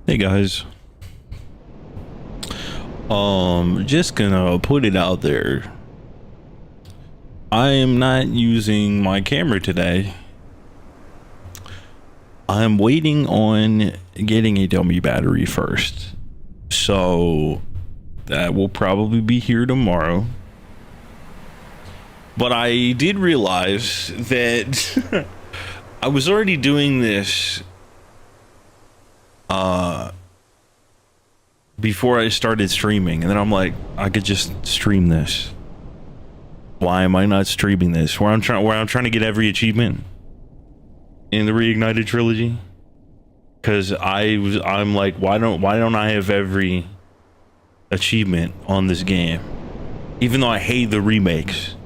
Hey guys. Just gonna put it out there. I am not using my camera today. I'm waiting on getting a dummy battery first. So that will probably be here tomorrow. But I did realize that I was already doing this before I started streaming, and then I'm like, I could just stream this. Why am I not streaming this? Where I'm trying to get every achievement in the Reignited trilogy? Because I'm like, why don't I have every achievement on this game? Even though I hate the remakes.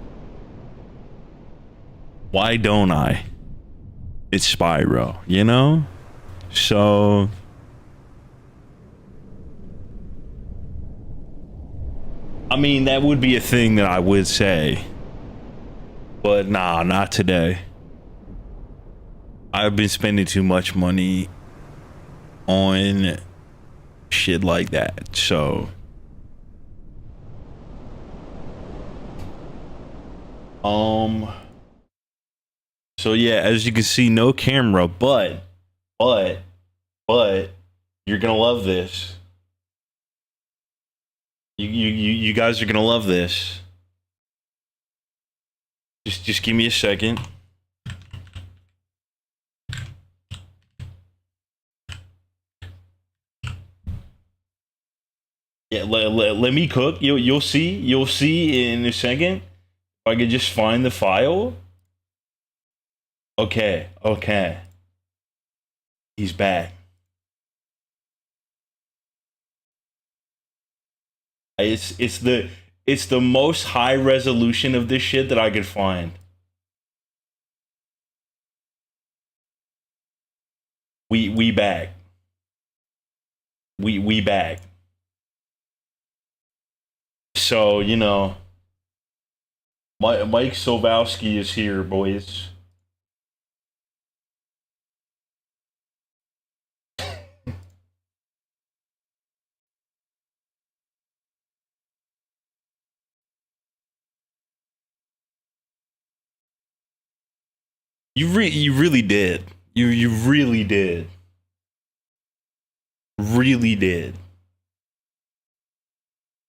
Why don't I? It's Spyro, you know? So I mean, that would be a thing that I would say. But nah, not today. I've been spending too much money on shit like that. So so yeah, as you can see, no camera, but you're gonna love this. You guys are gonna love this. Just give me a second. Yeah, let me cook. You'll see in a second. If I could just find the file. Okay. He's back. It's the most high resolution of this shit that I could find. We back. We back. So, you know, Mike Sobowski is here, boys. You really did. You really did. Really did.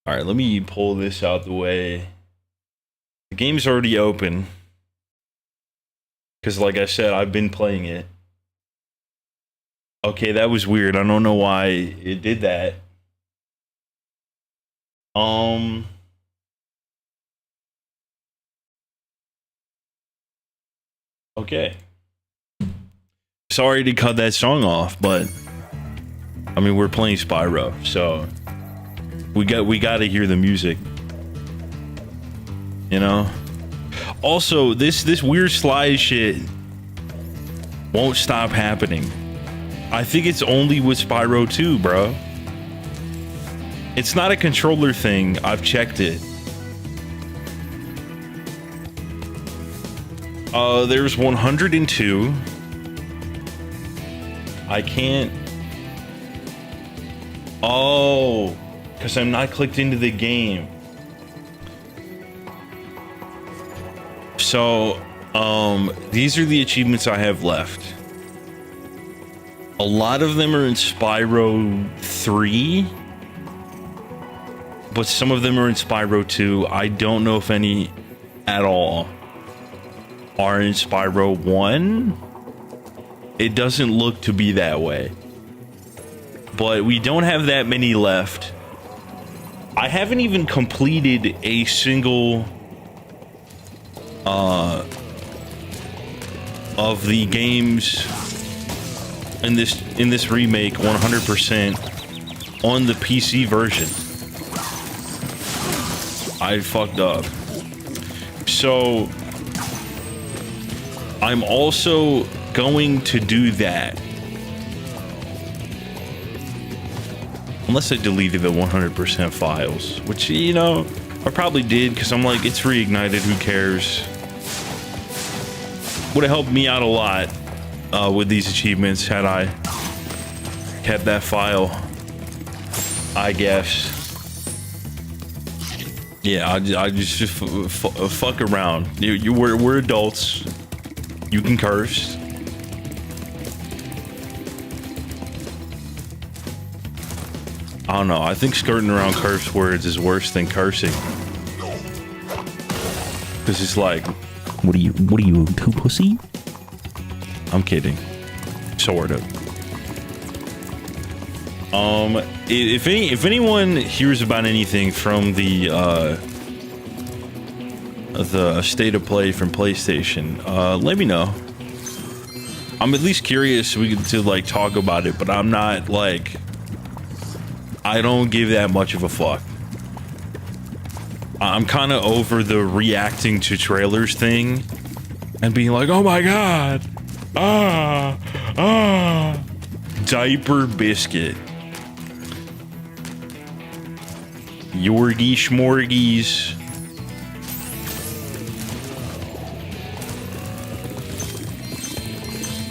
All right, let me pull this out the way. The game's already open. Because like I said, I've been playing it. Okay, that was weird. I don't know why it did that. Okay. Sorry to cut that song off, but I mean, we're playing Spyro, so we got to hear the music. You know? Also, this weird slide shit won't stop happening. I think it's only with Spyro 2, bro. It's not a controller thing. I've checked it. There's 102. I can't. Oh, because I'm not clicked into the game. So, these are the achievements I have left. A lot of them are in Spyro 3, but some of them are in Spyro 2. I don't know if any at all are in Spyro 1. It doesn't look to be that way. But we don't have that many left. I haven't even completed a single of the games in this remake 100% on the PC version. I fucked up. So I'm also going to do that. Unless I deleted the 100% files, which, you know, I probably did because I'm like, it's reignited, who cares? Would have helped me out a lot with these achievements had I kept that file, I guess. Yeah, I just fuck around. We're adults. You can curse. I don't know. I think skirting around curse words is worse than cursing. Cause it's like, what are you, two pussy? I'm kidding. Sort of. If anyone hears about anything from the state of play from PlayStation, let me know. I'm at least curious to like talk about it, but I'm not like, I don't give that much of a fuck. I'm kind of over the reacting to trailers thing and being like, oh my god, diaper biscuit, Yorgie Schmorgies.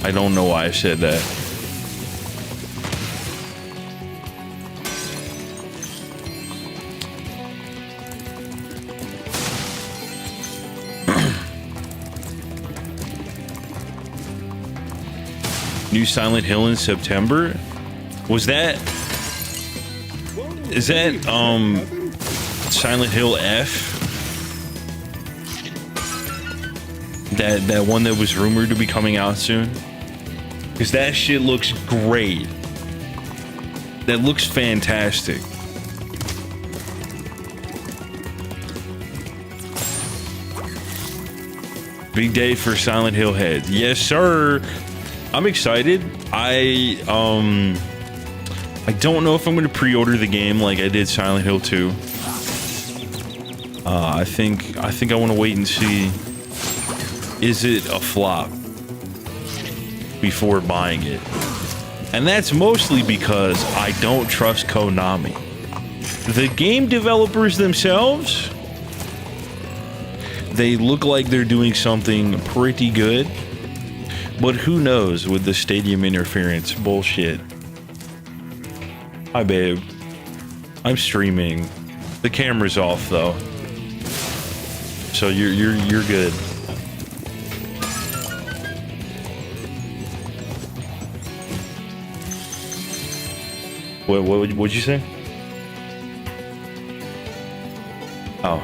I don't know why I said that. New Silent Hill in September? Is that Silent Hill F? That one that was rumored to be coming out soon? Because that shit looks great. That looks fantastic. Big day for Silent Hill heads. Yes, sir. I'm excited. I don't know if I'm going to pre-order the game like I did Silent Hill 2. I think I want to wait and see. Is it a flop before buying it? And that's mostly because I don't trust Konami. The game developers themselves, they look like they're doing something pretty good. But who knows with the stadium interference bullshit. Hi, babe. I'm streaming. The camera's off though, so you're good. What'd you say? Oh.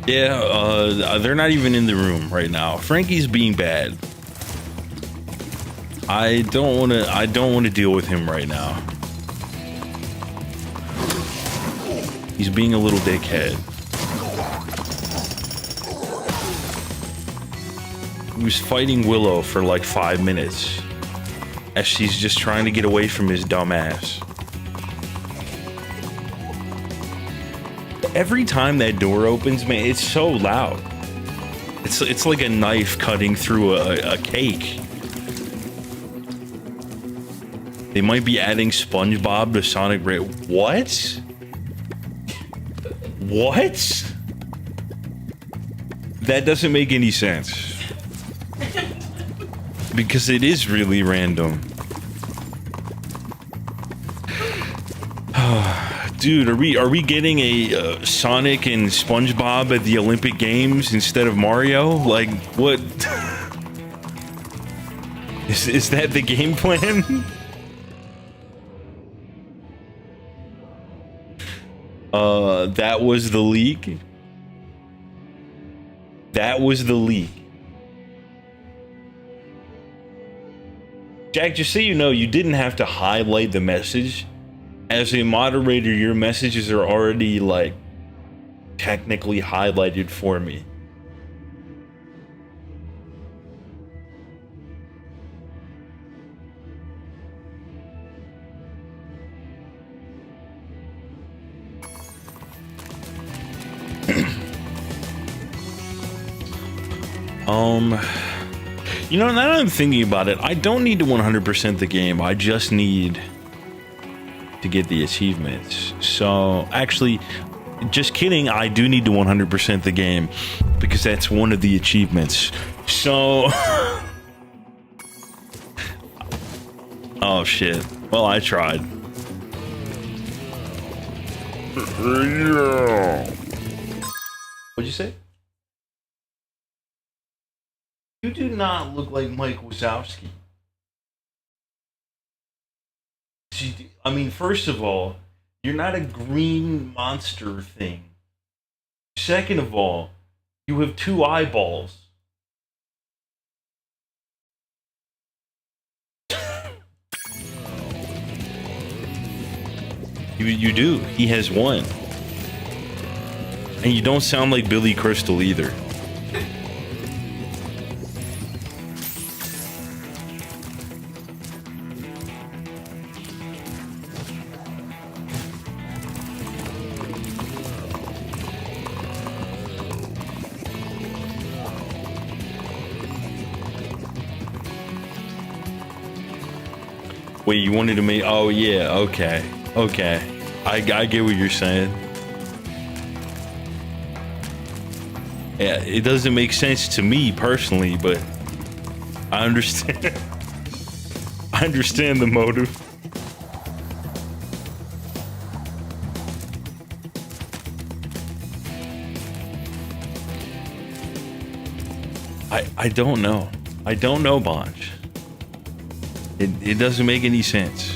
Yeah, they're not even in the room right now. Frankie's being bad. I don't want to deal with him right now. He's being a little dickhead. He was fighting Willow for like 5 minutes as she's just trying to get away from his dumb ass. Every time that door opens, man, it's so loud. It's like a knife cutting through a cake. They might be adding SpongeBob to Sonic Ray. What? What? That doesn't make any sense. Because it is really random. Dude, are we getting a Sonic and SpongeBob at the Olympic Games instead of Mario? Like, what? Is that the game plan? That was the leak. That was the leak. Jack, just so you know, you didn't have to highlight the message. As a moderator, your messages are already, like, technically highlighted for me. You know, now that I'm thinking about it, I don't need to 100% the game. I just need to get the achievements. So, actually, Just kidding. I do need to 100% the game because that's one of the achievements. So, oh shit. Well, I tried. What'd you say? You do not look like Mike Wazowski. I mean, first of all, you're not a green monster thing. Second of all, you have 2 eyeballs. You do. He has 1. And you don't sound like Billy Crystal either. Wait, you wanted to make... Oh, yeah, okay. Okay. I get what you're saying. Yeah, it doesn't make sense to me personally, but I understand. I understand the motive. I don't know. I don't know, Bonch. It doesn't make any sense.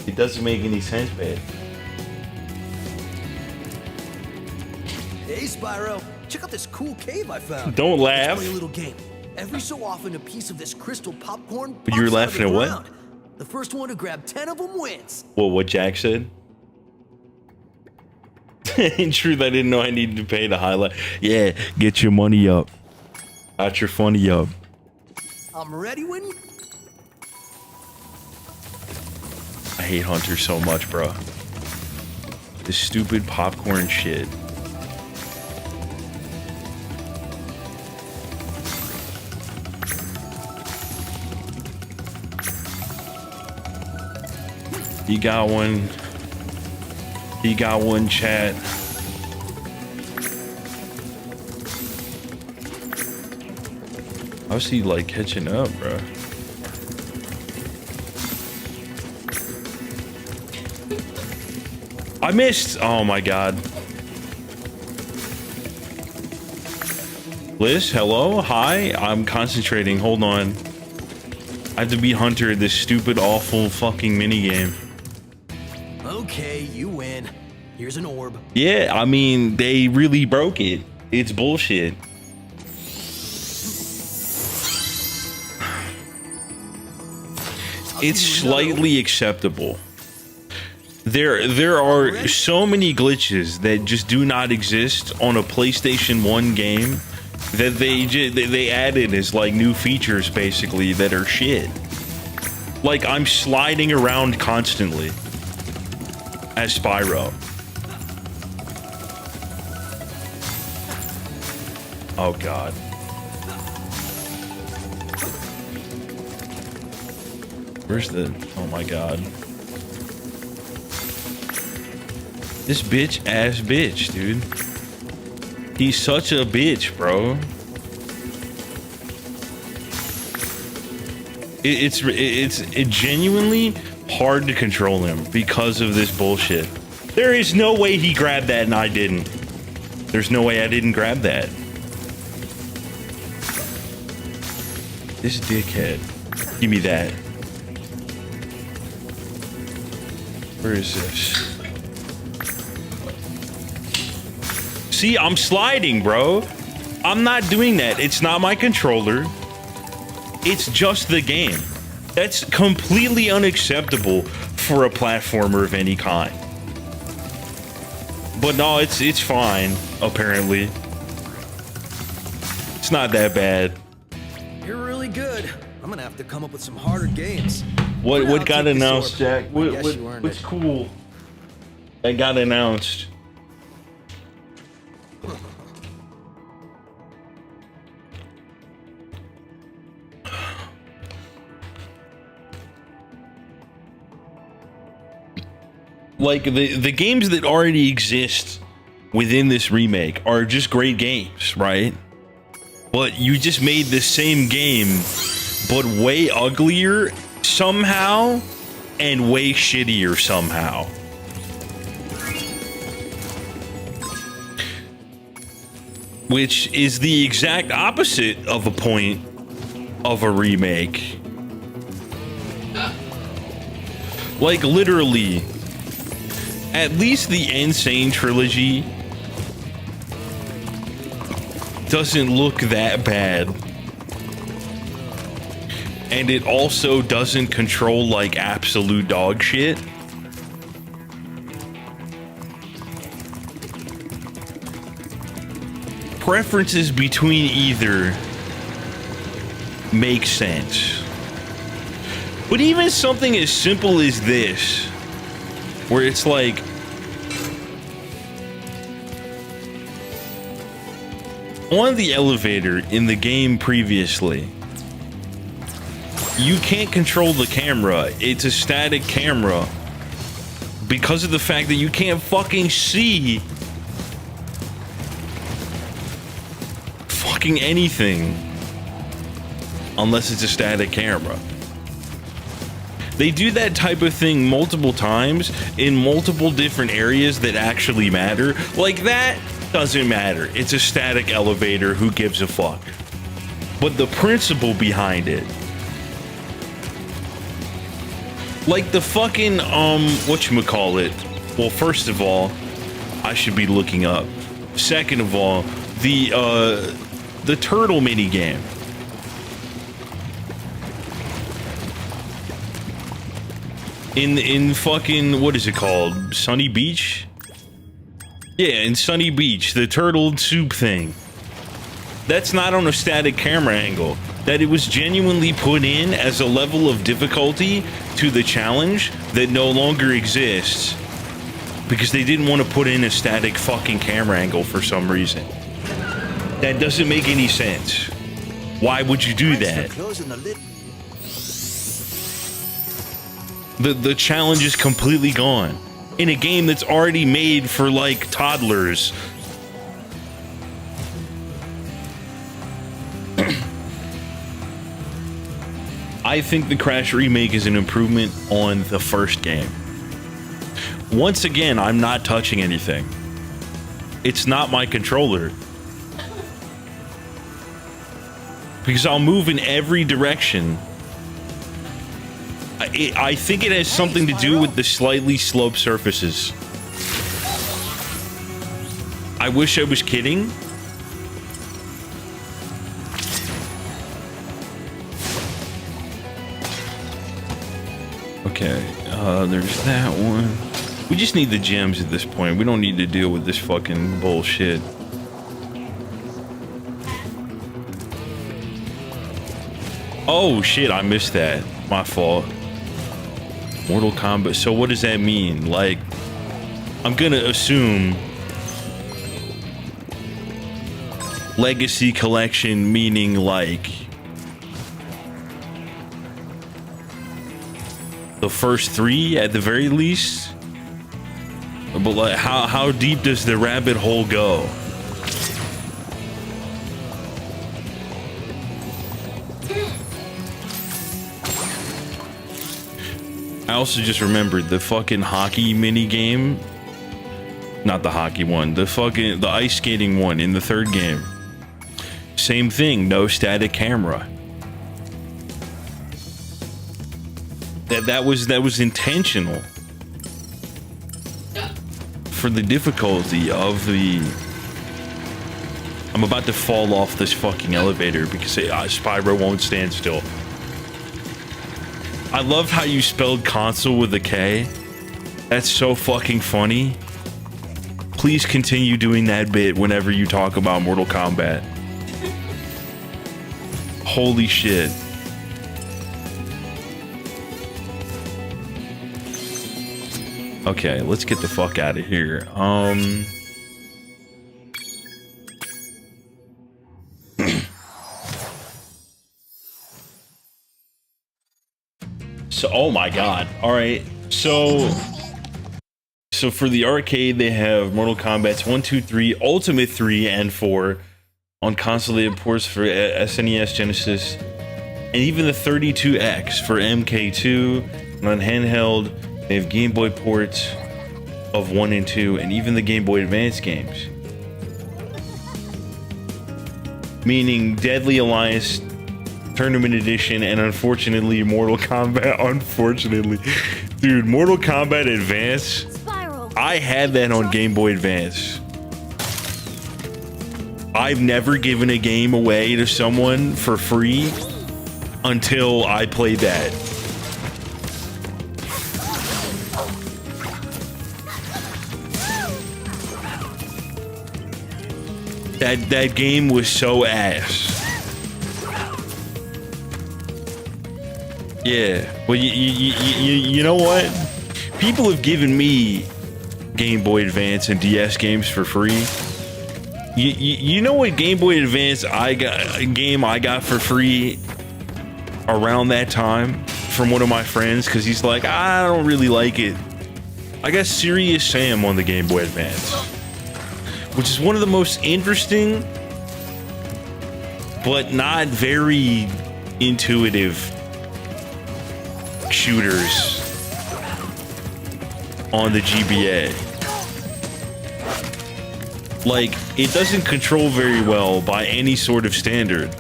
It doesn't make any sense, babe. Hey, Spyro, check out this cool cave I found. Don't laugh. Let's play a little game. Every so often, a piece of this crystal popcorn But you're pops out of laughing the at ground. The first one to grab 10 of them wins. Well, what Jack said? In truth, I didn't know I needed to pay to highlight. Yeah, get your money up. Got your funny up. I'm ready when you... I hate Hunter so much, bro. This stupid popcorn shit. He got one. He got one, chat. How's he like catching up, bro? I missed. Oh my god. Liz, hello, hi. I'm concentrating. Hold on. I have to beat Hunter at this stupid, awful fucking minigame. Okay, you win. Here's an orb. Yeah, I mean, they really broke it. It's bullshit. It's slightly acceptable. There are so many glitches that just do not exist on a PlayStation 1 game that they added as like new features basically that are shit. Like I'm sliding around constantly as Spyro. Oh god. Where's the... Oh my god. This bitch ass bitch, dude. He's such a bitch, bro. It's genuinely hard to control him because of this bullshit. There is no way he grabbed that and I didn't. There's no way I didn't grab that. This dickhead. Give me that. Where is this? See, I'm sliding, bro. I'm not doing that. It's not my controller. It's just the game. That's completely unacceptable for a platformer of any kind. But no, it's fine, apparently. It's not that bad. You're really good. I'm gonna have to come up with some harder games. What got announced, Jack? What's cool that got announced? Like the games that already exist within this remake are just great games, right? But you just made the same game, but way uglier somehow and way shittier somehow. Which is the exact opposite of a point of a remake. Like, literally, at least the Insane trilogy doesn't look that bad. And it also doesn't control like absolute dog shit. Preferences between either make sense. But even something as simple as this, where it's like, on the elevator in the game previously, you can't control the camera. It's a static camera because of the fact that you can't fucking see fucking anything unless it's a static camera. They do that type of thing multiple times in multiple different areas that actually matter. Like, that doesn't matter. It's a static elevator. Who gives a fuck? But the principle behind it, like the fucking whatchamacallit. Well, first of all, I should be looking up. Second of all, the turtle mini game. In fucking, what is it called? Sunny Beach? Yeah, in Sunny Beach, the turtle soup thing. That's not on a static camera angle. That it was genuinely put in as a level of difficulty to the challenge that no longer exists. Because they didn't want to put in a static fucking camera angle for some reason. That doesn't make any sense. Why would you do that? The challenge is completely gone in a game that's already made for like toddlers. I think the Crash remake is an improvement on the first game. Once again, I'm not touching anything. It's not my controller. Because I'll move in every direction. I think it has something to do with the slightly sloped surfaces. I wish I was kidding. Okay, there's that one. We just need the gems at this point. We don't need to deal with this fucking bullshit. Oh shit, I missed that. My fault. Mortal Kombat. So what does that mean? Like, I'm gonna assume Legacy Collection, meaning like the first 3 at the very least. But like, how deep does the rabbit hole go? I also just remembered the fucking hockey mini game. Not the hockey one, the ice skating one in the third game. Same thing, no static camera. That was intentional for the difficulty of the. I'm about to fall off this fucking elevator because Spyro won't stand still. I love how you spelled console with a K. That's so fucking funny. Please continue doing that bit whenever you talk about Mortal Kombat. Holy shit. Okay, let's get the fuck out of here. So, oh my god. All right. So So for the arcade, they have Mortal Kombat's 1, 2, 3, Ultimate 3, and 4. On console, they have ports for SNES, Genesis, and even the 32X for MK2. And on handheld, they have Game Boy ports of 1 and 2, and even the Game Boy Advance games. Meaning Deadly Alliance Tournament Edition, and unfortunately Mortal Kombat. Unfortunately, dude, Mortal Kombat Advance, I had that on Game Boy Advance. I've never given a game away to someone for free until I played that. That game was so ass. Yeah, well, you know what? People have given me Game Boy Advance and DS games for free. You know what Game Boy Advance I got for free around that time from one of my friends, because he's like, I don't really like it. I got Serious Sam on the Game Boy Advance, which is one of the most interesting but not very intuitive shooters on the GBA. Like, it doesn't control very well by any sort of standard,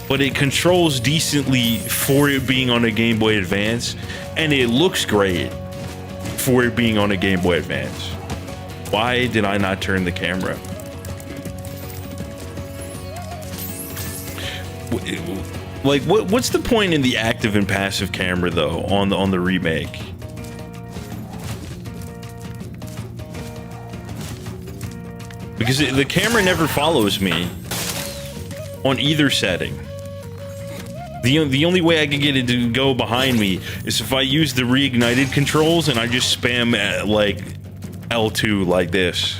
but it controls decently for it being on a Game Boy Advance, and it looks great for it being on a Game Boy Advance. Why did I not turn the camera? Like, what's the point in the active and passive camera though on the remake? Because the camera never follows me on either setting. The only way I can get it to go behind me is if I use the reignited controls and I just spam like L2 like this.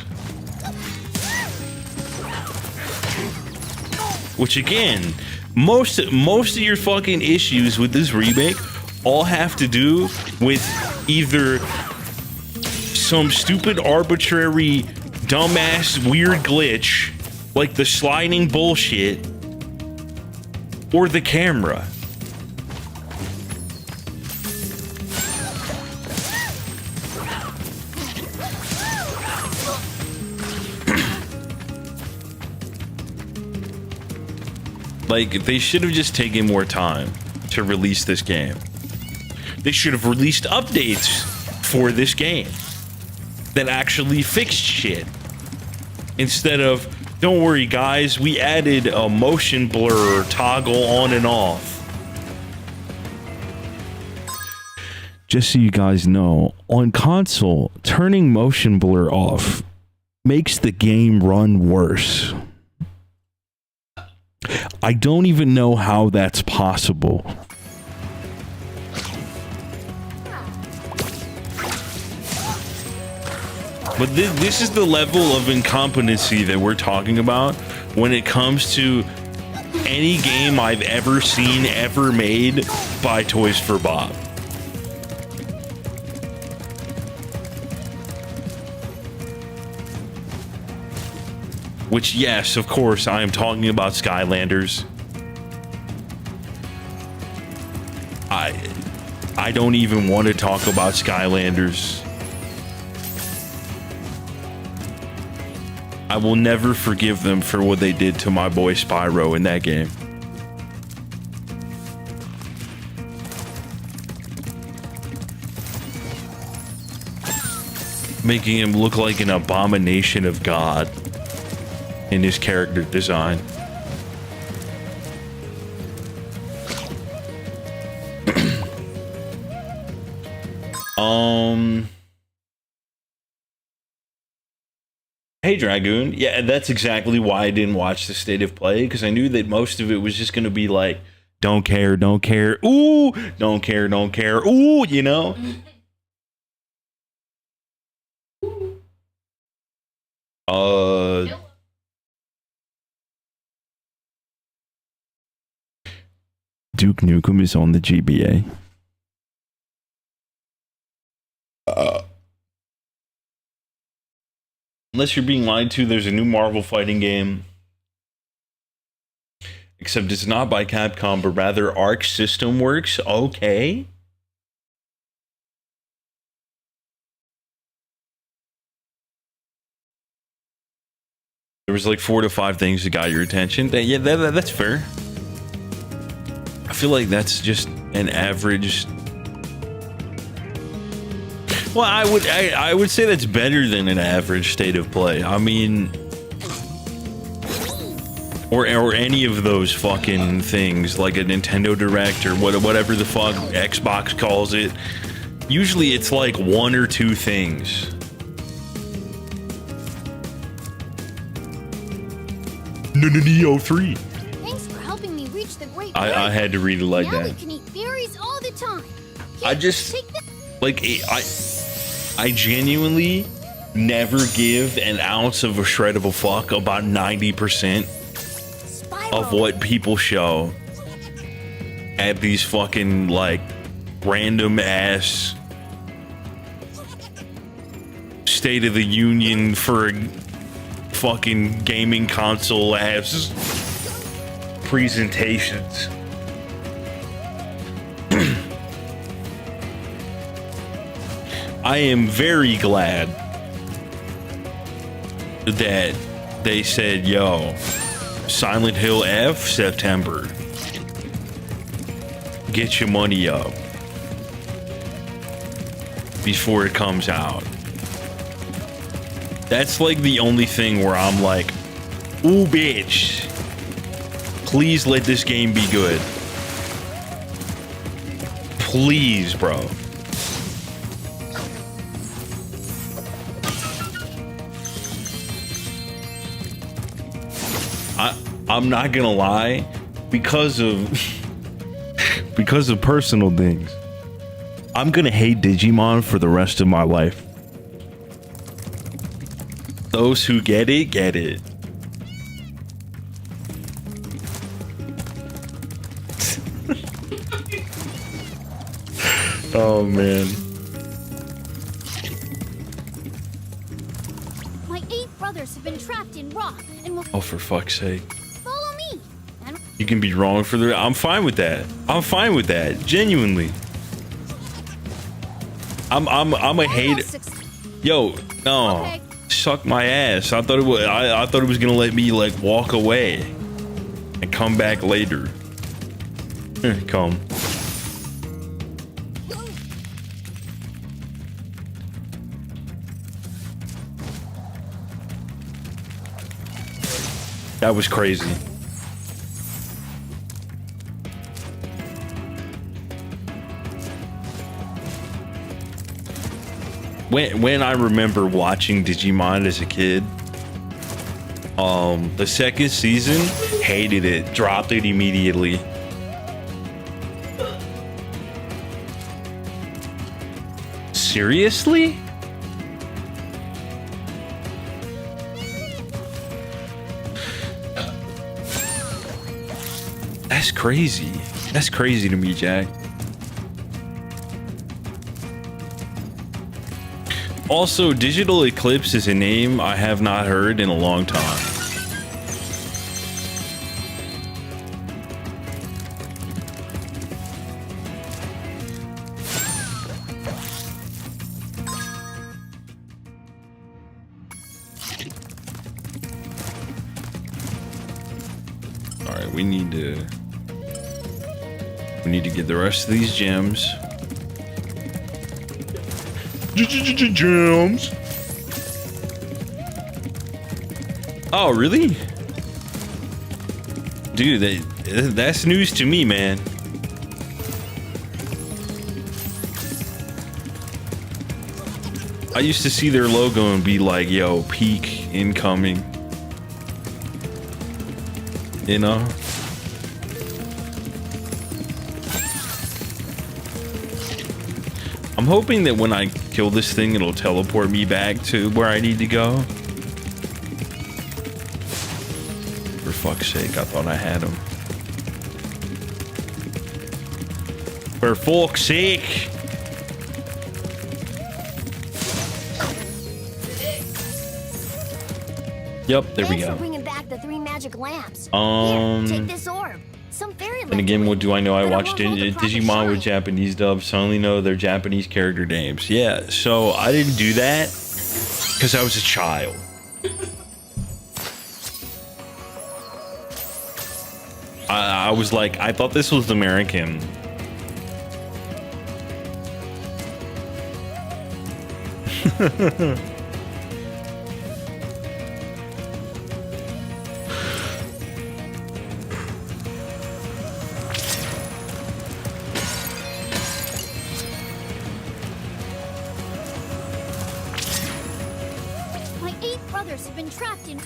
Which again, most of your fucking issues with this remake all have to do with either some stupid arbitrary dumbass weird glitch like the sliding bullshit or the camera. Like, they should have just taken more time to release this game. They should have released updates for this game that actually fixed shit. Instead of, don't worry guys, we added a motion blur toggle on and off. Just so you guys know, on console, turning motion blur off makes the game run worse. I don't even know how that's possible. But this is the level of incompetency that we're talking about when it comes to any game I've ever seen ever made by Toys for Bob. Which, yes, of course, I am talking about Skylanders. I don't even want to talk about Skylanders. I will never forgive them for what they did to my boy Spyro in that game. Making him look like an abomination of God in his character design. Hey Dragoon, yeah, that's exactly why I didn't watch the State of Play, because I knew that most of it was just going to be like, don't care, ooh, don't care, ooh, you know? Duke Nukem is on the GBA. Unless you're being lied to, there's a new Marvel fighting game. Except it's not by Capcom, but rather Arc System Works. Okay. There was like 4 to 5 things that got your attention. That's fair. I feel like that's just an average. Well, I would say that's better than an average state of play. I mean, or any of those fucking things like a Nintendo Direct or whatever the fuck Xbox calls it. Usually it's like 1 or 2 things. Neo 3. Thanks for helping me reach the great. I had to read it like now that. We can eat berries all the time. I just like I genuinely never give an ounce of a shred of a fuck about 90% of what people show at these fucking like random ass State of the Union for fucking gaming console ass presentations. I am very glad that they said, yo, Silent Hill F, September. Get your money up before it comes out. That's like the only thing where I'm like, ooh, bitch. Please let this game be good. Please, bro. I'm not gonna lie, because of personal things, I'm gonna hate Digimon for the rest of my life. Those who get it, get it. Oh man. My 8 brothers have been trapped in rock and will Oh, for fuck's sake. follow me. And You can be wrong for the. I'm fine with that. I'm fine with that. Genuinely. I'm a hater. Yo, no. Okay. Suck my ass. I thought it was. I thought it was gonna let me like walk away and come back later. Come. That was crazy. When I remember watching Digimon as a kid, the second season, hated it, dropped it immediately. Seriously? That's crazy. That's crazy to me, Jack. Also, Digital Eclipse is a name I have not heard in a long time. All right, we need to get the rest of these gems. Gems. Oh, really? Dude, that's news to me, man. I used to see their logo and be like, yo, peak incoming. You know? I'm hoping that when I kill this thing, it'll teleport me back to where I need to go. For fuck's sake, I thought I had him. For fuck's sake! Yep, there we Thanks go. for bringing back the 3 magic lamps. Um, Here, take this orb. Some fairy And again, what do I know? I But it watched won't hold the proper Digimon with shine. Japanese dubs, so I only know their Japanese character names. Yeah, so I didn't do that because I was a child. I was like, I thought this was American. My 8 brothers have been trapped in.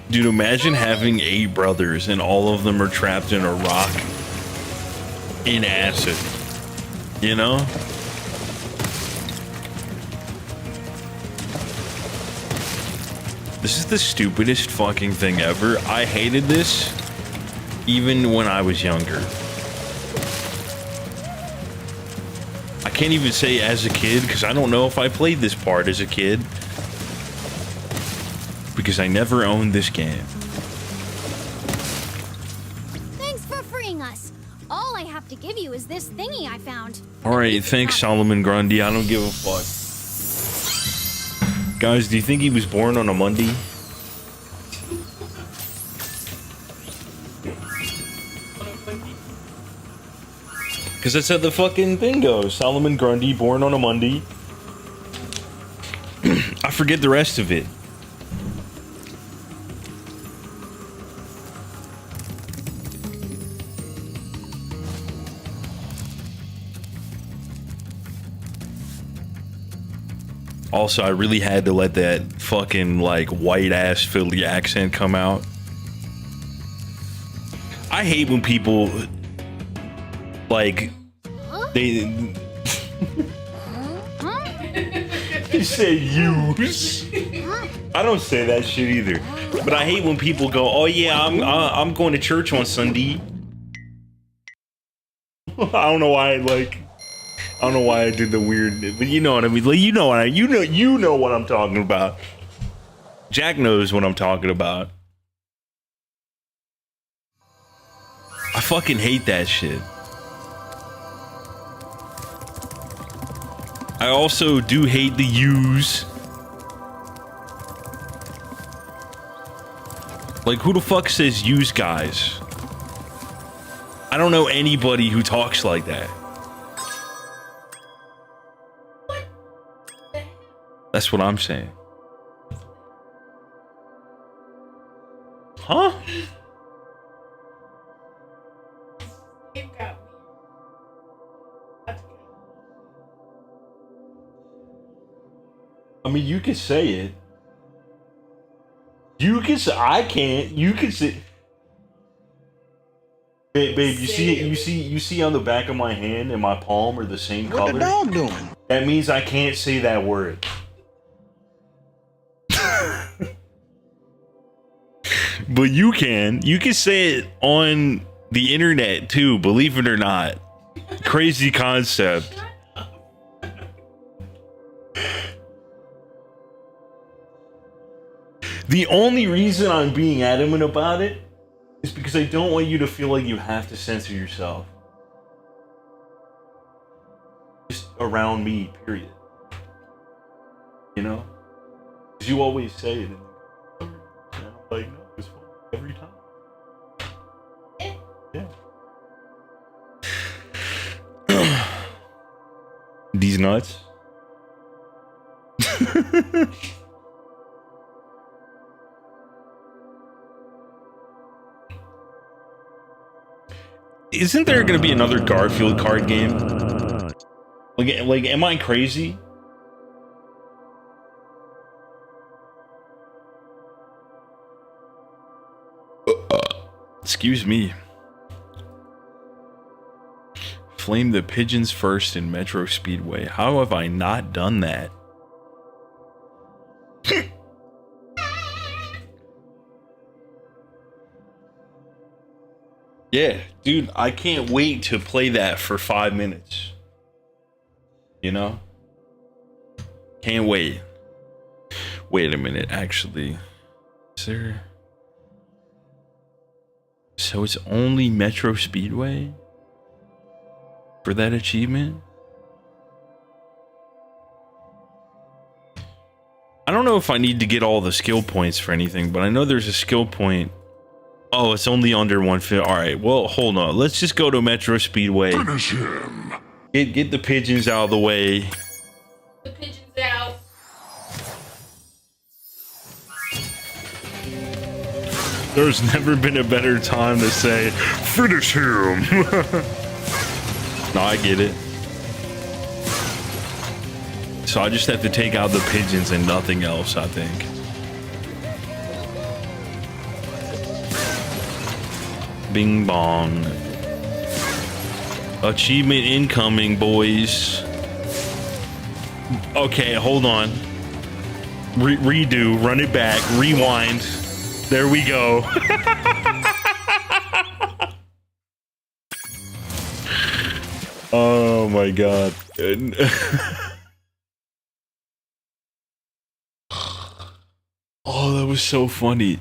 Dude, imagine having 8 brothers and all of them are trapped in a rock in acid. You know? This is the stupidest fucking thing ever. I hated this even when I was younger. I can't even say as a kid because I don't know if I played this part as a kid. Because I never owned this game. Thanks for freeing us. All I have to give you is this thingy I found. Alright, thanks Solomon Grundy. I don't give a fuck. Guys, do you think he was born on a Monday? Because that's how the fucking thing goes. Solomon Grundy, born on a Monday. I forget the rest of it. Also, I really had to let that fucking like white ass Philly accent come out. I hate when people like they say use. I don't say that shit either. But I hate when people go, "Oh yeah, I'm going to church on Sunday." I don't know why I don't know why I did the weird, but you know what I mean. Like, you know what I'm talking about. Jack knows what I'm talking about. I fucking hate that shit. I also do hate the use. Like, who the fuck says use guys? I don't know anybody who talks like that. That's what I'm saying. Huh? I mean, you could say it. You can say, I can't. You can say, babe. You see on the back of my hand and my palm are the same color. What the dog doing? That means I can't say that word. But you can say it on the internet too, believe it or not. Crazy concept. The only reason I'm being adamant about it is because I don't want you to feel like you have to censor yourself. Just around me, period. You know? Because you always say it. And I'm like, no, it's fun. Every time. Yeah. These nuts. Isn't there gonna be another Garfield card game? Like, am I crazy? Excuse me. Flame the pigeons first in Metro Speedway. How have I not done that? Yeah, dude, I can't wait to play that for 5 minutes. You know? Can't wait. Wait a minute, actually. there? So it's only Metro Speedway for that achievement? I don't know if I need to get all the skill points for anything, but I know there's a skill point. Oh, it's only under 150. All right, well, hold on. Let's just go to Metro Speedway. Finish him. Get the pigeons out of the way. The pigeons out. There's never been a better time to say, finish him. No, I get it. So I just have to take out the pigeons and nothing else, I think. Bing bong. Achievement incoming, boys. Okay, hold on. Redo, run it back, rewind. There we go. Oh my god. Oh, that was so funny.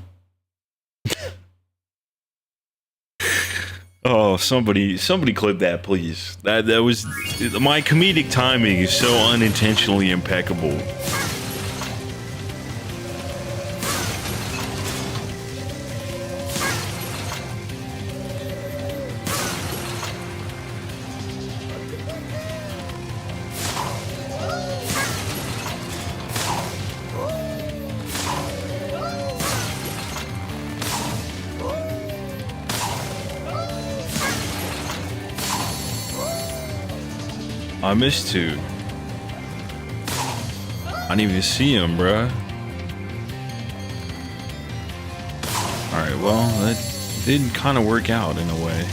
Oh, somebody clip that, please. That was my comedic timing is so unintentionally impeccable. I missed two. I didn't even see him, bruh. Alright, well, that did kind of work out in a way.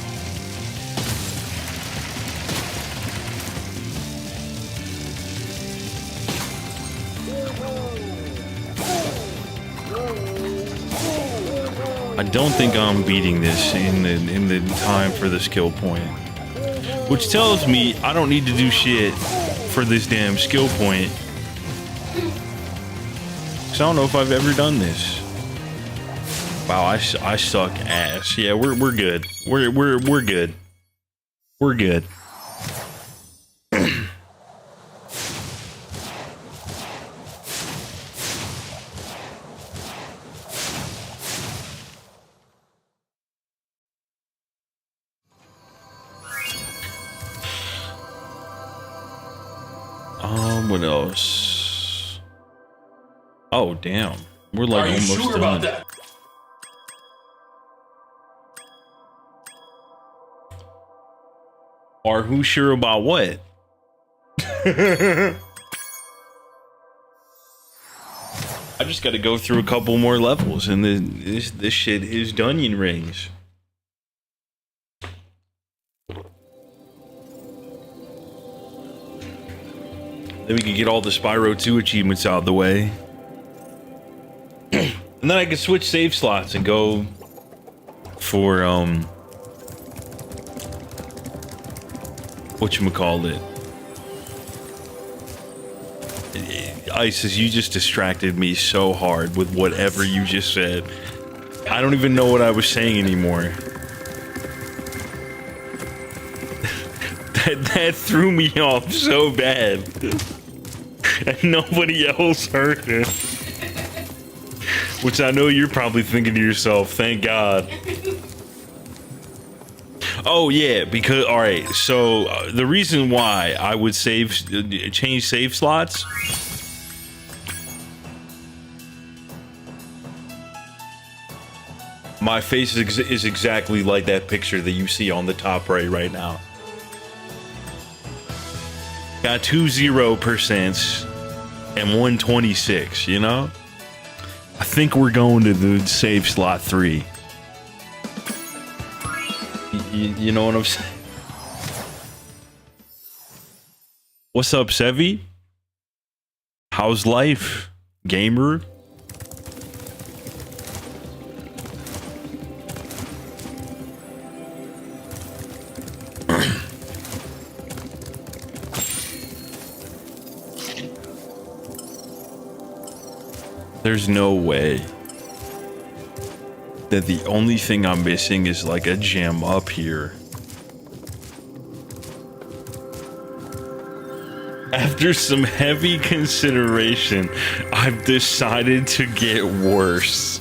I don't think I'm beating this in the time for the skill point. Which tells me I don't need to do shit for this damn skill point. Cause I don't know if I've ever done this. Wow, I suck ass. Yeah, we're good. We're good. We're good. What else? Oh, damn. We're like almost Are you sure done. about that? Are who sure about what? I just got to go through a couple more levels, and then this shit is Dunyan rings. Then we can get all the Spyro 2 achievements out of the way. And then I can switch save slots and go for, whatchamacallit. Isis, you just distracted me so hard with whatever you just said. I don't even know what I was saying anymore. That threw me off so bad. And nobody else heard it. Which I know you're probably thinking to yourself, thank God. Oh yeah, because all right, so the reason why I would change save slots my face is exactly like that picture that you see on the top right now. Got 2 0% and 126, you know? I think we're going to the save slot 3. You know what I'm saying? What's up, Sevi? How's life, gamer? There's no way. that the only thing I'm missing is like a gem up here. After some heavy consideration, I've decided to get worse.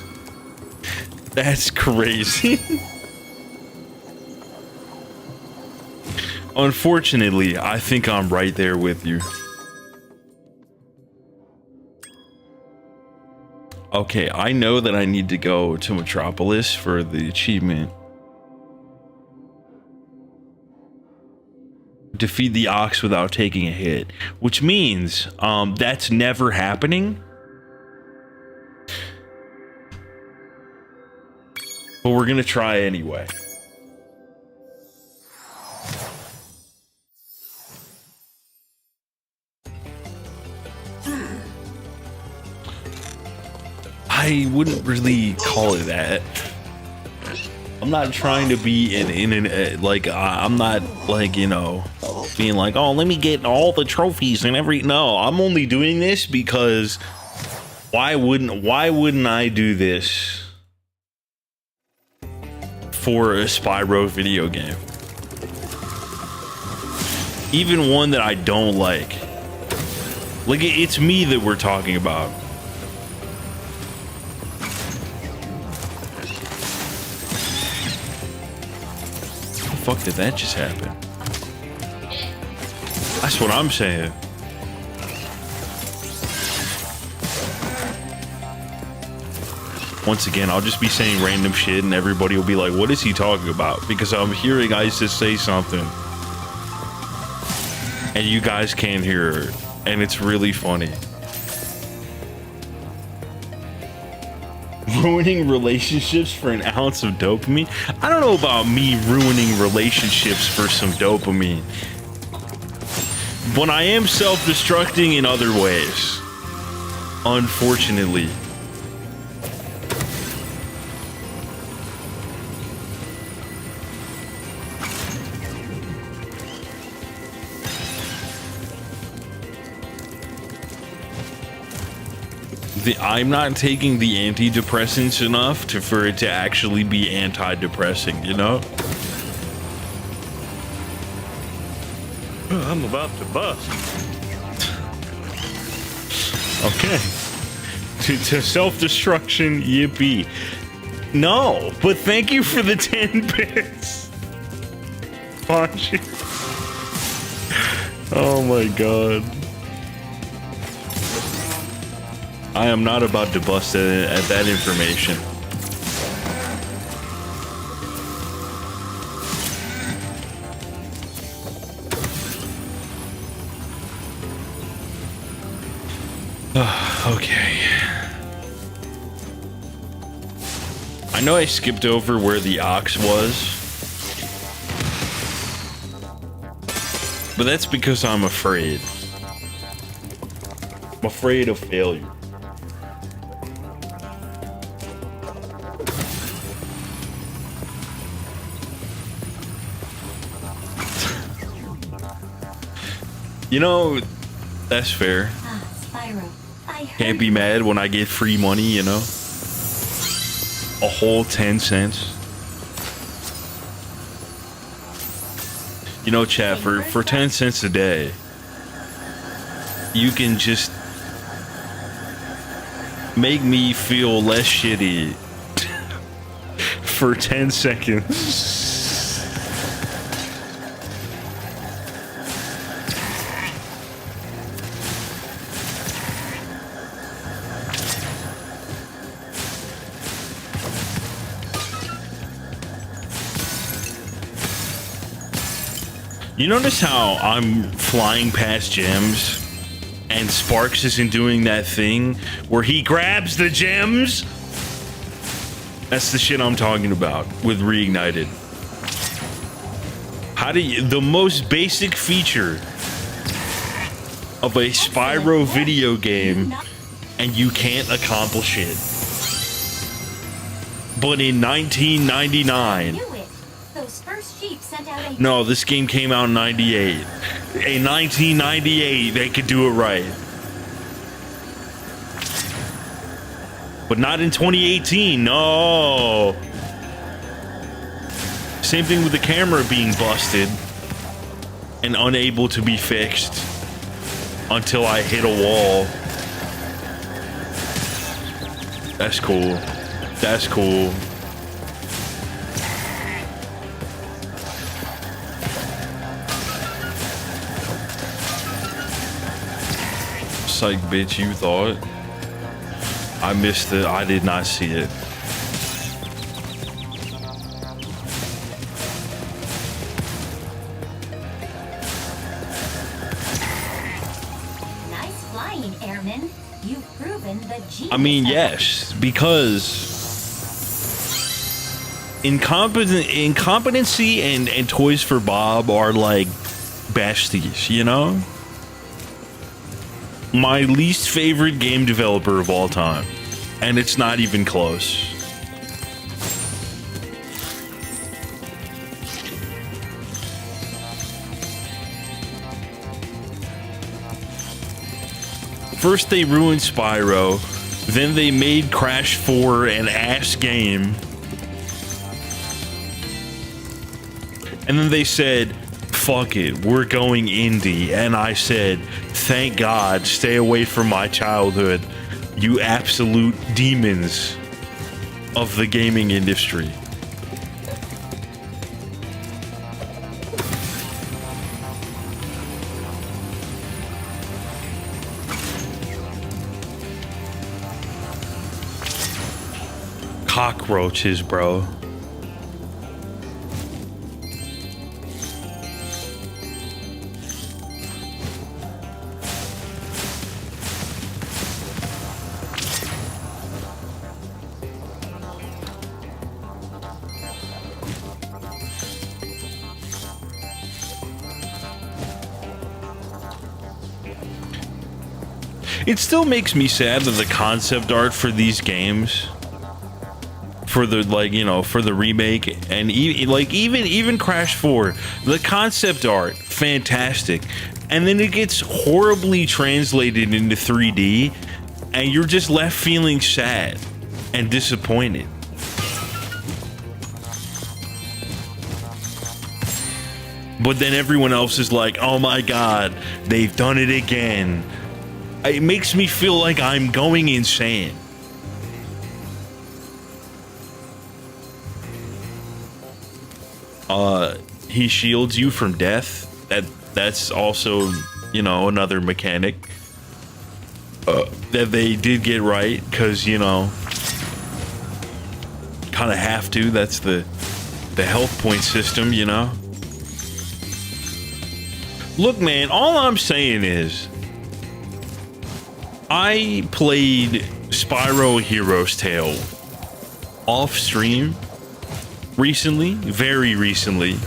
That's crazy. Unfortunately, I think I'm right there with you. Okay, I know that I need to go to Metropolis for the achievement. Defeat the ox without taking a hit, which means that's never happening. But we're gonna try anyway. I wouldn't really call it that. I'm not trying to be I'm not like, you know, being like, oh, let me get all the trophies and no, I'm only doing this because why wouldn't I do this for a Spyro video game? Even one that I don't like. Like, it's me that we're talking about. Fuck, did that just happen? That's what I'm saying. Once again, I'll just be saying random shit and everybody will be like, what is he talking about? Because I'm hearing Isis say something and you guys can't hear her, and it's really funny. Ruining relationships for an ounce of dopamine? I don't know about me ruining relationships for some dopamine, but I am self-destructing in other ways, unfortunately. I'm not taking the antidepressants enough for it to actually be anti-depressing, you know? I'm about to bust. Okay. To self-destruction, yippee. No, but thank you for the 10 bits. Fonzie. Oh my god. I am not about to bust at that information. Okay. I know I skipped over where the ox was, but that's because I'm afraid. I'm afraid of failure. You know, that's fair. Spyro, Can't be mad when I get free money, you know? A whole 10 cents. You know, chat, for 10 cents a day, you can just make me feel less shitty for 10 seconds. You notice how I'm flying past gems and Sparks isn't doing that thing where he grabs the gems? That's the shit I'm talking about with Reignited. How do you, the most basic feature of a Spyro video game, and you can't accomplish it. But in 1999, no, this game came out in 98. In 1998, they could do it right. But not in 2018. No. Same thing with the camera being busted and unable to be fixed until I hit a wall. That's cool. That's cool. Psych, bitch, you thought. I missed it. I did not see it. Nice flying, Airman. You've proven the genius. I mean, yes, because incompetency and Toys for Bob are like besties, you know? My least favorite game developer of all time, and it's not even close. First they ruined Spyro, then they made Crash 4 an ass game, and then they said, fuck it, we're going indie. And I said, thank God, stay away from my childhood, you absolute demons of the gaming industry. Cockroaches, bro. It still makes me sad that the concept art for these games, for the, like, you know, for the remake and even Crash 4, the concept art fantastic, and then it gets horribly translated into 3D, and you're just left feeling sad and disappointed. But then everyone else is like, oh my god, they've done it again. It makes me feel like I'm going insane. He shields you from death. That's also, you know, another mechanic that they did get right, because, you know, kind of have to. That's the health point system, you know. Look, man, all I'm saying is I played Spyro Hero's Tale off stream recently, very recently.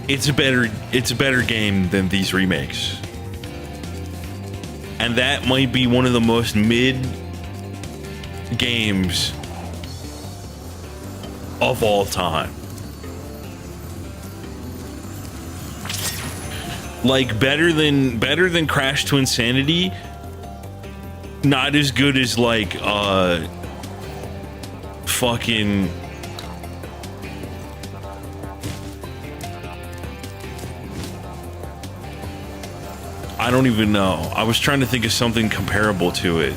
It's a better game than these remakes. And that might be one of the most mid games of all time. Like better than Crash to Insanity. Not as good as like fucking I don't even know. I was trying to think of something comparable to it.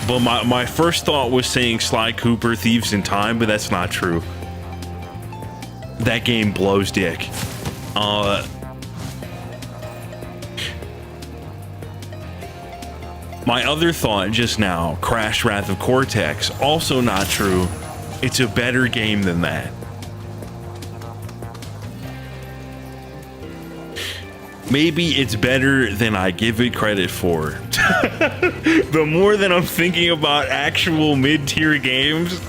But my first thought was saying Sly Cooper Thieves in Time, but that's not true. That game blows dick. My other thought just now, Crash Wrath of Cortex, also not true. It's a better game than that. Maybe it's better than I give it credit for. The more that I'm thinking about actual mid-tier games,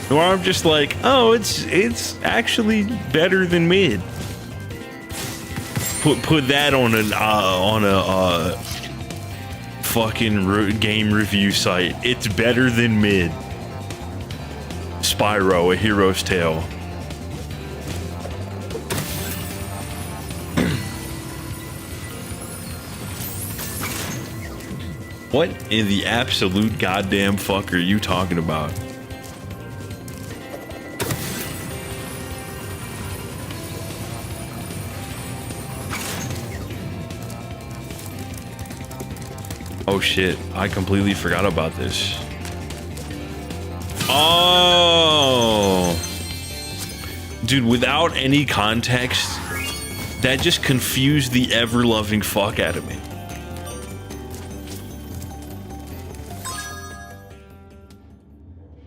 the more I'm just like, oh, it's actually better than mid. Put that on a fucking game review site. It's better than mid. Spyro: A Hero's Tale. What in the absolute goddamn fuck are you talking about? Oh shit, I completely forgot about this. Oh, dude, without any context, that just confused the ever-loving fuck out of me.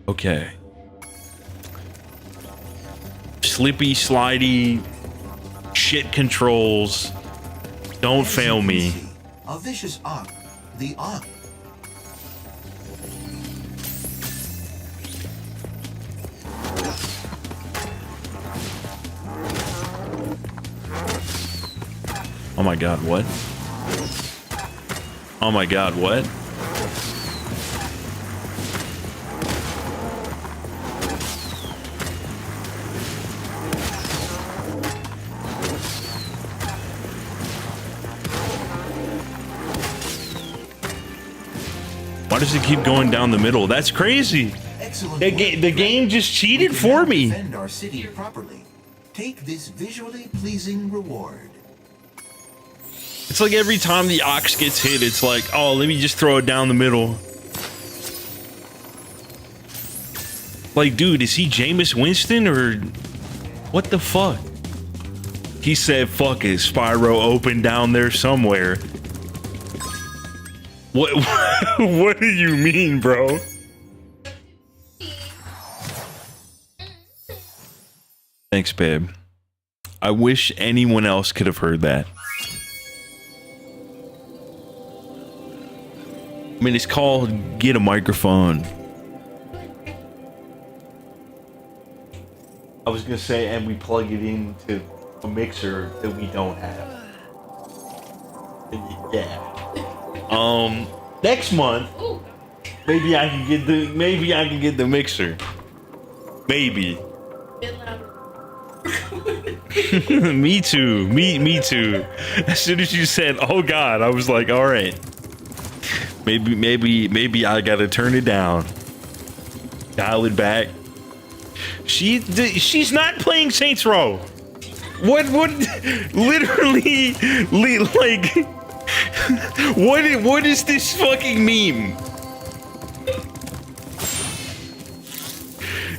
Okay. Slippy, slidey, shit controls. Don't fail me. A vicious arc. The arc. Oh my god, what? Oh my god, what? Why does it keep going down the middle? That's crazy. Excellent. The game just cheated for me. Defend our city properly. Take this visually pleasing reward. It's like every time the ox gets hit, it's like, oh, let me just throw it down the middle. Like, dude, is he Jameis Winston or what the fuck? He said, fuck it, Spyro open down there somewhere. What what do you mean, bro? Thanks, babe. I wish anyone else could have heard that. I mean, it's called Get a Microphone. I was gonna say, and we plug it into a mixer that we don't have. Yeah. Next month, maybe I can get the mixer. Maybe. Me too. Me too. As soon as you said, "Oh God," I was like, "All right." Maybe I gotta turn it down. Dial it back. She's not playing Saints Row. What literally like what is this fucking meme?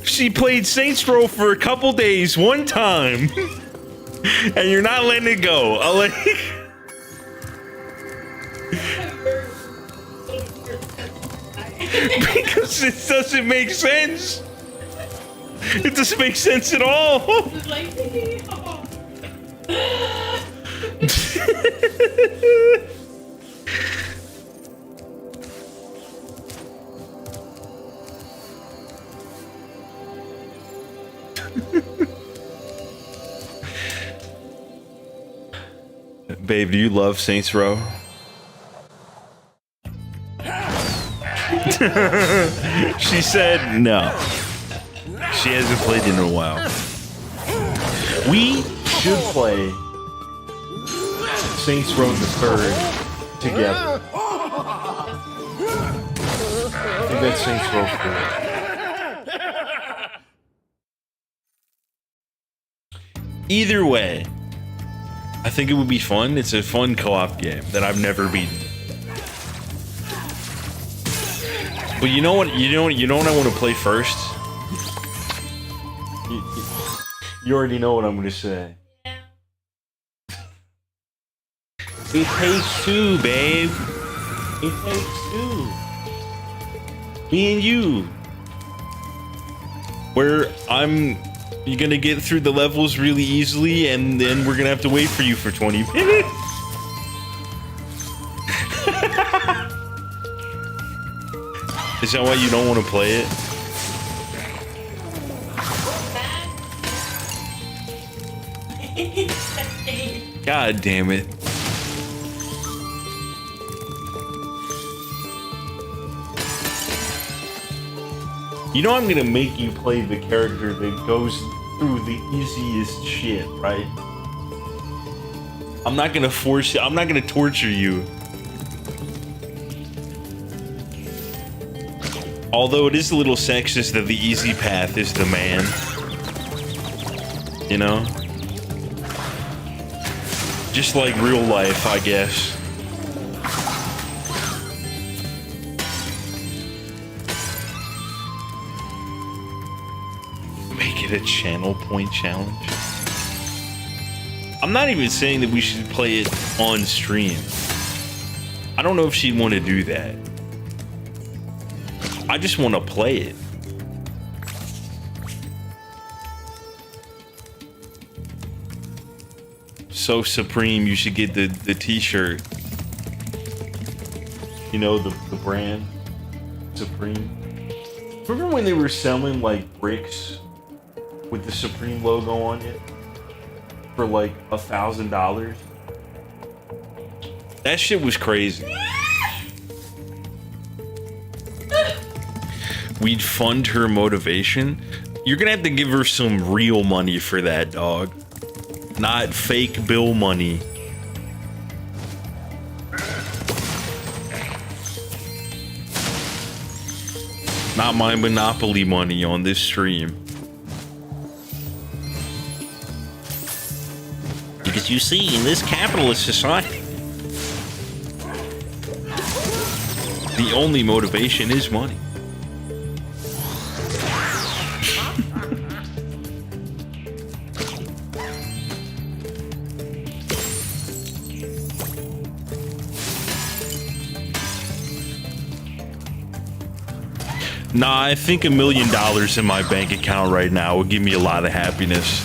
She played Saints Row for a couple days one time and you're not letting it go. I like because it doesn't make sense. It doesn't make sense at all. Babe, do you love Saints Row? She said no. She hasn't played in a while. We should play Saints Row the Third together. I think that's Saints Row 4. Either way, I think it would be fun. It's a fun co-op game that I've never beaten. But you know what I want to play first? You already know what I'm gonna say. It takes two, babe. It takes two. Me and you. Where you're gonna get through the levels really easily, and then we're gonna have to wait for you for 20 minutes. Is that why you don't want to play it? God damn it. You know I'm gonna make you play the character that goes through the easiest shit, right? I'm not gonna force you. I'm not gonna torture you. Although it is a little sexist that the easy path is the man. You know? Just like real life, I guess. Make it a channel point challenge. I'm not even saying that we should play it on stream. I don't know if she'd want to do that. I just want to play it. So Supreme, you should get the t-shirt. You know, the brand Supreme. Remember when they were selling like bricks with the Supreme logo on it for like $1,000? That shit was crazy. We'd fund her motivation. You're gonna have to give her some real money for that, dog. Not fake bill money. Not my Monopoly money on this stream. Because you see, in this capitalist society, the only motivation is money. Nah, I think $1 million in my bank account right now would give me a lot of happiness.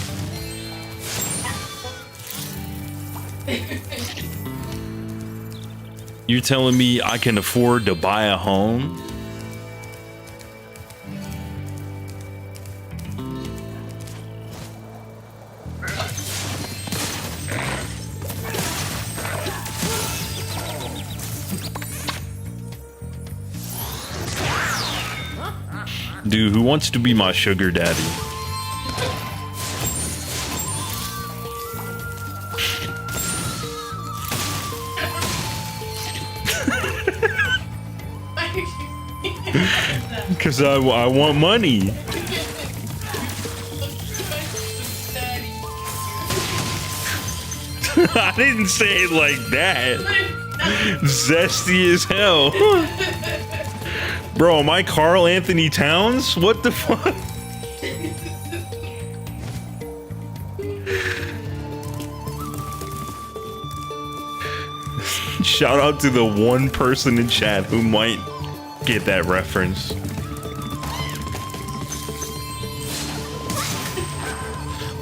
You're telling me I can afford to buy a home? Dude, who wants to be my sugar daddy? Because I want money. I didn't say it like that. Zesty as hell. Bro, am I Carl Anthony Towns? What the fuck? Shout out to the one person in chat who might get that reference.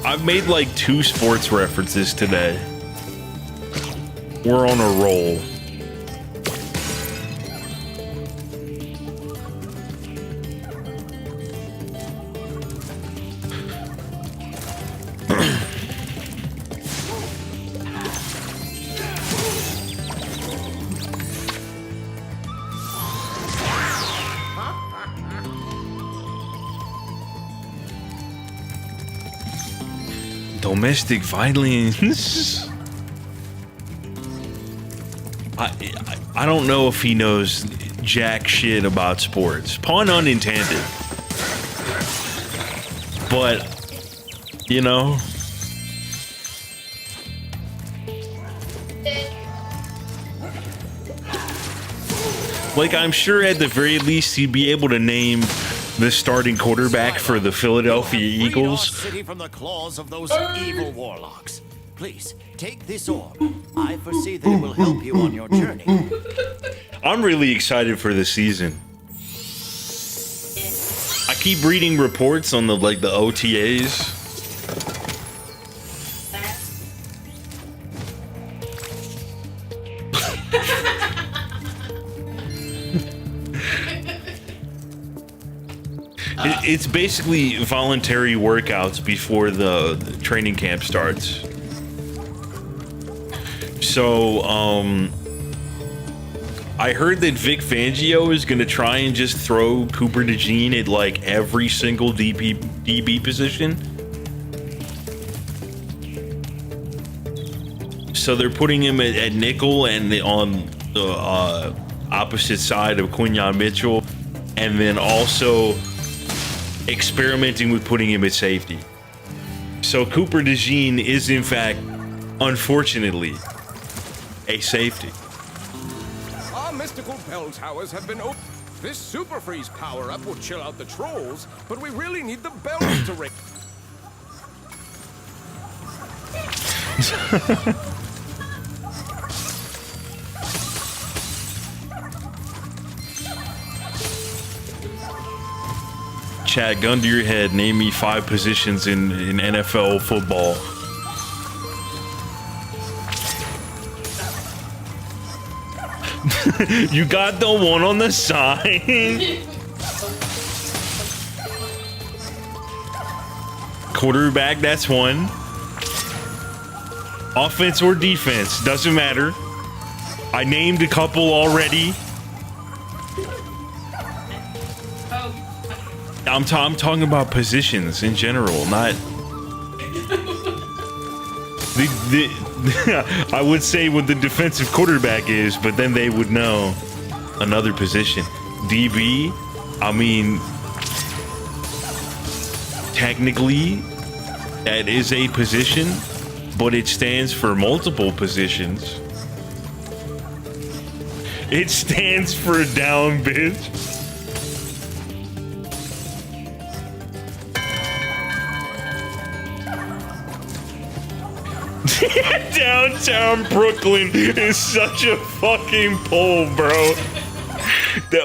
I've made like 2 sports references today. We're on a roll. Domestic violence. I don't know if he knows jack shit about sports. Pun unintended. But, you know. Like, I'm sure at the very least he'd be able to name the starting quarterback for the Philadelphia Eagles. City from the claws of those evil warlocks. Please take this orb. I foresee that it will help you on your journey. I'm really excited for this season. I keep reading reports on the OTAs. It's basically voluntary workouts before the training camp starts. So, I heard that Vic Fangio is going to try and just throw Cooper DeJean at like every single DB position. So they're putting him at nickel and on the opposite side of Quinyon Mitchell. and then also experimenting with putting him at safety. So Cooper DeJean is in fact, unfortunately, a safety. Our mystical bell towers have been opened. This super freeze power-up will chill out the trolls, but we really need the bells to ring. Chat, gun to your head, name me 5 positions in NFL football. You got the one on the side. Quarterback, that's one. Offense or defense, doesn't matter. I named a couple already. I'm talking about positions in general, not I would say what the defensive quarterback is, but then they would know another position. DB, I mean, technically that is a position, but it stands for multiple positions. It stands for down, bitch. Downtown Brooklyn is such a fucking pull, bro.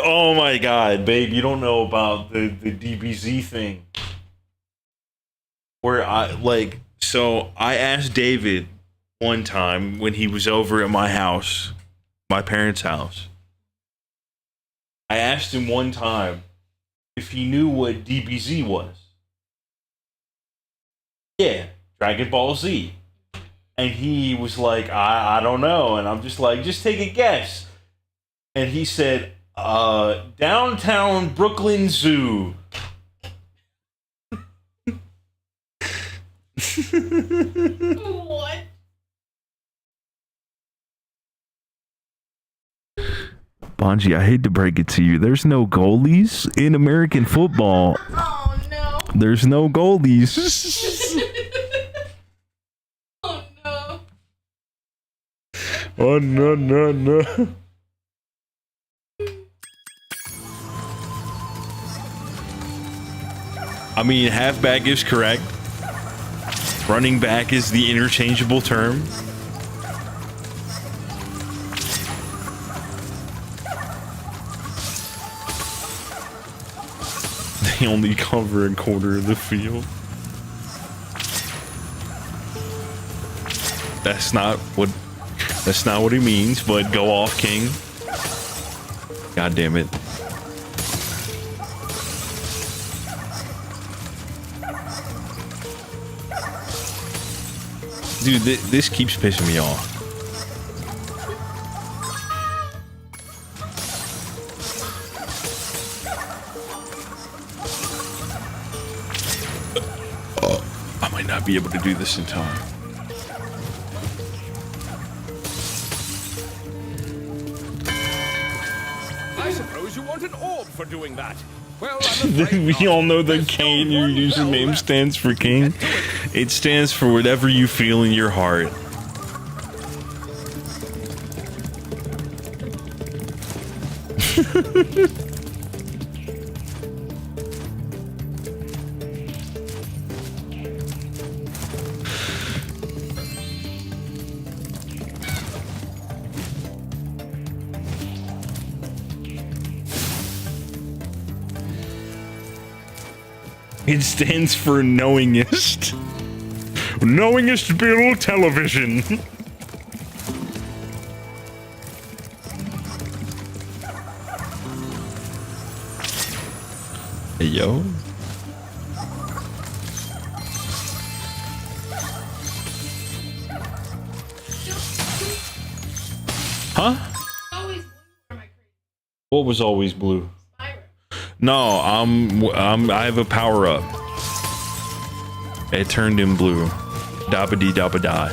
Oh my god, babe, you don't know about the DBZ thing. Where so I asked David one time when he was over at my house, my parents' house. I asked him one time if he knew what DBZ was. Yeah, Dragon Ball Z. And he was like, I don't know. And I'm just like, just take a guess. And he said, Downtown Brooklyn Zoo. What? Bonji, I hate to break it to you. There's no goalies in American football. Oh no. There's no goalies. Oh no. Oh, no. I mean, halfback is correct. Running back is the interchangeable term. They only cover a quarter of the field. That's not what he means, but go off, King. God damn it. Dude, this keeps pissing me off. I might not be able to do this in time. I suppose you want an orb for doing that. Well, I'm afraid We all know that there's K in still your one username bell stands for King. It stands for whatever you feel in your heart. It stands for knowingest. Knowingest Bill Television. Hey, yo. Huh? Always blue for my crazy What was always blue? Spyro. No, I have a power up. It turned in blue. Dabba dee dabba die.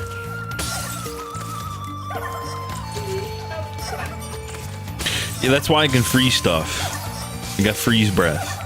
Yeah, that's why I can free stuff. I got freeze breath.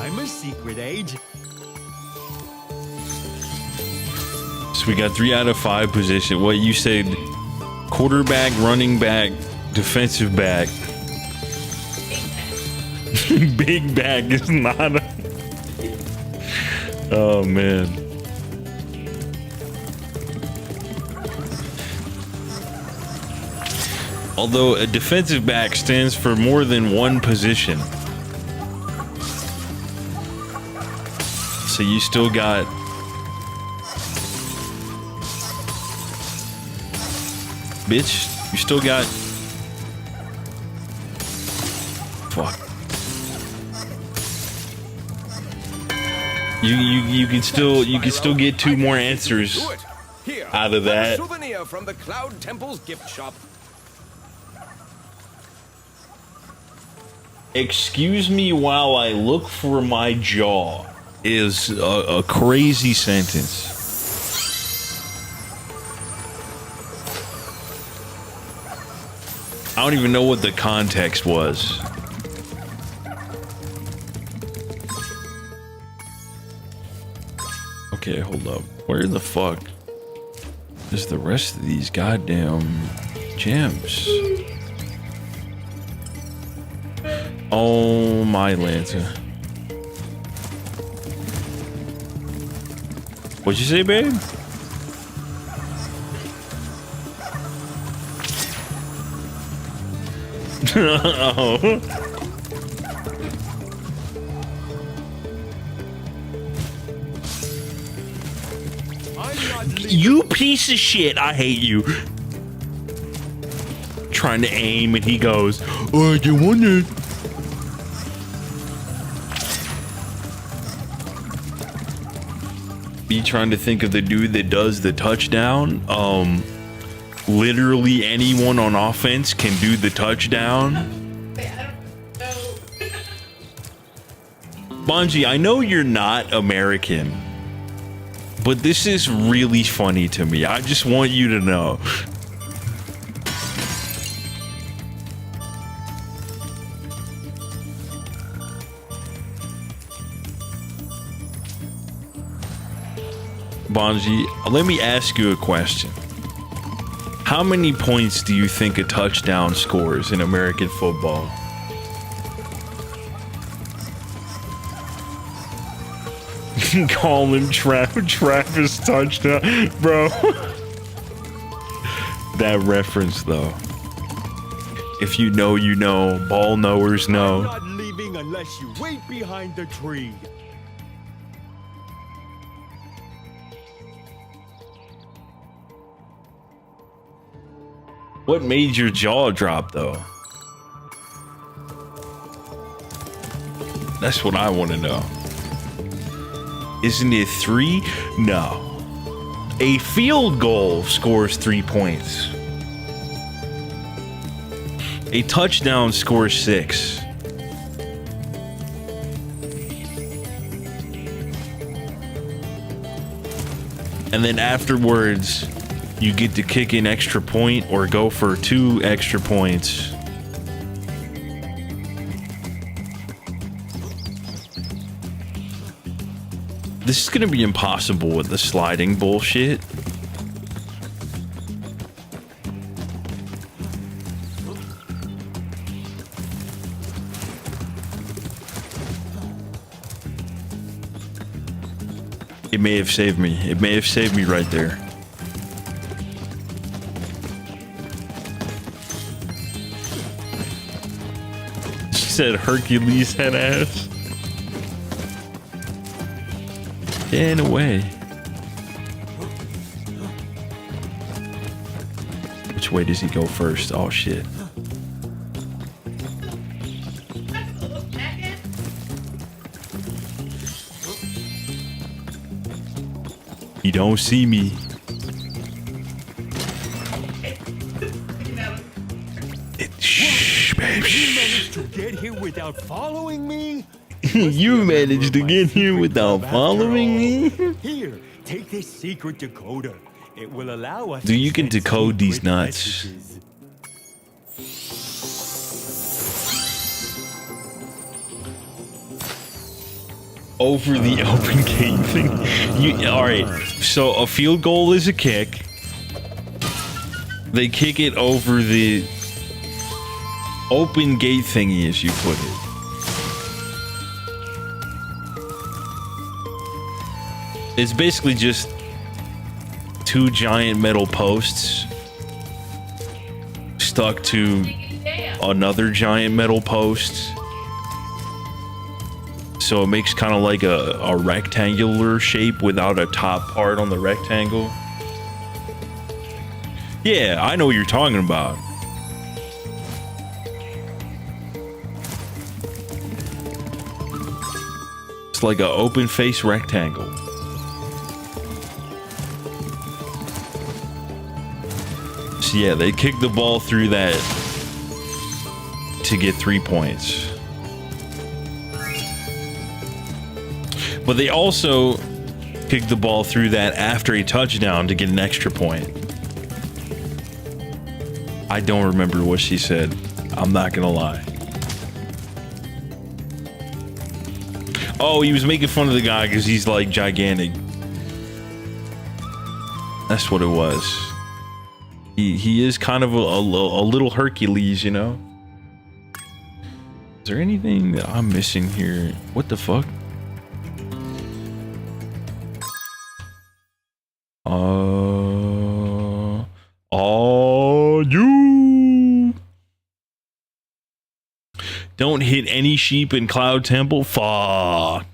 I'm a secret agent. So we got 3 out of 5 position. What you said? Quarterback, running back, defensive back. Big back is not a... Oh man. Although a defensive back stands for more than one position. So you still got bitch, you still got fuck. You can still get 2 more answers Here, out of have a that. souvenir from the Cloud Temple's gift shop. Excuse me while I look for my jaw is a crazy sentence. I don't even know what the context was. Okay, hold up. Where the fuck is the rest of these goddamn gems? Oh my Lanta. What'd you say, babe? Oh. You piece of shit, I hate you. Trying to aim and he goes, oh, I didn't want it. Be trying to think of the dude that does the touchdown. Literally anyone on offense can do the touchdown. Wait, I don't know. Bungie, I know you're not American, but this is really funny to me. I just want you to know. Bungie, let me ask you a question. How many points do you think a touchdown scores in American football? Call him Travis touchdown, bro. That reference, though. If you know, you know. Ball knowers I'm know. not leaving unless you wait behind the tree. What made your jaw drop, though? That's what I want to know. Isn't it 3? No. A field goal scores 3 points. A touchdown scores 6. And then afterwards, you get to kick an extra point or go for 2 extra points. This is gonna be impossible with the sliding bullshit. It may have saved me. It may have saved me right there. Said Hercules head ass. Yeah, in a way. Which way does he go first? Oh shit. You don't see me. Shh, babe. You managed to get here without following me? You managed to get here without following me? Here, take this secret decoder. It will allow us. Dude, you can send decode these secret nuts. messages. Over the open gate thing. All right. So a field goal is a kick. They kick it over the open gate thingy, as you put it. It's basically just two giant metal posts stuck to another giant metal post. So it makes kind of like a rectangular shape without a top part on the rectangle. Yeah, I know what you're talking about. It's like an open face rectangle. So yeah, they kick the ball through that to get 3 points. But they also kick the ball through that after a touchdown to get an extra point. I don't remember what she said. I'm not gonna lie. Oh, he was making fun of the guy because he's like gigantic. That's what it was. He is kind of a little Hercules, you know? Is there anything that I'm missing here? What the fuck? You don't hit any sheep in Cloud Temple. Fuck. All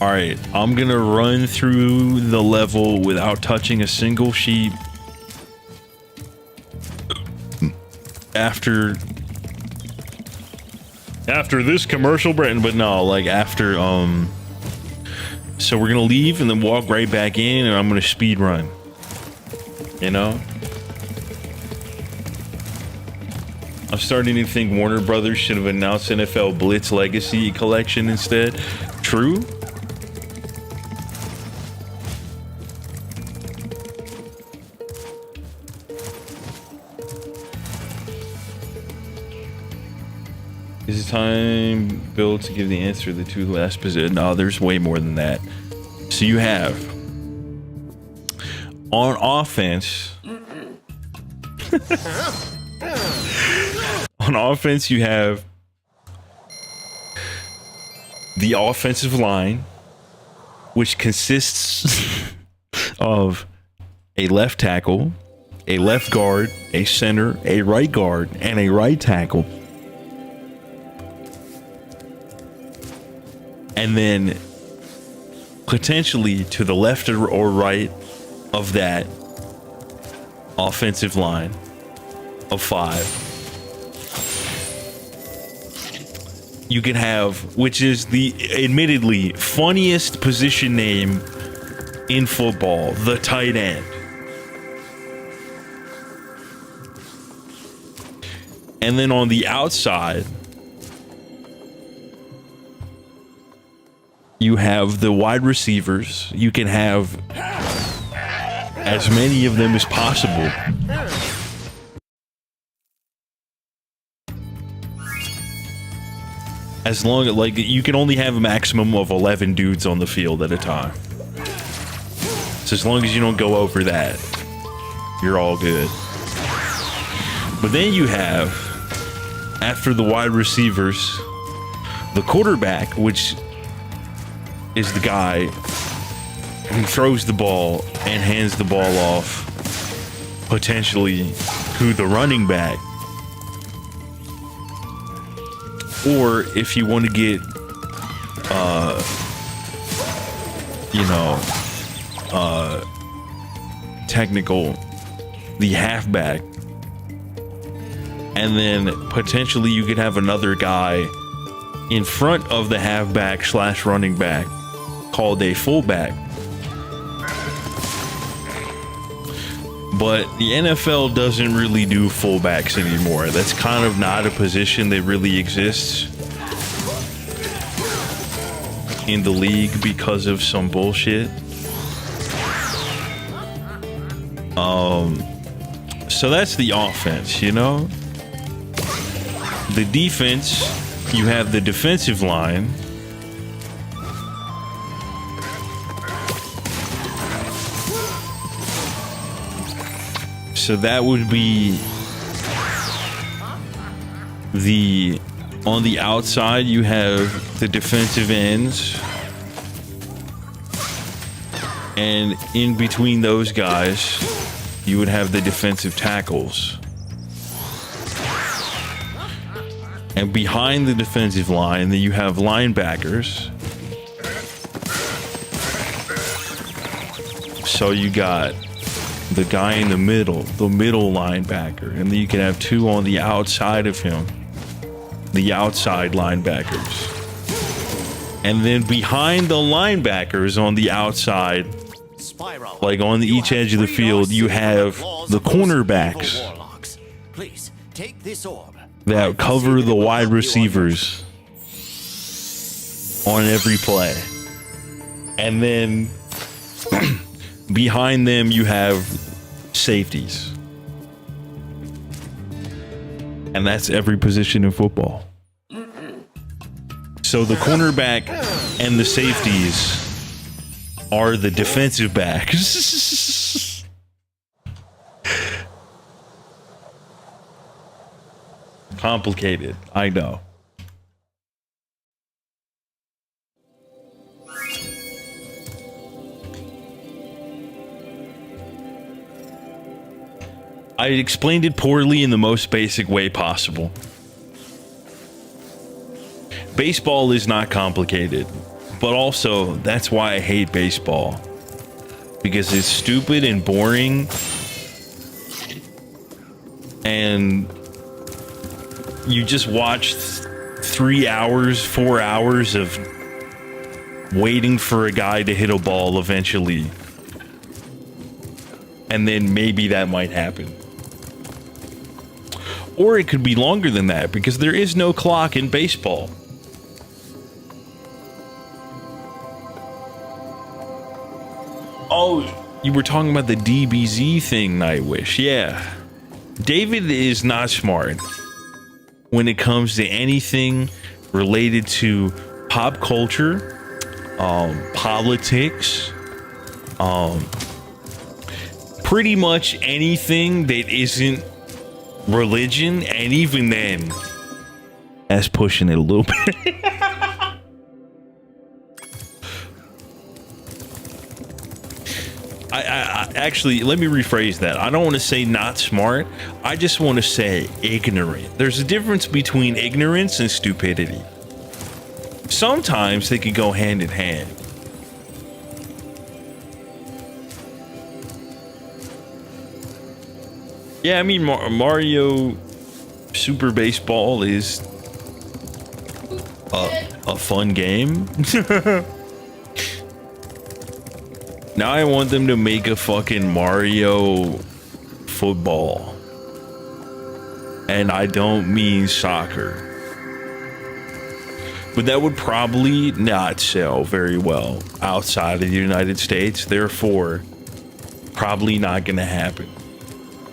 right, I'm gonna run through the level without touching a single sheep. After this commercial break, but no, like after so we're gonna leave and then walk right back in, and I'm gonna speed run. You know, I'm starting to think Warner Brothers should have announced NFL Blitz Legacy Collection instead. True. Is it time, Bill, to give the answer to the two last positions? No, there's way more than that. So you have on offense. On offense, you have the offensive line, which consists of a left tackle, a left guard, a center, a right guard, and a right tackle. And then potentially to the left or right of that offensive line of 5, you can have, which is the admittedly funniest position name in football, the tight end. And then on the outside, you have the wide receivers. You can have as many of them as possible. As long as, like, you can only have a maximum of 11 dudes on the field at a time. So as long as you don't go over that, you're all good. But then you have, after the wide receivers, the quarterback, which is the guy who throws the ball and hands the ball off potentially to the running back. Or if you want to get technical, the halfback. And then potentially you could have another guy in front of the halfback / running back called a fullback. But the NFL doesn't really do fullbacks anymore. That's kind of not a position that really exists in the league because of some bullshit. So that's the offense, you know? The defense, you have the defensive line. So that would be on the outside, you have the defensive ends. And in between those guys, you would have the defensive tackles. And behind the defensive line, then you have linebackers. So you got the guy in the middle linebacker, and then you can have two on the outside of him, the outside linebackers. And then behind the linebackers on the outside, Spyro, like on each edge of the field, you have the cornerbacks please take this orb. that cover the wide receivers on every play. And then behind them, you have safeties. And that's every position in football. So the cornerback and the safeties are the defensive backs. Complicated, I know. I explained it poorly in the most basic way possible. Baseball is not complicated, but also that's why I hate baseball. Because it's stupid and boring. And you just watch 3 hours, 4 hours of waiting for a guy to hit a ball eventually. And then maybe that might happen. Or it could be longer than that, because there is no clock in baseball. Oh, you were talking about the DBZ thing, Nightwish. Yeah. David is not smart when it comes to anything related to pop culture, politics, pretty much anything that isn't religion, and even then, that's pushing it a little bit. I actually, let me rephrase that. I don't want to say not smart. I just want to say ignorant. There's a difference between ignorance and stupidity. Sometimes they can go hand in hand. Yeah, I mean, Mario Super Baseball is a fun game. Now I want them to make a fucking Mario football. And I don't mean soccer. But that would probably not sell very well outside of the United States. Therefore, probably not going to happen.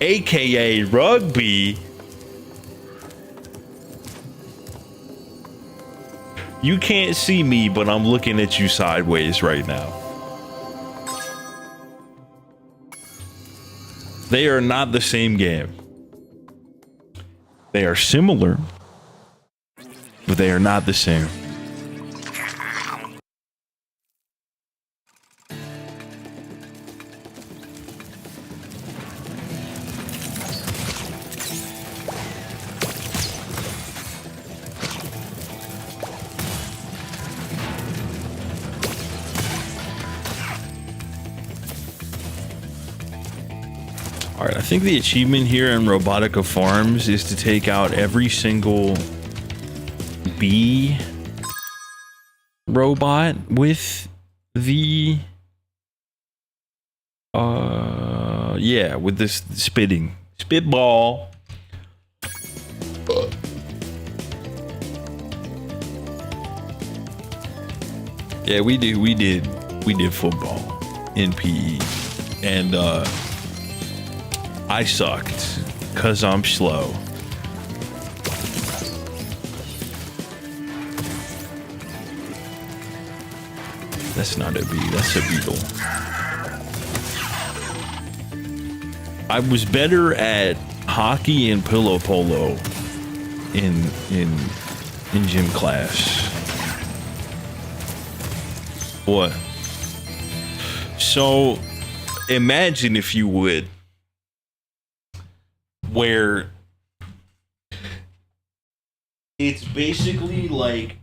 AKA rugby. You can't see me, but I'm looking at you sideways right now. They are not the same game. They are similar, but they are not the same. Alright, I think the achievement here in Robotica Farms is to take out every single bee robot with the yeah, with this spitball. Yeah, we did football in PE, and I sucked because I'm slow. That's not a bee, that's a beetle. I was better at hockey and pillow polo in gym class. What? So imagine, if you would, where it's basically like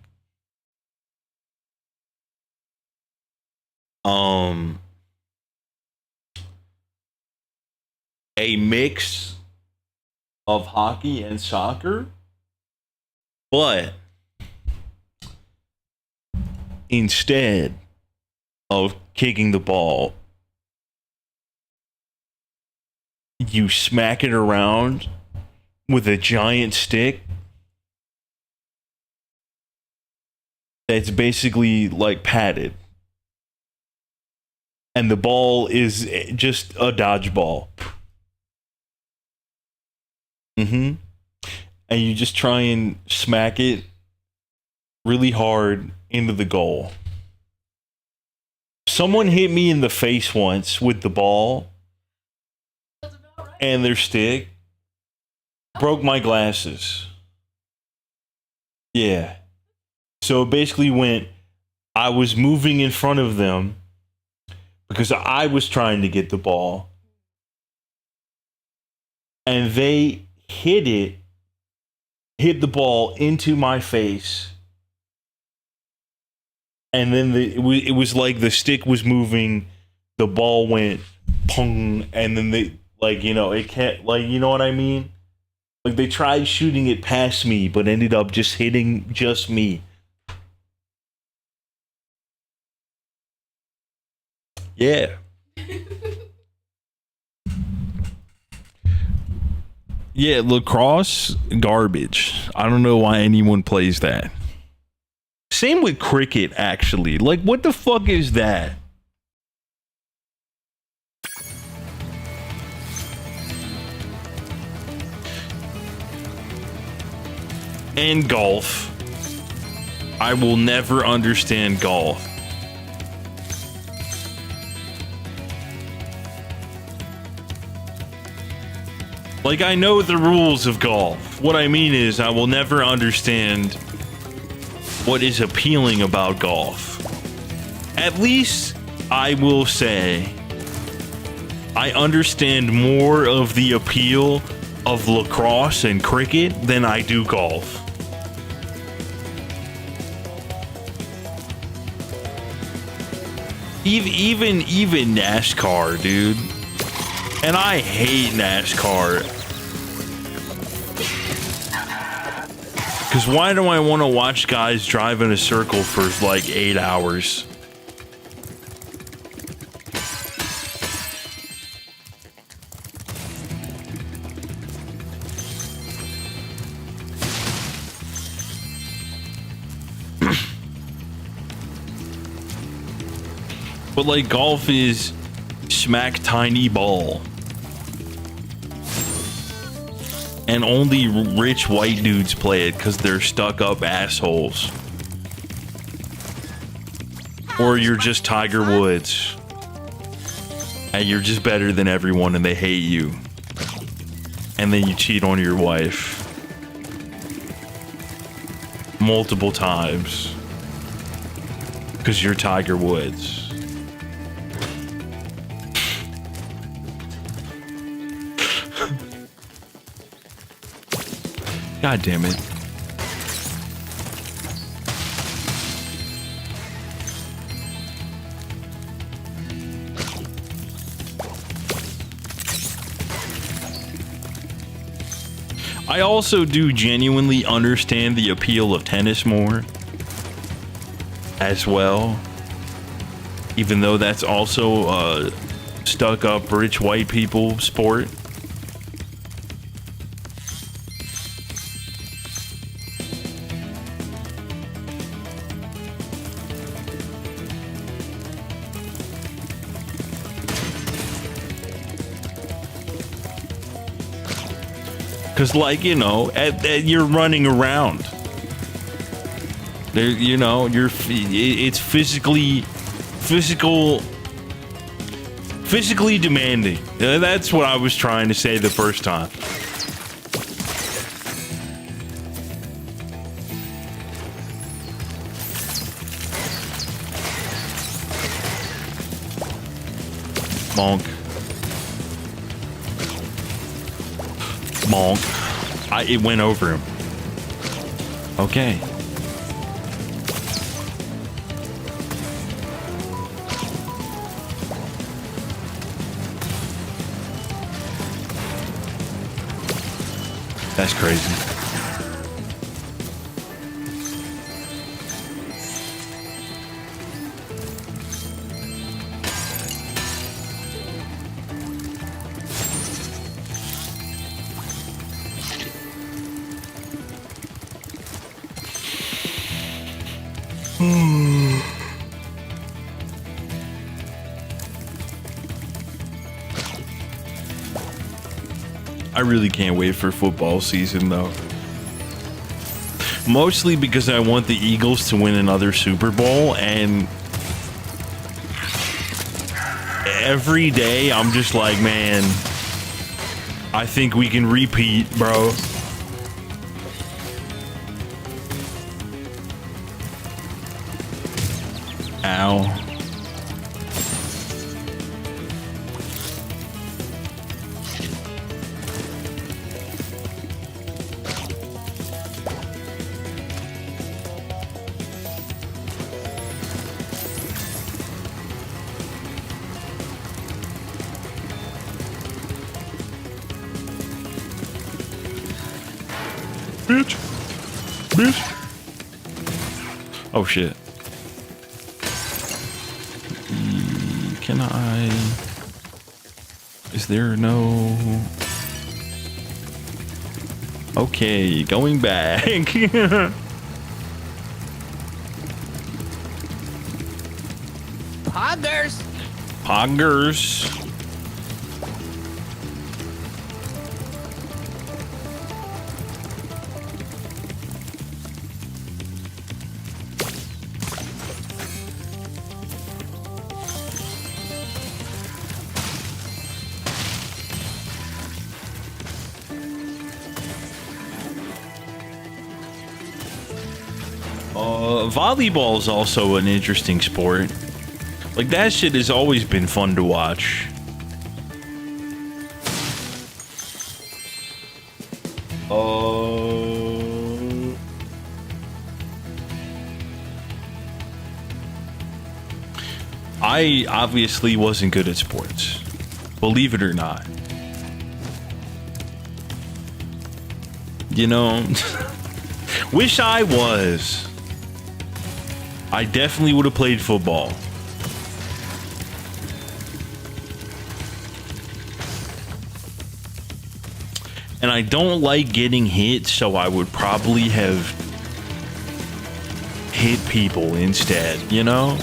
a mix of hockey and soccer, but instead of kicking the ball, you smack it around with a giant stick that's basically like padded, and the ball is just a dodgeball. And you just try and smack it really hard into the goal. Someone hit me in the face once with the ball and their stick. Broke my glasses. Yeah. So it basically went, I was moving in front of them because I was trying to get the ball, and they hit the ball into my face, and then it was like the stick was moving, the ball went pong, and then they, like, you know, it can't, like, you know what I mean? Like, they tried shooting it past me, but ended up just hitting just me. Yeah. Yeah, lacrosse, garbage. I don't know why anyone plays that. Same with cricket, actually. Like, what the fuck is that? And golf. I will never understand golf. Like, I know the rules of golf. What I mean is, I will never understand what is appealing about golf. At least, I will say, I understand more of the appeal of lacrosse and cricket than I do golf. Even NASCAR, dude. And I hate NASCAR. Because why do I want to watch guys drive in a circle for like 8 hours? But like, golf is smack tiny ball. And only rich white dudes play it because they're stuck up assholes. Or you're just Tiger Woods. And you're just better than everyone and they hate you. And then you cheat on your wife. Multiple times. Because you're Tiger Woods. God damn it. I also do genuinely understand the appeal of tennis more as well. Even though that's also stuck up rich white people sport. Because, like, you know, you're running around. There, you know, it's physically demanding. That's what I was trying to say the first time. Bonk. Bonk. It went over him. Okay. That's crazy. I really can't wait for football season, though. Mostly because I want the Eagles to win another Super Bowl, and every day I'm just like, man, I think we can repeat, bro. Ow. Bitch. Oh shit. Can I? Is there no? Okay, going back. Poggers. Poggers. Volleyball is also an interesting sport. Like, that shit has always been fun to watch. I obviously wasn't good at sports, believe it or not. You know, wish I was. I definitely would have played football. And I don't like getting hit, so I would probably have hit people instead, you know?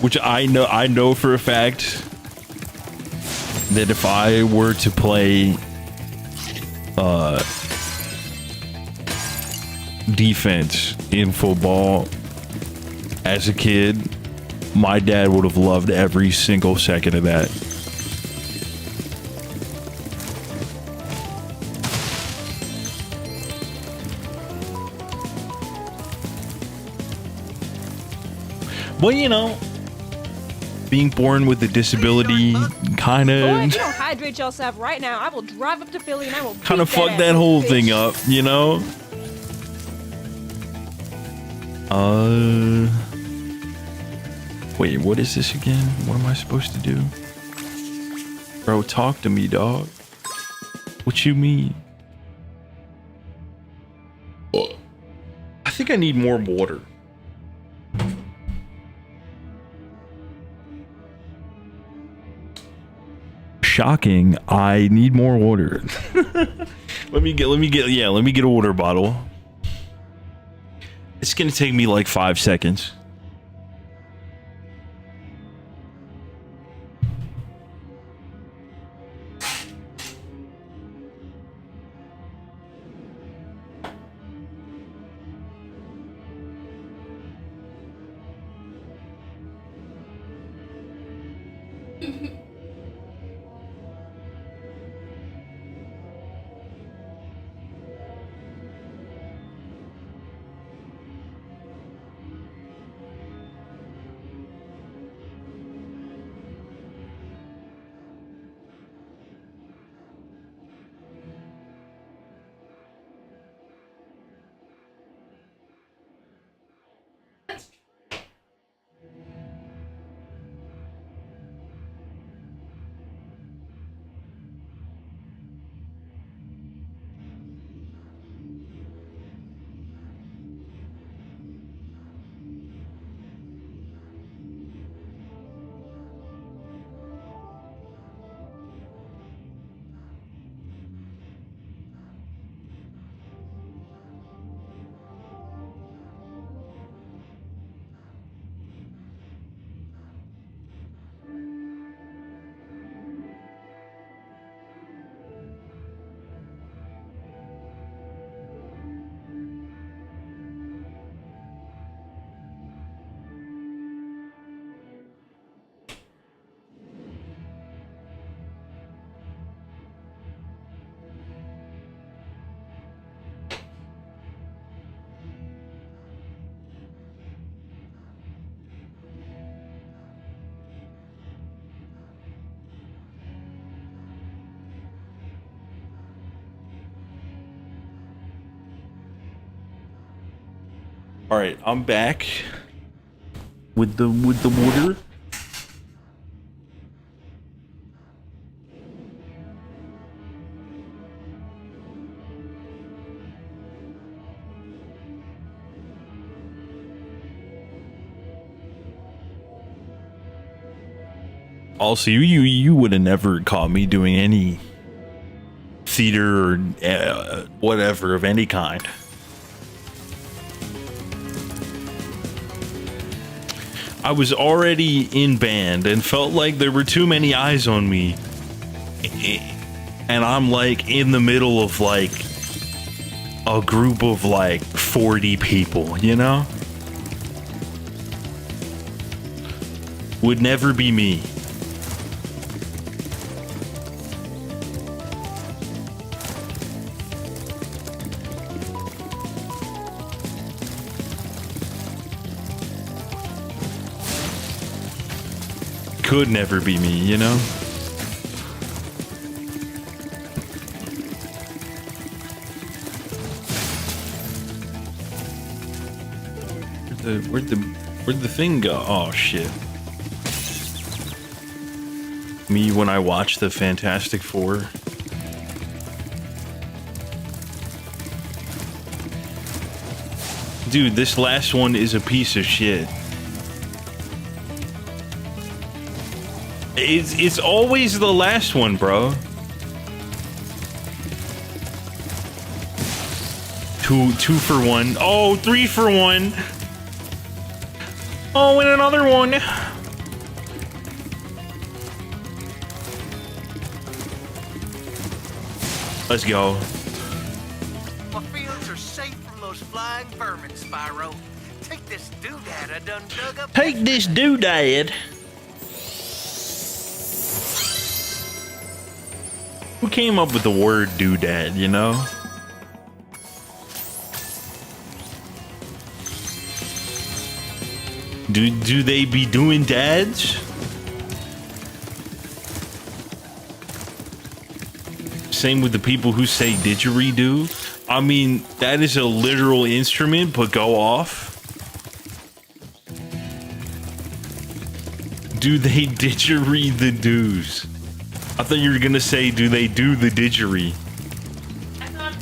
Which I know for a fact that if I were to play defense in football as a kid, my dad would have loved every single second of that. Well, you know, being born with a disability kind Boy, if of you don't hydrate yourself right now, I will drive up to Philly and I will kind of beat fuck that ass, whole bitch. thing up, you know? Wait, what is this again? What am I supposed to do? Bro, talk to me, dog. What you mean? I think I need more water. Shocking, I need more water. let me get a water bottle. It's gonna take me like 5 seconds. All right, I'm back with the water. Also, you would have never caught me doing any theater or whatever of any kind. I was already in band and felt like there were too many eyes on me. And I'm like in the middle of like a group of like 40 people, you know? Would never be me. Could never be me, you know? Where'd the thing go? Oh shit. Me when I watched the Fantastic Four. Dude, this last one is a piece of shit. It's always the last one, bro. Two for one. Oh, 3 for 1. Oh, and another one. Let's go. My fields are safe from those flying vermin, Spyro. Take this doodad I done dug up. Take this doodad. Who came up with the word doodad, you know? Do they be doing dads? Same with the people who say didgeridoo. I mean, that is a literal instrument, but go off. do they didgeridoo the doos? I thought you were gonna say, do they do the didgeridoo? I thought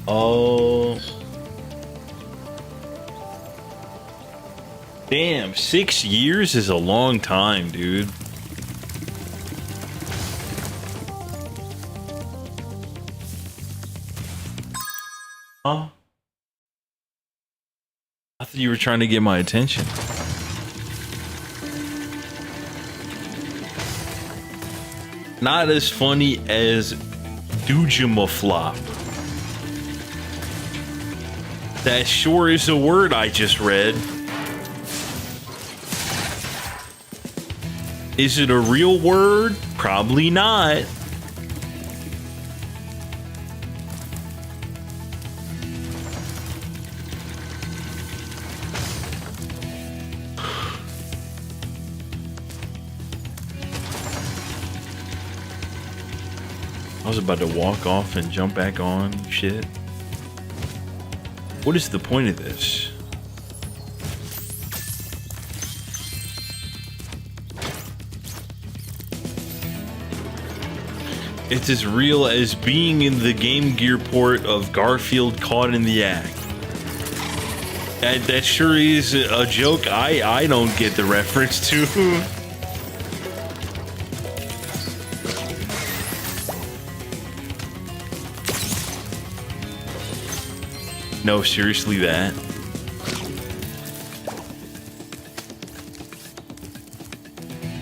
Oh. Damn, 6 years is a long time, dude. Huh? I thought you were trying to get my attention. Not as funny as Dujimaflop. That sure is a word I just read. Is it a real word? Probably not. I was about to walk off and jump back on shit. What is the point of this? It's as real as being in the Game Gear port of Garfield Caught in the Act. That sure is a joke I don't get the reference to. No, seriously, that.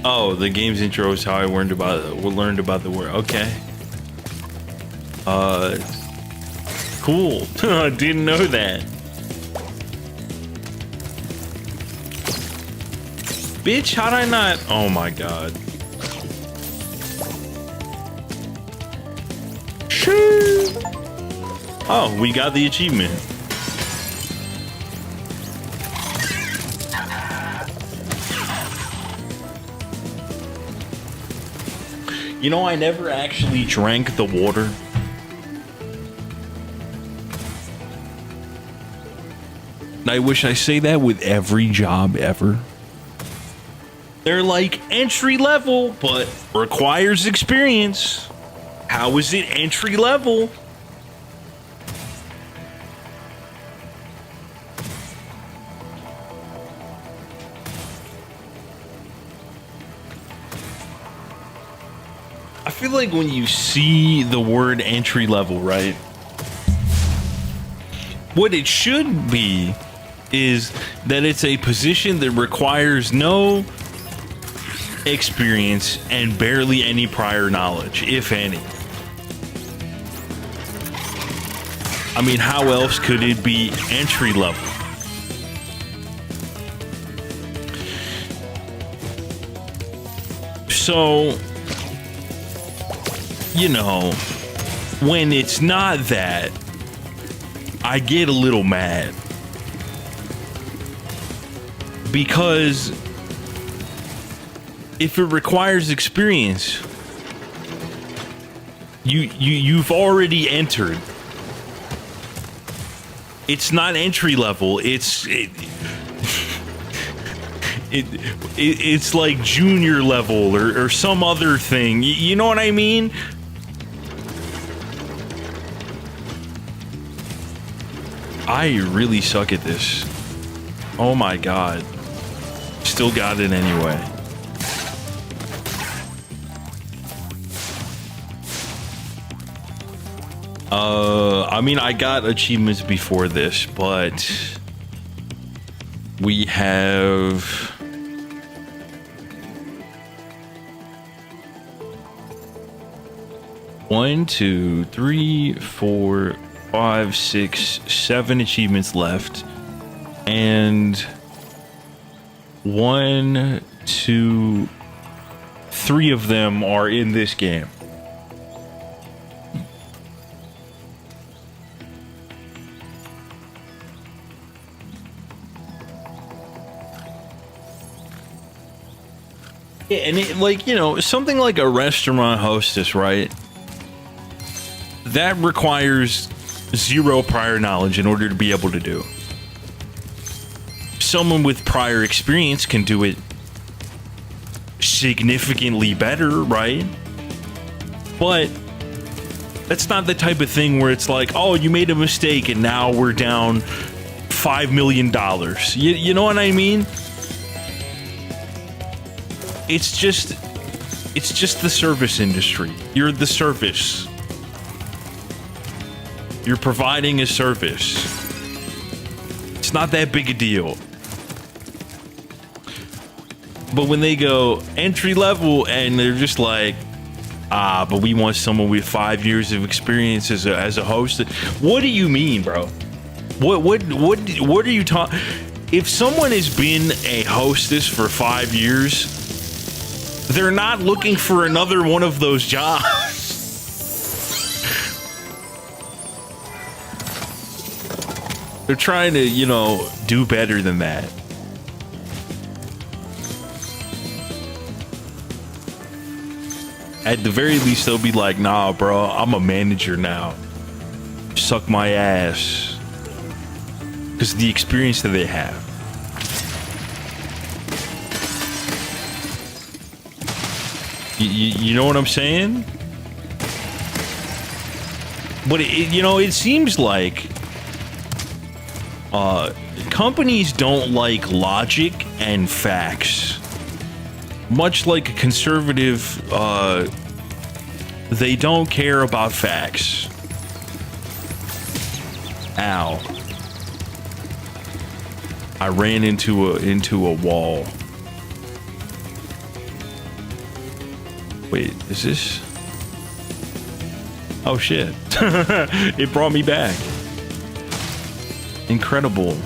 Oh, the game's intro is how I learned about the word. Okay. Cool. I didn't know that. Bitch, how'd I not? Oh my god. Shoo. Oh, we got the achievement. You know, I never actually drank the water. And I wish I say that with every job ever. They're like entry level, but requires experience. How is it entry level? I feel like when you see the word entry level, right? What it should be is that it's a position that requires no experience and barely any prior knowledge, if any. I mean, how else could it be entry level? So, you know, when it's not that, I get a little mad. Because if it requires experience, you've already entered. It's not entry level. It's like junior level or some other thing. You know what I mean? I really suck at this. Oh my god. Still got it anyway. I mean, I got achievements before this, but we have one, two, three, 4, 5, 6, 7 achievements left, and 1, 2, 3 of them are in this game. Yeah, and it, like, you know, something like a restaurant hostess, right? That requires 0 prior knowledge in order to be able to do. someone with prior experience can do it significantly better, right? But that's not the type of thing where it's like, oh, you made a mistake and now we're down $5 million. You know what I mean? It's just the service industry. You're the service. You're providing a service. It's not that big a deal. But when they go entry level and they're just like, but we want someone with 5 years of experience as a host. What do you mean, bro? What are you talking? If someone has been a hostess for 5 years, they're not looking for another one of those jobs. They're trying to, you know, do better than that. At the very least, they'll be like, nah, bro, I'm a manager now. Suck my ass. Because of the experience that they have. You know what I'm saying? But, it seems like companies don't like logic and facts. Much like a conservative, they don't care about facts. Ow. I ran into a wall. Wait, is this? Oh shit. It brought me back. Incredible.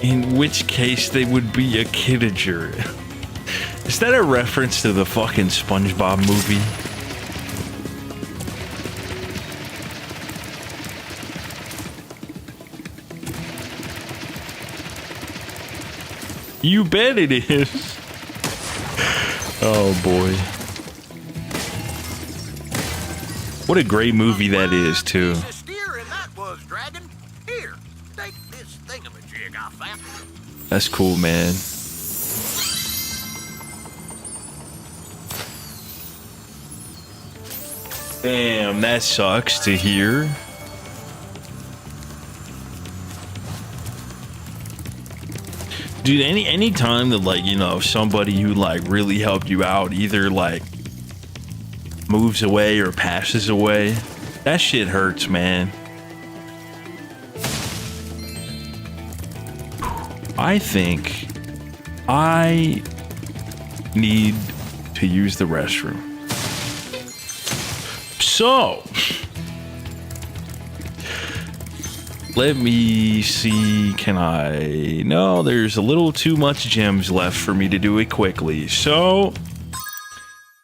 In which case they would be a kidager. Is that a reference to the fucking SpongeBob movie? You bet it is. Oh boy. What a great movie that is, too. That's cool, man. Damn, that sucks to hear. Dude, any time that, like, you know, somebody who, like, really helped you out either, like, moves away or passes away, that shit hurts, man. I think I need to use the restroom. So, let me see, can I? No, there's a little too much gems left for me to do it quickly. So,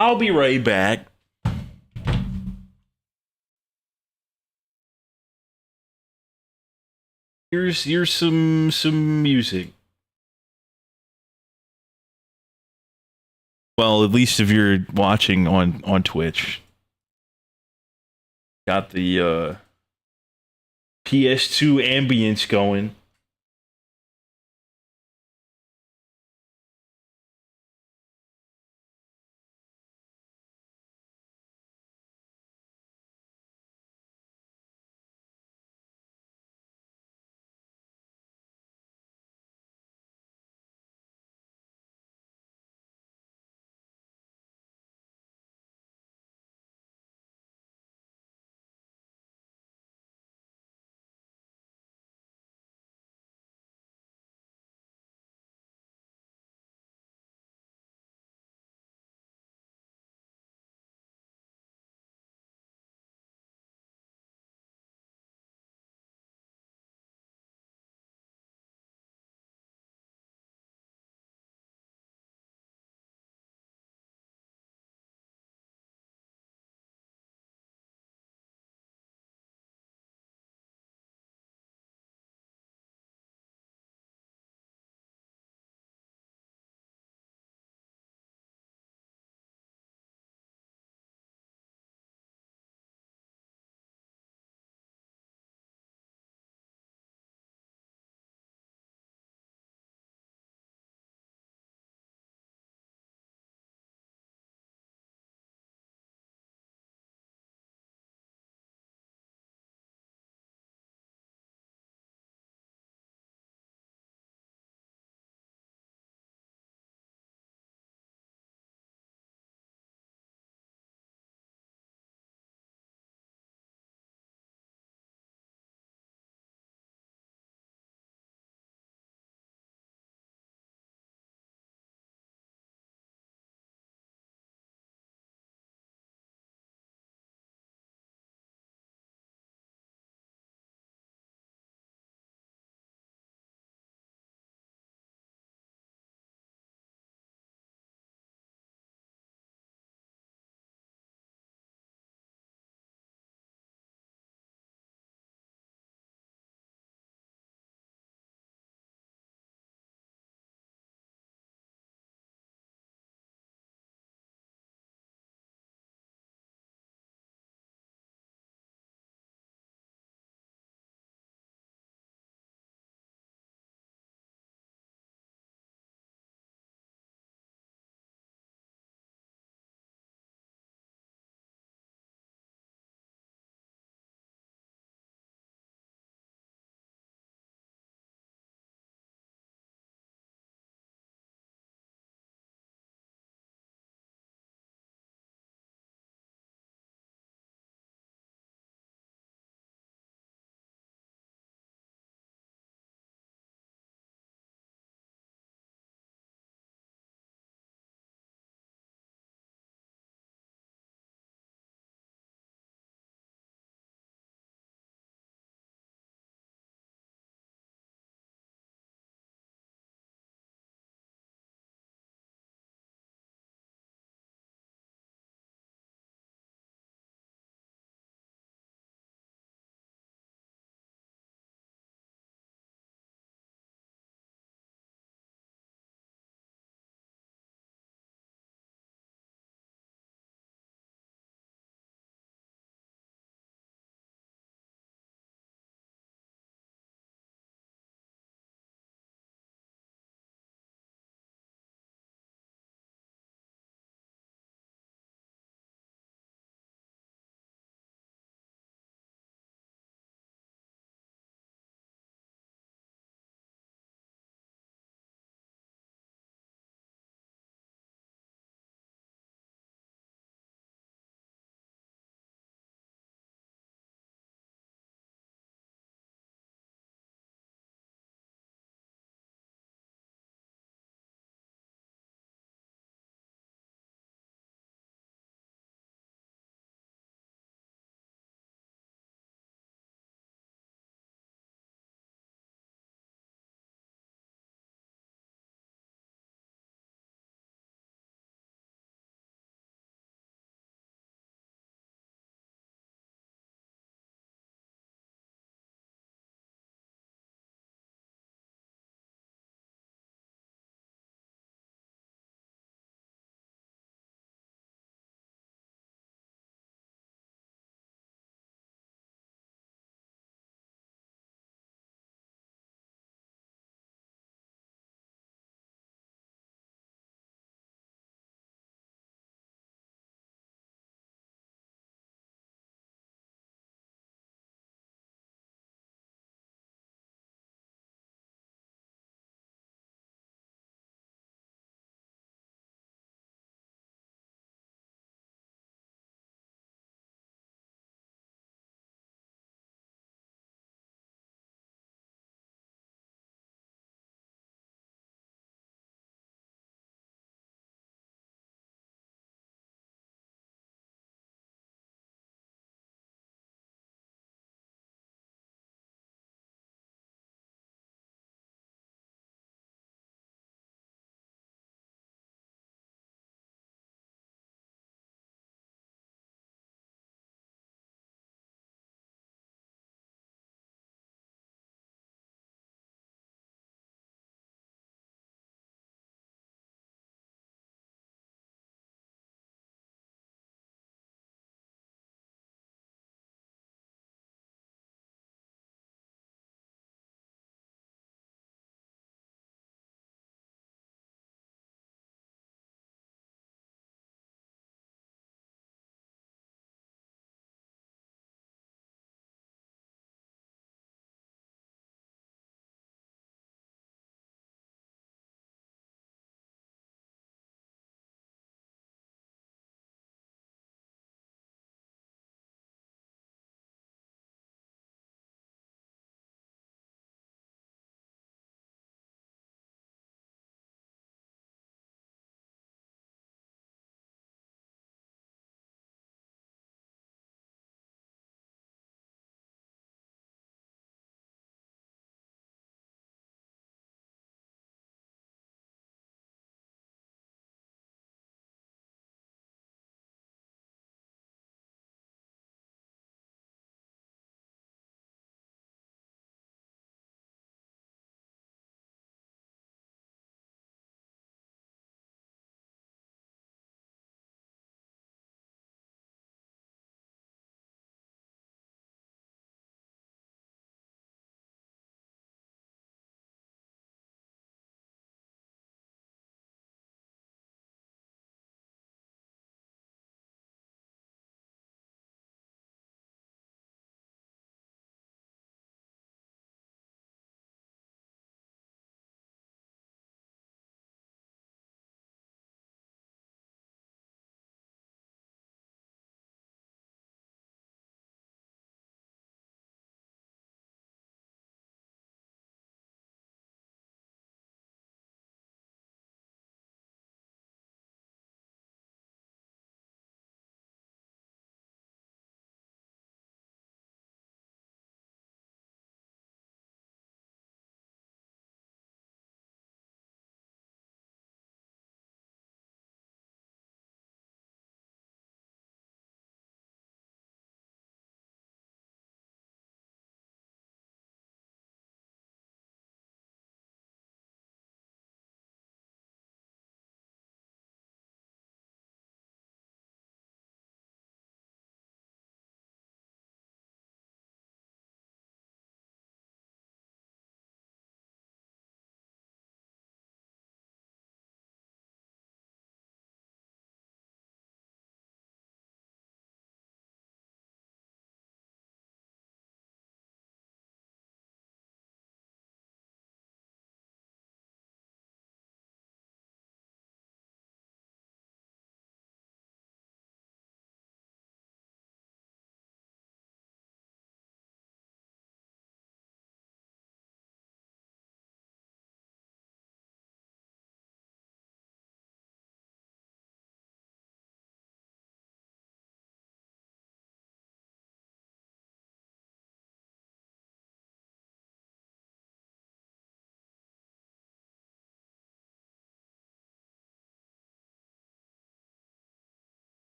I'll be right back. Here's some music. Well, at least if you're watching on Twitch. Got the PS2 ambience going.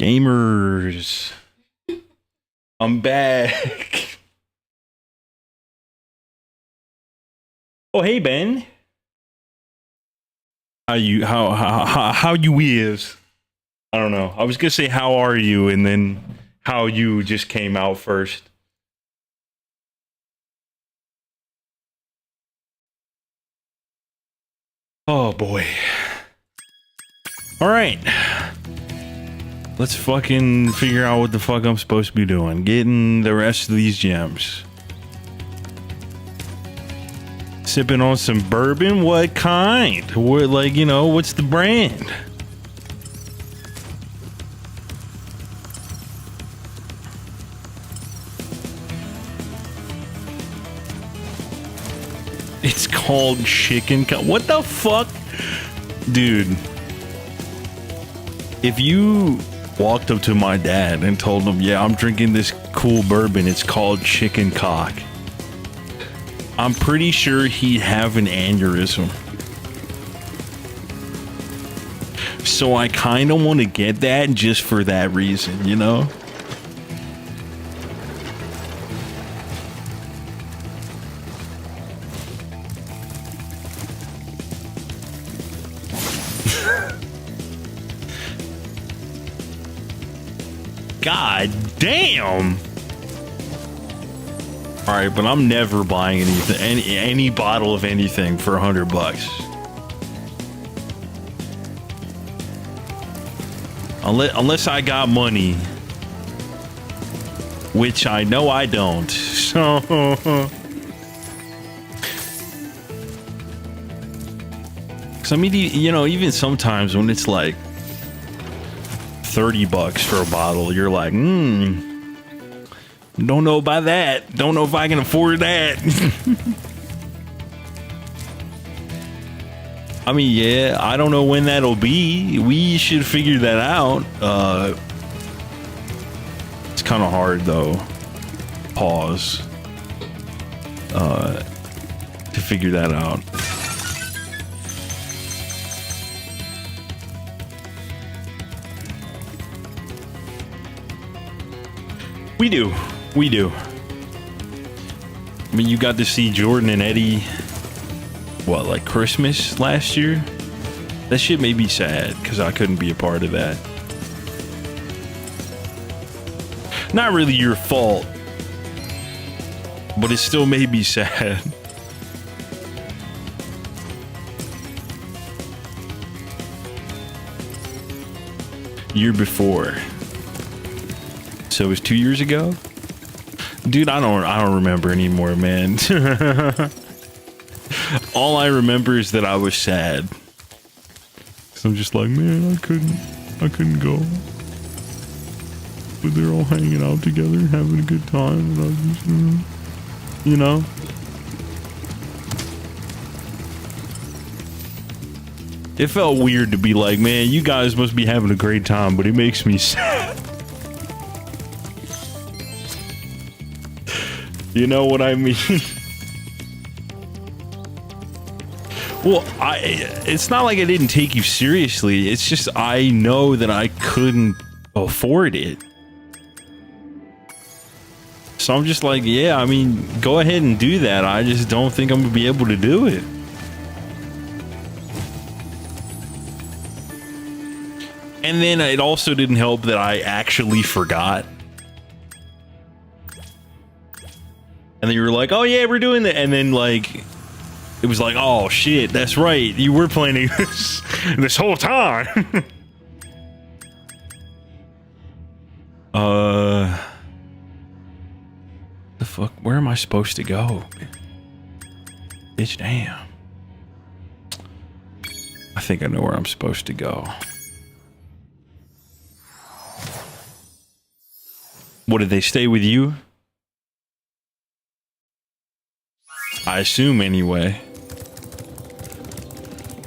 Gamers, I'm back. Oh, hey Ben, how you is? I don't know. I was gonna say how are you, and then how you just came out first. Oh boy. All right. Let's fucking figure out what the fuck I'm supposed to be doing. Getting the rest of these gems. Sipping on some bourbon? What kind? What, like, you know, what's the brand? It's called chicken. What the fuck? Dude. If you walked up to my dad and told him, yeah, I'm drinking this cool bourbon, it's called chicken cock, I'm pretty sure he'd have an aneurysm. So I kind of want to get that just for that reason, you know? God damn. All right, but I'm never buying anything, any bottle of anything for $100. Unless I got money, which I know I don't. So, I mean, you know, even sometimes when it's like $30 for a bottle, you're like, don't know about that. Don't know if I can afford that. I mean, yeah, I don't know when that'll be. We should figure that out. It's kind of hard though. Pause. To figure that out. We do. I mean, you got to see Jordan and Eddie, what, like Christmas last year? That shit made me sad because I couldn't be a part of that. Not really your fault, but it still made me sad. Year before. So it was 2 years ago? Dude, I don't remember anymore, man. All I remember is that I was sad. So I'm just like, man, I couldn't go. But they're all hanging out together, having a good time, and I was just, you know. It felt weird to be like, man, you guys must be having a great time, but it makes me sad. You know what I mean? Well, it's not like I didn't take you seriously. It's just I know that I couldn't afford it. So I'm just like, yeah, I mean, go ahead and do that. I just don't think I'm gonna be able to do it. And then it also didn't help that I actually forgot. And then you were like, oh yeah, we're doing that. And then like, it was like, oh shit, that's right. You were planning this whole time. The fuck, where am I supposed to go? Bitch, damn. I think I know where I'm supposed to go. What, did they stay with you? I assume anyway.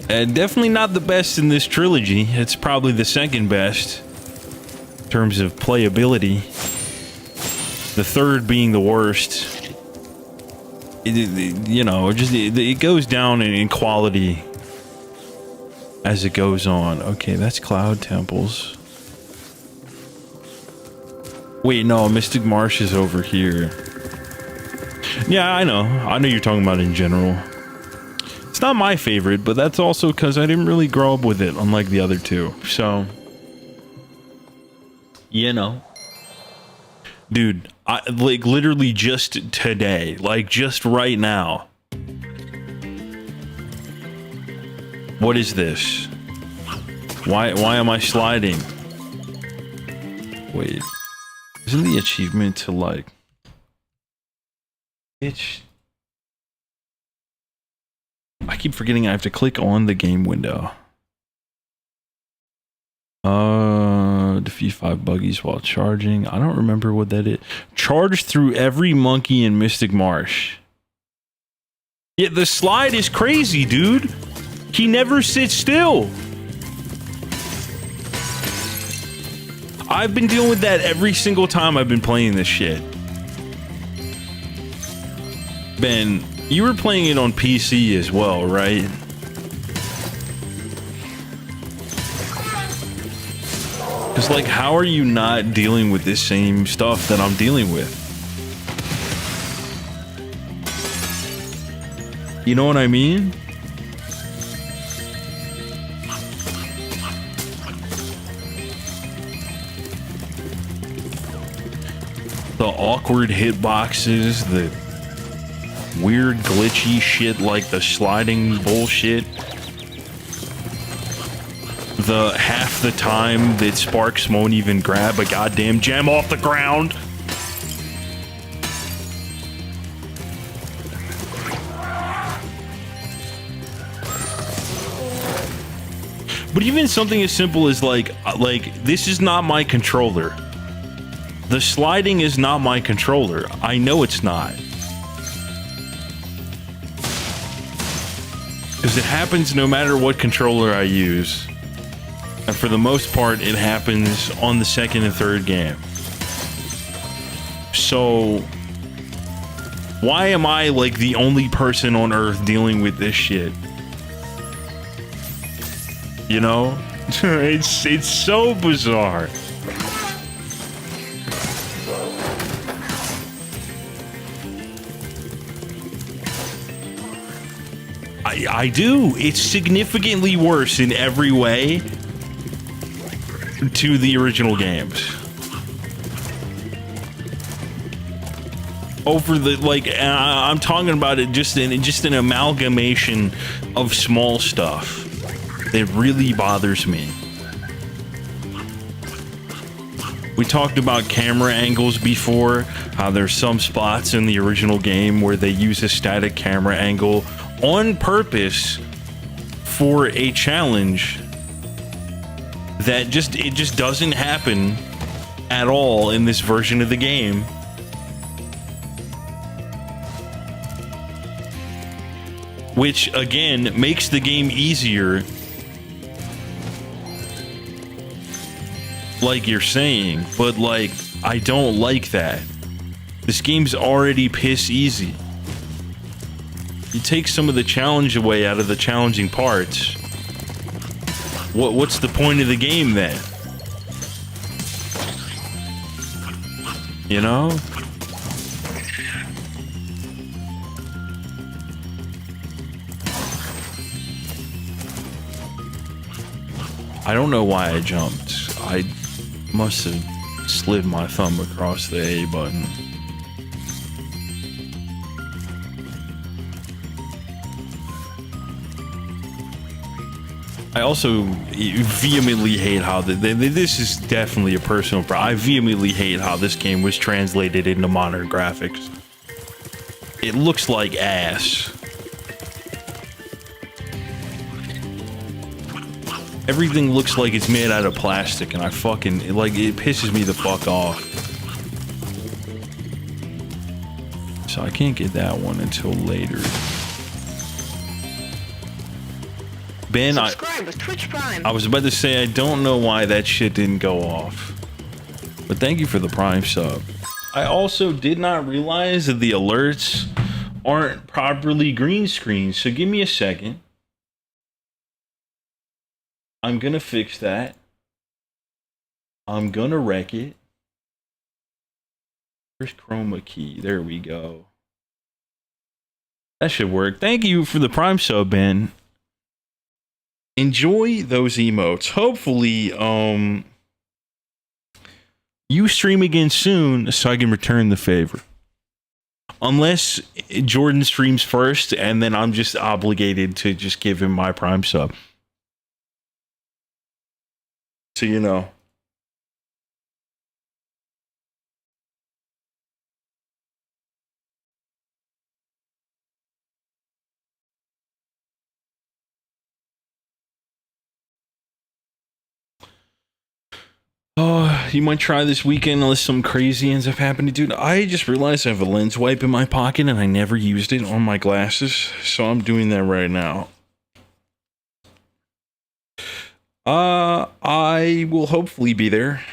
Definitely not the best in this trilogy. It's probably the second best in terms of playability. The third being the worst. You know, it goes down in quality as it goes on. Okay, that's Cloud Temples. Wait, no, Mystic Marsh is over here. Yeah, I know you're talking about in general. It's not my favorite, but that's also because I didn't really grow up with it, unlike the other two. So, you know. Dude, like literally just today, like just right now. What is this? Why am I sliding? Wait. Isn't the achievement to like... Bitch. I keep forgetting I have to click on the game window. Defeat 5 buggies while charging. I don't remember what that is. Charge through every monkey in Mystic Marsh. Yeah, the slide is crazy, dude. He never sits still. I've been dealing with that every single time I've been playing this shit. Ben, you were playing it on PC as well, right? Because, like, how are you not dealing with this same stuff that I'm dealing with? You know what I mean? The awkward hitboxes, the weird glitchy shit like the sliding bullshit. The half the time that Sparks won't even grab a goddamn gem off the ground. But even something as simple as like this is not my controller. The sliding is not my controller. I know it's not. Because it happens no matter what controller I use. And for the most part, it happens on the second and third game. So, why am I like the only person on Earth dealing with this shit? You know? It's so bizarre. I do. It's significantly worse in every way to the original games. Over the I'm talking about it just an amalgamation of small stuff that really bothers me. We talked about camera angles before, how there's some spots in the original game where they use a static camera angle on purpose for a challenge that it just doesn't happen at all in this version of the game. Which again makes the game easier, like you're saying, but like I don't like that. This game's already piss easy. You take some of the challenge away out of the challenging parts. What's the point of the game then? You know? I don't know why I jumped. I must have slid my thumb across the A button. I also vehemently hate how this is definitely a personal problem. I vehemently hate how this game was translated into modern graphics. It looks like ass. Everything looks like it's made out of plastic, and I fucking it pisses me the fuck off. So I can't get that one until later. Ben, I was about to say I don't know why that shit didn't go off, but thank you for the Prime sub. I also did not realize that the alerts aren't properly green screened, so give me a second. I'm gonna fix that. I'm gonna wreck it. Where's chroma key? There we go. That should work. Thank you for the Prime sub, Ben. Enjoy those emotes. Hopefully, you stream again soon so I can return the favor. Unless Jordan streams first and then I'm just obligated to just give him my Prime sub. So you know. Oh, you might try this weekend unless some crazy ends up happening. Dude, I just realized I have a lens wipe in my pocket and I never used it on my glasses. So I'm doing that right now. I will hopefully be there.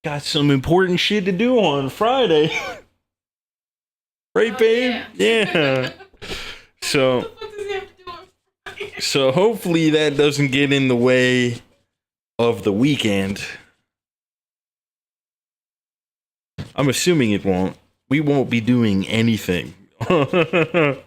Got some important shit to do on Friday. Right, babe? Yeah. So hopefully that doesn't get in the way of the weekend. I'm assuming it won't. We won't be doing anything. I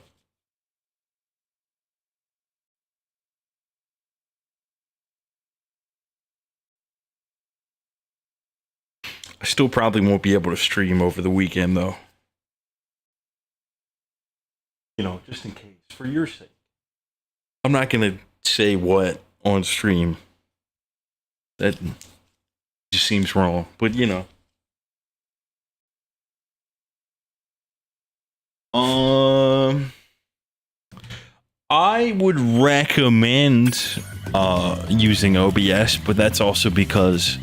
still probably won't be able to stream over the weekend, though. You know, just in case, for your sake. I'm not going to say what on stream. That just seems wrong, but you know. I would recommend using OBS, but that's also because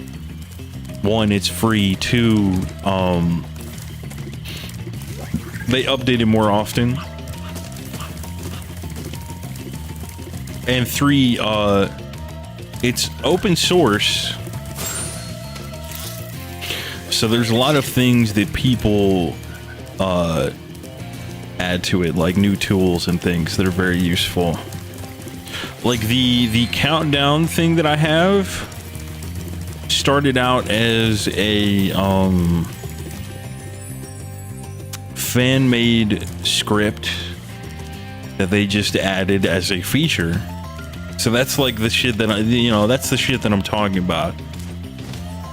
one, it's free. Two, they update it more often. And three, it's open source. So there's a lot of things that people add to it, like new tools and things that are very useful. Like the countdown thing that I have started out as a fan-made script that they just added as a feature. So that's like the shit that that's the shit that I'm talking about.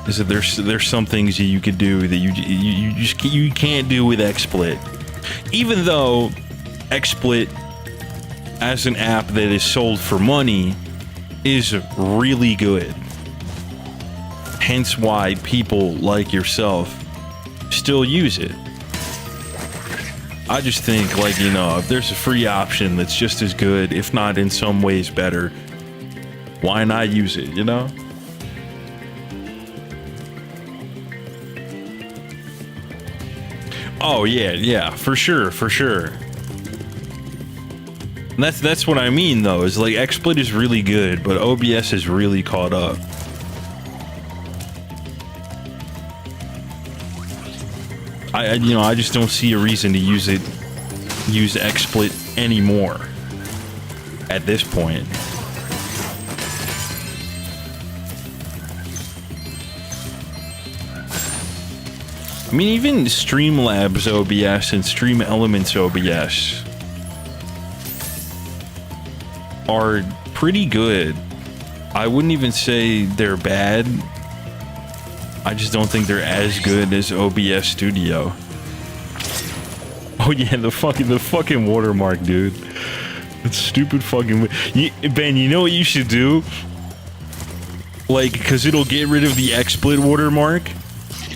Is that there's some things that you could do that you can't do with XSplit. Even though XSplit as an app that is sold for money is really good. Hence why people like yourself still use it. I just think, like, you know, if there's a free option that's just as good, if not in some ways better, why not use it, you know? Oh, yeah, for sure. And that's what I mean, though, is like XSplit is really good, but OBS is really caught up. I just don't see a reason to use XSplit anymore at this point. I mean, even Streamlabs OBS and Stream Elements OBS are pretty good. I wouldn't even say they're bad. I just don't think they're as good as OBS Studio. Oh yeah, the fucking watermark, dude. That stupid fucking... Ben, you know what you should do? Like, because it'll get rid of the XSplit watermark.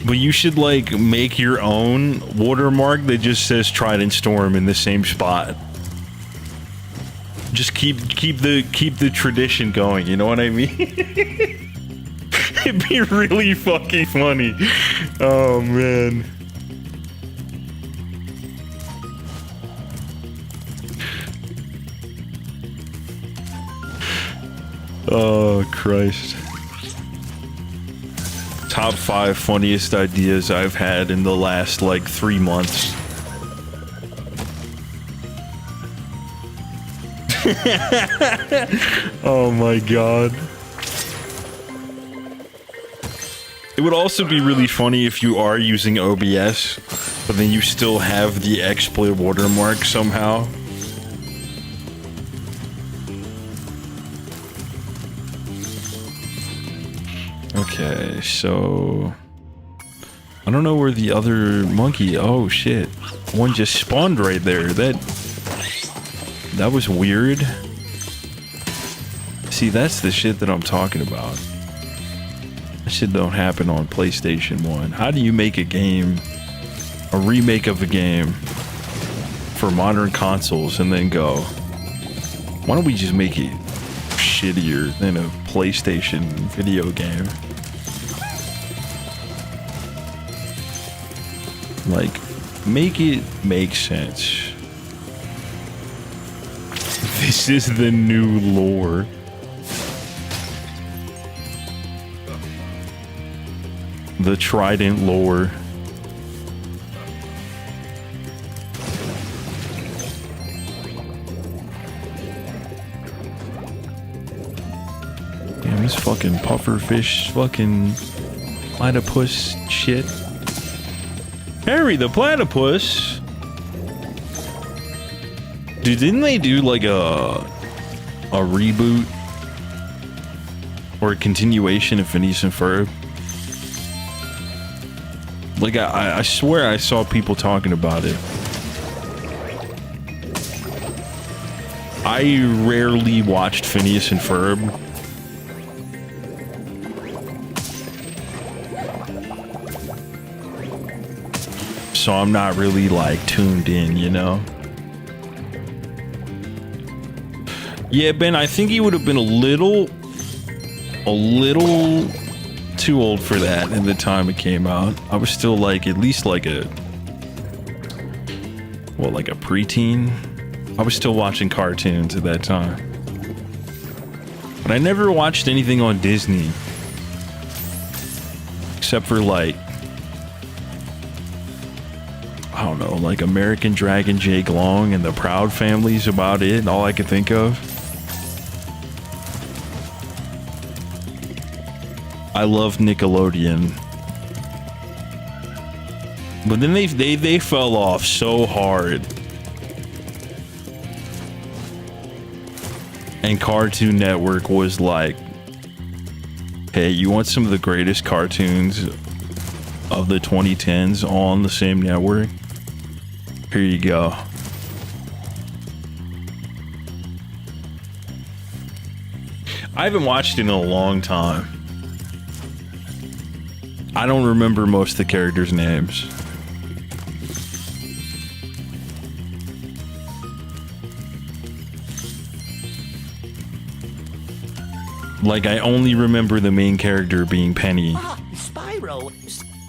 But you should, like, make your own watermark that just says Trident Storm in the same spot. Just keep the tradition going, you know what I mean? It'd be really fucking funny. Oh, man. Oh, Christ. Top 5 funniest ideas I've had in the last, like, 3 months. Oh, my God. It would also be really funny if you are using OBS, but then you still have the XSplit watermark somehow. Okay, so I don't know where the other monkey. Oh shit! One just spawned right there. That was weird. See, that's the shit that I'm talking about. That shit don't happen on PlayStation 1. How do you make a game, a remake of a game for modern consoles and then go, why don't we just make it shittier than a PlayStation video game? Like, make it make sense. This is the new lore. The Trident lore. Damn, this fucking pufferfish fucking platypus shit. Harry the platypus. Dude, didn't they do like a reboot or a continuation of Phineas and Ferb? Like, I swear I saw people talking about it. I rarely watched Phineas and Ferb. So I'm not really, like, tuned in, you know? Yeah, Ben, I think he would have been a little too old for that in the time it came out. I was still like at least like a preteen. I was still watching cartoons at that time. But I never watched anything on Disney. Except for like, I don't know, like American Dragon Jake Long and the Proud Family's about it, all I could think of. I love Nickelodeon. But then they fell off so hard. And Cartoon Network was like, hey, you want some of the greatest cartoons of the 2010s on the same network? Here you go. I haven't watched it in a long time. I don't remember most of the characters' names. Like, I only remember the main character being Penny. Ah, Spyro.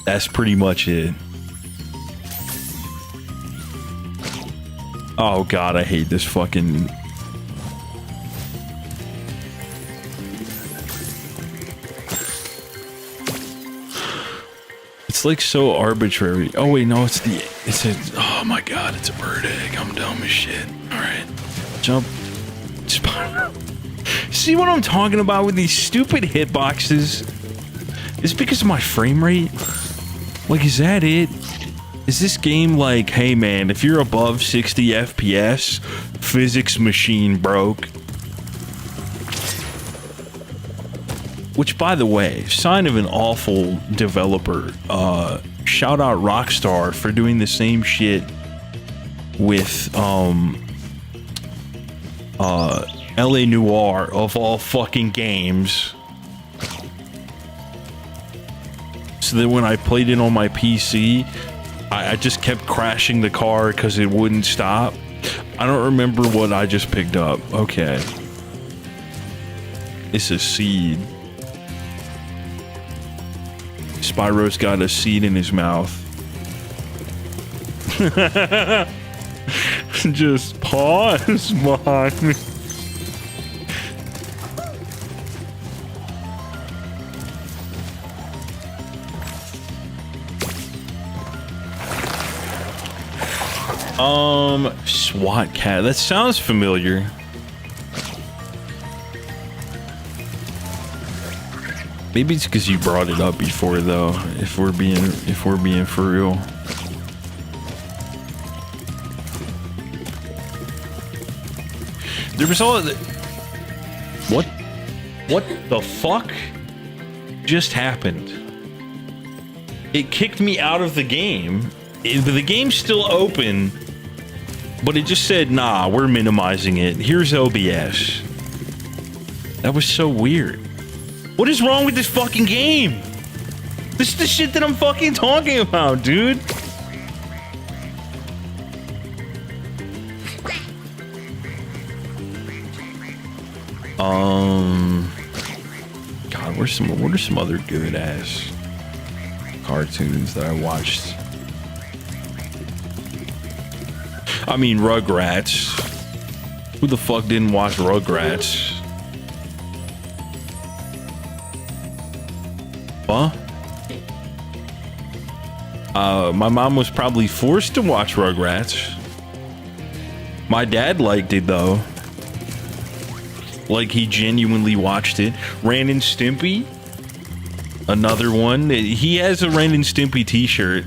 That's pretty much it. Oh god, I hate this fucking... It's like so arbitrary. Oh wait, no, it's a, oh my god, it's a bird egg. I'm dumb as shit. Alright. Jump. Spyro. See what I'm talking about with these stupid hitboxes? It's because of my frame rate? Like, is that it? Is this game like, hey man, if you're above 60 FPS, physics machine broke? Which, by the way, sign of an awful developer. Shout out Rockstar for doing the same shit with LA Noire of all fucking games. So that when I played it on my PC, I just kept crashing the car because it wouldn't stop. I don't remember what I just picked up. Okay. It's a seed. Spyro's got a seed in his mouth. Just pause behind me. SWAT cat. That sounds familiar. Maybe it's because you brought it up before, though. If we're being for real. There was all the... What the fuck just happened? It kicked me out of the game. The game's still open, but it just said, nah, we're minimizing it. Here's OBS. That was so weird. What is wrong with this fucking game? This is the shit that I'm fucking talking about, dude. God, what are some other good ass cartoons that I watched? I mean, Rugrats. Who the fuck didn't watch Rugrats? Huh? My mom was probably forced to watch Rugrats. My dad liked it though. Like, he genuinely watched it. Ren and Stimpy, another one. He has a Ren and Stimpy t-shirt.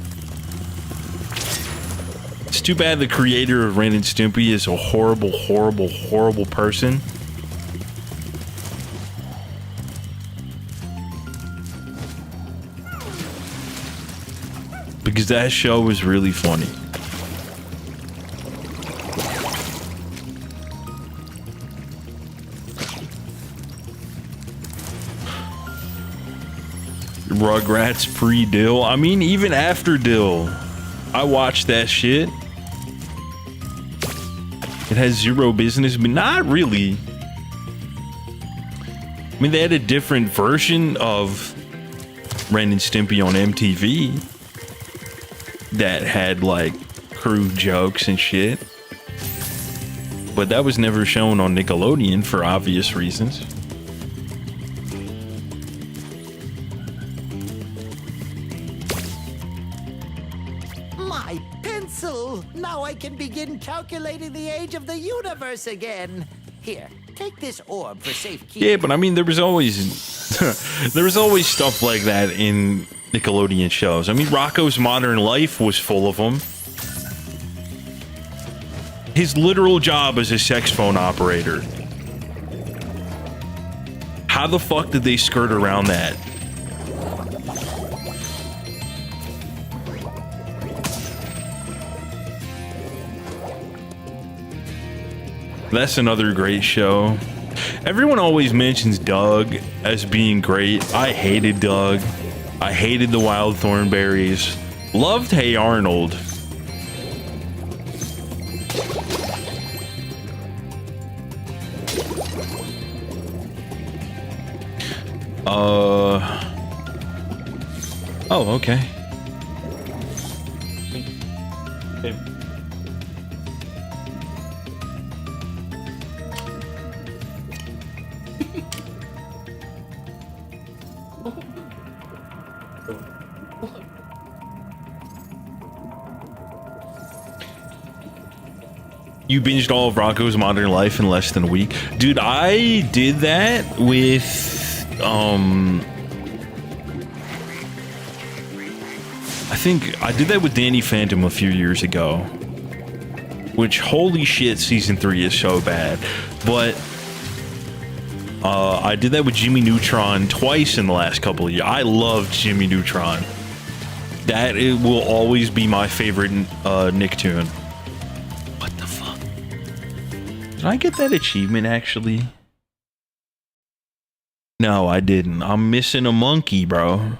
It's too bad the creator of Ren and Stimpy is a horrible, horrible, horrible person. Because that show was really funny. Rugrats pre-Dill. I mean, even after Dill, I watched that shit. It has zero business, but not really. I mean, they had a different version of Ren and Stimpy on MTV that had like crude jokes and shit. But that was never shown on Nickelodeon for obvious reasons. My pencil! Now I can begin calculating the age of the universe again. Here, take this orb for safekeeping. Yeah, but I mean, there was always stuff like that in Nickelodeon shows. I mean, Rocco's Modern Life was full of them. His literal job as a sex phone operator. How the fuck did they skirt around that? That's another great show. Everyone always mentions Doug as being great. I hated Doug. I hated the Wild Thornberries. Loved Hey Arnold. Oh, okay. You binged all of Rocco's Modern Life in less than a week. Dude, I did that with, I think I did that with Danny Phantom a few years ago. Which, holy shit, season 3 is so bad. But, I did that with Jimmy Neutron twice in the last couple of years. I love Jimmy Neutron. That it will always be my favorite Nicktoon. What the fuck? Did I get that achievement, actually? No, I didn't. I'm missing a monkey, bro.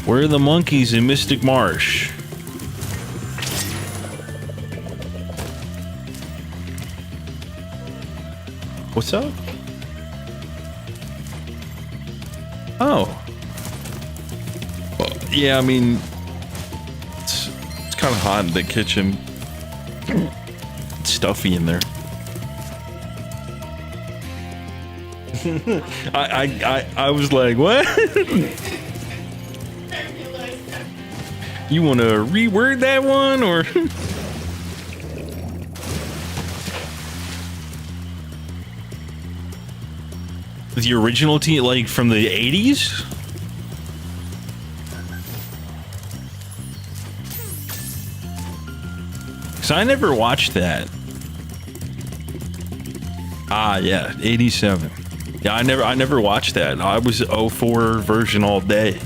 Where are the monkeys in Mystic Marsh? What's up? Oh. Well, yeah, I mean, it's kind of hot in the kitchen. It's stuffy in there. I was like, what? You want to reword that one, or? The original teen, like from the 80s? Cause I never watched that. Ah, yeah, 87. Yeah, I never watched that. I was 04 version all day.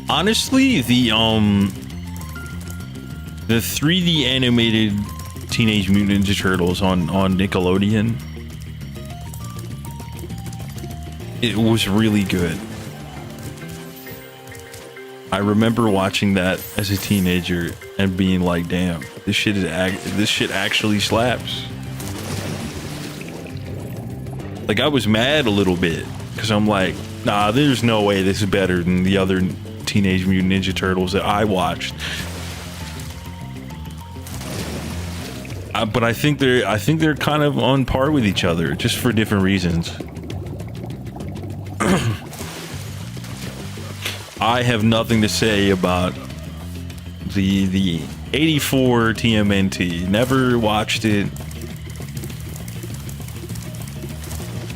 Honestly, the 3D animated Teenage Mutant Ninja Turtles on Nickelodeon, it was really good. I remember watching that as a teenager and being like, "Damn, this shit actually slaps." Like, I was mad a little bit because I'm like, "Nah, there's no way this is better than the other Teenage Mutant Ninja Turtles that I watched." But I think they're kind of on par with each other, just for different reasons. I have nothing to say about the 84 TMNT. Never watched it.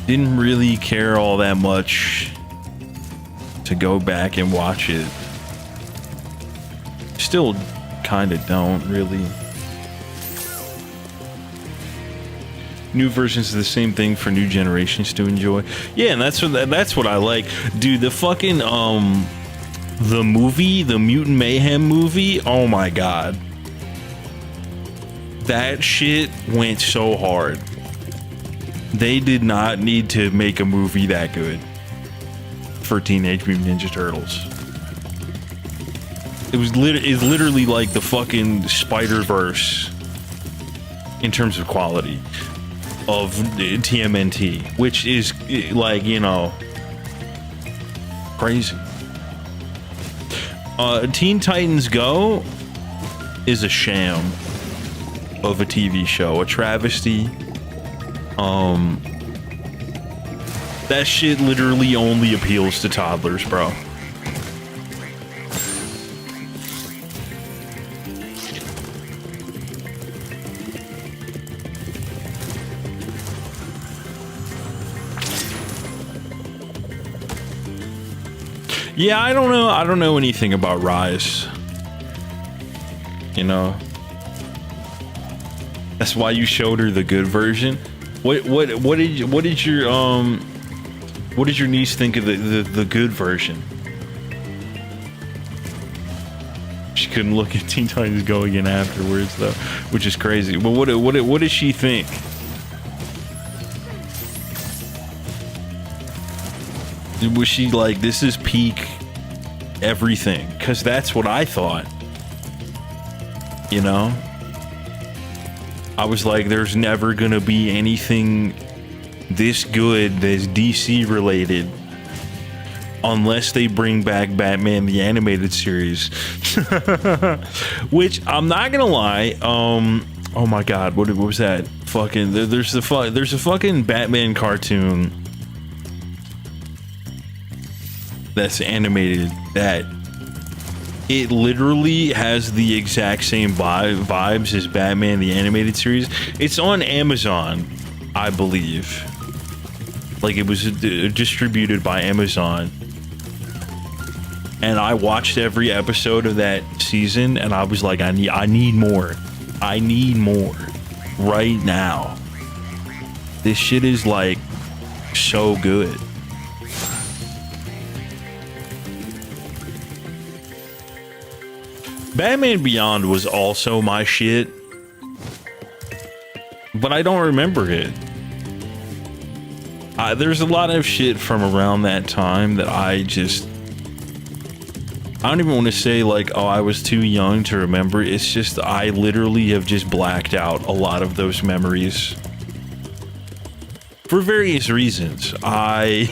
Didn't really care all that much to go back and watch it. Still kind of don't really. New versions of the same thing for new generations to enjoy. Yeah, and that's what I like. Dude, the fucking the movie, the Mutant Mayhem movie, oh my god. That shit went so hard. They did not need to make a movie that good for Teenage Mutant Ninja Turtles. It's literally like the fucking Spider-Verse in terms of quality of TMNT, which is like, you know, crazy. Teen Titans Go is a sham of a TV show, a travesty. That shit literally only appeals to toddlers, bro. Yeah, I don't know. I don't know anything about Rise. You know, that's why you showed her the good version. What did your niece think of the good version? She couldn't look at Teen Titans Go again afterwards, though, which is crazy. But what did she think? Was she like, this is peak everything? Because that's what I thought. You know? I was like, there's never gonna be anything this good that's DC related unless they bring back Batman the Animated Series. Which, I'm not gonna lie, oh my god, what was that? Fucking, there's a fucking Batman cartoon that's animated that it literally has the exact same vibes as Batman the Animated Series. It's on Amazon, I believe. Like, it was distributed by Amazon. And I watched every episode of that season and I was like, I need more. I need more right now. This shit is like so good. Batman Beyond was also my shit, but I don't remember it. There's a lot of shit from around that time that I don't even want to say like, oh, I was too young to remember. It's just, I literally have just blacked out a lot of those memories for various reasons. Oh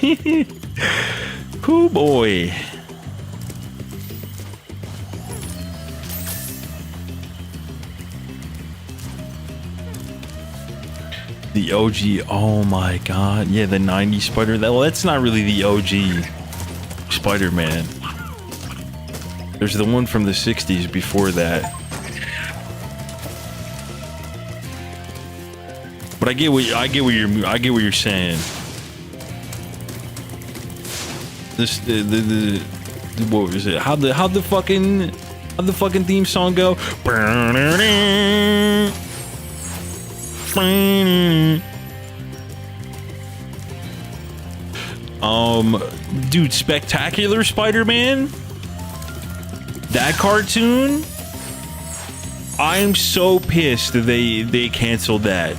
boy. The OG, oh my god. Yeah, the 90s Spider. Well, that's not really the OG Spider-Man. There's the one from the 60s before that. But I get what you're saying. This the what was it? How'd the fucking theme song go? Dude, Spectacular Spider-Man, that cartoon, I'm so pissed that they canceled that,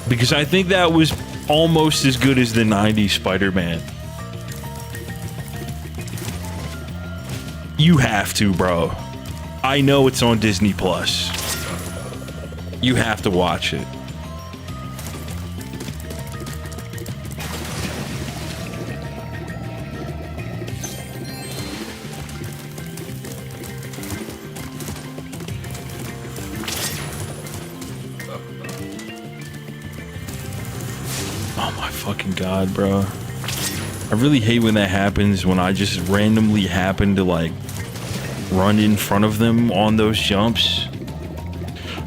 because I think that was almost as good as the 90s Spider-Man. You have to, bro. I know it's on Disney Plus. You have to watch it. Oh my fucking god, bro. I really hate when that happens, when I just randomly happen to like run in front of them on those jumps.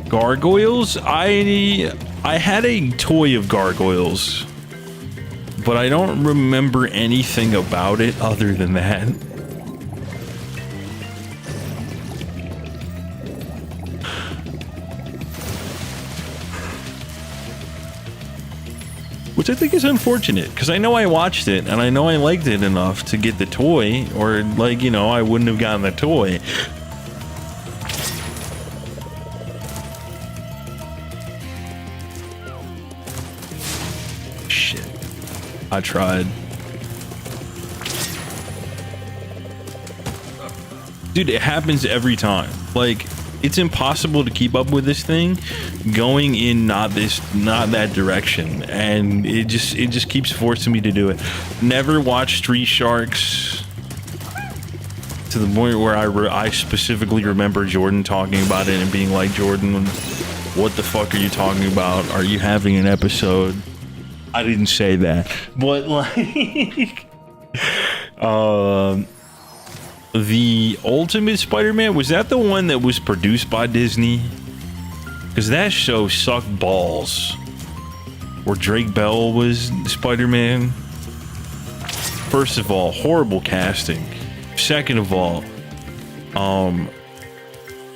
Gargoyles, I had a toy of gargoyles, but I don't remember anything about it other than that. Which I think is unfortunate, because I know I watched it and I know I liked it enough to get the toy, or like, you know, I wouldn't have gotten the toy. Shit. I tried. Dude, it happens every time. Like, it's impossible to keep up with this thing going in not that direction, and it just keeps forcing me to do it. Never watched Street Sharks to the point where I specifically remember Jordan talking about it and being like, Jordan, what the fuck are you talking about? Are you having an episode? I didn't say that, but like the Ultimate Spider-Man, was that the one that was produced by Disney? Because that show sucked balls. Where Drake Bell was Spider-Man. First of all, horrible casting. Second of all,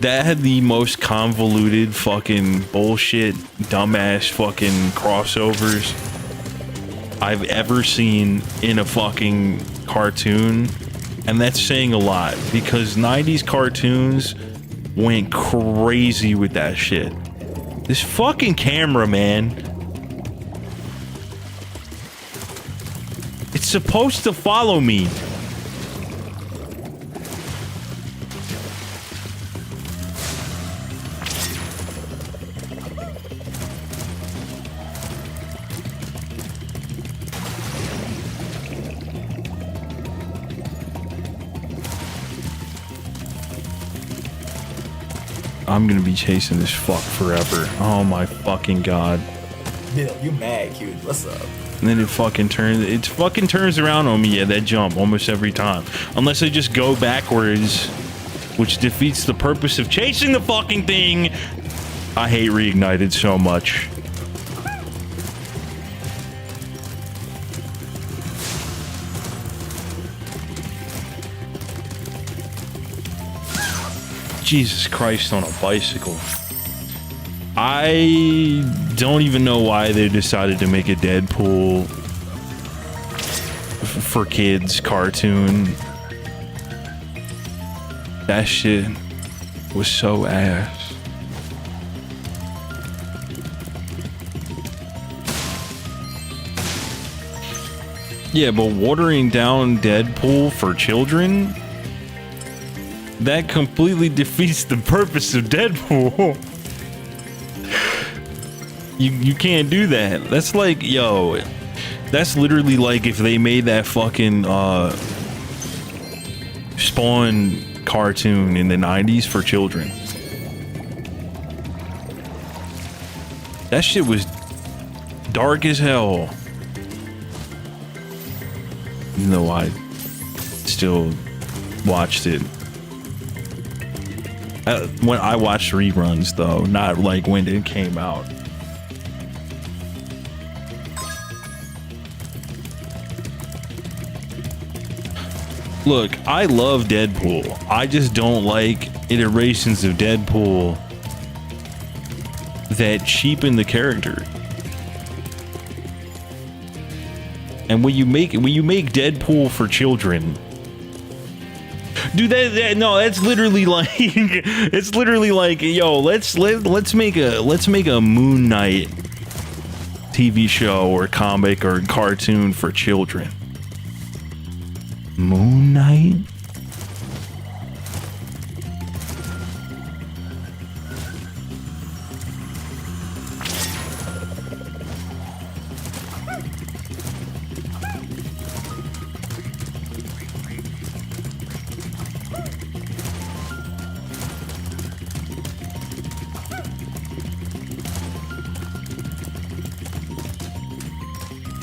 that had the most convoluted fucking bullshit, dumbass fucking crossovers I've ever seen in a fucking cartoon. And that's saying a lot, because 90s cartoons went crazy with that shit. This fucking camera, man. It's supposed to follow me. I'm gonna be chasing this fuck forever. Oh my fucking god. Bill, you mad cute. What's up? And then it fucking turns around on me at that jump almost every time. Unless I just go backwards, which defeats the purpose of chasing the fucking thing. I hate Reignited so much. Jesus Christ, on a bicycle. I don't even know why they decided to make a Deadpool for kids cartoon. That shit was so ass. Yeah, but watering down Deadpool for children? That completely defeats the purpose of Deadpool. You can't do that. That's like, yo, that's literally like if they made that fucking Spawn cartoon in the 90s for children. That shit was dark as hell. Even though I still watched it. When I watched reruns, though, not like when it came out. Look, I love Deadpool. I just don't like iterations of Deadpool that cheapen the character. And when you make Deadpool for children, dude, that's literally like it's literally like, yo, let's make a Moon Knight TV show or comic or cartoon for children. Moon Knight?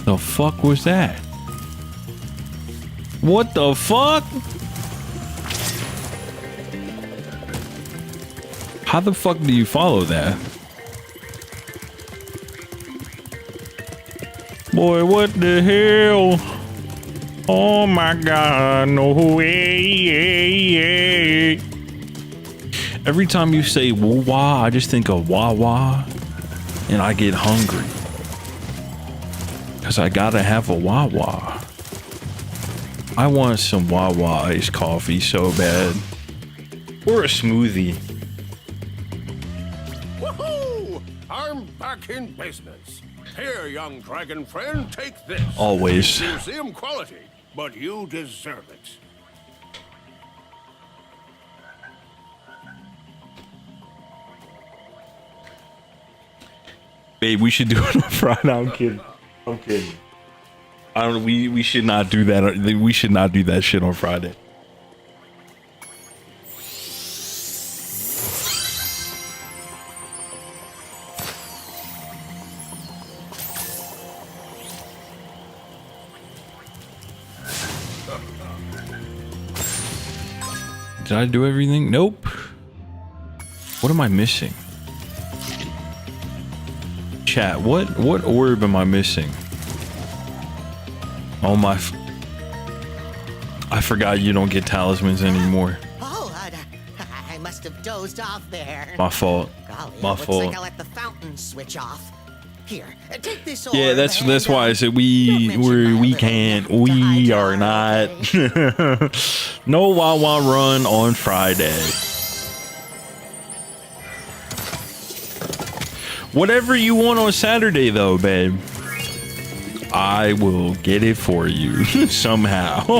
The fuck was that? What the fuck? How the fuck do you follow that? Boy, what the hell? Oh my god, no way. Every time you say woo-wah, I just think of wah-wah and I get hungry. Cause I gotta have a Wawa. I want some Wawa iced coffee so bad. Or a smoothie. Woohoo! I'm back in business. Here, young dragon friend, take this. Always. Museum quality, but you deserve it. Babe, we should do it on Friday. I'm kidding. I'm kidding. I don't. We should not do that. We should not do that shit on Friday. Did I do everything? Nope. What am I missing? Chat, what orb am I missing? Oh my, I forgot you don't get talismans anymore. Oh, I must have dozed off there. My fault. Golly, My looks fault. like I let the fountain switch off. Here, take this Yeah, orb that's and, why I said we are not no Wawa run on Friday. Whatever you want on Saturday though, babe, I will get it for you somehow.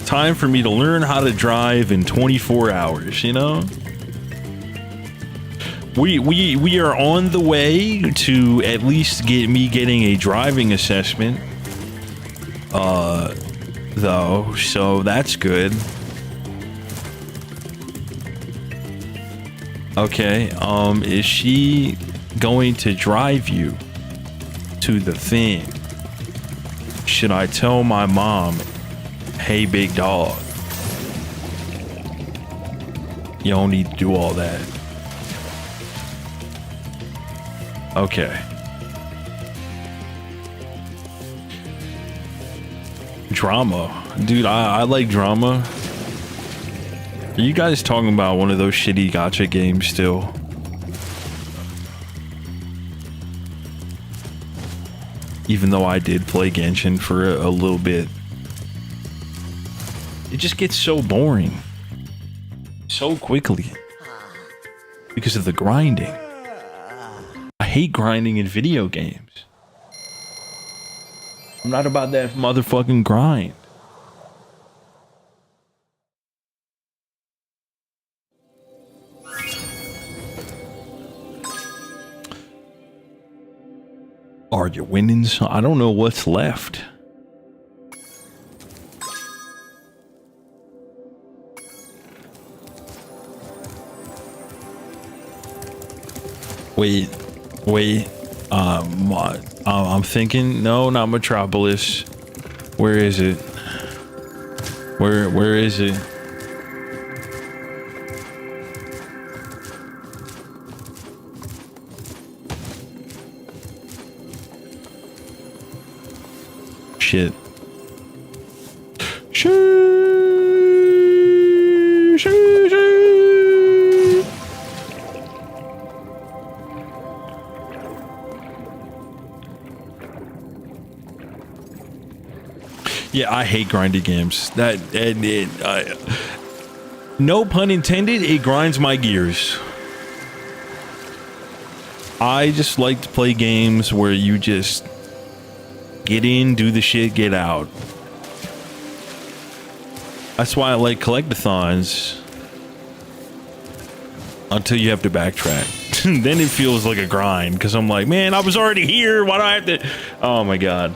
Time for me to learn how to drive in 24 hours, you know? We are on the way to at least get me getting a driving assessment. Though, so that's good. Okay, is she going to drive you to the thing? Should I tell my mom, hey big dog, you don't need to do all that? Okay. Drama. Dude, I like drama. Are you guys talking about one of those shitty gacha games still? Even though I did play Genshin for a little bit. It just gets so boring. So quickly. Because of the grinding. I hate grinding in video games. I'm not about that motherfucking grind. Are you winning? I don't know what's left. Wait. I'm thinking. No, not Metropolis. Where is it? Where is it? Shoo, shoo, shoo. Yeah, I hate grinding games. No pun intended, it grinds my gears. I just like to play games where you just get in, do the shit, get out. That's why I like collectathons. Until you have to backtrack. Then it feels like a grind, because I'm like, man, I was already here. Why do I have to? Oh my god.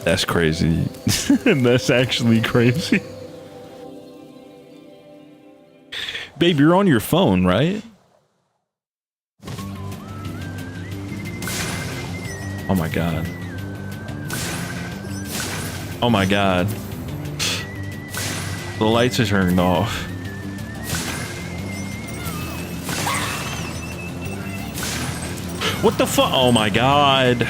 That's crazy. That's actually crazy. Babe, you're on your phone, right? Oh my god. Oh my god. The lights are turned off. What the fuck? Oh my god.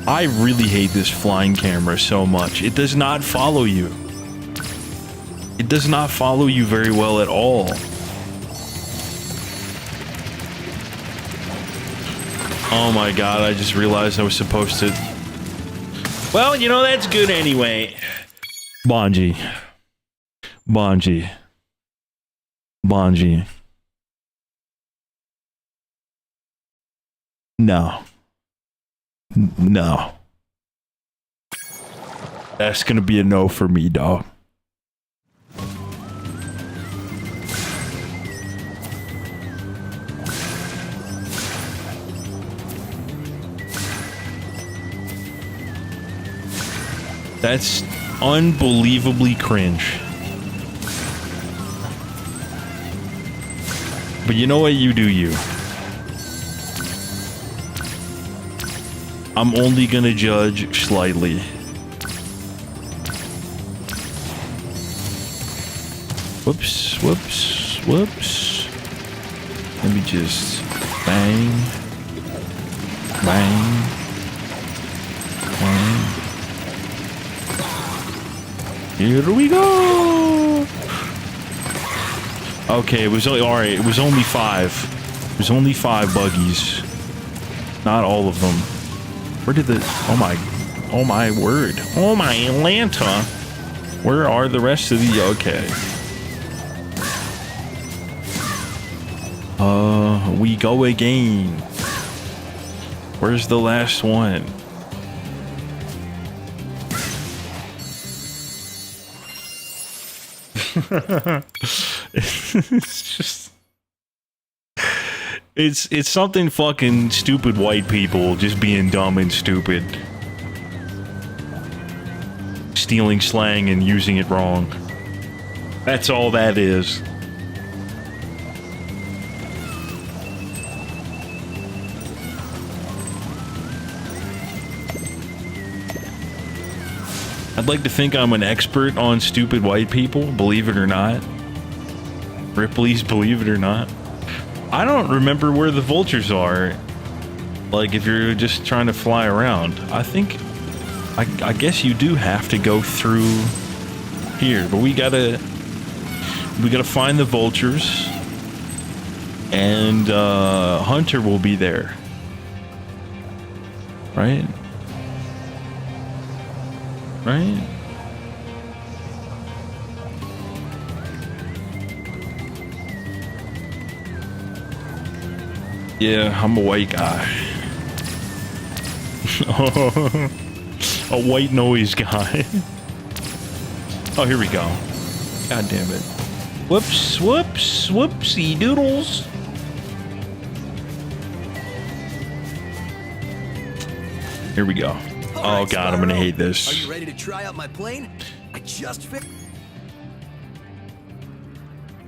I really hate this flying camera so much. It does not follow you. It does not follow you very well at all. Oh my god, I just realized I was supposed to... Well, you know, that's good anyway. Bonji. Bonji. Bonji. No. No. That's gonna be a no for me, dog. That's unbelievably cringe. But you know what? You do you. I'm only gonna judge slightly. Whoops, whoops, whoops. Let me just bang, bang, bang. Here we go. Okay, it was only all right. It was only 5. It was only 5 buggies. Not all of them. Where did the... Oh my word. Oh my Atlanta. Where are the rest of the... Okay. We go again. Where's the last one? It's just... It's something fucking stupid white people just being dumb and stupid. Stealing slang and using it wrong. That's all that is. I'd like to think I'm an expert on stupid white people, believe it or not. Ripley's Believe It or Not. I don't remember where the vultures are. Like, if you're just trying to fly around. I think... I guess you do have to go through here. But we gotta find the vultures. And, Hunter will be there. Right? Right? Yeah, I'm a white guy. A white noise guy. Oh, here we go. God damn it. Whoops, whoops, whoopsie doodles. Here we go. Oh god, I'm gonna hate this. Are you ready to try out my plane? I just fit.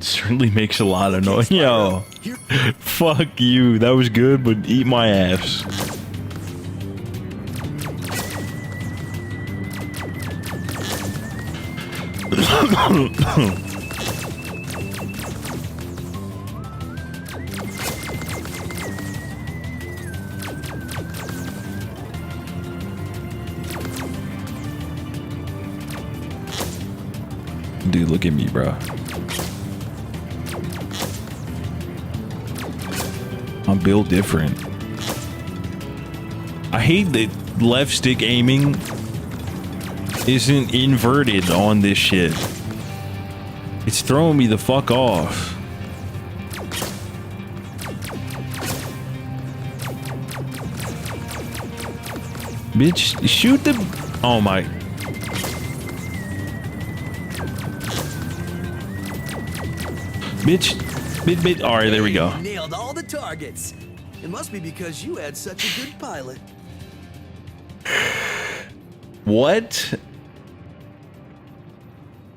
Certainly makes a lot of noise. Yo, fuck you. That was good, but eat my ass. Dude, look at me, bro. I'm built different. I hate that left stick aiming isn't inverted on this shit. It's throwing me the fuck off. Bitch, shoot the... Oh my... Bitch. All right, there we go. Nailed all the targets. It must be because you had such a good pilot. What?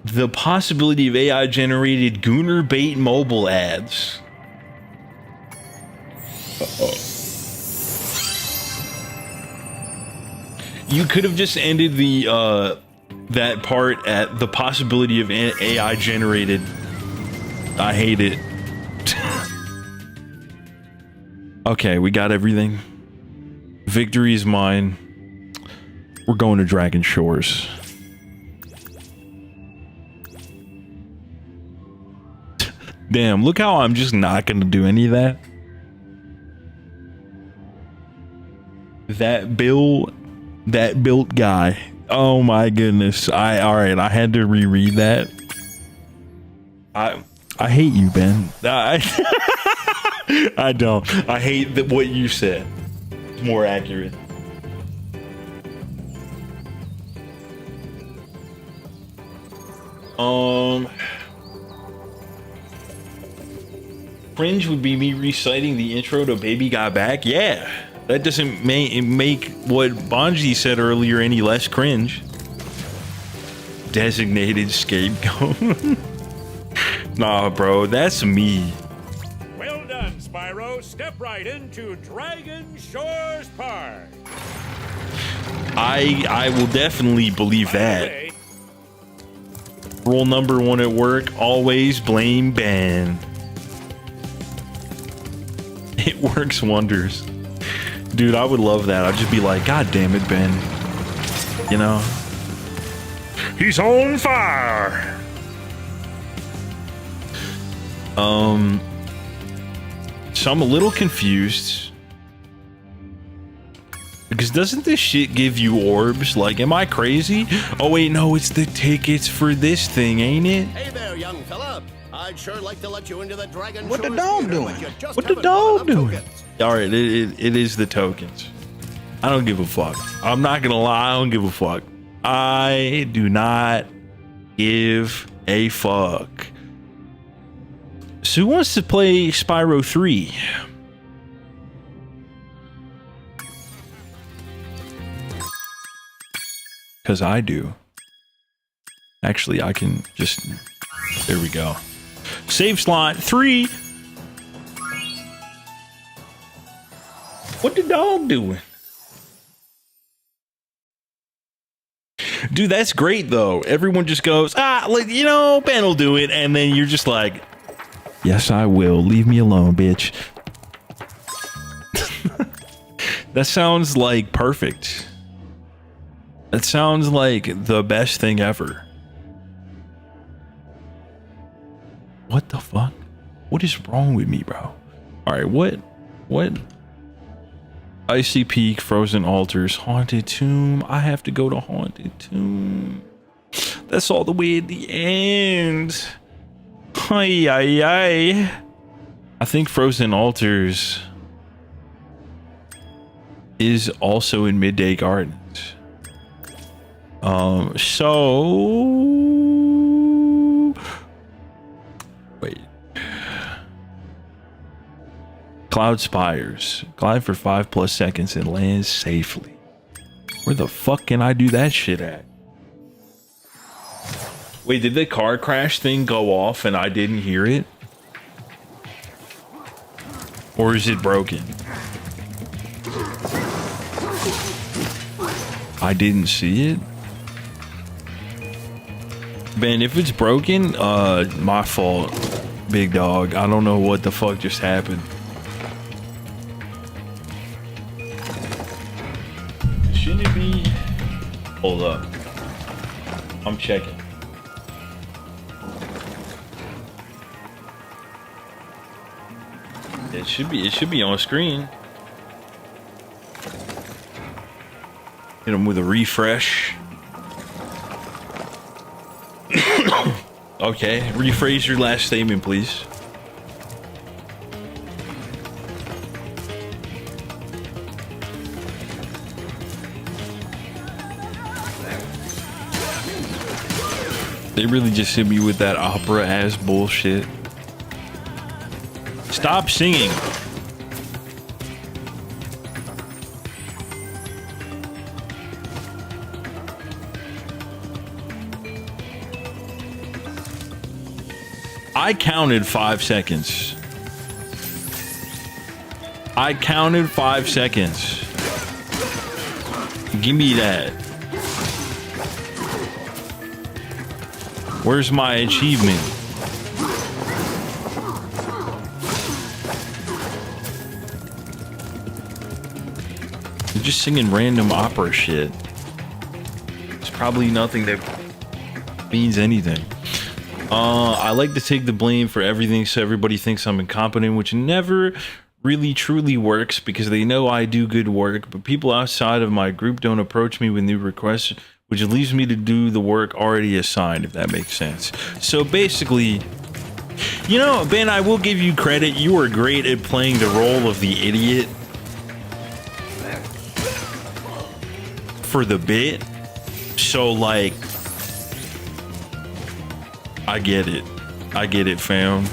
The possibility of AI generated Gooner bait mobile ads. You could have just ended the that part at the possibility of AI generated. I hate it. Okay, we got everything. Victory is mine. We're going to Dragon Shores. Damn, look how I'm just not gonna do any of that. That built guy. Oh my goodness. Alright, I had to reread that. I hate you, Ben. I don't. I hate what you said. It's more accurate. Cringe would be me reciting the intro to Baby Got Back. Yeah, that doesn't make what Bonji said earlier any less cringe. Designated scapegoat. Nah, bro, that's me. Well done, Spyro. Step right into Dragon Shores Park. I will definitely believe that. Rule number 1 at work: always blame Ben. It works wonders. Dude, I would love that. I'd just be like, God damn it, Ben. You know? He's on fire. So I'm a little confused. Because doesn't this shit give you orbs? Like, am I crazy? Oh wait, no, it's the tickets for this thing, ain't it? Hey there, young fella. I'd sure like to let you into the Dragon What the Shores dog Theater, doing? but you just What the haven't dog brought enough doing? tokens. Alright, it is the tokens. I don't give a fuck. I'm not gonna lie, I don't give a fuck. I do not give a fuck. So who wants to play Spyro 3? Because I do. Actually, I can just... There we go. Save slot 3. What the dog doing? Dude, that's great though. Everyone just goes, like, you know, Ben will do it. And then you're just like, yes, I will. Leave me alone, bitch. That sounds like perfect. That sounds like the best thing ever. What the fuck? What is wrong with me, bro? All right, what? Icy Peak, Frozen Altars, Haunted Tomb. I have to go to Haunted Tomb. That's all the way at the end. I think Frozen Altars is also in Midday Gardens. So wait. Cloud Spires. Glide for 5+ seconds and land safely. Where the fuck can I do that shit at? Wait, did the car crash thing go off and I didn't hear it? Or is it broken? I didn't see it? Ben, if it's broken, my fault, big dog. I don't know what the fuck just happened. Shouldn't it be? Hold up. I'm checking. It should be on screen. Hit him with a refresh. Okay, rephrase your last statement, please. They really just hit me with that opera ass bullshit. Stop singing. I counted 5 seconds. I counted 5 seconds. Give me that. Where's my achievement? They're just singing random opera shit. It's probably nothing that means anything. I like to take the blame for everything so everybody thinks I'm incompetent, which never really truly works because they know I do good work, but people outside of my group don't approach me with new requests, which leaves me to do the work already assigned, if that makes sense. So basically, you know, Ben, I will give you credit. You were great at playing the role of the idiot for the bit. So, like, I get it. I get it, fam.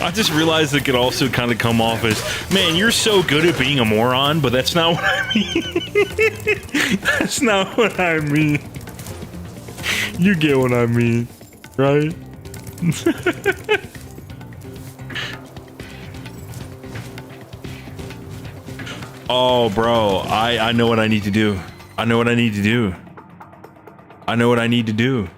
I just realized it could also kind of come off as, man, you're so good at being a moron, but that's not what I mean. That's not what I mean. You get what I mean, right? Oh, bro, I know what I need to do. I know what I need to do. I know what I need to do.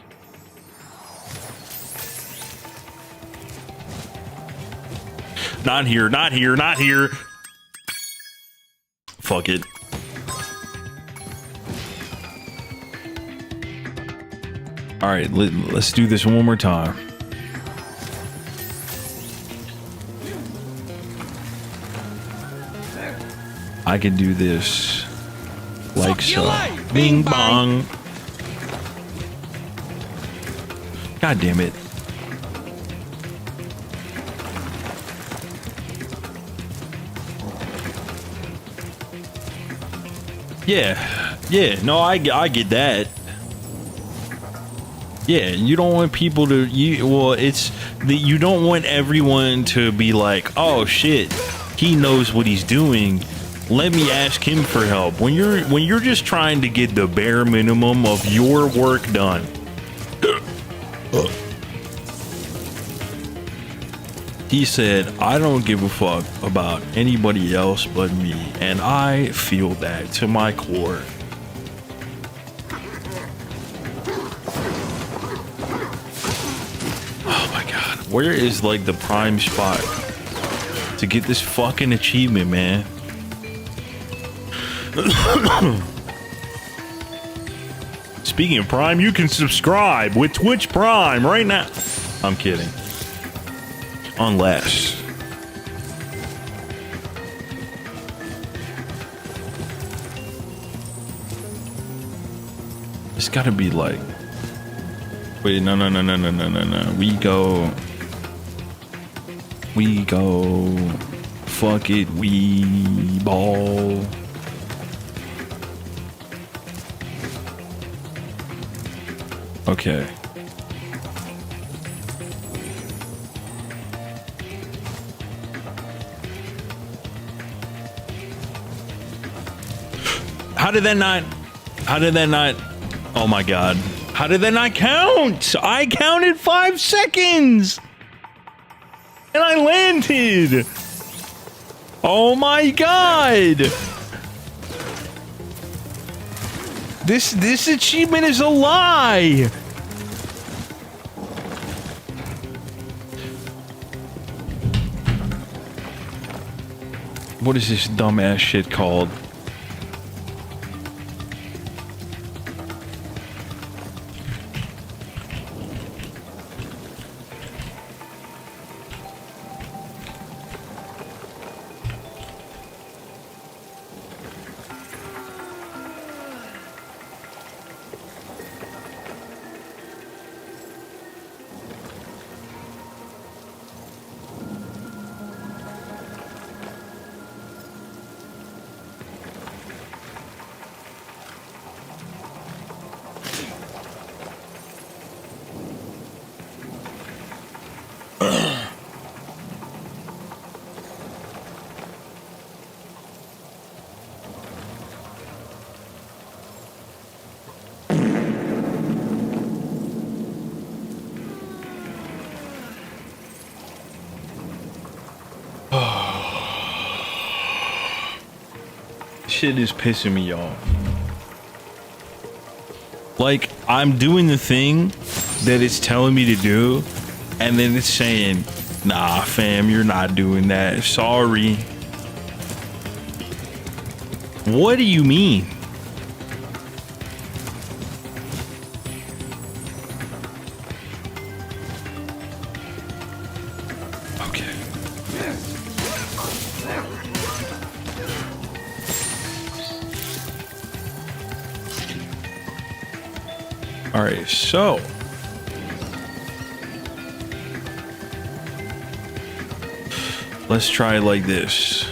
Not here, not here, not here. Fuck it. All right, let's do this one more time. I can do this like so. Bing bong. God damn it. Yeah, no, I get that. Yeah, you don't want people to, you don't want everyone to be like, oh shit, he knows what he's doing. Let me ask him for help. When you're just trying to get the bare minimum of your work done. He said, I don't give a fuck about anybody else but me, and I feel that to my core. Oh my god, where is like the prime spot to get this fucking achievement, man? Speaking of Prime, you can subscribe with Twitch Prime right now. I'm kidding. Unless it's gotta be like, wait, no. We go. Fuck it, we ball. Okay. How did that not, oh my god. How did that not count? I counted 5 seconds. And I landed. Oh my god. This achievement is a lie. What is this dumbass shit called? shit is pissing me off. Like, I'm doing the thing that it's telling me to do, and then it's saying, nah, fam, you're not doing that. Sorry. What do you mean? Okay. All right, so let's try it like this.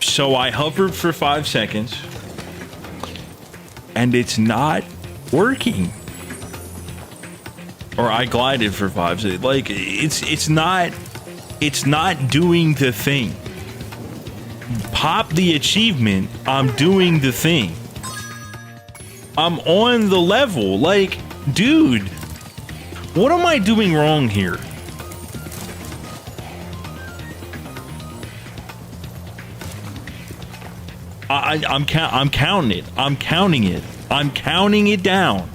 So I hovered for 5 seconds and it's not working. Or I glided for 5 seconds. Like it's not doing the thing. Pop the achievement. I'm doing the thing. I'm on the level. Like, dude, what am I doing wrong here? I'm counting it. I'm counting it. I'm counting it down.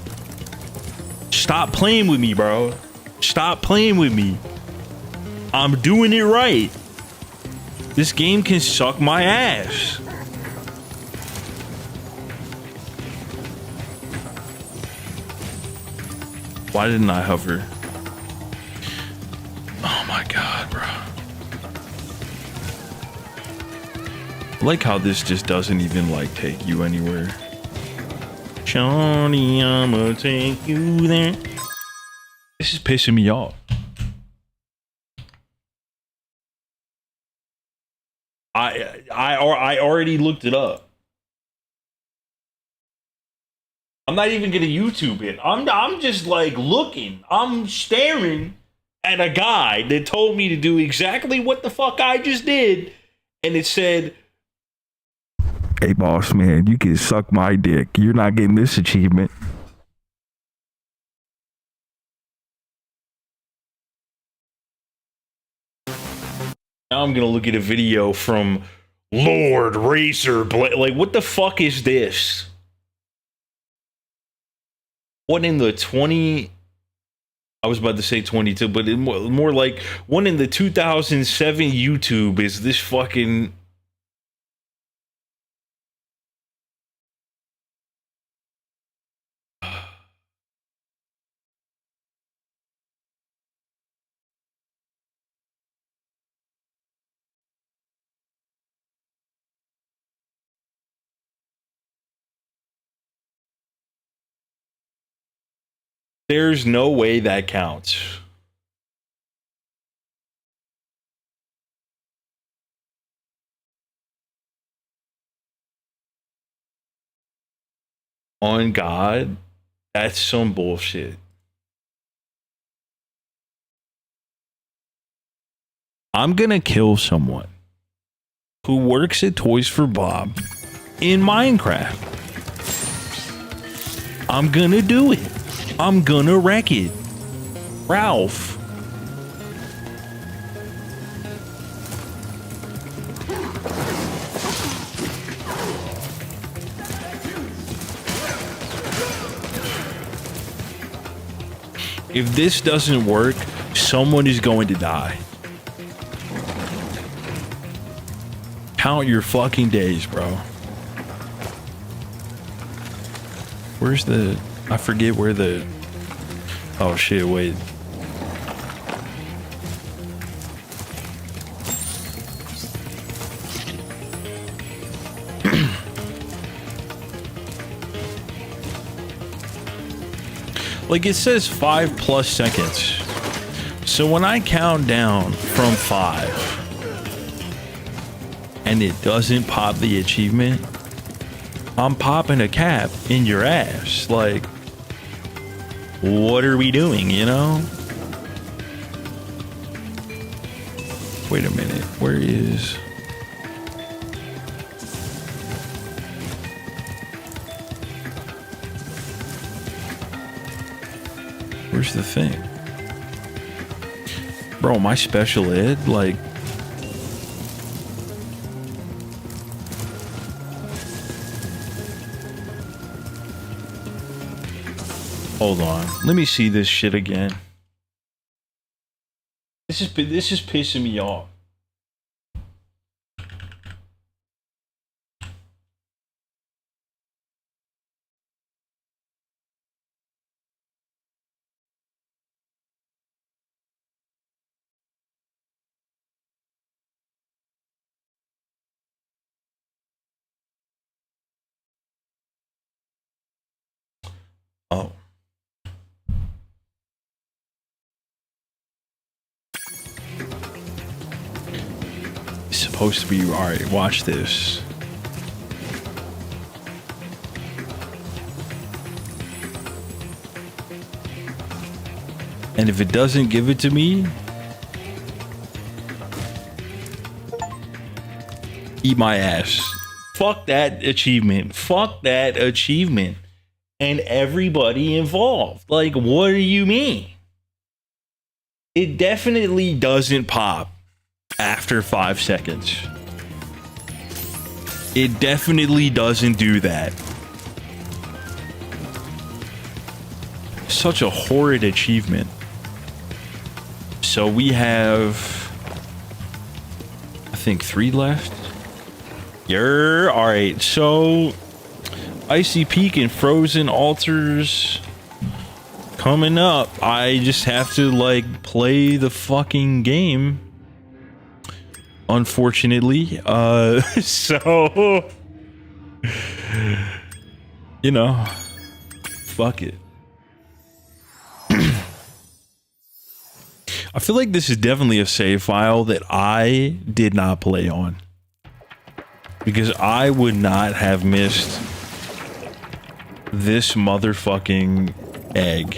Stop playing with me, bro. Stop playing with me. I'm doing it right. This game can suck my ass. Why didn't I hover? Oh my god, bro. I like how this just doesn't even like take you anywhere. Shawty, I'ma take you there. This is pissing me off. I already looked it up. I'm not even gonna YouTube it. I'm just like looking. I'm staring at a guy that told me to do exactly what the fuck I just did, and it said, "Hey boss man, you can suck my dick. You're not getting this achievement." Now I'm gonna look at a video from Lord Racer Blade. Like, what the fuck is this? What in the 20? I was about to say 22, but it more like one in the 2007 YouTube is this fucking. There's no way that counts. On God, that's some bullshit. I'm gonna kill someone who works at Toys for Bob in Minecraft. I'm gonna do it. I'm gonna wreck it. Ralph. If this doesn't work, someone is going to die. Count your fucking days, bro. Where's the... I forget where the... Oh shit, wait. Like, it says 5+ seconds. So when I count down from 5 and it doesn't pop the achievement, I'm popping a cap in your ass. Like, what are we doing, you know? Wait a minute. Where is... Where's the thing? Bro, my special ed, like... Hold on. Let me see this shit again. This is pissing me off. Oh. It's supposed to be, alright, watch this. And if it doesn't give it to me, eat my ass. Fuck that achievement. Fuck that achievement. And everybody involved. Like, what do you mean? It definitely doesn't pop after 5 seconds. It definitely doesn't do that. Such a horrid achievement. So we have, I think, 3 left. All right, so Icy Peak and Frozen Altars coming up. I just have to, like, play the fucking game, unfortunately. So, you know, fuck it. I feel like this is definitely a save file that I did not play on, because I would not have missed this motherfucking egg.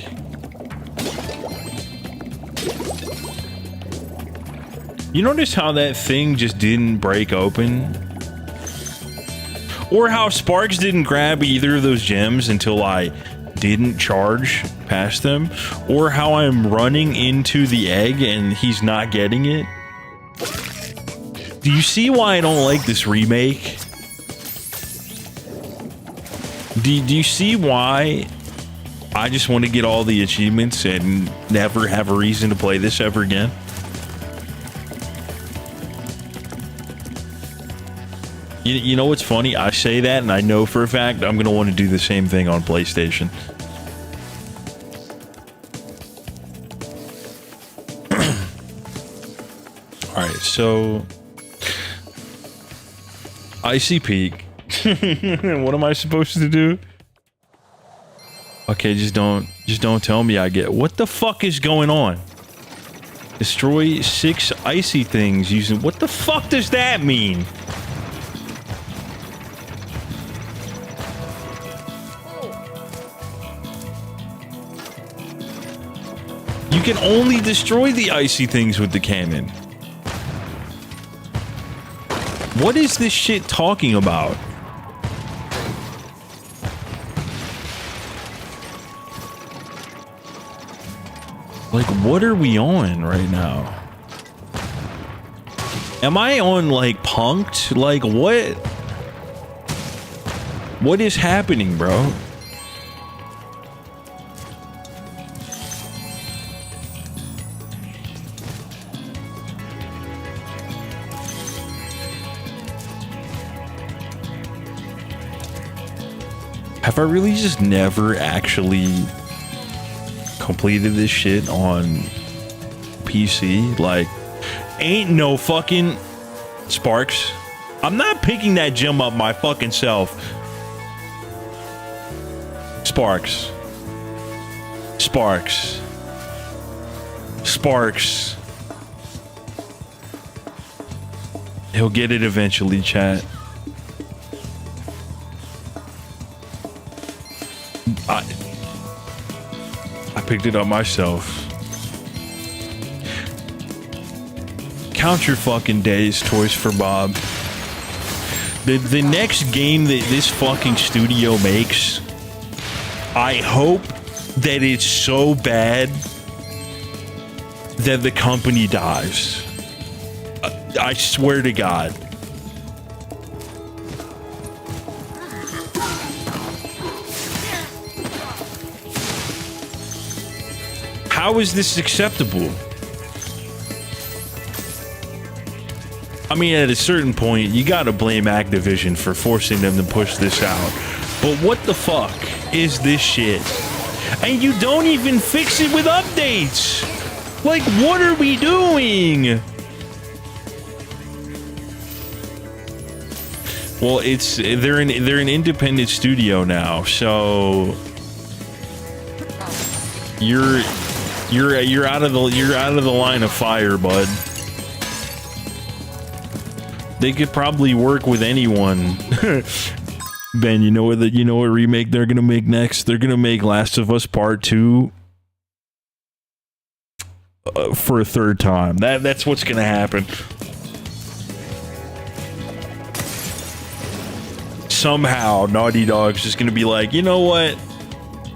You notice how that thing just didn't break open? Or how Sparks didn't grab either of those gems until I didn't charge past them? Or how I'm running into the egg and he's not getting it? Do you see why I don't like this remake? Do you see why I just want to get all the achievements and never have a reason to play this ever again? You know what's funny? I say that and I know for a fact I'm going to want to do the same thing on PlayStation. Alright, so Icy Peak. What am I supposed to do? Okay, just don't tell me I get. What the fuck is going on? Destroy 6 icy things using. What the fuck does that mean? You can only destroy the icy things with the cannon. What is this shit talking about? Like, what are we on right now? Am I on, like, punked? Like, what? What is happening, bro? Have I really just never actually completed this shit on PC? Like, ain't no fucking Sparks. I'm not picking that gem up my fucking self. Sparks. Sparks. Sparks. He'll get it eventually, chat. I picked it up myself. Count your fucking days, Toys for Bob. The next game that this fucking studio makes, I hope that it's so bad that the company dies. I swear to God. How is this acceptable? I mean, at a certain point, you gotta blame Activision for forcing them to push this out. But what the fuck is this shit? And you don't even fix it with updates! Like, what are we doing? Well, they're an independent studio now, so you're out of the line of fire, bud. They could probably work with anyone. Ben, you know what remake they're gonna make next? They're gonna make Last of Us Part 2 for a third time. That's what's gonna happen. Somehow Naughty Dog's just gonna be like, you know what?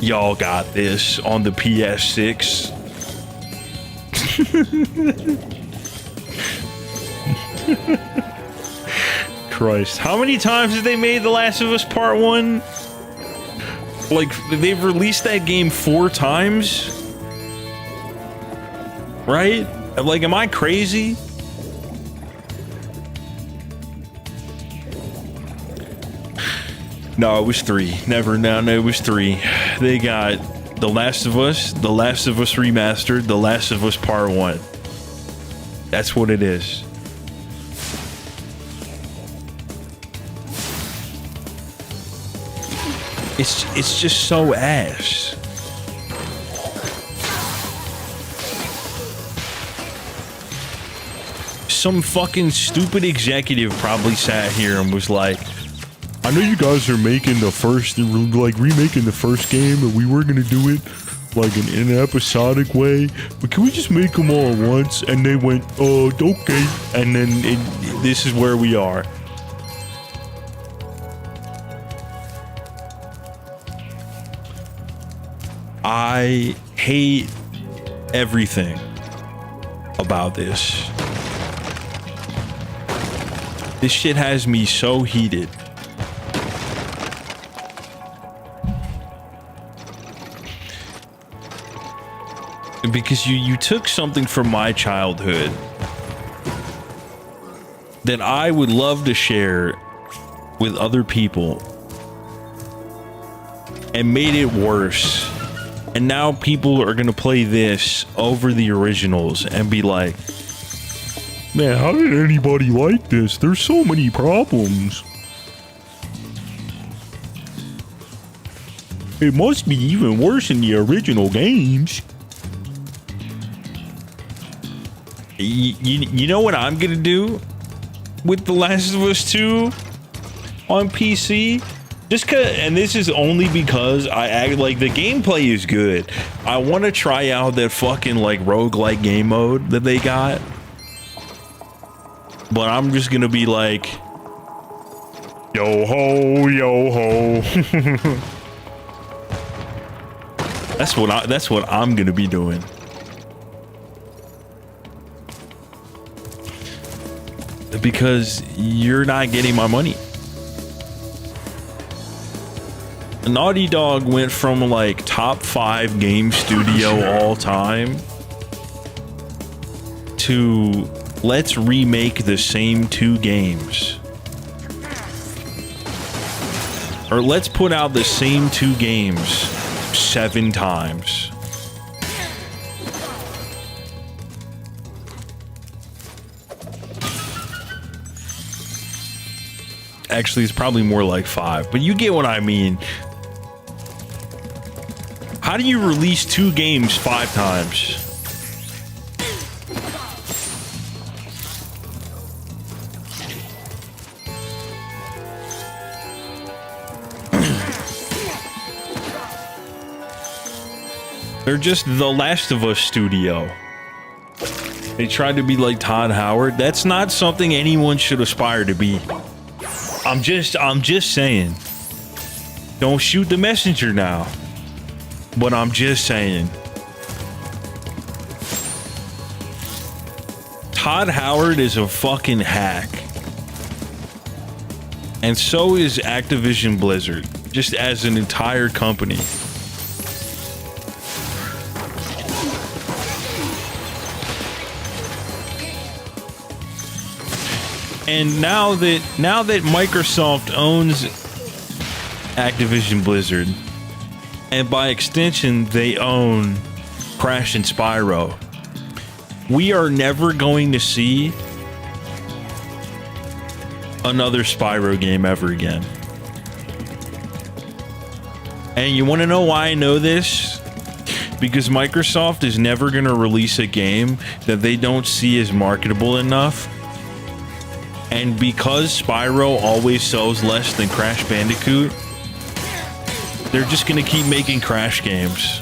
Y'all got this on the PS6. Christ. How many times have they made The Last of Us Part 1? Like, they've released that game 4 times? Right? Like, am I crazy? No, it was 3. Never, no, it was 3. They got The Last of Us Remastered, The Last of Us Part 1. That's what it is. It's just so ass. Some fucking stupid executive probably sat here and was like, I know you guys are making the first, like, remaking the first game, and we were gonna do it like in an episodic way, but can we just make them all at once? And they went, oh, okay. And then this is where we are. I hate everything about this. This shit has me so heated. Because you took something from my childhood that I would love to share with other people and made it worse. And now people are gonna play this over the originals and be like, man, how did anybody like this? There's so many problems. It must be even worse in the original games. You know what I'm gonna do with The Last of Us 2 on PC? Just cause, and this is only because I act like the gameplay is good. I want to try out that fucking like roguelike game mode that they got. But I'm just gonna be like, yo ho, yo ho. That's what I'm gonna be doing. Because you're not getting my money. Naughty Dog went from like top 5 game studio all time to let's remake the same 2 games. Or let's put out the same 2 games 7 times. Actually, it's probably more like 5, but you get what I mean. How do you release 2 games 5 times? They're just The Last of Us studio. They tried to be like Todd Howard. That's not something anyone should aspire to be. I'm just saying. Don't shoot the messenger now. But I'm just saying. Todd Howard is a fucking hack. And so is Activision Blizzard, just as an entire company. And now that Microsoft owns Activision Blizzard, and by extension they own Crash and Spyro, we are never going to see another Spyro game ever again. And you want to know why I know this? Because Microsoft is never going to release a game that they don't see as marketable enough. And because Spyro always sells less than Crash Bandicoot, they're just going to keep making Crash games.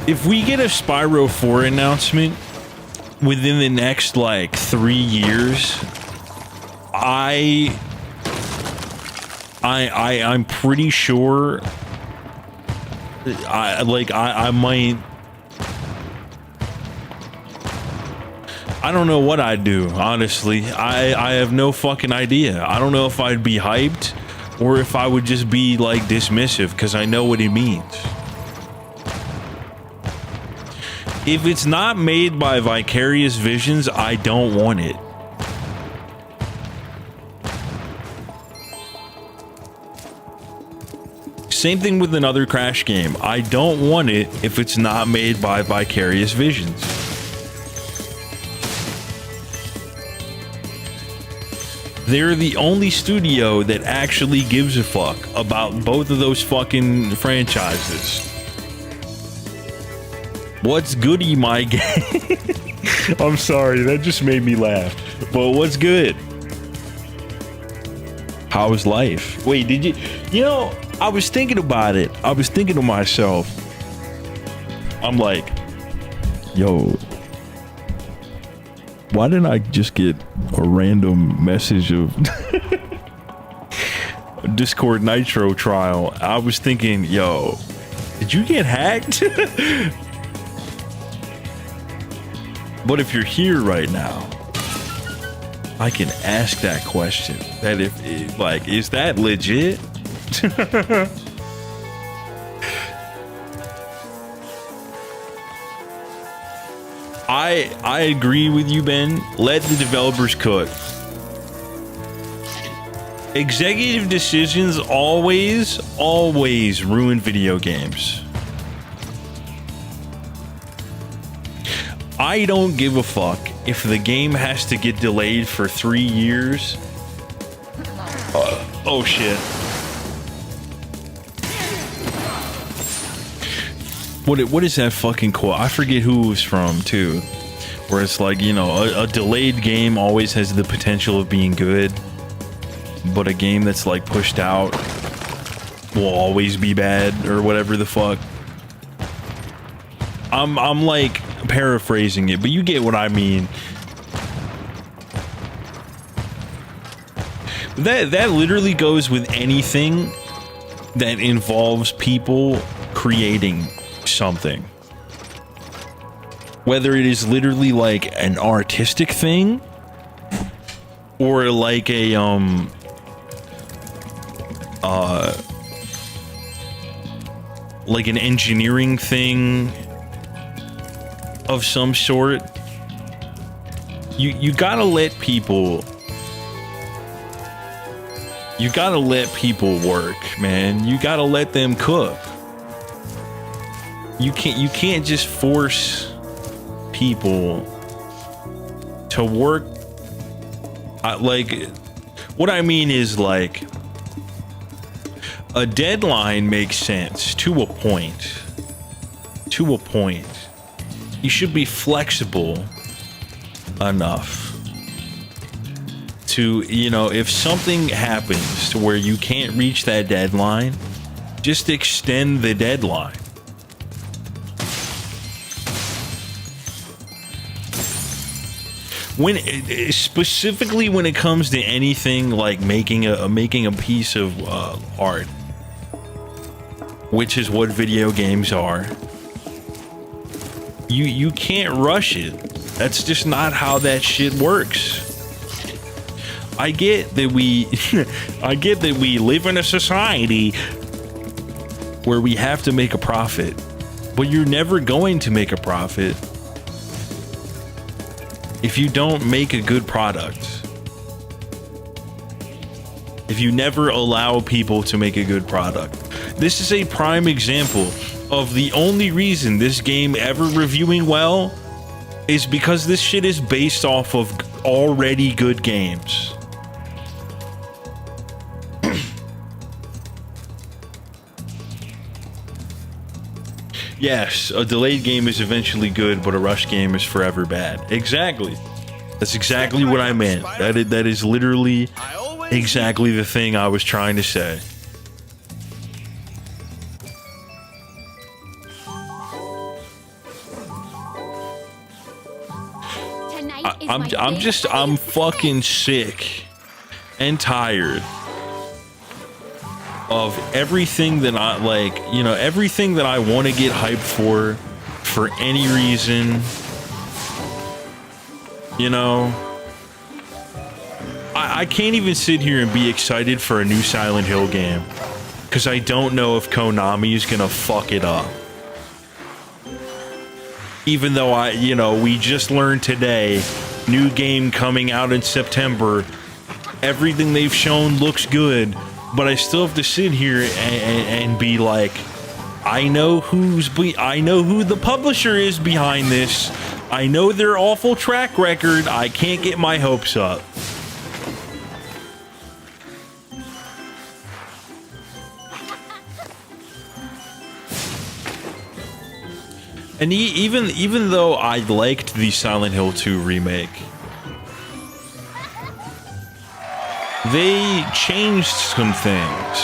If we get a Spyro 4 announcement within the next like 3 years, I'm pretty sure I might. I don't know what I'd do, honestly. I have no fucking idea. I don't know if I'd be hyped or if I would just be like dismissive because I know what it means. If it's not made by Vicarious Visions, I don't want it. Same thing with another Crash game. I don't want it if it's not made by Vicarious Visions. They're the only studio that actually gives a fuck about both of those fucking franchises. What's goody, my game? I'm sorry, that just made me laugh. But what's good? How's life? Wait, did you? You know, I was thinking about it. I was thinking to myself. I'm like, yo, why didn't I just get a random message of Discord Nitro trial? I was thinking, yo, did you get hacked? But if you're here right now, I can ask that question. That if, like, is that legit? I agree with you, Ben. Let the developers cook. Executive decisions always ruin video games. I don't give a fuck if the game has to get delayed for 3 years. Oh shit. What is that fucking quote? I forget who it was from too. Where it's like, you know, a delayed game always has the potential of being good, but a game that's like pushed out will always be bad, or whatever the fuck. I'm like paraphrasing it, but you get what I mean. That literally goes with anything that involves people creating something. Whether it is literally like an artistic thing or like a like an engineering thing of some sort. You gotta let people work, man. You gotta let them cook. You can't just force people to work. Like, what I mean is, like, a deadline makes sense to a point. To a point. You should be flexible enough to, you know, if something happens to where you can't reach that deadline, just extend the deadline. when specifically when it comes to anything like making a piece of art, which is what video games are, you can't rush it. That's just not how that shit works. I get that we live in a society where we have to make a profit, but you're never going to make a profit if you don't make a good product. If you never allow people to make a good product. This is a prime example of the only reason this game ever reviewing well is because this shit is based off of already good games. Yes, a delayed game is eventually good, but a rush game is forever bad. Exactly. That's exactly what I meant. That is literally exactly the thing I was trying to say. I'm fucking sick and tired of everything that I like, you know, everything that I want to get hyped for any reason. You know, I can't even sit here and be excited for a new Silent Hill game because I don't know if Konami is gonna fuck it up. Even though we just learned today, new game coming out in September, everything they've shown looks good, but I still have to sit here and be like, I know who the publisher is behind this. I know their awful track record. I can't get my hopes up. And even though I liked the Silent Hill 2 remake, they changed some things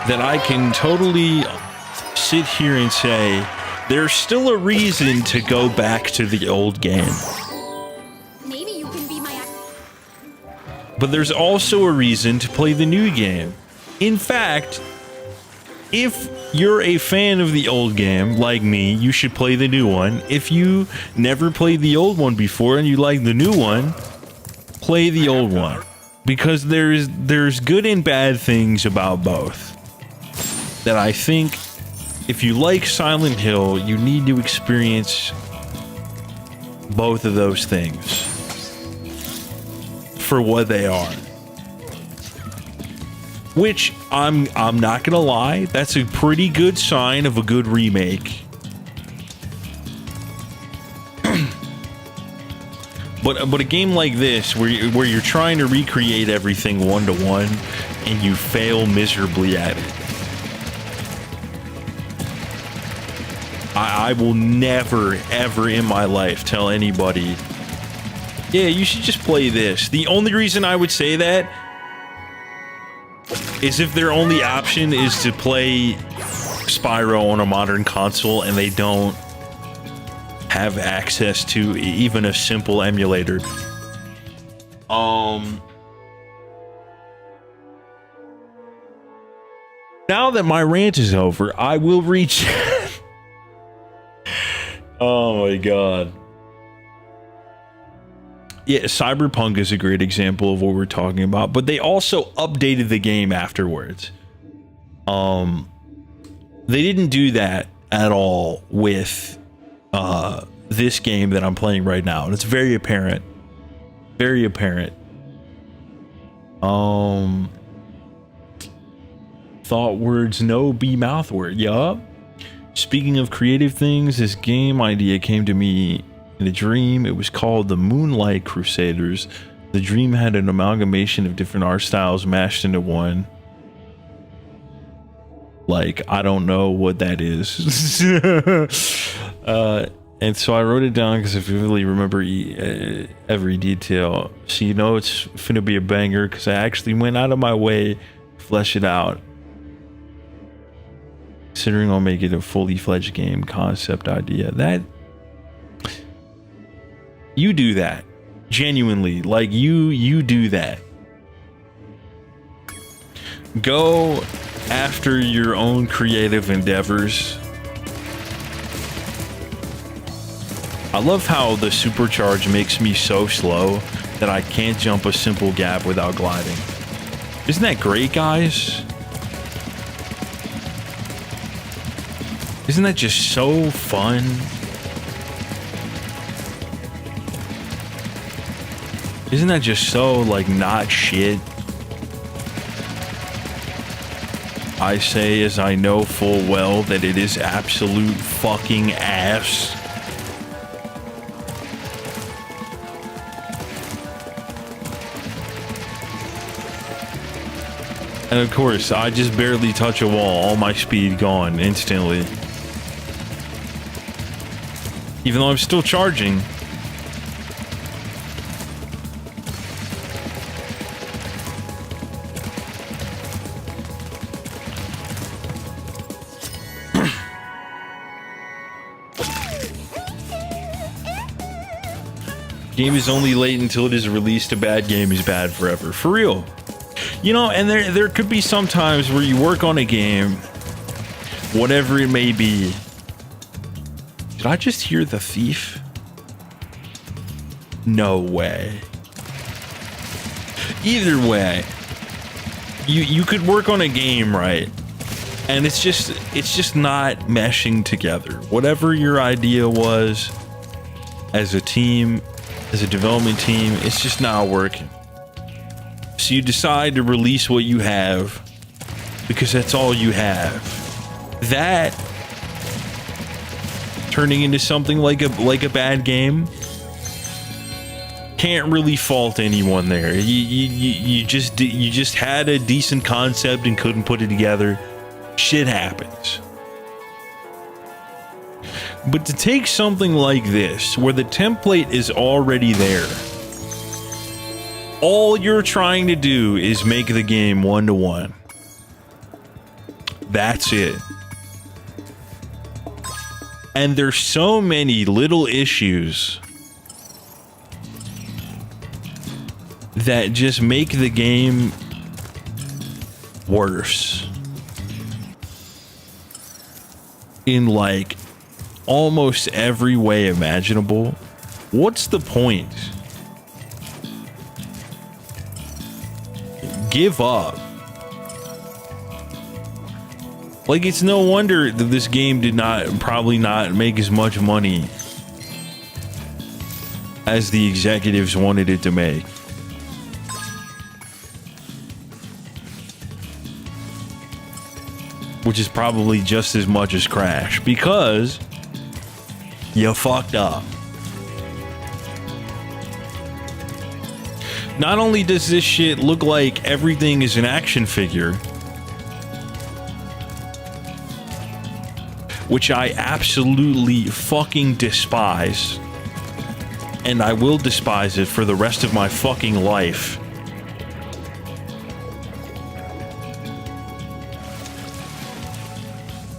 that I can totally sit here and say there's still a reason to go back to the old game. Maybe you can be my... But there's also a reason to play the new game. In fact, if you're a fan of the old game, like me, you should play the new one. If you never played the old one before and you like the new one, play the old one. Because there's good and bad things about both. That I think, if you like Silent Hill, you need to experience both of those things for what they are. Which, I'm not gonna lie, that's a pretty good sign of a good remake. But a game like this, where you're trying to recreate everything one-to-one, and you fail miserably at it. I will never, ever in my life tell anybody, yeah, you should just play this. The only reason I would say that is if their only option is to play Spyro on a modern console and they don't have access to even a simple emulator. Now that my rant is over, I will reach... Oh my god. Yeah, Cyberpunk is a great example of what we're talking about, but they also updated the game afterwards. They didn't do that at all with this game that I'm playing right now, and it's very apparent. Very apparent. Thought words no be mouth word. Yup. Speaking of creative things, this game idea came to me in a dream. It was called the Moonlight Crusaders. The dream had an amalgamation of different art styles mashed into one. Like, I don't know what that is. And so I wrote it down because I vividly remember every detail. So you know it's finna be a banger because I actually went out of my way to flesh it out. Considering I'll make it a fully fledged game concept idea. That you do that. Genuinely, like you do that. Go after your own creative endeavors. I love how the supercharge makes me so slow that I can't jump a simple gap without gliding. Isn't that great, guys? Isn't that just so fun? Isn't that just so, like, not shit? I say as I know full well that it is absolute fucking ass. And of course, I just barely touch a wall, all my speed gone instantly. Even though I'm still charging. Game is only late until it is released. A bad game is bad forever. For real. You know, and there could be some times where you work on a game, whatever it may be. Did I just hear the thief? No way. Either way, you could work on a game, right? And it's just not meshing together. Whatever your idea was as a team, as a development team, it's just not working. So you decide to release what you have because that's all you have. That turning into something like a bad game, can't really fault anyone there. You just had a decent concept and couldn't put it together. Shit happens. But to take something like this, where the template is already there, all you're trying to do is make the game 1-to-1. That's it. And there's so many little issues that just make the game worse. In like almost every way imaginable. What's the point? Give up. Like, it's no wonder that this game did probably not make as much money as the executives wanted it to make. Which is probably just as much as Crash, because you fucked up. Not only does this shit look like everything is an action figure, which I absolutely fucking despise, and I will despise it for the rest of my fucking life.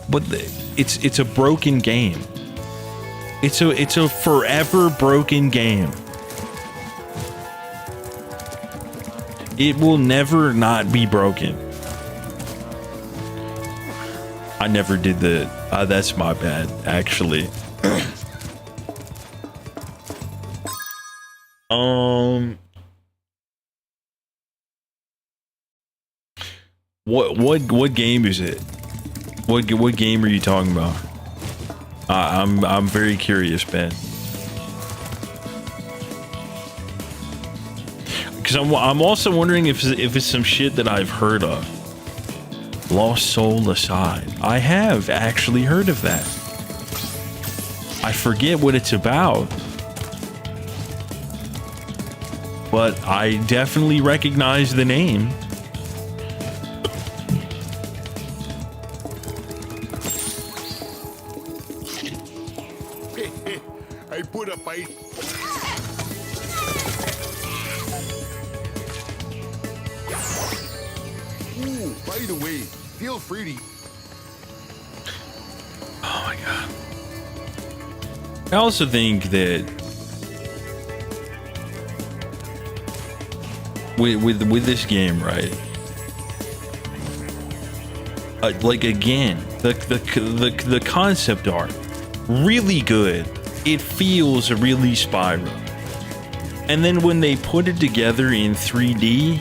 But it's a broken game. It's a forever broken game. It will never not be broken. I never did the that's my bad, actually. What game is it? What game are you talking about? I'm very curious, Ben. Because I'm also wondering if it's some shit that I've heard of. Lost Soul Aside. I have actually heard of that. I forget what it's about, but I definitely recognize the name. I put a fight. Ooh, by the way, feel free to. Oh my god. I also think that with this game, right? Like again, the concept art really good. It feels really Spyro. And then when they put it together in 3D,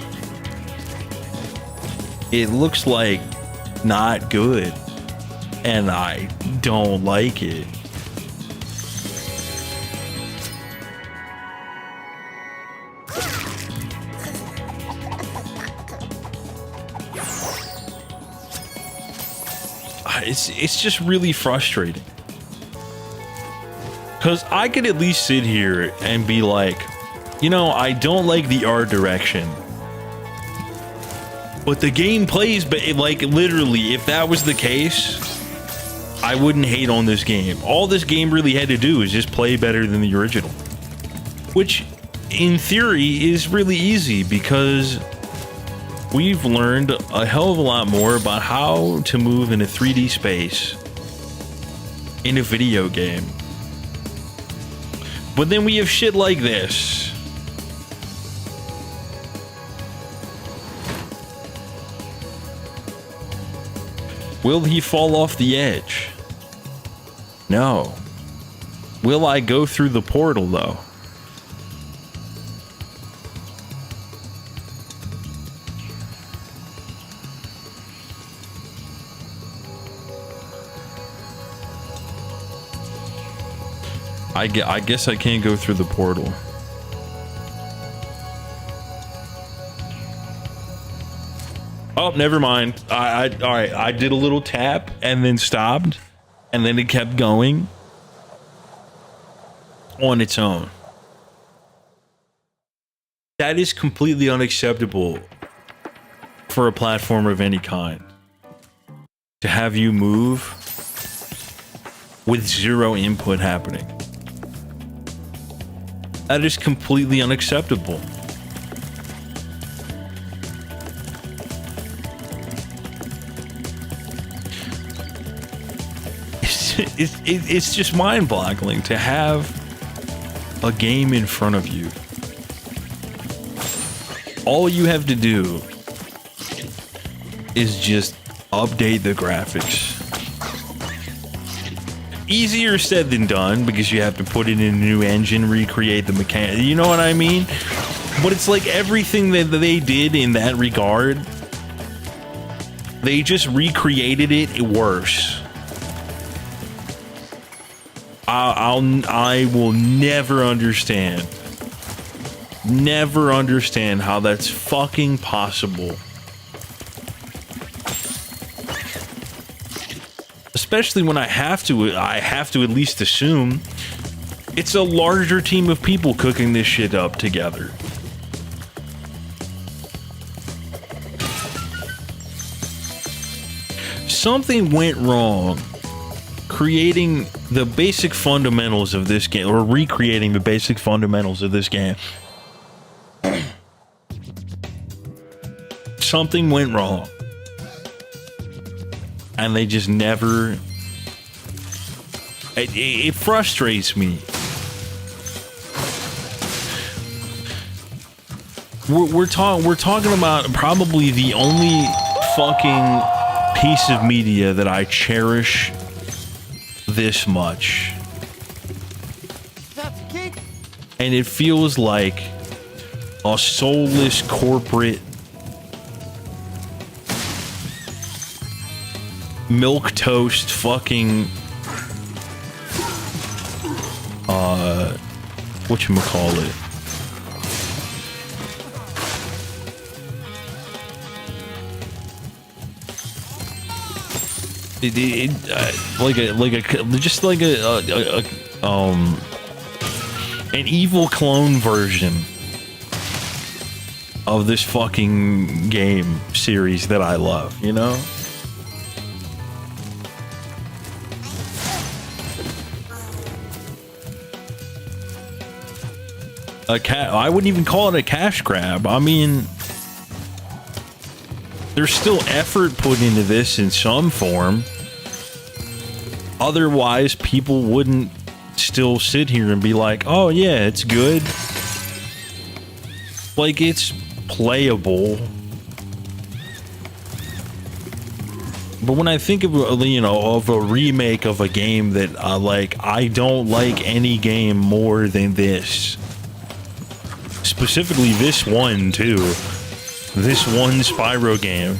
it looks like not good, and I don't like it. It's just really frustrating, because I could at least sit here and be like, you know, I don't like the art direction, but the game plays, but like literally, if that was the case, I wouldn't hate on this game. All this game really had to do is just play better than the original, which in theory is really easy, because we've learned a hell of a lot more about how to move in a 3D space in a video game. But then we have shit like this. Will he fall off the edge? No. Will I go through the portal though? I guess I can't go through the portal. Oh, never mind. All right. I did a little tap and then stopped, and then it kept going on its own. That is completely unacceptable for a platformer of any kind, to have you move with zero input happening. That is completely unacceptable. It's just mind-boggling to have a game in front of you. All you have to do is just update the graphics. Easier said than done, because you have to put it in a new engine, recreate the mechanic. You know what I mean? But it's like everything that they did in that regard, they just recreated it worse. I will never understand how that's fucking possible. Especially when I have to at least assume it's a larger team of people cooking this shit up together. Something went wrong creating the basic fundamentals of this game, or recreating the basic fundamentals of this game. Something went wrong. And they just never... It frustrates me. We're talking about probably the only fucking piece of media that I cherish this much. And it feels like a soulless corporate milquetoast fucking whatchamacallit. An evil clone version of this fucking game series that I love, you know? I wouldn't even call it a cash grab. I mean, there's still effort put into this in some form. Otherwise, people wouldn't still sit here and be like, oh yeah, it's good. Like, it's playable. But when I think of, you know, of a remake of a game that like, I don't like any game more than this. Specifically this one too. This one Spyro game.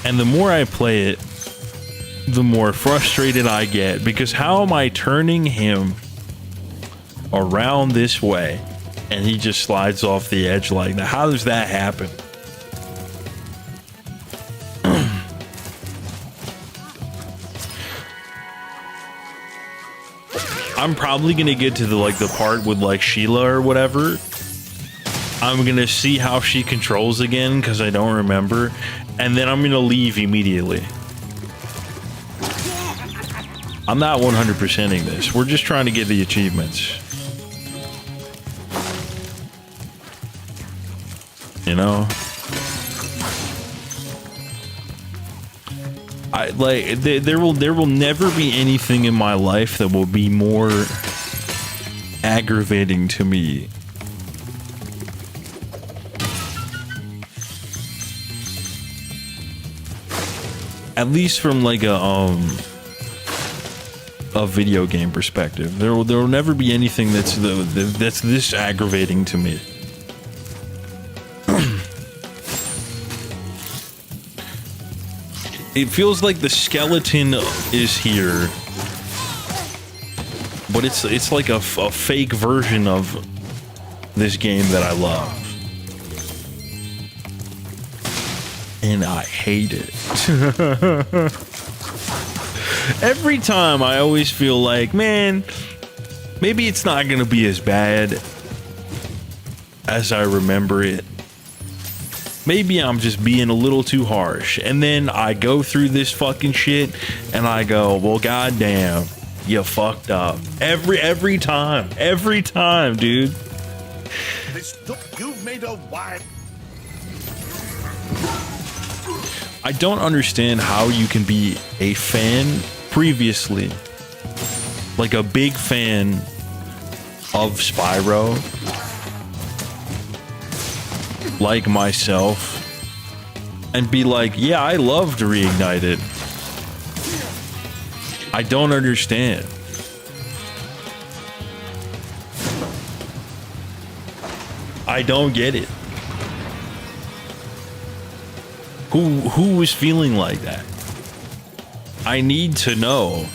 And the more I play it, the more frustrated I get, because how am I turning him around this way and he just slides off the edge like that? How does that happen? I'm probably gonna get to the part with like Sheila or whatever. I'm gonna see how she controls again because I don't remember, and then I'm gonna leave immediately. I'm not 100%ing this. We're just trying to get the achievements. You know? There will never be anything in my life that will be more aggravating to me at least from like a video game perspective. There will never be anything that's this aggravating to me. It feels like the skeleton is here, but it's like a fake version of this game that I love, and I hate it. Every time I always feel like, man, maybe it's not gonna be as bad as I remember it. Maybe I'm just being a little too harsh. And then I go through this fucking shit and I go, well, goddamn, you fucked up. Every time, dude. You've made a wide. I don't understand how you can be a fan previously, like a big fan of Spyro, like myself, and be like, yeah, I loved Reignited. I don't understand. I don't get it. Who was feeling like that? I need to know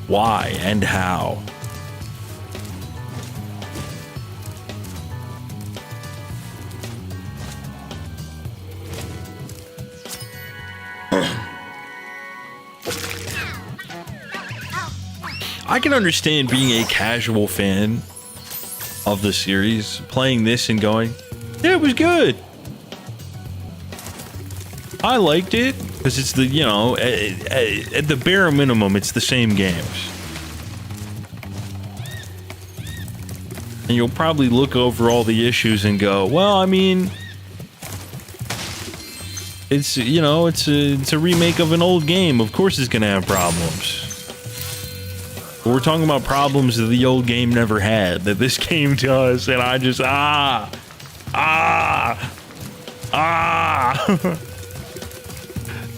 why and how. I can understand being a casual fan of the series, playing this and going, yeah, it was good. I liked it because it's the, you know, at the bare minimum, it's the same games. And you'll probably look over all the issues and go, well, I mean, it's, you know, it's a remake of an old game. Of course it's going to have problems. But we're talking about problems that the old game never had, that this game does, and I just,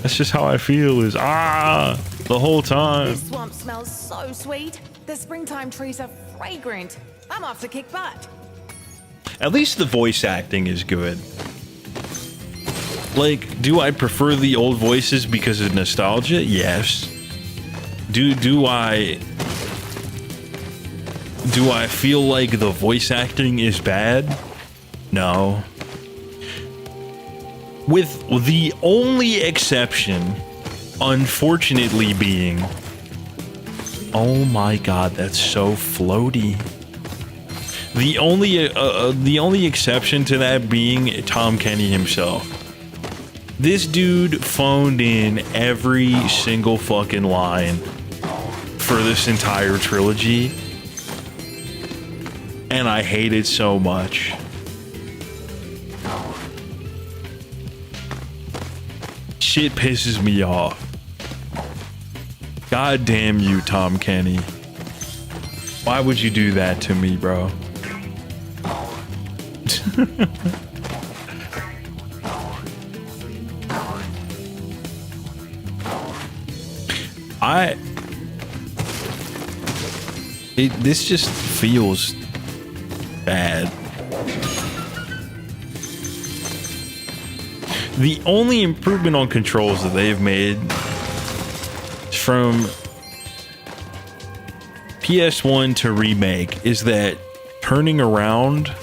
That's just how I feel, is the whole time. This swamp smells so sweet. The springtime trees are fragrant. I'm off to kick butt. At least the voice acting is good. Like, do I prefer the old voices because of nostalgia? Yes. Do I feel like the voice acting is bad? No. With the only exception, unfortunately, being, oh my god, that's so floaty. The only exception to that being Tom Kenny himself. This dude phoned in every single fucking line for this entire trilogy, and I hate it so much. Shit pisses me off. God damn you, Tom Kenny. Why would you do that to me, bro? This just feels bad. The only improvement on controls that they've made from PS1 to remake is that turning around,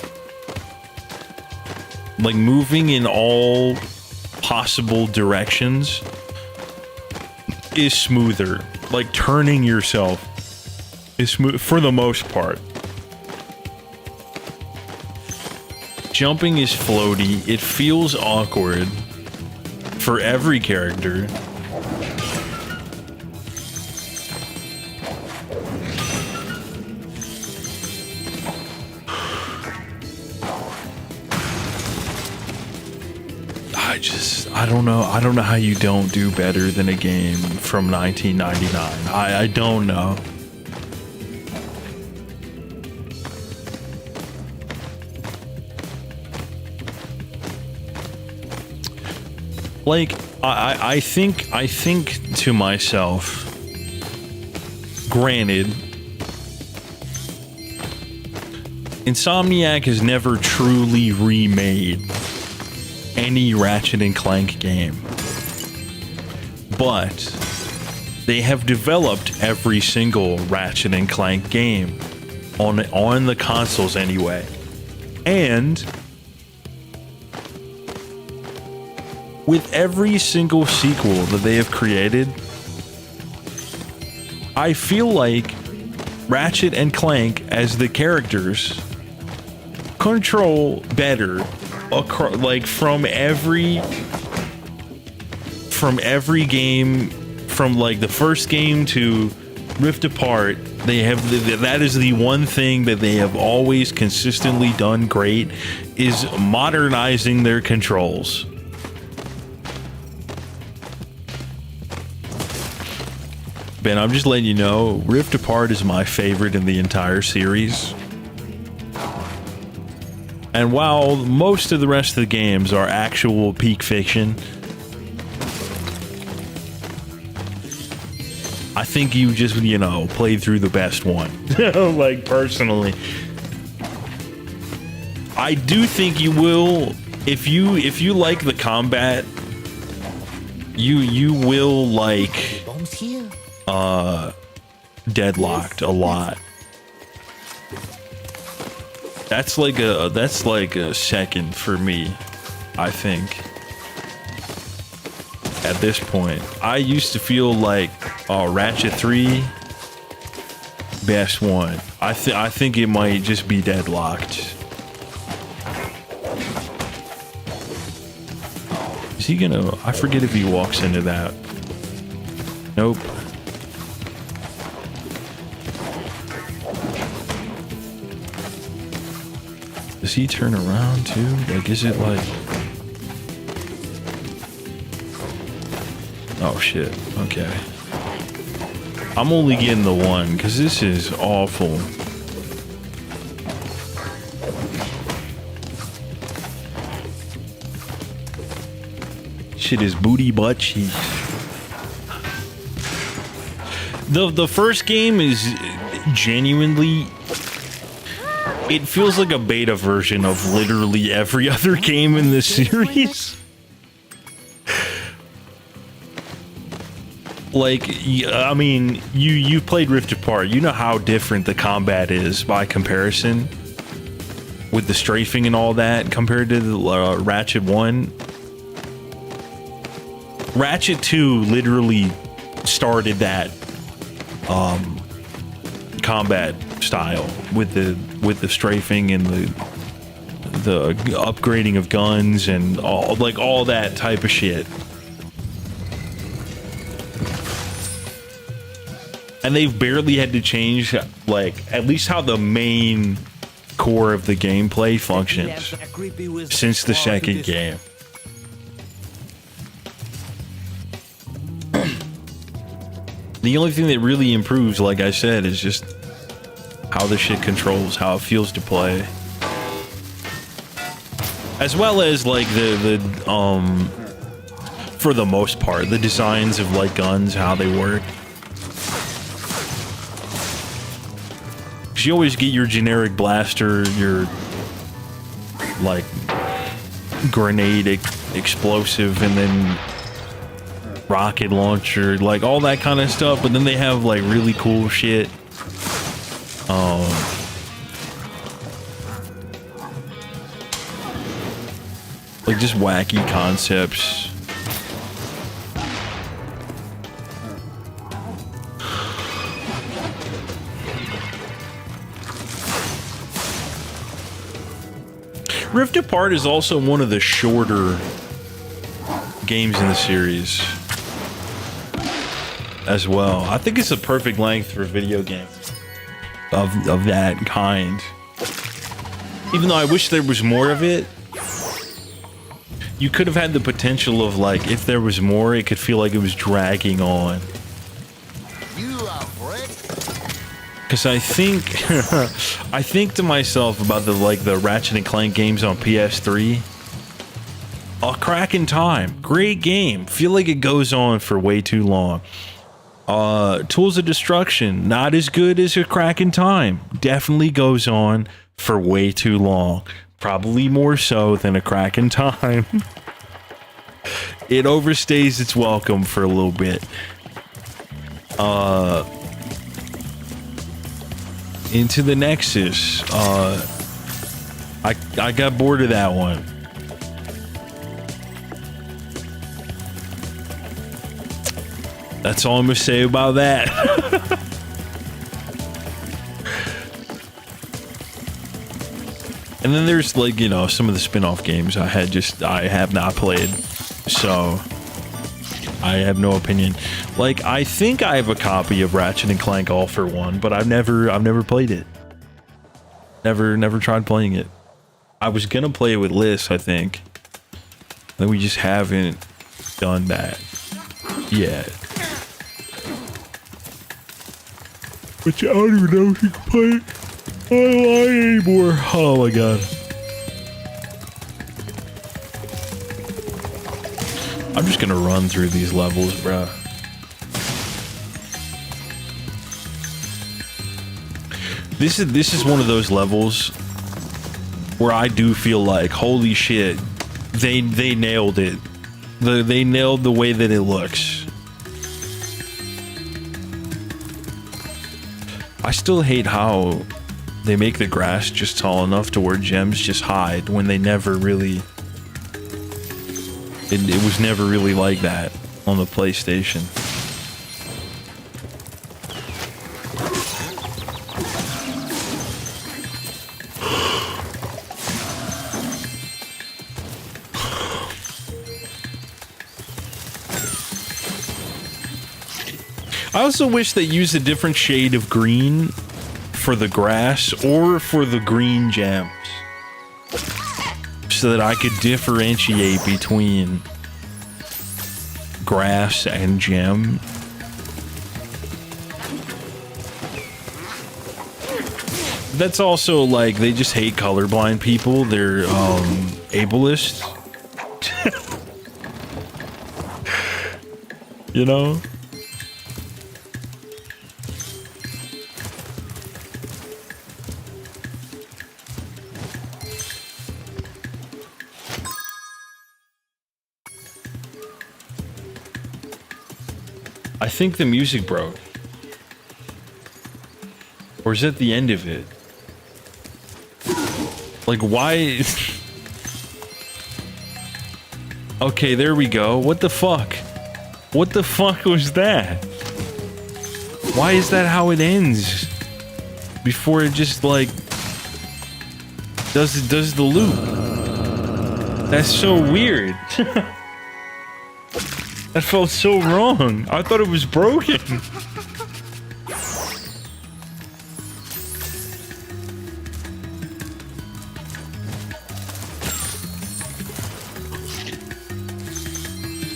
like moving in all possible directions, is smoother. Like turning yourself is smooth for the most part. Jumping is floaty. It feels awkward for every character. I don't know. I don't know how you don't do better than a game from 1999. I don't know. Like, I think to myself, granted, Insomniac has never truly remade any Ratchet and Clank game, but they have developed every single Ratchet and Clank game on the consoles anyway, and with every single sequel that they have created, I feel like Ratchet and Clank as the characters control better, like from every game, from like the first game to Rift Apart. They have that is the one thing that they have always consistently done great, is modernizing their controls. Ben, I'm just letting you know, Rift Apart is my favorite in the entire series. And while most of the rest of the games are actual peak fiction, I think you just, played through the best one. Like, personally. I do think you will, if you like the combat, you will like Deadlocked a lot. That's like a second for me, I think. At this point, I used to feel like Ratchet 3 best one. I think it might just be Deadlocked. Is he gonna? I forget if he walks into that. Nope. Does he turn around too? Like, is it like... Oh shit, okay. I'm only getting the one, because this is awful. Shit is booty butt cheeks. The first game is genuinely... It feels like a beta version of literally every other game in this series. Like, I mean, you played Rift Apart. You know how different the combat is by comparison with the strafing and all that compared to the Ratchet 1. Ratchet 2 literally started that combat style with the strafing and the upgrading of guns and all that type of shit. And they've barely had to change, like, at least how the main core of the gameplay functions since the second game. The only thing that really improves, like I said, is just how the shit controls, how it feels to play. as well as like the for the most part, the designs of like guns, how they work. 'Cause you always get your generic blaster, your like grenade explosive, and then rocket launcher, like all that kind of stuff. But then they have like really cool shit. Like just wacky concepts. Rift Apart is also one of the shorter games in the series as well. I think it's a perfect length for a video game of that kind. Even though I wish there was more of it, you could have had the potential of like, if there was more, it could feel like it was dragging on. Because I think, I think to myself about the Ratchet and Clank games on PS3. A crack in time, great game. Feel like it goes on for way too long. Tools of Destruction, not as good as a crack in time. Definitely goes on for way too long. Probably more so than a crack in time. It overstays its welcome for a little bit. Into the Nexus. I got bored of that one. That's all I'm gonna say about that. And then there's like, you know, some of the spin-off games I have not played. So I have no opinion. Like, I think I have a copy of Ratchet and Clank All for One, but I've never played it. Never tried playing it. I was gonna play it with Liz, I think. And we just haven't done that yet. But I don't even know if you can play it online anymore. Oh my god. I'm just gonna run through these levels, bruh. This is one of those levels where I do feel like, holy shit, they nailed it. They nailed the way that it looks. I still hate how they make the grass just tall enough to where gems just hide when they never really... It was never really like that on the PlayStation. I also wish they used a different shade of green for the grass or for the green gems, so that I could differentiate between grass and gem. That's also like, they just hate colorblind people. They're ableist. You know? I think the music broke. Or is that the end of it? Like, why? Okay, there we go. What the fuck? What the fuck was that? Why is that how it ends? Before it just, like, does the loop. That's so weird. That felt so wrong. I thought it was broken.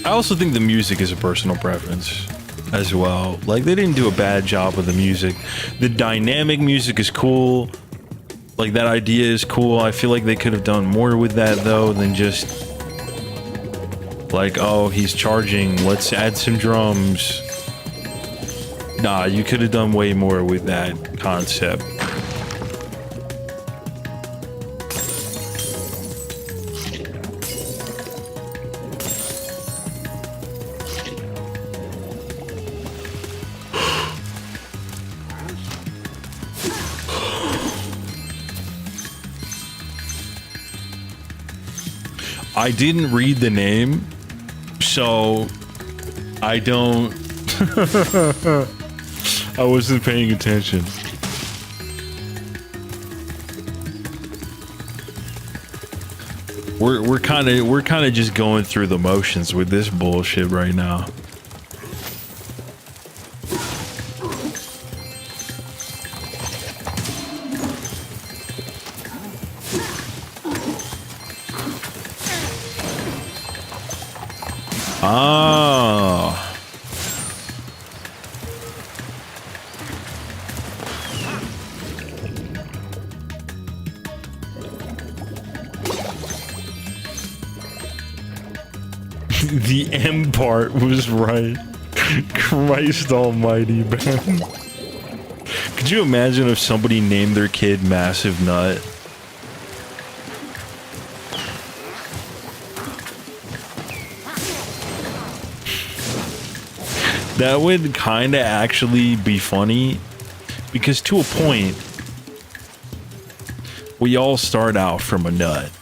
I also think the music is a personal preference as well. Like, they didn't do a bad job with the music. The dynamic music is cool. Like, that idea is cool. I feel like they could have done more with that, though, than just... like, oh, he's charging. Let's add some drums. Nah, you could have done way more with that concept. I didn't read the name, so I don't... I wasn't paying attention. We're kind of just going through the motions with this bullshit right now. Ah. The M part was right. Christ almighty, man. Could you imagine if somebody named their kid Massive Nut? That would kind of actually be funny, because to a point, we all start out from a nut.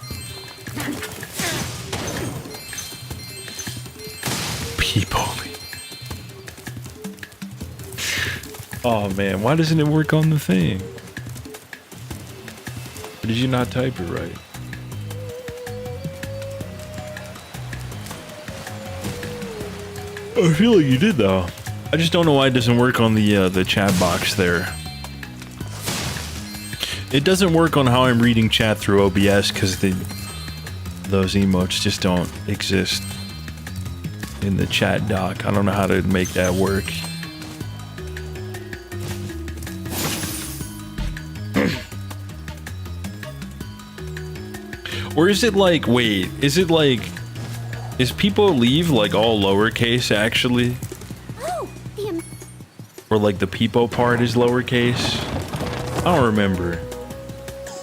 People. Oh man, why doesn't it work on the thing? Or did you not type it right? I feel like you did though. I just don't know why it doesn't work on the chat box there. It doesn't work on how I'm reading chat through OBS because those emotes just don't exist in the chat doc. I don't know how to make that work. Or is it like, wait, is it like, is people leave like all lowercase actually? Oh, Or like the people part is lowercase? I don't remember.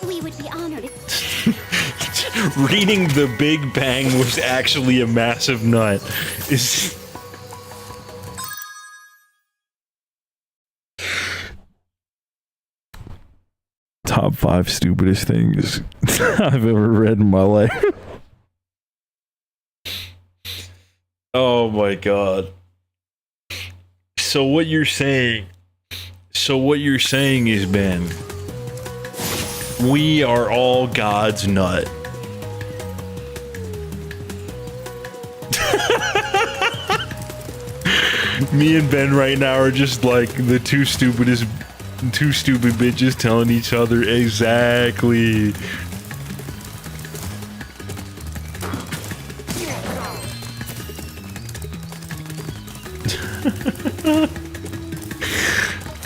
we would be honored if... Reading the Big Bang was actually a massive nut. Is... Top 5 stupidest things I've ever read in my life. Oh my god. So what you're saying is, Ben, we are all God's nut. Me and Ben right now are just like the two stupid bitches telling each other exactly.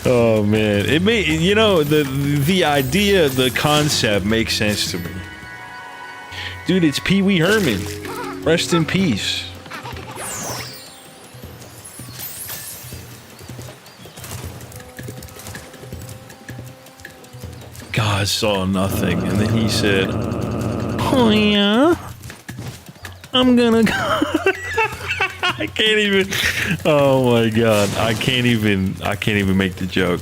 Oh man, it may, you know, the idea, the concept makes sense to me. Dude, it's Pee Wee Herman. Rest in peace. God saw nothing, and then he said, "Oh yeah, I'm gonna go." I can't even. Oh my god, I can't even make the joke.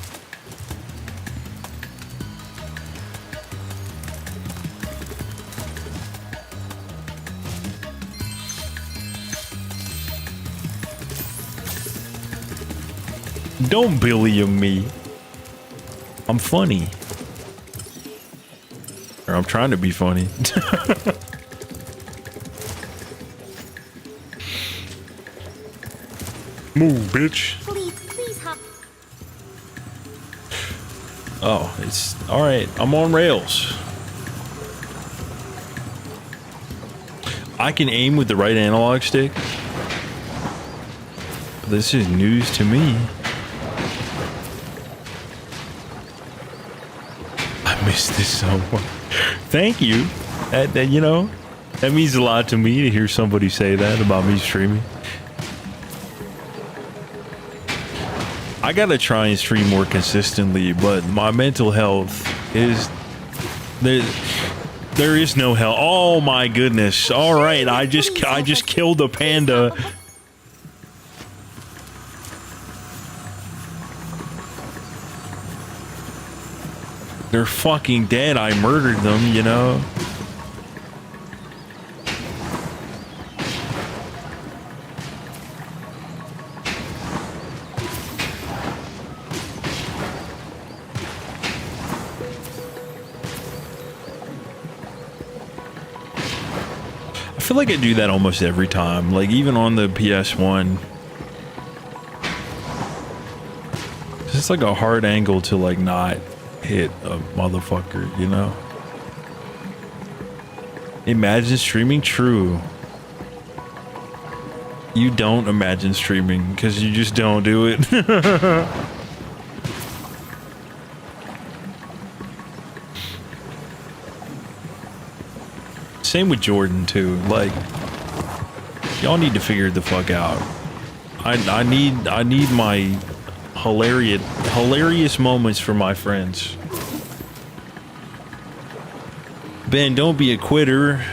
Don't Billiam me. I'm funny. Or I'm trying to be funny. Move, bitch. Please hop. Oh, it's all right. I'm on rails. I can aim with the right analog stick. This is news to me. I miss this so much. Thank you. That you know, that means a lot to me to hear somebody say that about me streaming. I gotta try and stream more consistently, but my mental health is there is no hell. Oh my goodness. All right, I just killed a panda. They're fucking dead. I murdered them, you know. I feel like I do that almost every time, like even on the PS1. It's like a hard angle to like not hit a motherfucker, you know? Imagine streaming? True. You don't imagine streaming because you just don't do it. Same with Jordan too. Like, y'all need to figure the fuck out. I need my hilarious moments for my friends. Ben, don't be a quitter.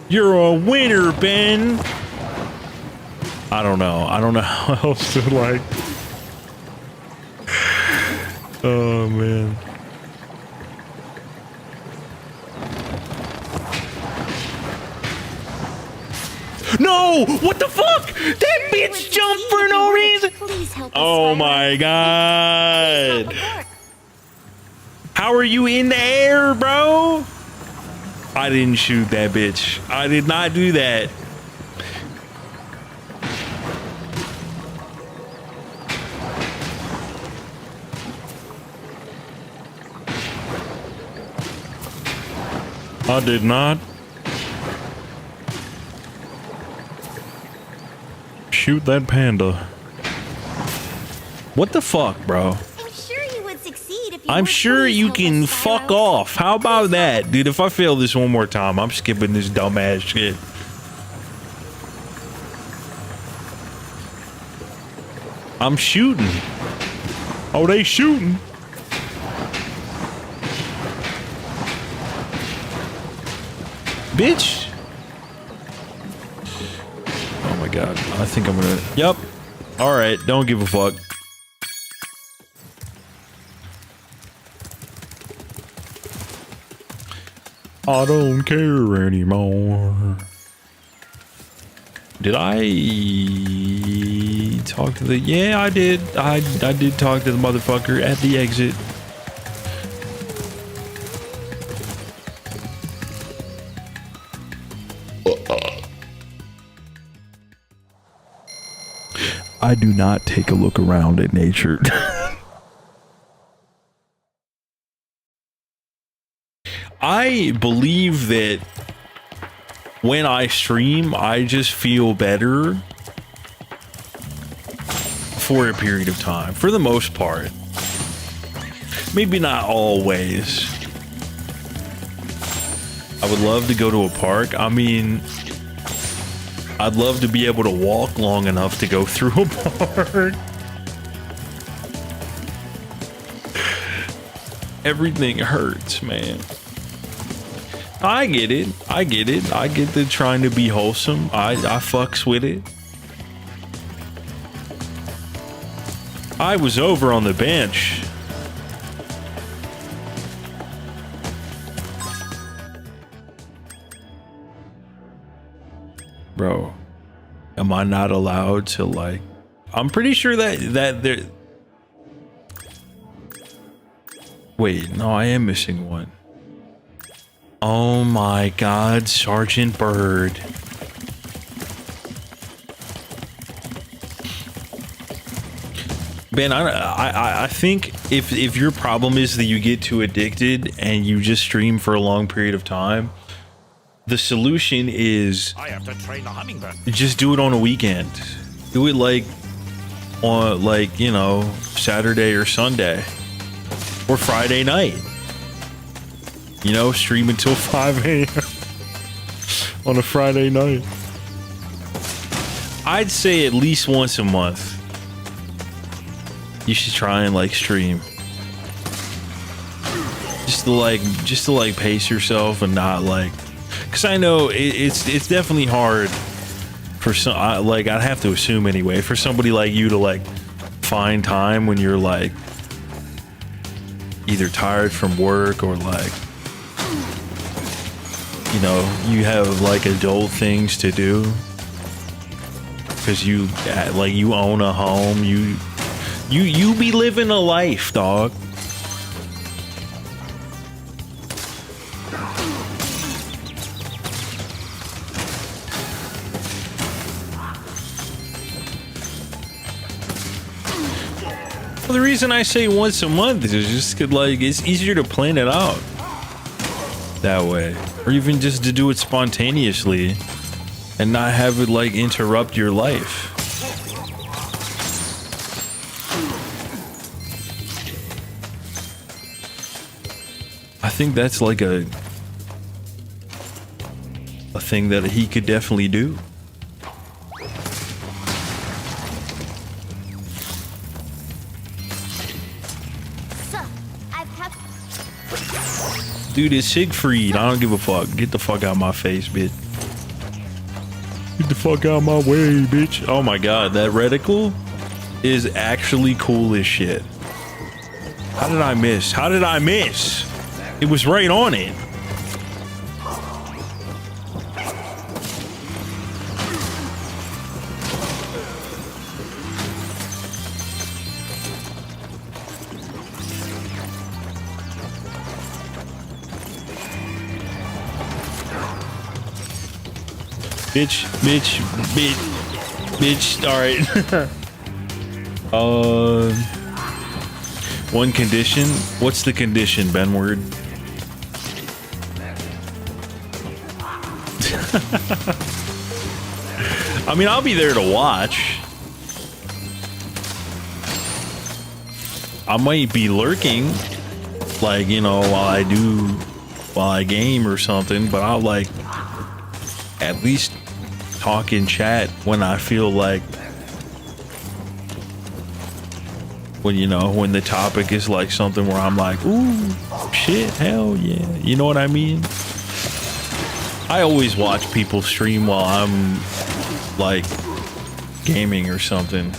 You're a winner, Ben. I don't know how else to like. Oh man. No! What the fuck? That bitch jumped for no reason. Oh my god. How are you in the air, bro? I didn't shoot that bitch. I did not do that. I did not shoot that panda. What the fuck, bro? I'm sure you would succeed if you I'm sure you can fuck off. How about that? Dude, if I fail this one more time, I'm skipping this dumbass shit. I'm shooting. Oh, they shooting. Bitch. Oh my god. I think I'm gonna... Yep. Alright, don't give a fuck. I don't care anymore. Did I talk to the... Yeah, I did. I did talk to the motherfucker at the exit. I do not take a look around at nature. I believe that when I stream, I just feel better for a period of time, for the most part. Maybe not always. I would love to go to a park. I mean, I'd love to be able to walk long enough to go through a park. Everything hurts, man. I get it. I get it. I get the trying to be wholesome. I fucks with it. I was over on the bench. Bro, am I not allowed to like... I'm pretty sure that there... Wait, no, I am missing one. Oh my god, Sergeant Bird. Ben, I think if your problem is that you get too addicted and you just stream for a long period of time, the solution is I have to train the hummingbird. just do it on a weekend. Do it like on, like, you know, Saturday or Sunday or Friday night. You know, stream until 5 a.m. on a Friday night. I'd say at least once a month. You should try and like stream. Just to like pace yourself and not like, because I know it's definitely hard for some, like I'd have to assume anyway, for somebody like you to like find time when you're like either tired from work or like, you know, you have like adult things to do because you like you own a home, you be living a life, dog. Well, the reason I say once a month is just 'cause, like, it's easier to plan it out that way, or even just to do it spontaneously and not have it like interrupt your life. I think that's like a thing that he could definitely do. Dude, it's Siegfried. I don't give a fuck. Get the fuck out of my face, bitch. Get the fuck out of my way, bitch. Oh my god, that reticle is actually cool as shit. How did I miss? How did I miss? It was right on it. Bitch, bitch, bitch, bitch. All right. One condition. What's the condition, Benward? I mean, I'll be there to watch. I might be lurking, like, you know, while I game or something, but I'll like at least talk in chat when I feel like, when, you know, when the topic is like something where I'm like, ooh, shit, hell yeah. You know what I mean? I always watch people stream while I'm like gaming or something.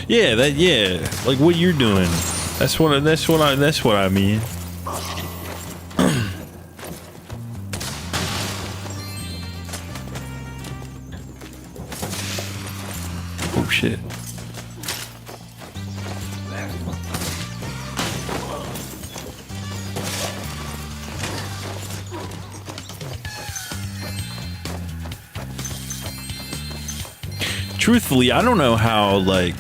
Yeah, like what you're doing. That's what I mean. Oh shit. Truthfully, I don't know how, like,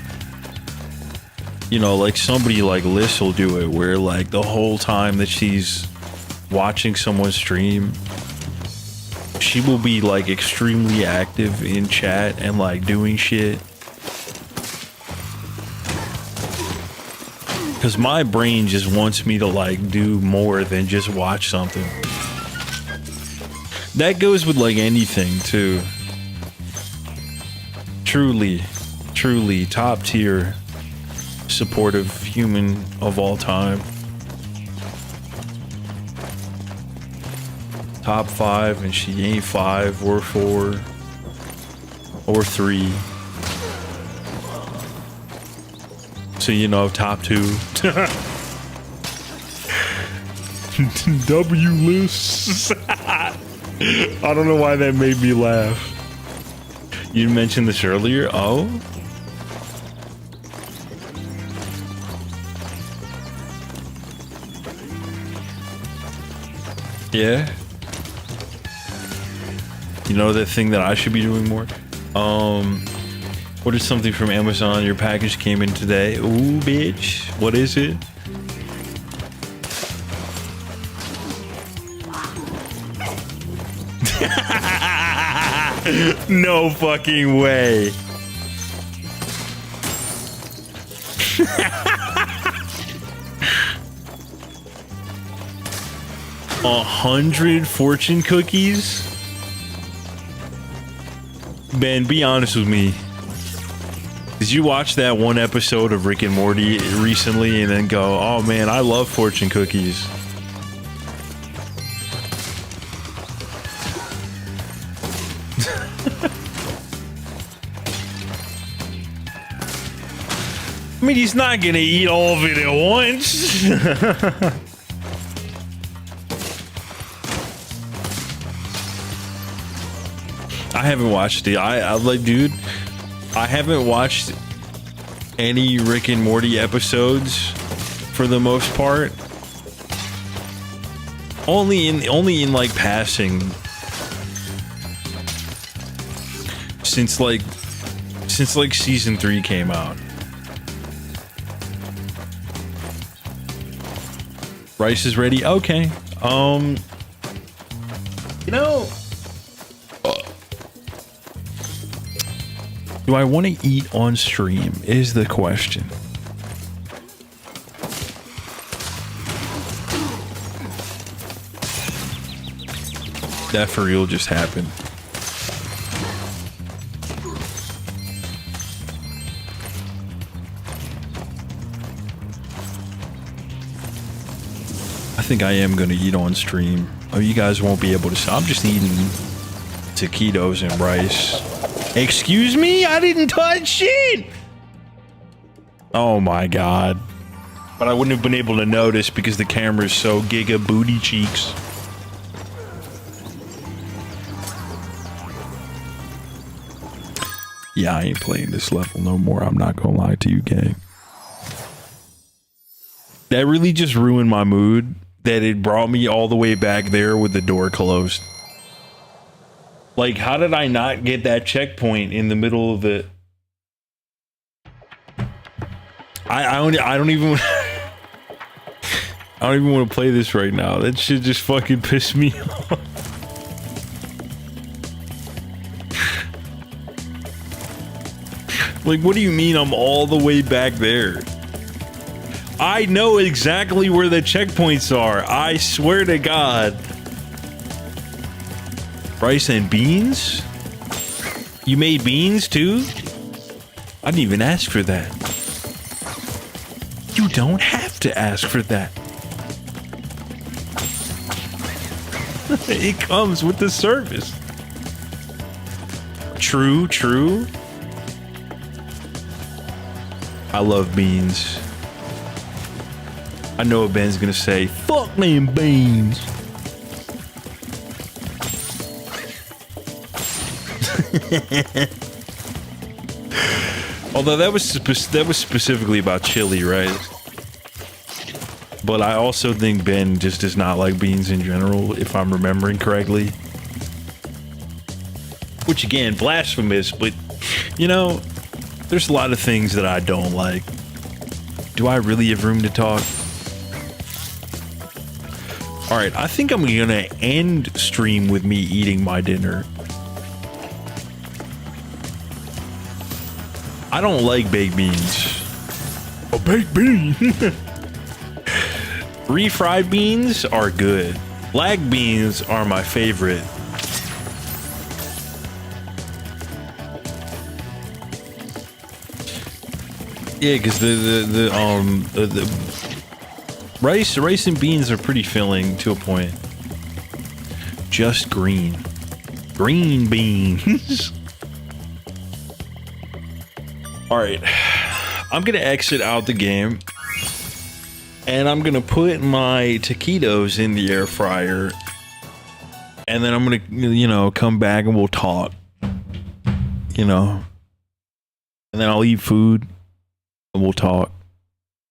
you know, like somebody like Liz will do it where like the whole time that she's watching someone stream, she will be like extremely active in chat and like doing shit. Because my brain just wants me to like do more than just watch something. That goes with like anything too. Truly top tier supportive human of all time. Top 5, and she ain't 5 or 4 or 3. So, you know, top 2. W lists. I don't know why that made me laugh. You mentioned this earlier. Oh, yeah. You know that thing that I should be doing more? Ordered something from Amazon. Your package came in today. Ooh, bitch. What is it? No fucking way. 100 fortune cookies? Ben, be honest with me. Did you watch that one episode of Rick and Morty recently and then go, oh man, I love fortune cookies? I mean, he's not gonna eat all of it at once. I haven't watched it. I like, dude, I haven't watched any Rick and Morty episodes for the most part. Only in like passing. Since like season 3 came out. Rice is ready. Okay. You know, do I want to eat on stream is the question. That for real just happened. I think I am going to eat on stream. Oh, you guys won't be able to see. I'm just eating taquitos and rice. Excuse me? I didn't touch shit! Oh my god. But I wouldn't have been able to notice because the camera's so giga booty cheeks. Yeah, I ain't playing this level no more. I'm not gonna lie to you, gang. That really just ruined my mood. That it brought me all the way back there with the door closed. Like, how did I not get that checkpoint in the middle of the... I don't even... I don't even want to play this right now. That shit just fucking pissed me off. Like, what do you mean I'm all the way back there? I know exactly where the checkpoints are. I swear to God. Rice and beans? You made beans too? I didn't even ask for that. You don't have to ask for that. It comes with the service. True, true. I love beans. I know what Ben's gonna say. Fuck them beans. Although that was specifically about chili, right? But I also think Ben just does not like beans in general, if I'm remembering correctly. Which again, blasphemous, but you know, there's a lot of things that I don't like. Do I really have room to talk? All right, I think I'm gonna end stream with me eating my dinner. I don't like baked beans. A baked bean. Refried beans are good. Black beans are my favorite. Yeah, because the rice and beans are pretty filling to a point. Just green beans. All right, I'm gonna exit out the game, and I'm gonna put my taquitos in the air fryer, and then I'm gonna, you know, come back and we'll talk, you know, and then I'll eat food and we'll talk,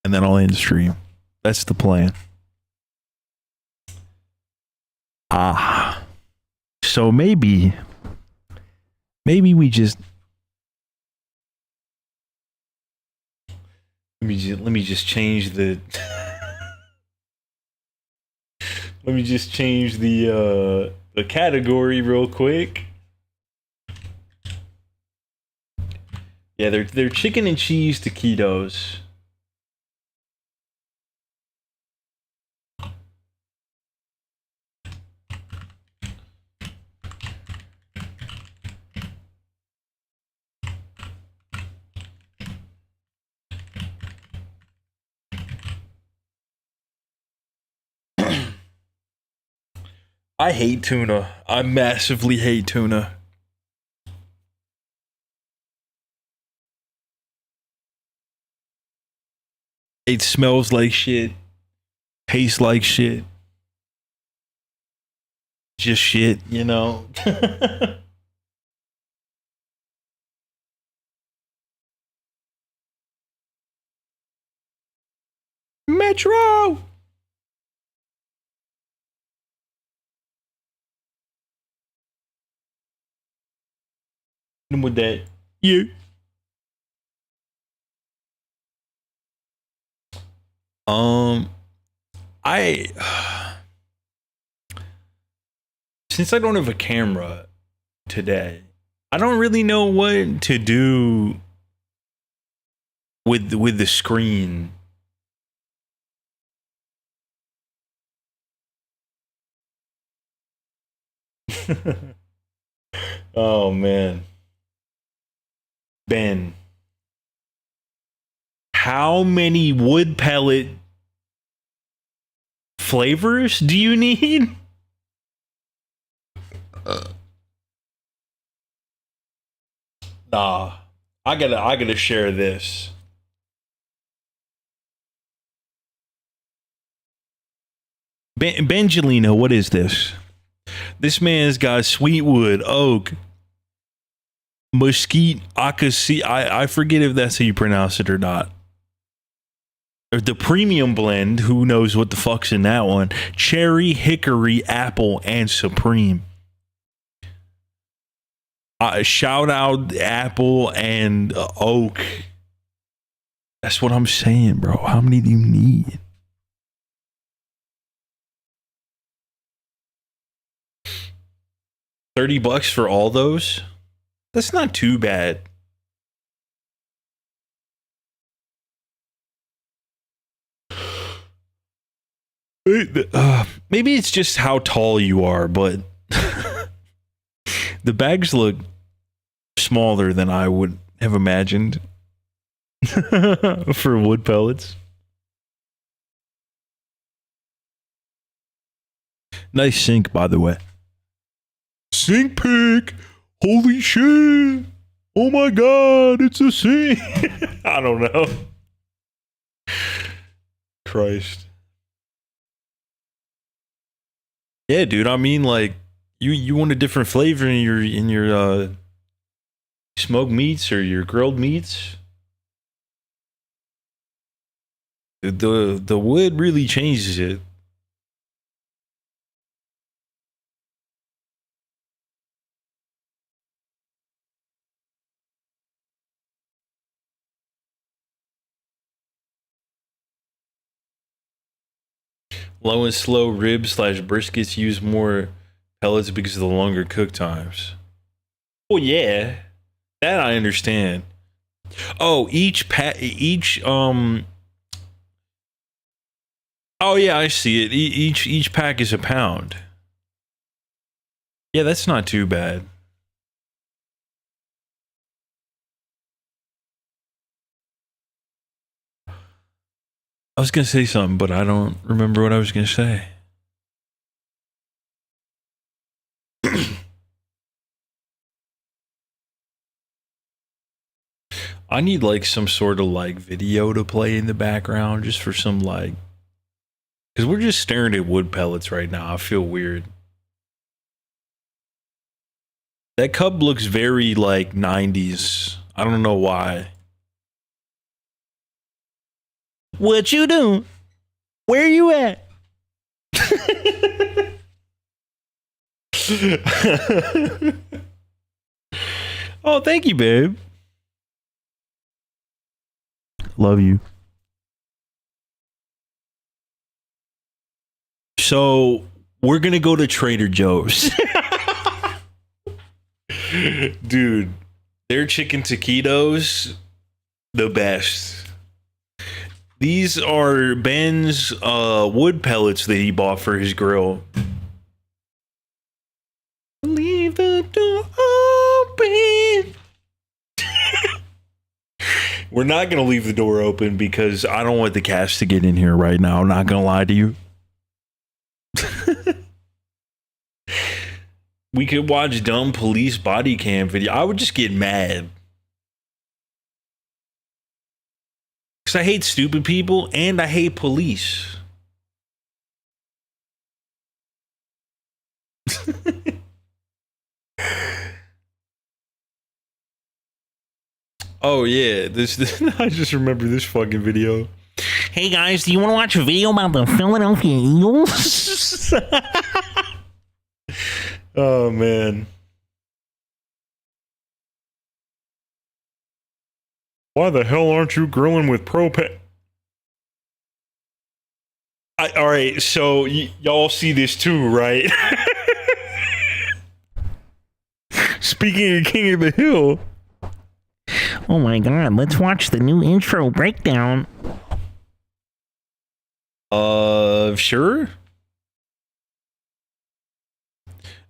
and then I'll end the stream. That's the plan. So maybe we just let me just change the let me just change the category real quick. Yeah, they're chicken and cheese taquitos. I hate tuna. I massively hate tuna. It smells like shit. Tastes like shit. Just shit, you know? Metro! With that. You. I since I don't have a camera today, I don't really know what to do with the screen. Oh man. Ben, how many wood pellet flavors do you need? Nah, I gotta share this. Bengelina, what is this? This man's got sweetwood, oak, mesquite, acacia. I forget if that's how you pronounce it or not. Or the premium blend, who knows what the fuck's in that one? Cherry, hickory, apple, and supreme. Shout out apple and oak. That's what I'm saying, bro. How many do you need? $30 for all those? That's not too bad. Maybe it's just how tall you are, but the bags look smaller than I would have imagined for wood pellets. Nice sink, by the way. Sink pick. Holy shit. Oh my god, it's a sink. I don't know. Christ. Yeah, dude. I mean, like, you want a different flavor in your smoked meats or your grilled meats. The wood really changes it. Low and slow ribs / briskets use more pellets because of the longer cook times. Well, yeah, that I understand. Oh, oh yeah, I see it. Each pack is a pound. Yeah, that's not too bad. I was gonna say something, but I don't remember what I was gonna say. I need like some sort of like video to play in the background just for some like, because we're just staring at wood pellets right now. I feel weird. That cub looks very like 90s. I don't know why. What you doing? Where you at? Oh, thank you, babe. Love you. So we're gonna go to Trader Joe's. Dude, their chicken taquitos, the best. These are Ben's wood pellets that he bought for his grill. Leave the door open. We're not going to leave the door open because I don't want the cats to get in here right now. I'm not going to lie to you. we could watch dumb police body cam video. I would just get mad. Because I hate stupid people and I hate police. Oh yeah, this I just remember this fucking video. Hey guys, do you want to watch a video about the Philadelphia Eagles? Oh man. Why the hell aren't you grilling with propane? All right, so y'all see this too, right? Speaking of King of the Hill. Oh my god, let's watch the new intro breakdown. Sure?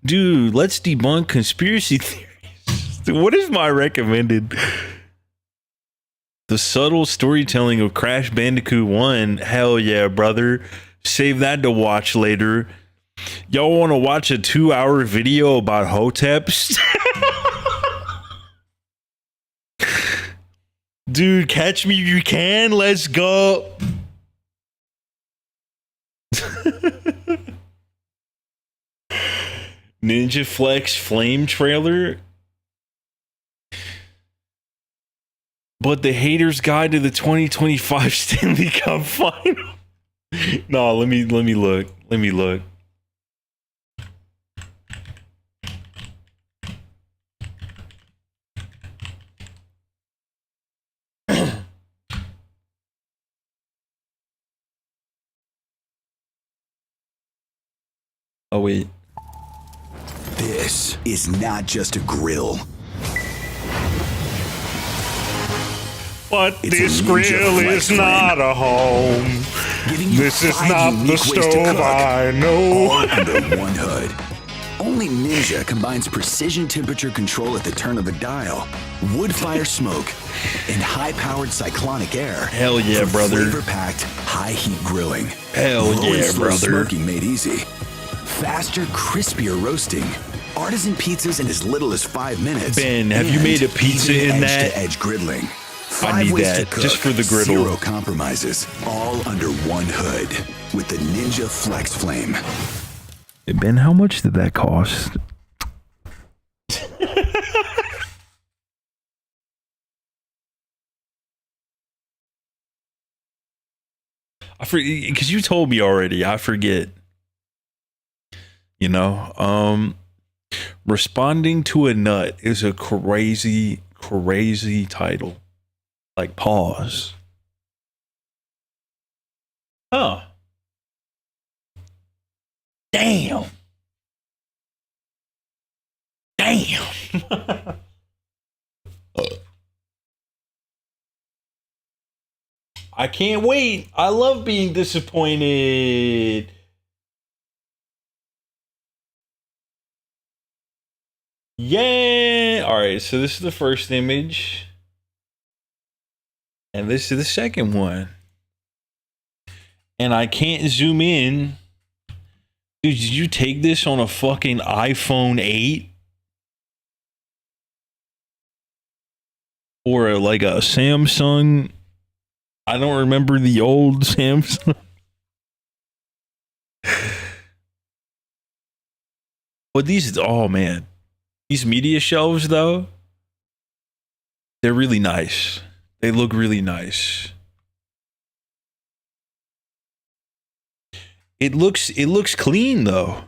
Dude, let's debunk conspiracy theories. What is my recommended? The subtle storytelling of Crash Bandicoot 1. Hell yeah, brother. Save that to watch later. Y'all want to watch a 2-hour video about Hoteps? Dude, catch me if you can. Let's go. Ninja Flex Flame trailer. But the Haters Guide to the 2025 Stanley Cup Final. No, let me look. Let me look. Oh wait. This is not just a grill. But this grill is not a home. This is not the stove I know. All under one hood. Only Ninja combines precision temperature control at the turn of a dial, wood fire smoke, and high-powered cyclonic air. Hell yeah, for brother. Flavor-packed, high-heat grilling. Hell Low and yeah, slow brother. Smoking made easy. Faster, crispier roasting. Artisan pizzas in as little as 5 minutes. Ben, have you made a pizza in that? Edge-to-edge griddling. I need 5 ways that, to cook, just for the griddle. 0 compromises, all under one hood with the Ninja Flex Flame. Hey Ben, how much did that cost? I forget, because you told me already. I forget. You know, responding to a nut is a crazy title. Like, pause. Huh. Damn. I can't wait. I love being disappointed. Yeah. All right. So this is the first image. And this is the second one. And I can't zoom in. Dude, did you take this on a fucking iPhone 8? Or like a Samsung? I don't remember the old Samsung. But these, oh man. These media shelves though, they're really nice. They look really nice. It looks clean though.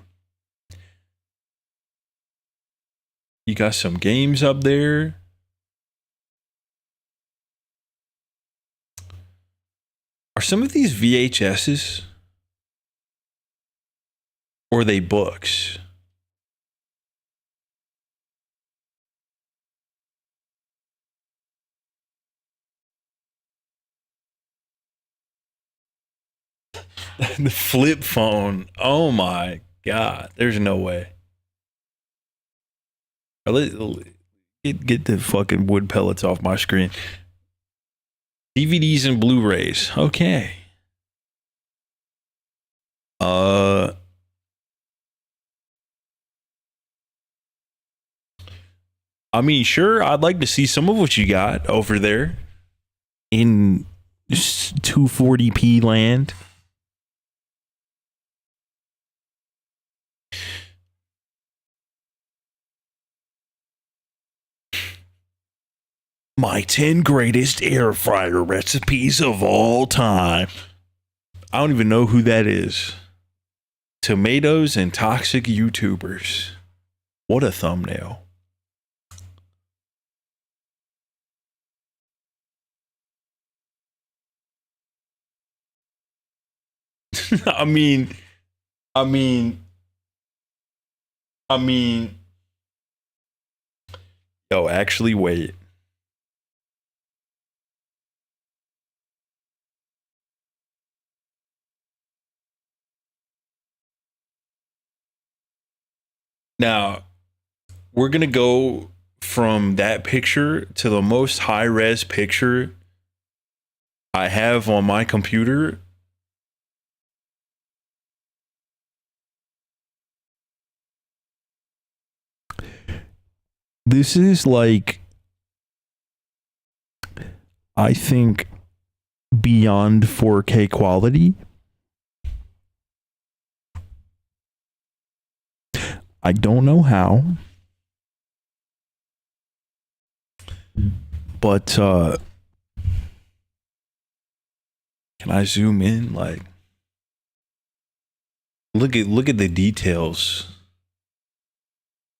You got some games up there. Are some of these VHSs? Or are they books? The flip phone. Oh my God. There's no way. Get the fucking wood pellets off my screen. DVDs and Blu-rays. Okay. I mean, sure, I'd like to see some of what you got over there in 240p land. My 10 greatest air fryer recipes of all time. I don't even know who that is. Tomatoes and toxic YouTubers. What a thumbnail. I mean, yo, actually, wait. Now, we're going to go from that picture to the most high-res picture I have on my computer. This is like, I think, beyond 4K quality. I don't know how, but can I zoom in? Like, look at the details.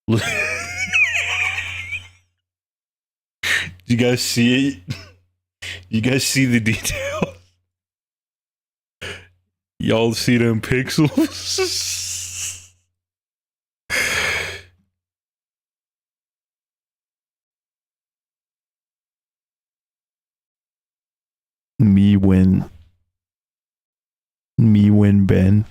Look. You guys see it? You guys see the details? Y'all see them pixels? Me win Ben.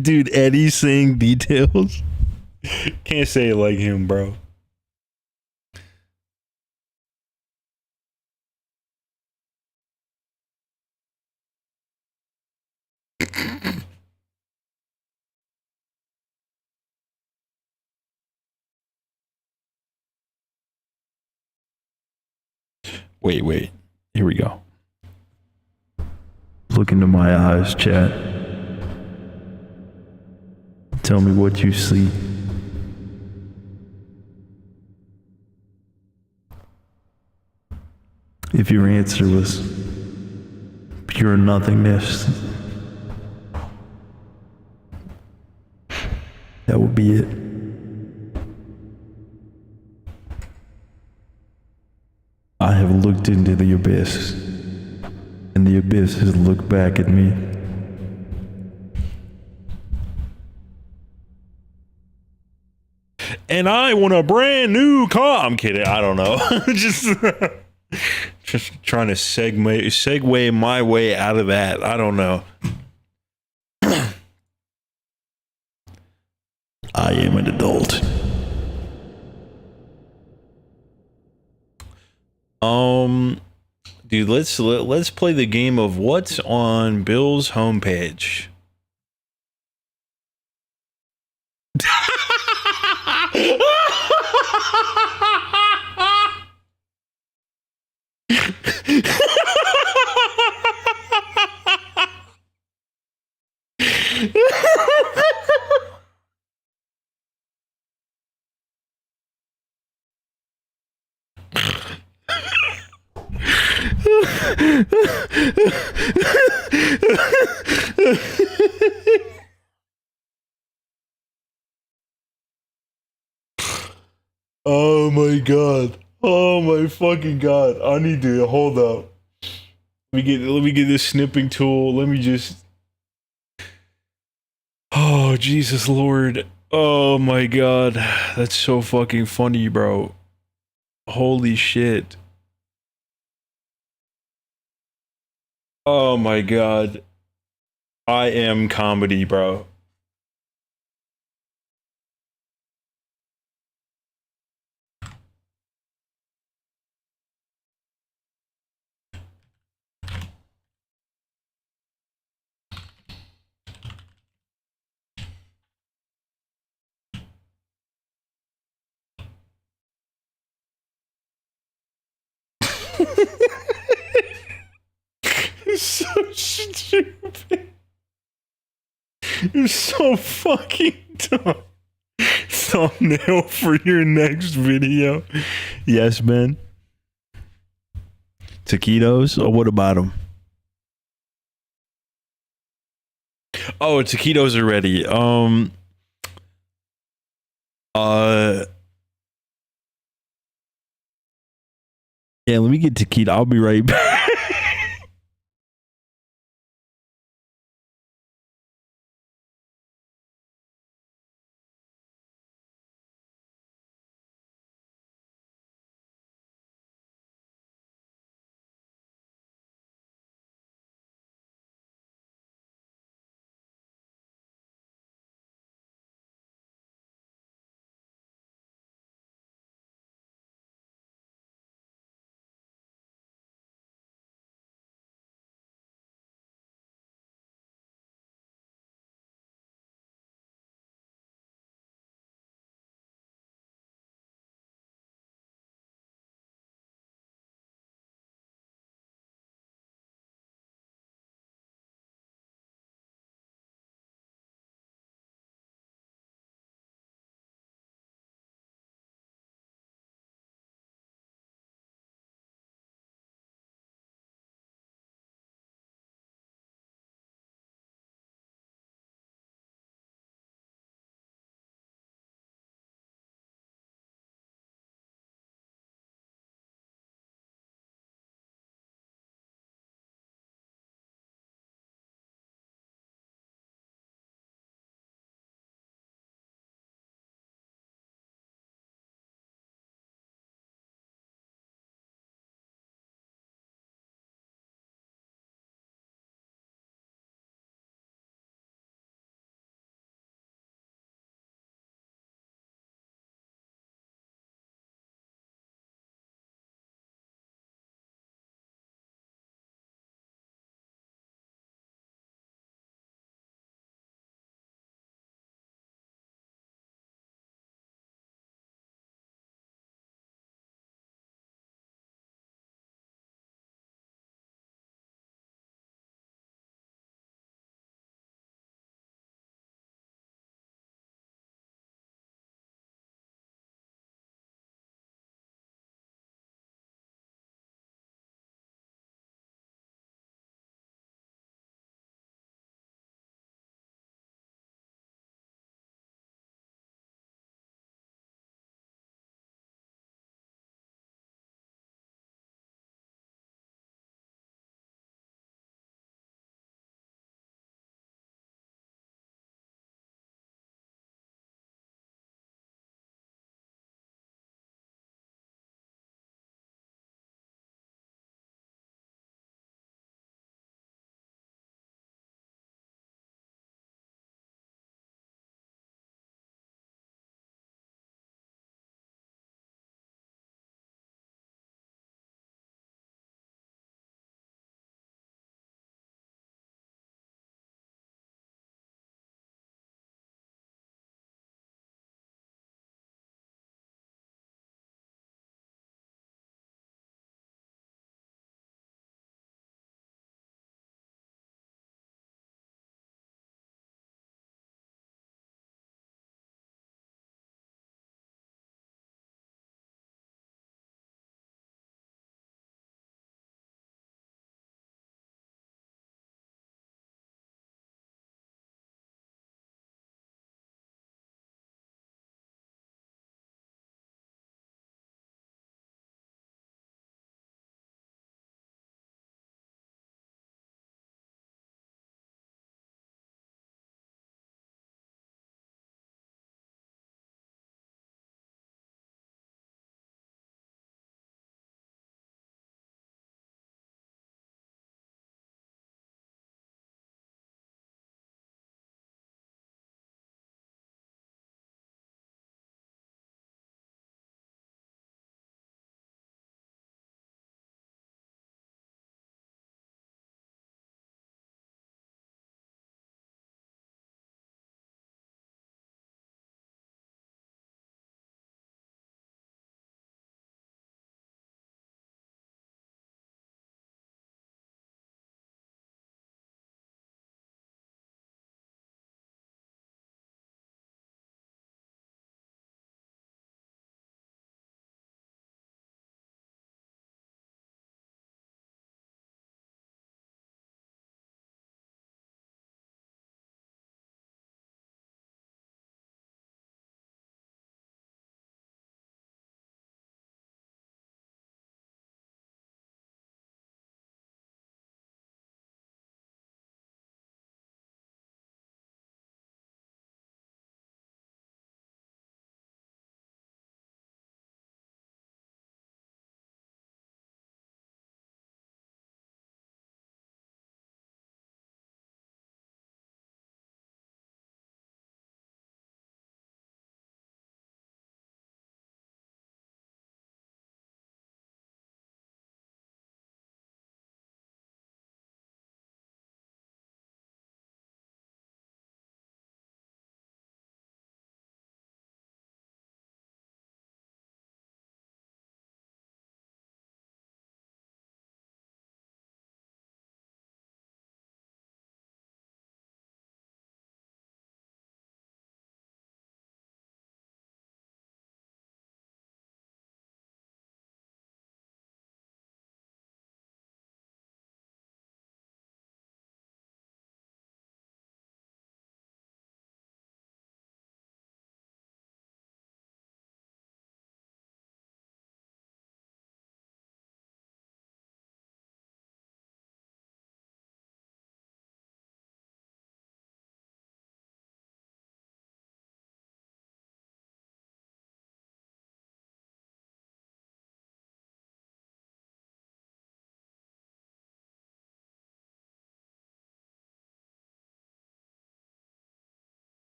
Dude, Eddie's saying details. Can't say it like him, bro. Wait. Here we go. Look into my eyes, chat. Tell me what you see. If your answer was pure nothingness, that would be it. I have looked into the abyss, and the abyss has looked back at me. And I want a brand new car. I'm kidding. I don't know. just trying to segue my way out of that. I don't know. I am an adult. Dude, let's play the game of what's on Bill's homepage. Oh my god. Oh my fucking god. I need to hold up. Let me get this snipping tool. Let me just. Oh Jesus Lord. Oh my god. That's so fucking funny, bro. Holy shit. Oh my god. I am comedy, bro. You're so stupid. You're so fucking dumb. Thumbnail for your next video. Yes, man. Taquitos? Or what about them? Oh, taquitos are ready. Yeah, let me get taquito. I'll be right back.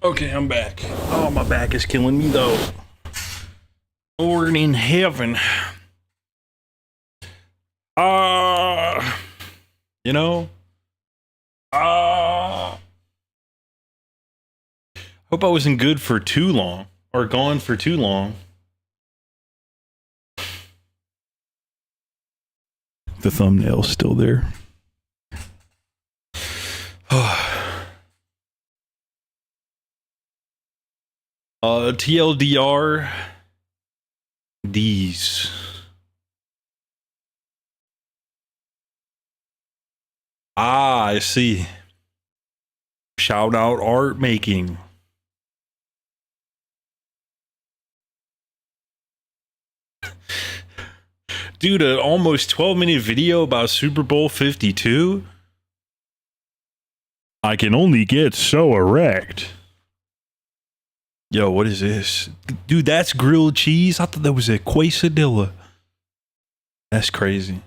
Okay, I'm back. Oh, my back is killing me though. Lord in heaven. You know? Hope I wasn't good for too long or gone for too long. The thumbnail's still there. TLDR. These. I see. Shout out art making. Dude, an almost 12-minute video about Super Bowl 52? I can only get so erect. Yo, what is this? Dude, that's grilled cheese? I thought that was a quesadilla. That's crazy.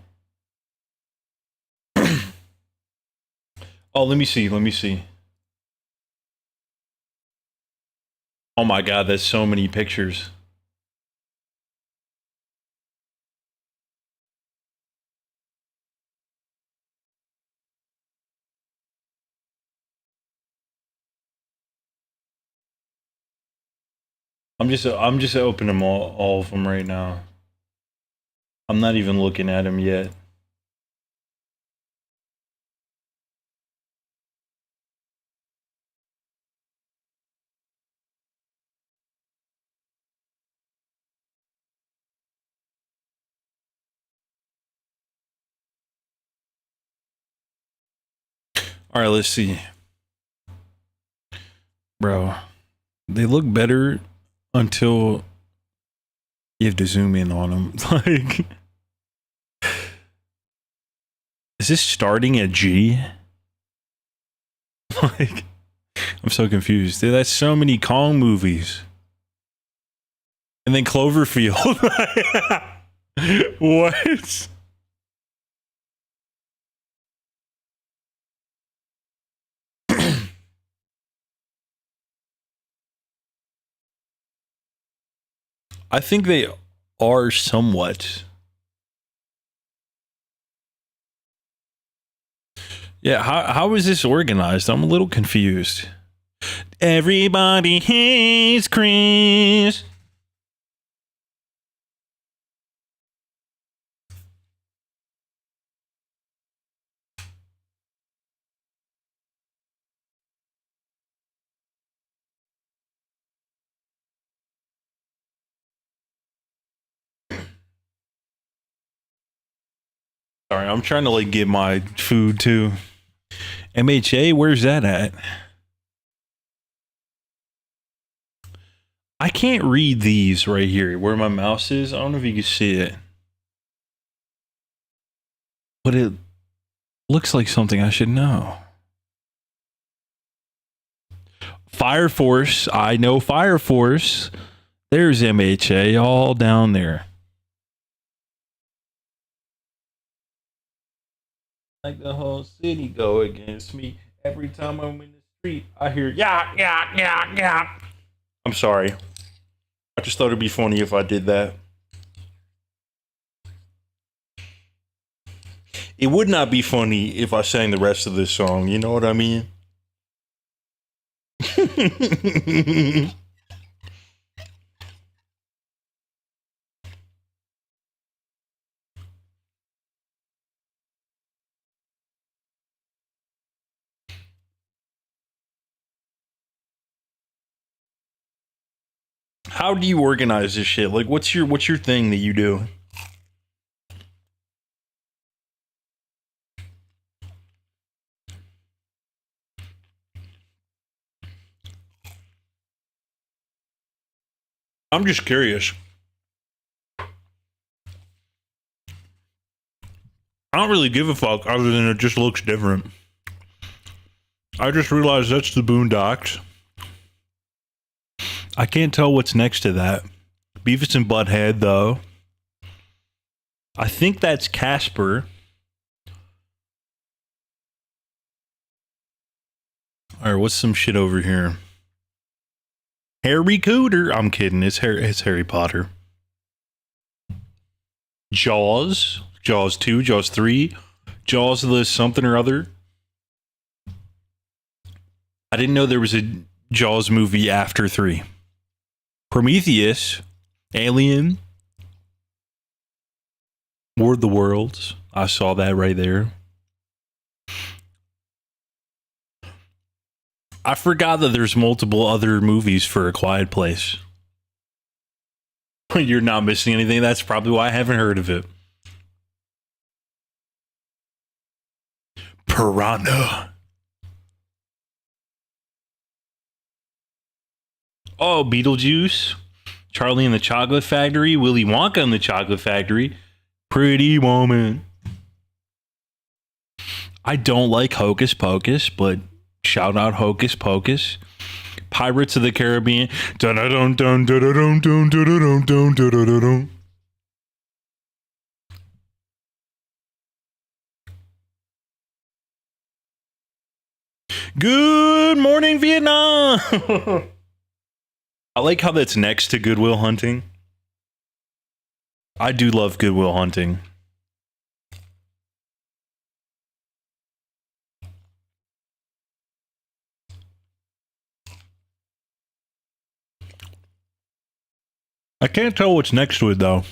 Oh, let me see. Let me see. Oh my God, that's so many pictures. I'm just opening them all of them right now. I'm not even looking at them yet. All right, let's see. Bro, they look better until you have to zoom in on them. Like, is this starting at G? Like, I'm so confused. Dude, that's so many Kong movies. And then Cloverfield. What? I think they are somewhat. Yeah, how is this organized? I'm a little confused. Everybody hates Chris. Sorry, I'm trying to like get my food too. MHA, where's that at? I can't read these right here where my mouse is. I don't know if you can see it. But it looks like something I should know. Fire Force. I know Fire Force. There's MHA all down there. Like the whole city go against me. Every time I'm in the street, I hear, yeah, yeah, yeah, yeah. I'm sorry. I just thought it'd be funny if I did that. It would not be funny if I sang the rest of this song. You know what I mean? How do you organize this shit? Like, what's your thing that you do? I'm just curious. I don't really give a fuck other than it just looks different. I just realized that's the Boondocks. I can't tell what's next to that. Beavis and Butthead, though. I think that's Casper. All right, what's some shit over here? Harry Cooter. I'm kidding. It's Harry Potter. Jaws. Jaws 2. Jaws 3. Jaws of the something or other. I didn't know there was a Jaws movie after 3. Prometheus. Alien. War of the Worlds. I saw that right there. I forgot that there's multiple other movies for A Quiet Place. You're not missing anything. That's probably why I haven't heard of it. Piranha. Oh, Beetlejuice. Charlie and the Chocolate Factory. Willy Wonka and the Chocolate Factory. Pretty Woman. I don't like Hocus Pocus, but shout out Hocus Pocus. Pirates of the Caribbean. Good morning, Vietnam. I like how that's next to Good Will Hunting. I do love Good Will Hunting. I can't tell what's next to it, though.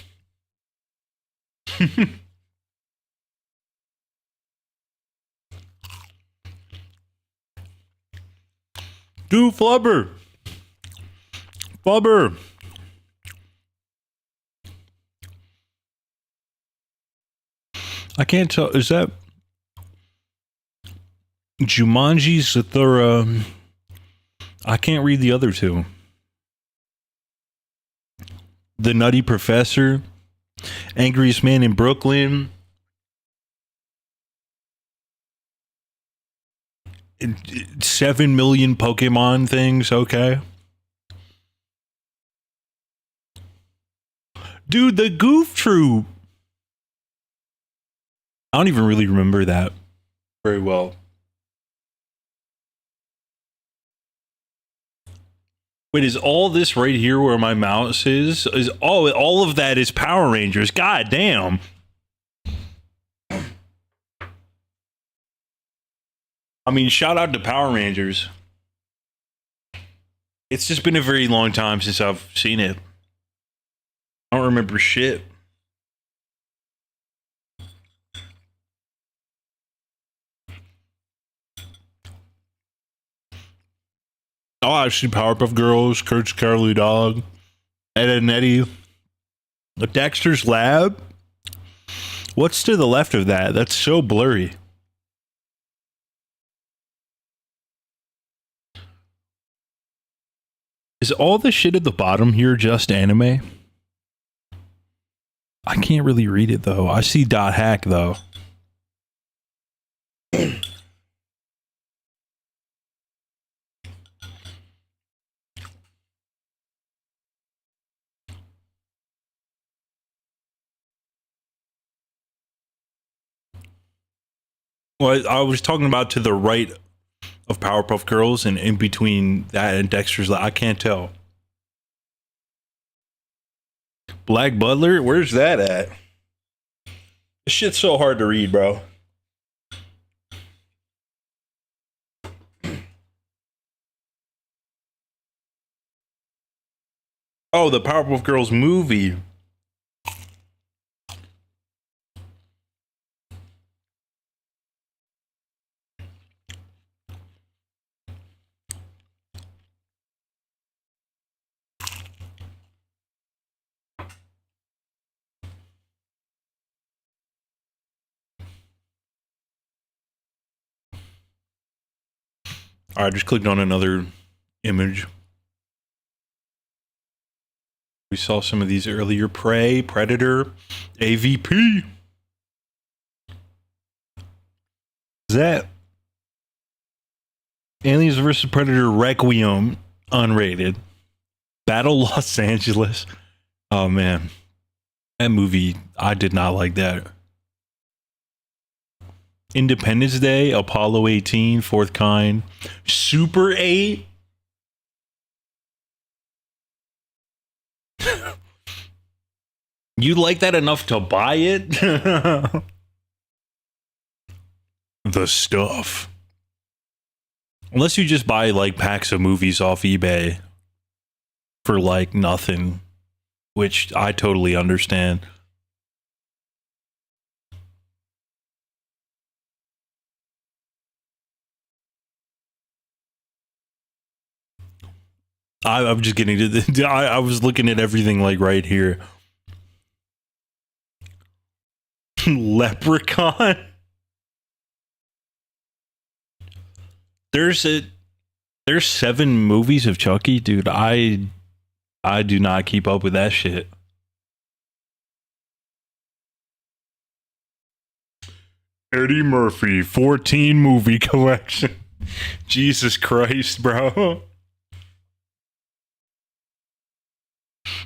Dude, Flubber. Flubber. I can't tell. Is that Jumanji, Zathura? I can't read the other two. The Nutty Professor, Angriest Man in Brooklyn, 7 million Pokemon things. Okay. Dude, the Goof Troop. I don't even really remember that very well. Wait, is all this right here where my mouse is all of that is Power Rangers? God damn. I mean, shout out to Power Rangers. It's just been a very long time since I've seen it. I don't remember shit. Oh, I've seen Powerpuff Girls, Courage the Cowardly Dog, Ed, Edd n Eddy, Dexter's Lab. What's to the left of that? That's so blurry. Is all the shit at the bottom here just anime? I can't really read it though. I see dot hack though. Well, I was talking about to the right of Powerpuff Girls and in between that and Dexter's Lab. I can't tell. Black Butler? Where's that at? This shit's so hard to read, bro. Oh, the Powerpuff Girls movie. All right, I just clicked on another image. We saw some of these earlier. Prey, Predator, AVP. Is that Aliens vs. Predator Requiem, unrated. Battle Los Angeles. Oh, man. That movie, I did not like that. Independence Day, Apollo 18, Fourth Kind, Super 8. You like that enough to buy it? The stuff. Unless you just buy like packs of movies off eBay for like nothing, which I totally understand. I'm just getting to the. I was looking at everything like right here. Leprechaun. There's 7 movies of Chucky, dude. I do not keep up with that shit. Eddie Murphy 14 movie collection. Jesus Christ, bro.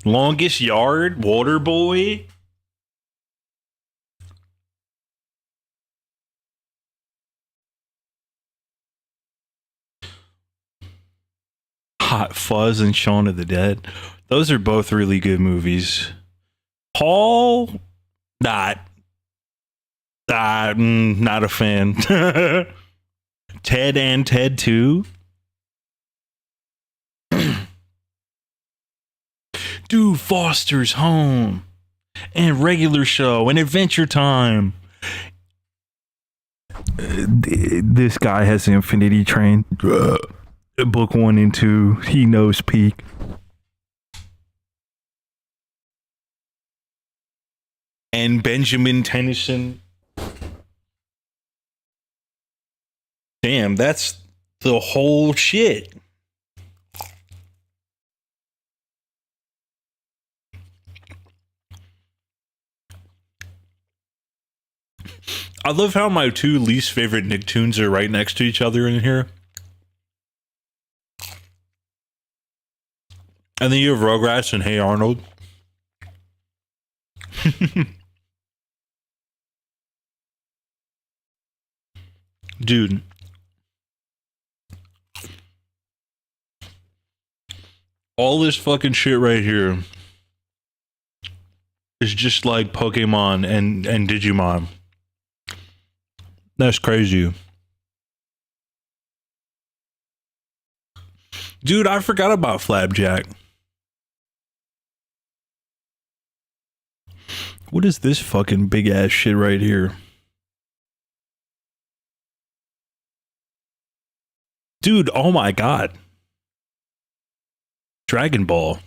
Longest Yard, Waterboy. Hot Fuzz and Shaun of the Dead. Those are both really good movies. Paul, not a fan. Ted and Ted 2. Dude, Foster's Home and Regular Show and Adventure Time. This guy has the Infinity Train. Book 1 and 2. He knows peak. And Benjamin Tennyson. Damn, that's the whole shit. I love how my 2 least favorite Nicktoons are right next to each other in here. And then you have Rugrats and Hey Arnold. Dude. All this fucking shit right here is just like Pokemon and Digimon. That's crazy. Dude, I forgot about Flapjack. What is this fucking big ass shit right here? Dude, oh my god. Dragon Ball.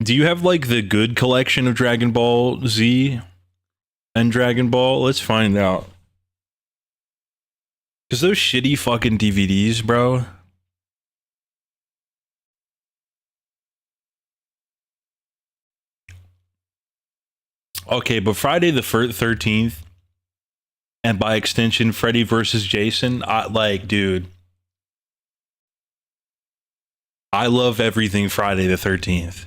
Do you have like the good collection of Dragon Ball Z and Dragon Ball? Let's find out. Because those shitty fucking DVDs, bro. Okay, but Friday the 13th, and by extension, Freddy versus Jason, dude. I love everything Friday the 13th.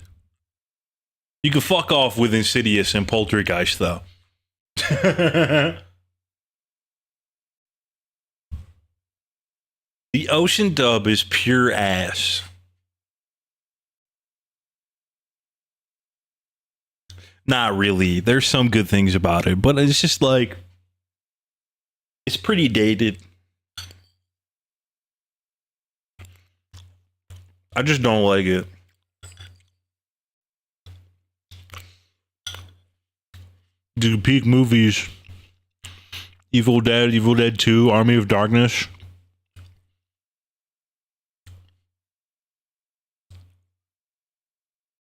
You can fuck off with Insidious and Poltergeist, though. The Ocean dub is pure ass. Not really. There's some good things about it, but it's just like, it's pretty dated. I just don't like it. Dude, peak movies. Evil Dead 2, Army of Darkness.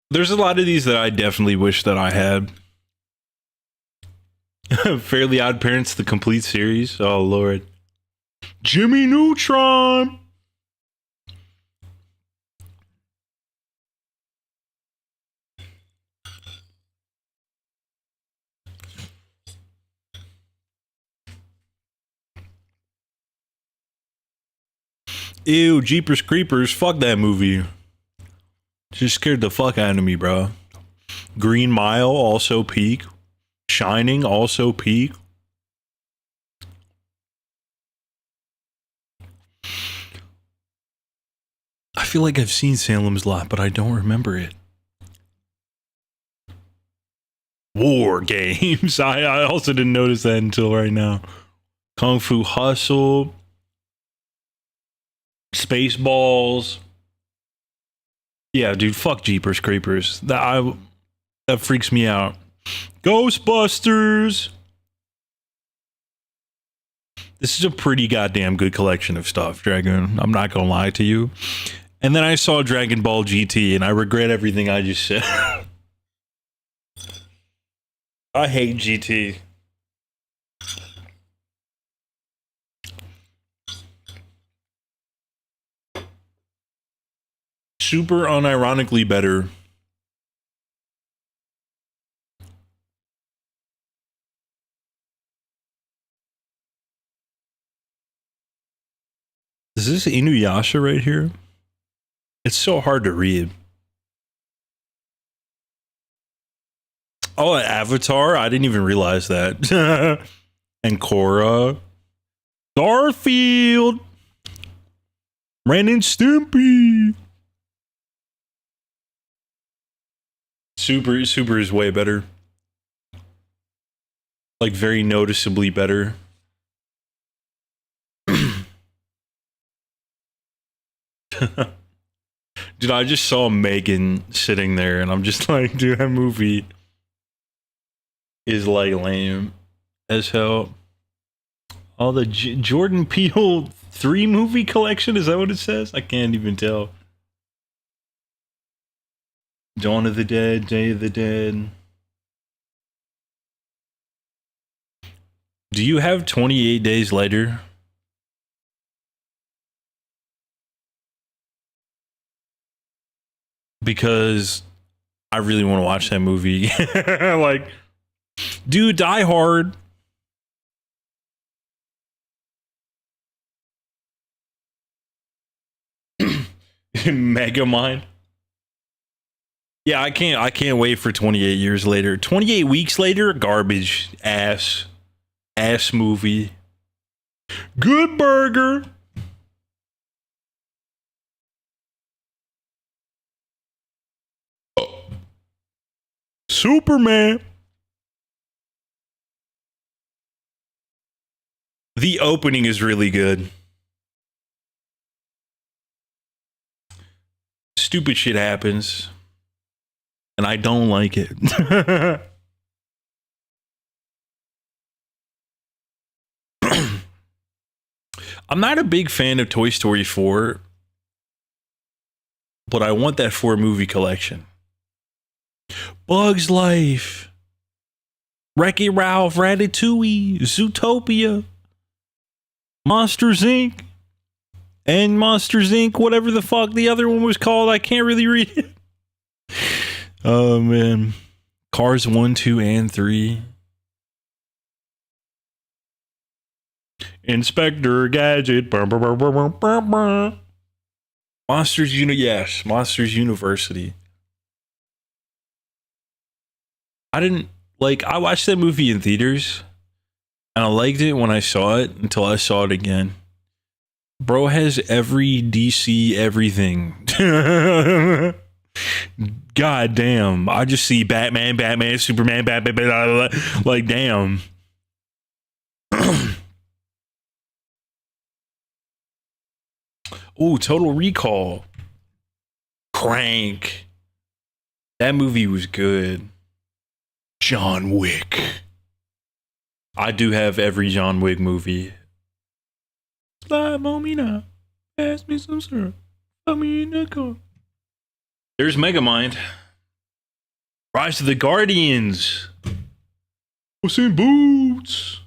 There's a lot of these that I definitely wish that I had. Fairly Odd Parents, the complete series. Oh, Lord. Jimmy Neutron. Ew, Jeepers Creepers. Fuck that movie. Just scared the fuck out of me, bro. Green Mile, also peak. Shining, also peak. feel like I've seen Salem's Lot, but I don't remember it. War Games. I also didn't notice that until right now. Kung Fu Hustle. Spaceballs. Yeah, dude, fuck Jeepers Creepers. That freaks me out. Ghostbusters. This is a pretty goddamn good collection of stuff, Dragon. I'm not gonna lie to you. And then I saw Dragon Ball GT, and I regret everything I just said. I hate GT. Super unironically better. Is this Inuyasha right here? It's so hard to read. Oh, Avatar? I didn't even realize that. And Korra. Garfield. Ren and Stimpy. Super is way better. Like, very noticeably better. Dude, I just saw Megan sitting there, and I'm just like, dude, that movie is like lame as hell. All the Jordan Peele 3 movie collection, is that what it says? I can't even tell. Dawn of the Dead, Day of the Dead. Do you have 28 Days Later? Because I really want to watch that movie. Like, dude, Die Hard. Megamind. Yeah, I can't wait for 28 years later. 28 weeks later, garbage ass movie. Good Burger. Superman. The opening is really good. Stupid shit happens. And I don't like it. I'm not a big fan of Toy Story 4. But I want that 4 movie collection. Bug's Life. Wreck-It Ralph, Ratatouille, Zootopia. Monsters Inc. And Monsters Inc. Whatever the fuck the other one was called. I can't really read it. Oh, man. Cars 1, 2, and 3. Inspector Gadget. Monsters University. I watched that movie in theaters, and I liked it when I saw it until I saw it again. Bro has every DC everything. God damn. I just see Batman, Superman, Batman, like, damn. Ooh, Total Recall. Crank. That movie was good. John Wick. I do have every John Wick movie. Slide on me now. Pass me some syrup. Put me in the car. There's Megamind. Rise of the Guardians. What's in Boots?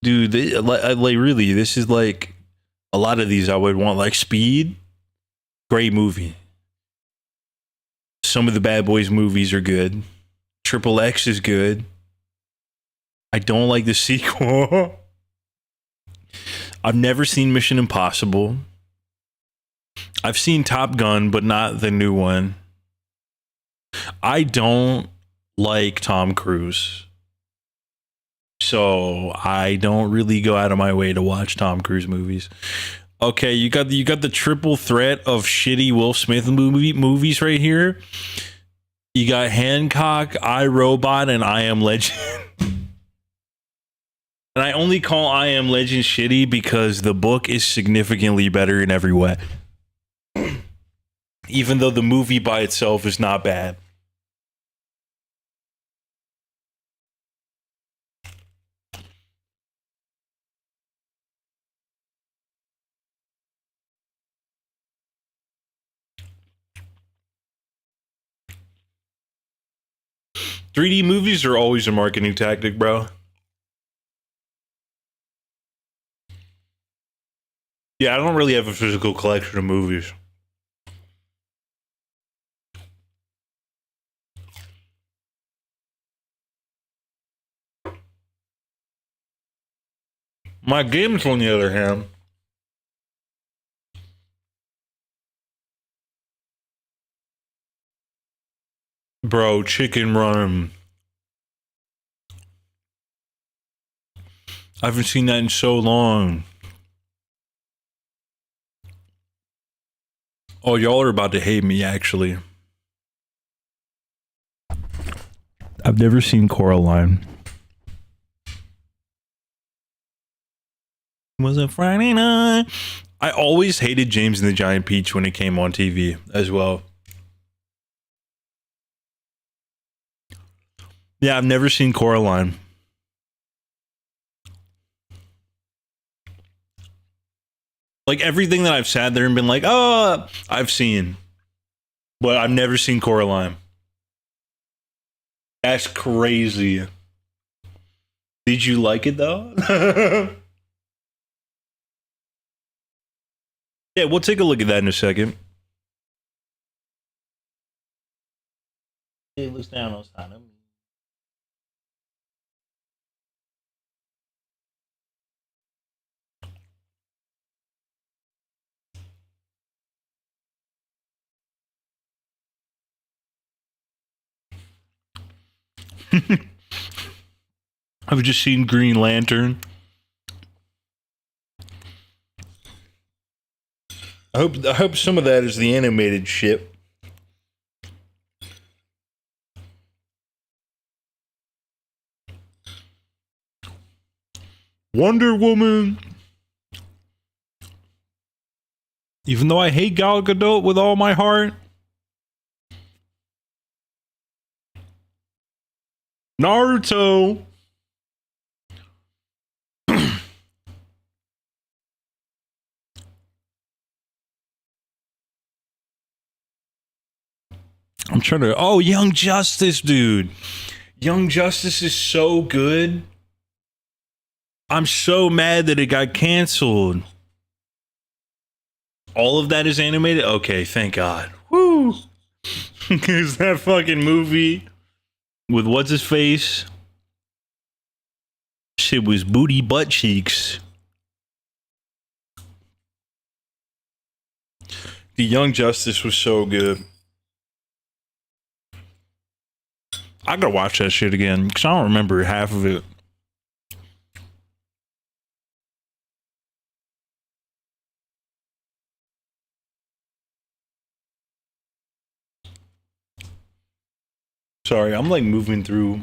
Dude, really, this is like a lot of these I would want. Like Speed. Great movie. Some of the Bad Boys movies are good. Triple X is good. I don't like the sequel. I've never seen Mission Impossible. I've seen Top Gun, but not the new one. I don't like Tom Cruise. So I don't really go out of my way to watch Tom Cruise movies. Okay, you got the triple threat of shitty Will Smith movies right here. You got Hancock, I, Robot, and I Am Legend. And I only call I Am Legend shitty because the book is significantly better in every way. Even though the movie by itself is not bad. .3D movies are always a marketing tactic, bro. Yeah, I don't really have a physical collection of movies. My games, on the other hand, bro, Chicken Run. I haven't seen that in so long. Oh, y'all are about to hate me, actually. I've never seen Coraline. It was a Friday night. I always hated James and the Giant Peach when it came on TV as well. Yeah, I've never seen Coraline. Like everything that I've sat there and been like, oh, I've seen. But I've never seen Coraline. That's crazy. Did you like it though? Yeah, we'll take a look at that in a second. It looks down on Sodom. I've just seen Green Lantern. I hope some of that is the animated shit. Wonder Woman. Even though I hate Gal Gadot with all my heart. Naruto. I'm trying to... Oh, Young Justice, dude. Young Justice is so good. I'm so mad that it got canceled. All of that is animated? Okay, thank God. Woo! Because that fucking movie with what's his face? Shit was booty butt cheeks. The Young Justice was so good. I gotta watch that shit again because I don't remember half of it. Sorry, I'm like moving through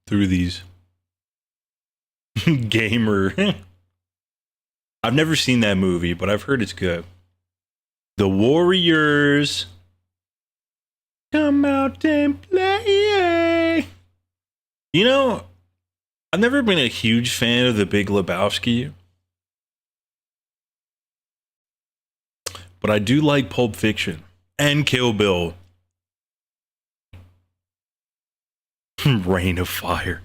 through these. Gamer. I've never seen that movie, but I've heard it's good. The Warriors come out and play. You know, I've never been a huge fan of The Big Lebowski, but I do like Pulp Fiction and Kill Bill. Rain of Fire.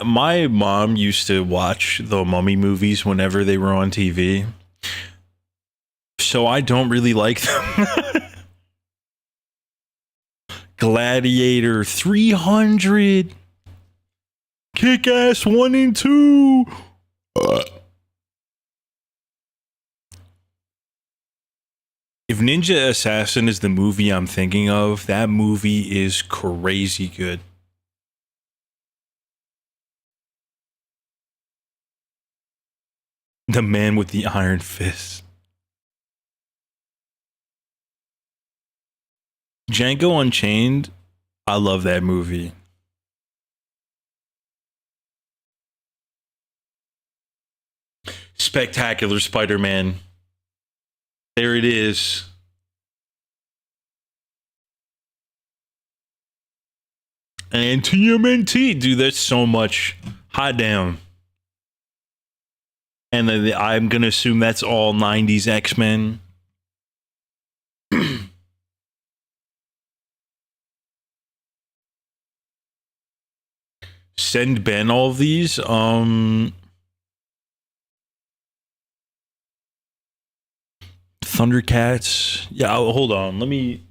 My mom used to watch the Mummy movies whenever they were on TV, so I don't really like them. Gladiator 300, Kick-Ass 1 and 2. If Ninja Assassin is the movie I'm thinking of, that movie is crazy good. The Man with the Iron Fist. Django Unchained, I love that movie. Spectacular Spider-Man. There it is. And TMNT, dude, that's so much. Hot damn. And then I'm gonna assume that's all 90s X-Men. Send Ben all of these. Thundercats. Yeah, hold on. Let me.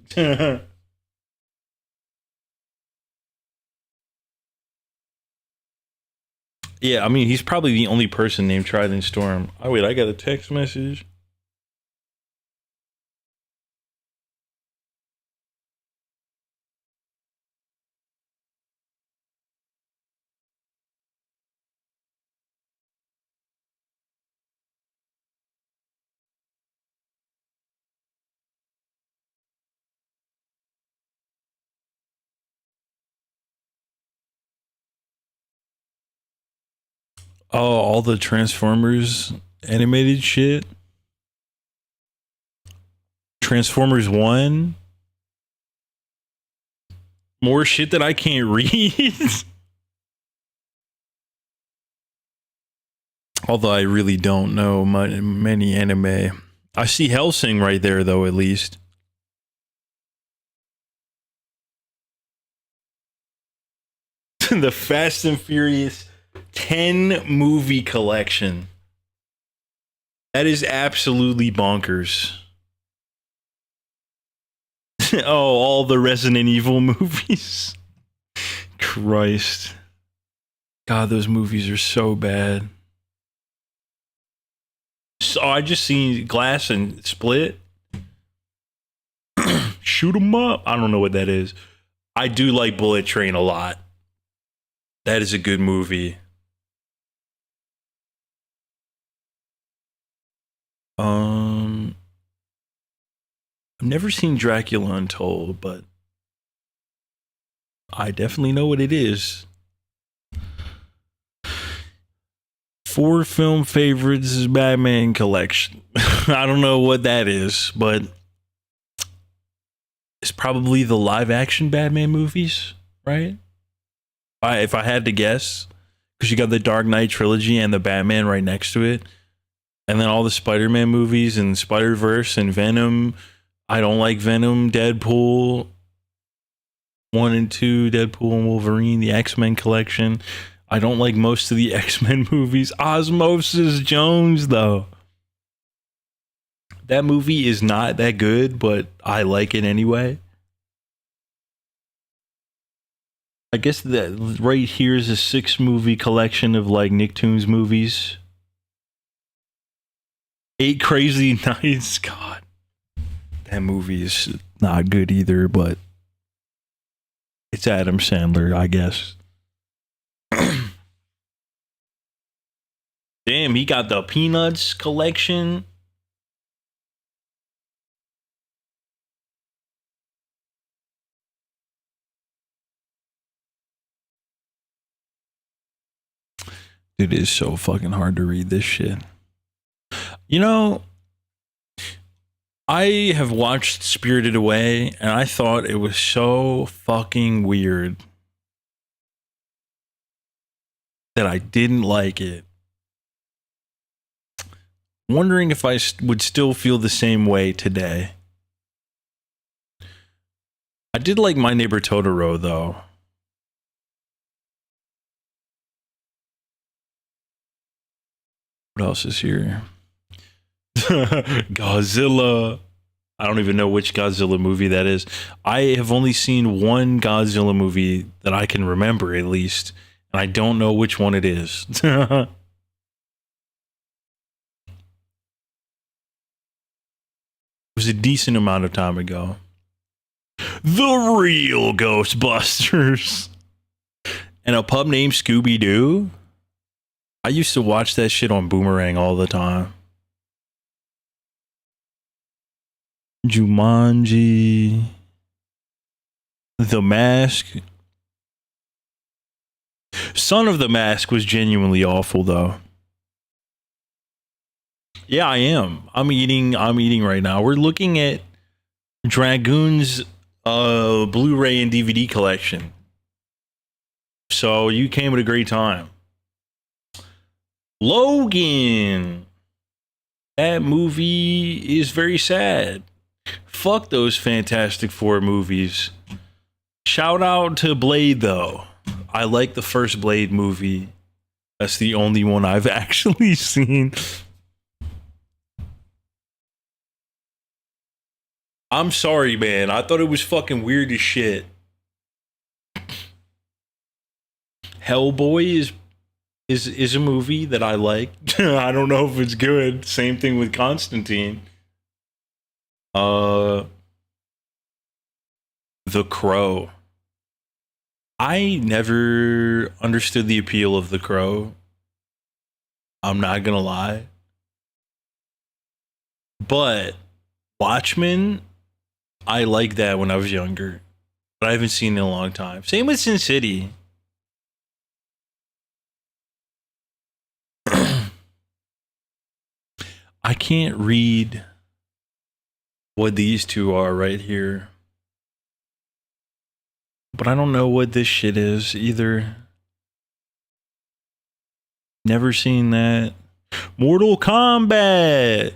Yeah, I mean, he's probably the only person named Trident Storm. Oh, wait, I got a text message. Oh, all the Transformers animated shit. Transformers 1. More shit that I can't read. Although I really don't know many anime. I see Hellsing right there, though, at least. The Fast and Furious 10 movie collection. That is absolutely bonkers. Oh, all the Resident Evil movies. Christ. God, those movies are so bad. So I just seen Glass and Split. Shoot 'em up. I don't know what that is. I do like Bullet Train a lot. That is a good movie. I've never seen Dracula Untold, but I definitely know what it is. 4 film favorites is Batman collection. I don't know what that is, but it's probably the live action Batman movies, right? If I had to guess, because you got the Dark Knight trilogy and the Batman right next to it, and then all the Spider-Man movies and Spider-Verse and Venom. I don't like Venom, Deadpool 1 and 2, Deadpool and Wolverine, the X-Men collection. I don't like most of the X-Men movies. Osmosis Jones, though. That movie is not that good, but I like it anyway. I guess that right here is a 6-movie collection of like Nicktoons movies. 8 Crazy Nights. God. That movie is not good either, but it's Adam Sandler, I guess. Damn, he got the Peanuts collection. It is so fucking hard to read this shit. You know, I have watched Spirited Away, and I thought it was so fucking weird that I didn't like it. Wondering if I would still feel the same way today. I did like My Neighbor Totoro, though. What else is here? Godzilla. I don't even know which Godzilla movie that is. I have only seen one Godzilla movie that I can remember, at least, and I don't know which one it is. Was a decent amount of time ago. The real Ghostbusters. And a pup named Scooby-Doo. I used to watch that shit on Boomerang all the time. Jumanji. The Mask. Son of the Mask was genuinely awful, though. Yeah, I am. I'm eating right now. We're looking at Dragoon's Blu-ray and DVD collection. So you came at a great time. Logan. That movie is very sad. Fuck those Fantastic Four movies. Shout out to Blade, though. I like the first Blade movie. That's the only one I've actually seen. I'm sorry, man. I thought it was fucking weird as shit. Hellboy is a movie that I like. I don't know if it's good. Same thing with Constantine. The Crow. I never understood the appeal of The Crow. I'm not gonna lie. But Watchmen, I liked that when I was younger. But I haven't seen it in a long time. Same with Sin City. I can't read what these two are right here. But I don't know what this shit is either. Never seen that. Mortal Kombat!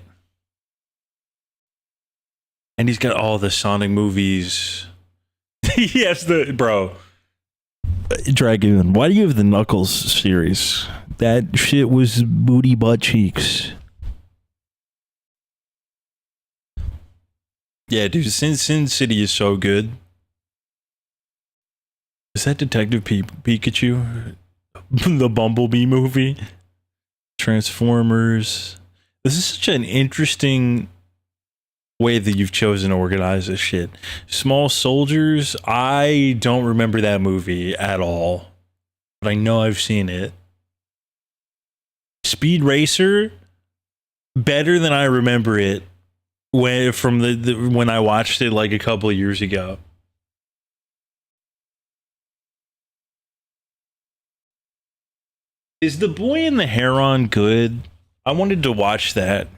And he's got all the Sonic movies. Yes, bro. Dragoon, why do you have the Knuckles series? That shit was booty butt cheeks. Yeah, dude, Sin City is so good. Is that Detective Pikachu? The Bumblebee movie? Transformers. This is such an interesting way that you've chosen to organize this shit. Small Soldiers, I don't remember that movie at all. But I know I've seen it. Speed Racer, better than I remember it when I watched it like a couple of years ago. Is The Boy and the Heron good? I wanted to watch that.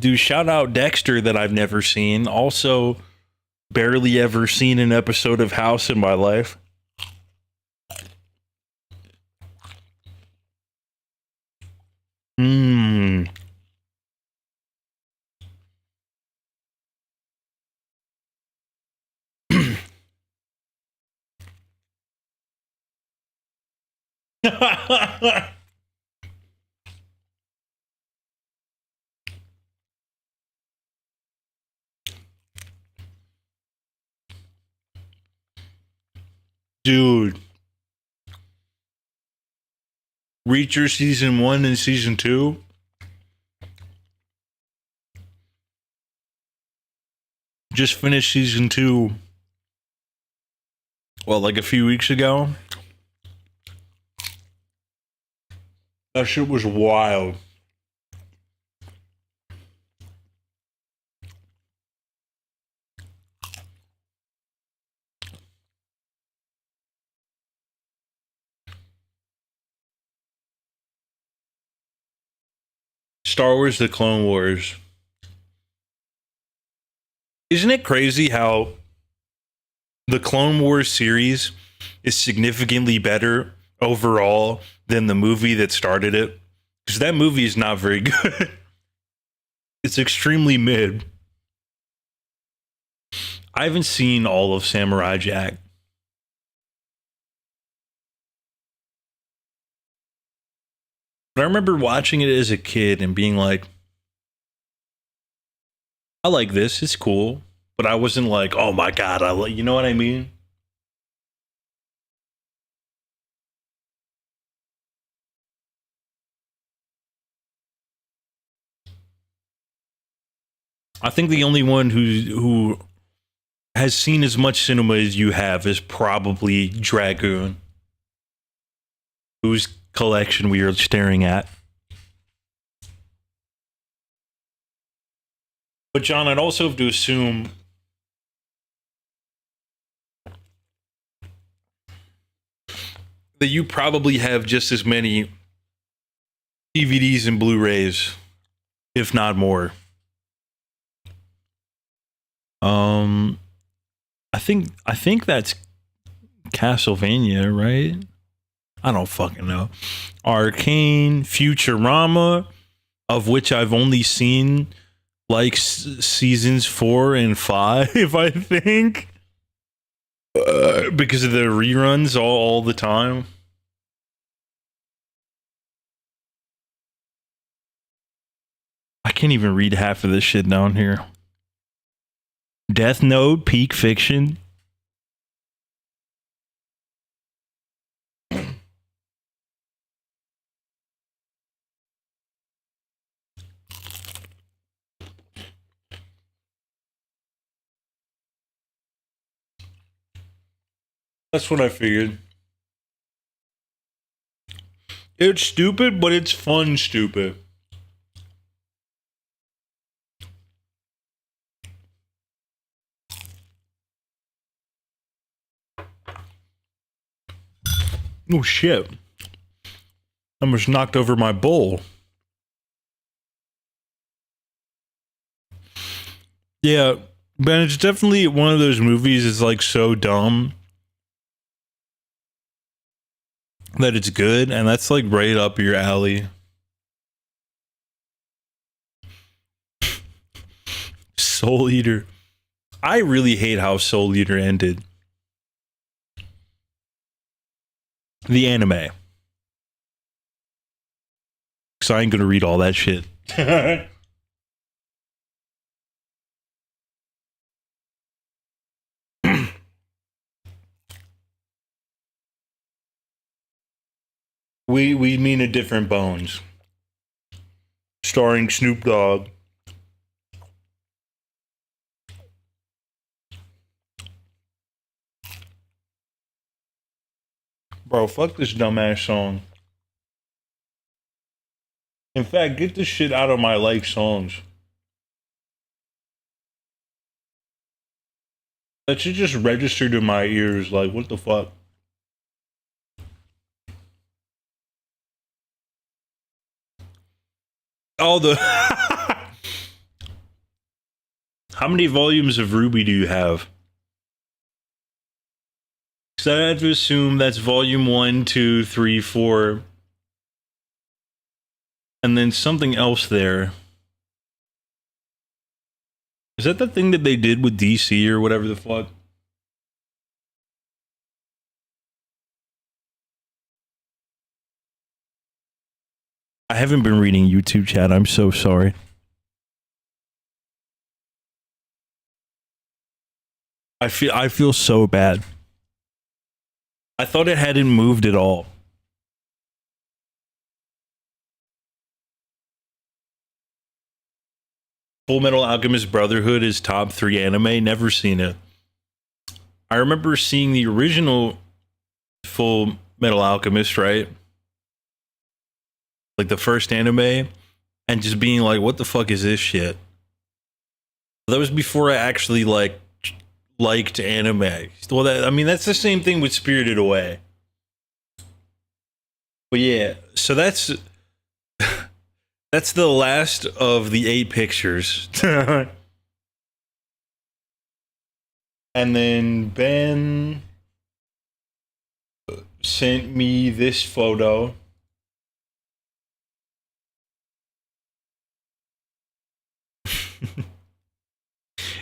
Dude, shout out Dexter that I've never seen. Also, barely ever seen an episode of House in my life. Dude. Reacher season 1 and season 2. Just finished season 2. Well, like a few weeks ago. That shit was wild. Star Wars: The Clone Wars. Isn't it crazy how the Clone Wars series is significantly better overall than the movie that started it? Because that movie is not very good. It's extremely mid. I haven't seen all of Samurai Jack. But I remember watching it as a kid and being like, I like this, it's cool. But I wasn't like, oh my god, you know what I mean? I think the only one who has seen as much cinema as you have is probably Dragoon, whose collection we are staring at. But John, I'd also have to assume that you probably have just as many DVDs and Blu-rays, if not more. I think that's Castlevania, right? I don't fucking know. Arcane, Futurama, of which I've only seen like seasons 4 and 5, I think, because of the reruns all the time. I can't even read half of this shit down here. Death Note, Peak Fiction. That's what I figured. It's stupid, but it's fun stupid. Oh shit. I almost knocked over my bowl. Yeah, but it's definitely one of those movies that's like so dumb that it's good, and that's like right up your alley. Soul Eater. I really hate how Soul Eater ended. The anime. Because I ain't gonna read all that shit. We mean a different Bones. Starring Snoop Dogg. Bro, fuck this dumbass song. In fact, get this shit out of my like songs. That shit just registered in my ears. Like, what the fuck? Oh, the... How many volumes of Ruby do you have? So I have to assume that's volume 1, 2, 3, 4. And then something else there. Is that the thing that they did with DC or whatever the fuck? I haven't been reading YouTube chat. I'm so sorry. I feel so bad. I thought it hadn't moved at all. Full Metal Alchemist Brotherhood is top 3 anime. Never seen it. I remember seeing the original Full Metal Alchemist, right? Like the first anime, and just being like, what the fuck is this shit? That was before I actually liked anime. Well, that's the same thing with Spirited Away. But yeah, so that's the last of the 8 pictures. And then Ben sent me this photo.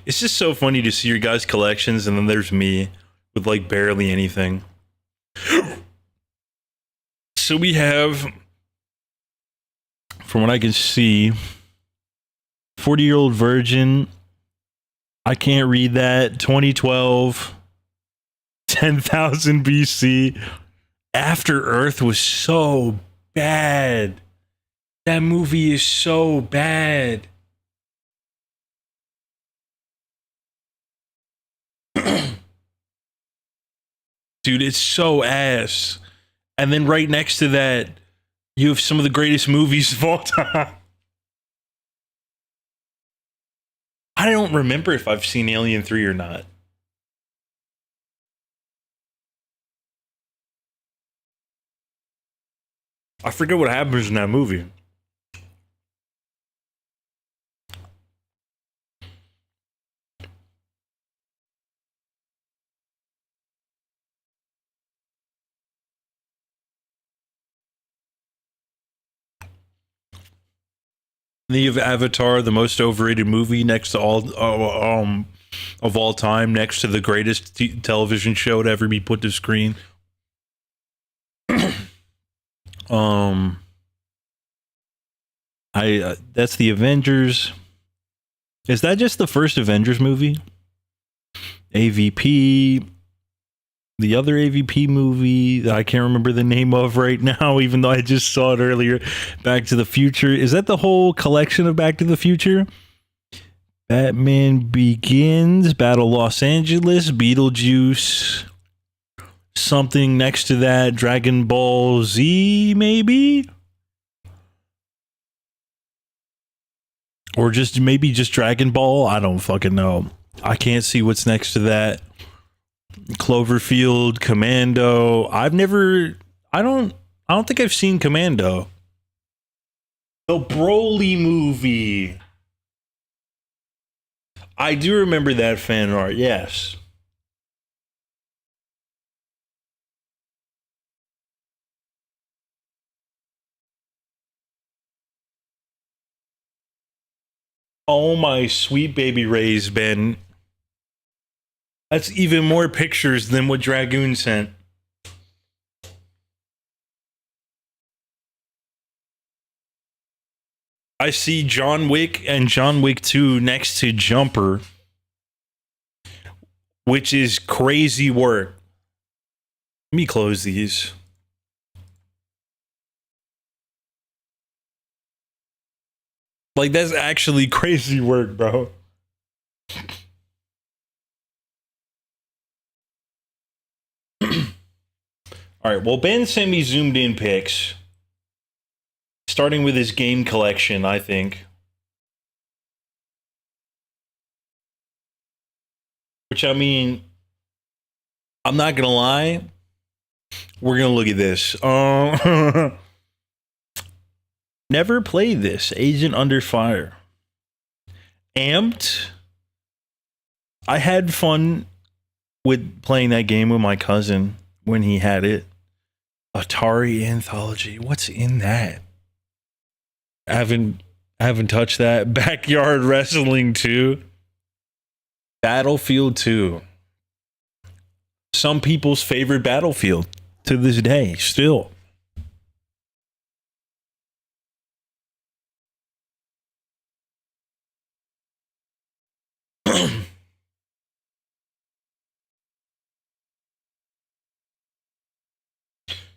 It's just so funny to see your guys' collections, and then there's me with like barely anything. So we have, from what I can see, 40-Year-Old Virgin. I can't read that. 2012. 10,000 BC. After Earth was so bad. That movie is so bad. Dude, it's so ass. And then right next to that, you have some of the greatest movies of all time. I don't remember if I've seen Alien 3 or not. I forget what happens in that movie. Then you have Avatar, the most overrated movie, next to all of all time, next to the greatest television show to ever be put to screen. That's the Avengers. Is that just the first Avengers movie? AVP, the other AVP movie that I can't remember the name of right now, even though I just saw it earlier. Back to the Future. Is that the whole collection of Back to the Future? Batman Begins, Battle Los Angeles, Beetlejuice, something next to that, Dragon Ball Z, maybe? Or just maybe just Dragon Ball? I don't fucking know. I can't see what's next to that. Cloverfield, Commando. I don't think I've seen Commando. The Broly movie. I do remember that fan art, yes. Oh my sweet baby rays, Ben. That's even more pictures than what Dragoon sent. I see John Wick and John Wick 2 next to Jumper, which is crazy work. Let me close these. Like, that's actually crazy work, bro. All right, well, Ben sent me zoomed in pics, starting with his game collection, I think. Which, I mean, I'm not going to lie. We're going to look at this. Never played this. Agent Under Fire. Amped. I had fun with playing that game with my cousin when he had it. Atari Anthology. What's in that? I haven't touched that. Backyard Wrestling 2. Battlefield 2. Some people's favorite Battlefield to this day, still.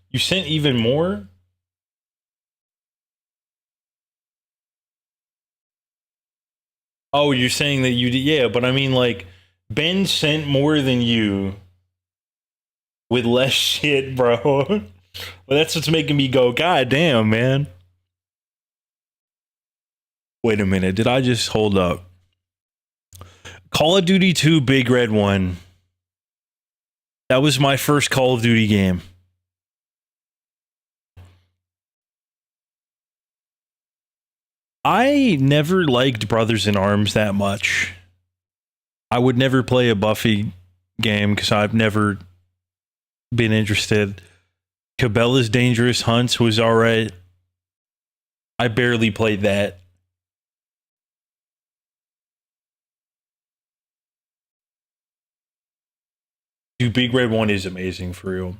You sent even more? Oh, you're saying that you did? Yeah, but I mean, like, Ben sent more than you with less shit, bro. Well, that's what's making me go, God damn, man. Wait a minute. Did I just hold up? Call of Duty 2 Big Red 1. That was my first Call of Duty game. I never liked Brothers in Arms that much. I would never play a Buffy game because I've never been interested. Cabela's Dangerous Hunts was alright. I barely played that. Dude, Big Red 1 is amazing for real.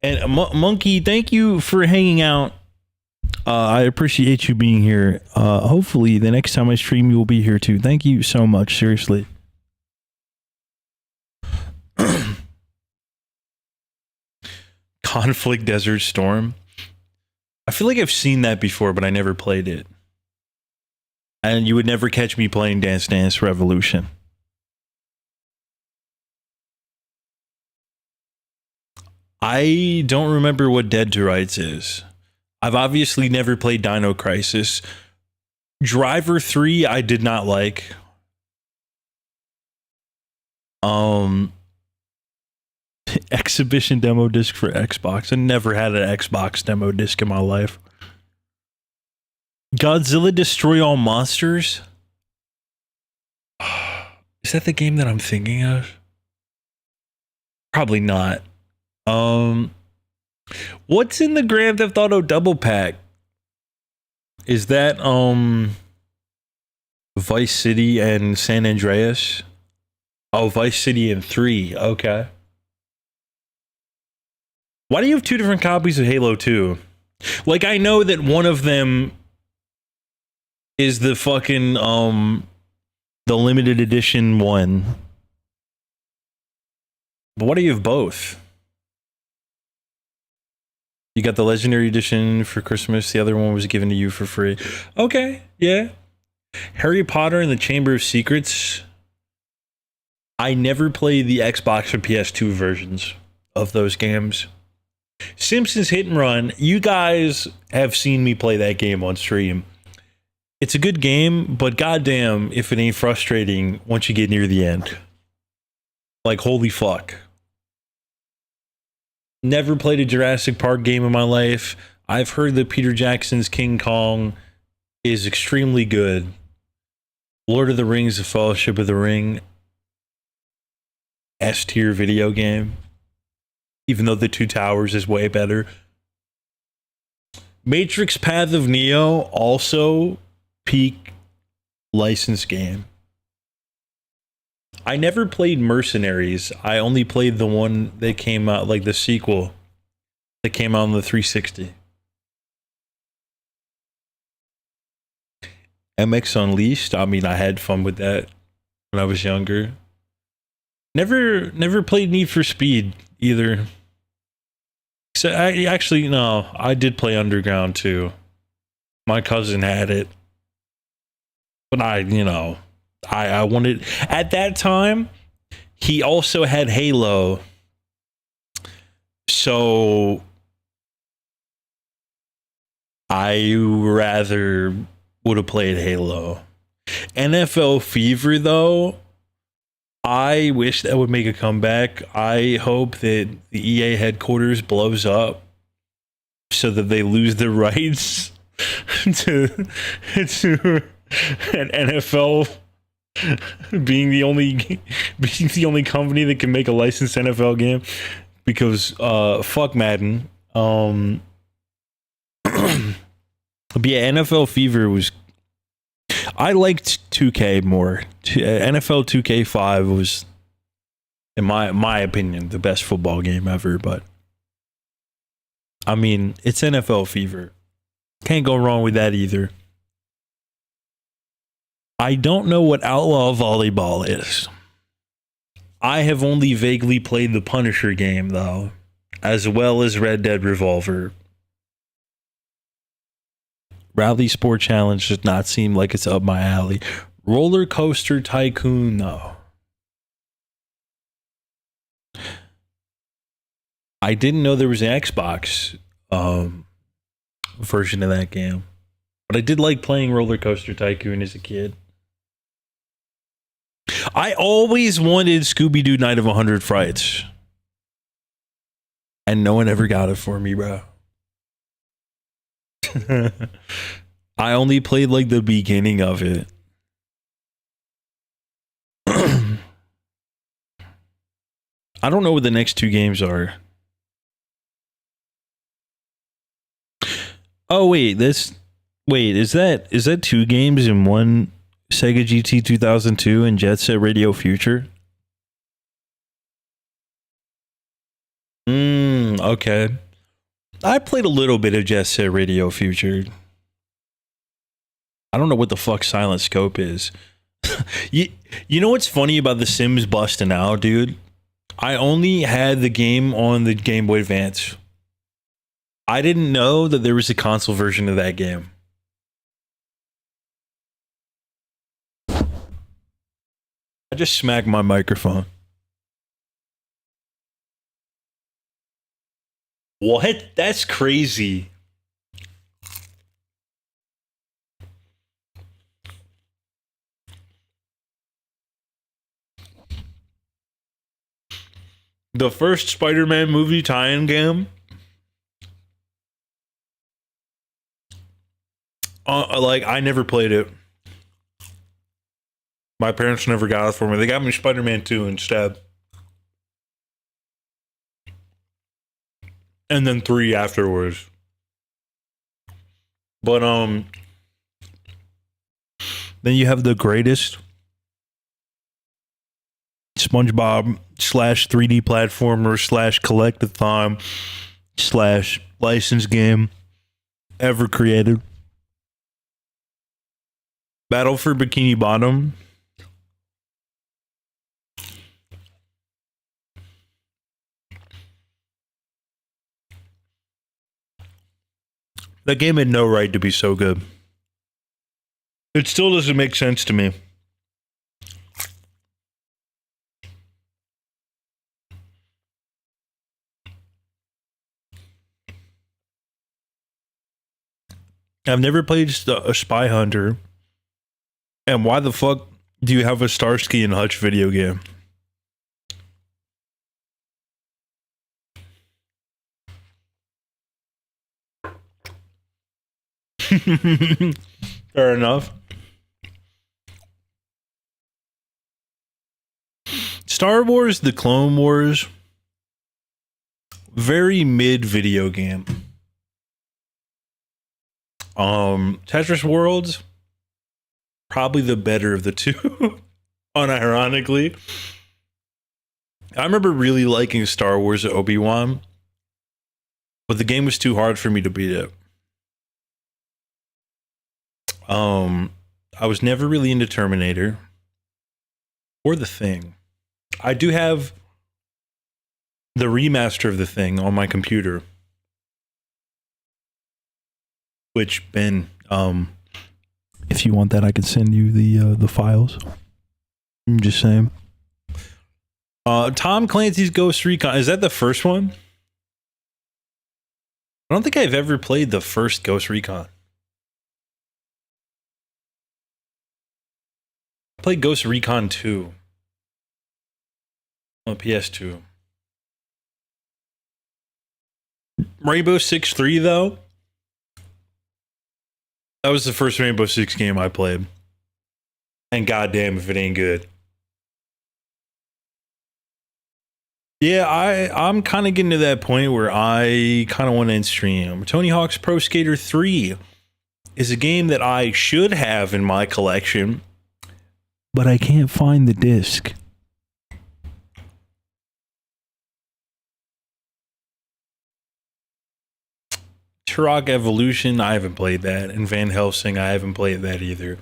And Monkey, thank you for hanging out. I appreciate you being here. Hopefully, the next time I stream, you will be here too. Thank you so much. Seriously. Conflict Desert Storm. I feel like I've seen that before, but I never played it. And you would never catch me playing Dance Dance Revolution. I don't remember what Dead to Rights is. I've obviously never played Dino Crisis. Driver 3 I did not like. Exhibition demo disc for Xbox. I never had an Xbox demo disc in my life. Godzilla Destroy All Monsters? Is that the game that I'm thinking of? Probably not. What's in the Grand Theft Auto double pack? Is that Vice City and San Andreas? Oh, Vice City and 3. Okay. Why do you have two different copies of Halo 2? Like, I know that one of them is the fucking the limited edition one. But why do you have both? You got the Legendary Edition for Christmas. The other one was given to you for free. Okay, yeah. Harry Potter and the Chamber of Secrets. I never played the Xbox or PS2 versions of those games. Simpsons Hit and Run. You guys have seen me play that game on stream. It's a good game, but goddamn if it ain't frustrating once you get near the end. Like, holy fuck. Never played a Jurassic Park game in my life. I've heard that Peter Jackson's King Kong is extremely good. Lord of the Rings, The Fellowship of the Ring, S-tier video game. Even though The Two Towers is way better. Matrix Path of Neo, also peak licensed game. I never played Mercenaries. I only played the one that came out, like the sequel that came out on the 360. MX Unleashed. I mean, I had fun with that when I was younger. Never played Need for Speed either. So I did play Underground too. My cousin had it. But I wanted, at that time, he also had Halo. So I rather would have played Halo. NFL Fever, though, I wish that would make a comeback. I hope that the EA headquarters blows up so that they lose the rights to an NFL being the only company that can make a licensed NFL game, because fuck Madden. But yeah, NFL Fever was, I liked 2K more. NFL 2K5 was, in my opinion, the best football game ever. But I mean, it's NFL Fever. Can't go wrong with that either. I don't know what Outlaw Volleyball is. I have only vaguely played the Punisher game, though, as well as Red Dead Revolver. Rally Sport Challenge does not seem like it's up my alley. Roller Coaster Tycoon, though. I didn't know there was an Xbox version of that game. But I did like playing Roller Coaster Tycoon as a kid. I always wanted Scooby-Doo Night of 100 Frights. And no one ever got it for me, bro. I only played like the beginning of it. I don't know what the next two games are. Oh wait, is that two games in one? Sega GT 2002 and Jet Set Radio Future? Okay. I played a little bit of Jet Set Radio Future. I don't know what the fuck Silent Scope is. You know what's funny about The Sims busting out, dude? I only had the game on the Game Boy Advance. I didn't know that there was a console version of that game. I just smacked my microphone. What? That's crazy. The first Spider-Man movie tie-in game. Like, I never played it. My parents never got it for me. They got me Spider-Man 2 instead. And then 3 afterwards. But, then you have the greatest SpongeBob / 3D platformer / collectathon / license game ever created. Battle for Bikini Bottom. That game had no right to be so good. It still doesn't make sense to me. I've never played a Spy Hunter. And why the fuck do you have a Starsky and Hutch video game? Fair enough. Star Wars: The Clone Wars. Very mid video game. Tetris Worlds, probably the better of the two, unironically. I remember really liking Star Wars Obi-Wan, but the game was too hard for me to beat it. I was never really into Terminator or The Thing. I do have the remaster of The Thing on my computer. Which, Ben, if you want that, I can send you the files. I'm just saying. Tom Clancy's Ghost Recon. Is that the first one? I don't think I've ever played the first Ghost Recon. I played Ghost Recon 2 on PS2. Rainbow Six 3, though? That was the first Rainbow Six game I played. And goddamn if it ain't good. Yeah, I'm kind of getting to that point where I kind of want to stream. Tony Hawk's Pro Skater 3 is a game that I should have in my collection, but I can't find the disc. Turok Evolution, I haven't played that. And Van Helsing, I haven't played that either.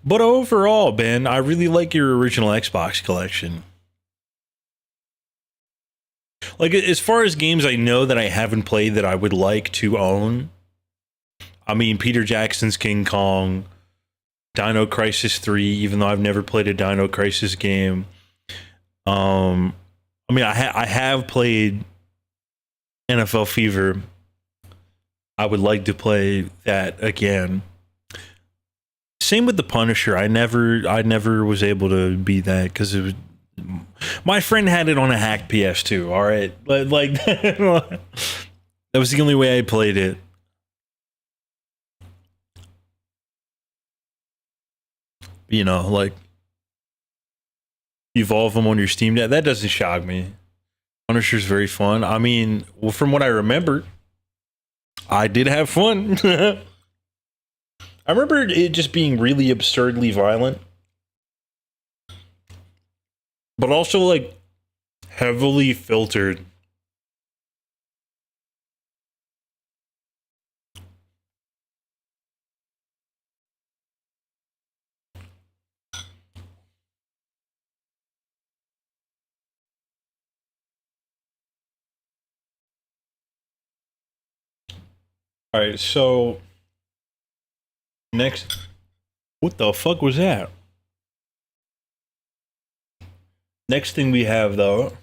But overall, Ben, I really like your original Xbox collection. Like, as far as games I know that I haven't played that I would like to own, I mean, Peter Jackson's King Kong, Dino Crisis 3, even though I've never played a Dino Crisis game. I mean, I have played NFL Fever. I would like to play that again. Same with the Punisher. I never was able to beat that because it was my friend had it on a hacked PS2. All right, like that was the only way I played it. You know, like evolve them on your Steam Deck. That doesn't shock me. Punisher's very fun. I mean, well, from what I remember, I did have fun. I remember it just being really absurdly violent, but also like heavily filtered. All right, so next, what the fuck was that? Next thing we have, though,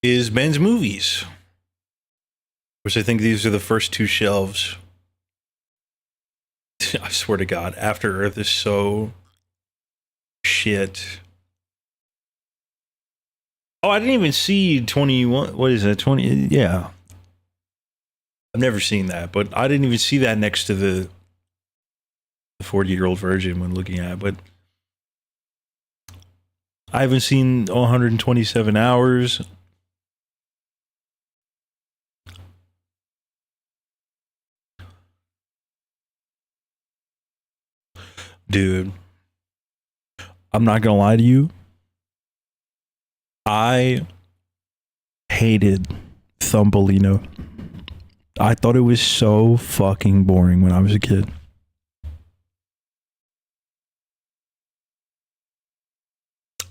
is Ben's movies, which I think these are the first two shelves. I swear to God, After Earth is so shit. Oh, I didn't even see 21. What is that? 20? Yeah. I've never seen that, but I didn't even see that next to the 40-year-old virgin when looking at it. But I haven't seen 127 hours. Dude, I'm not gonna lie to you. I hated Thumbelina. I thought it was so fucking boring when I was a kid.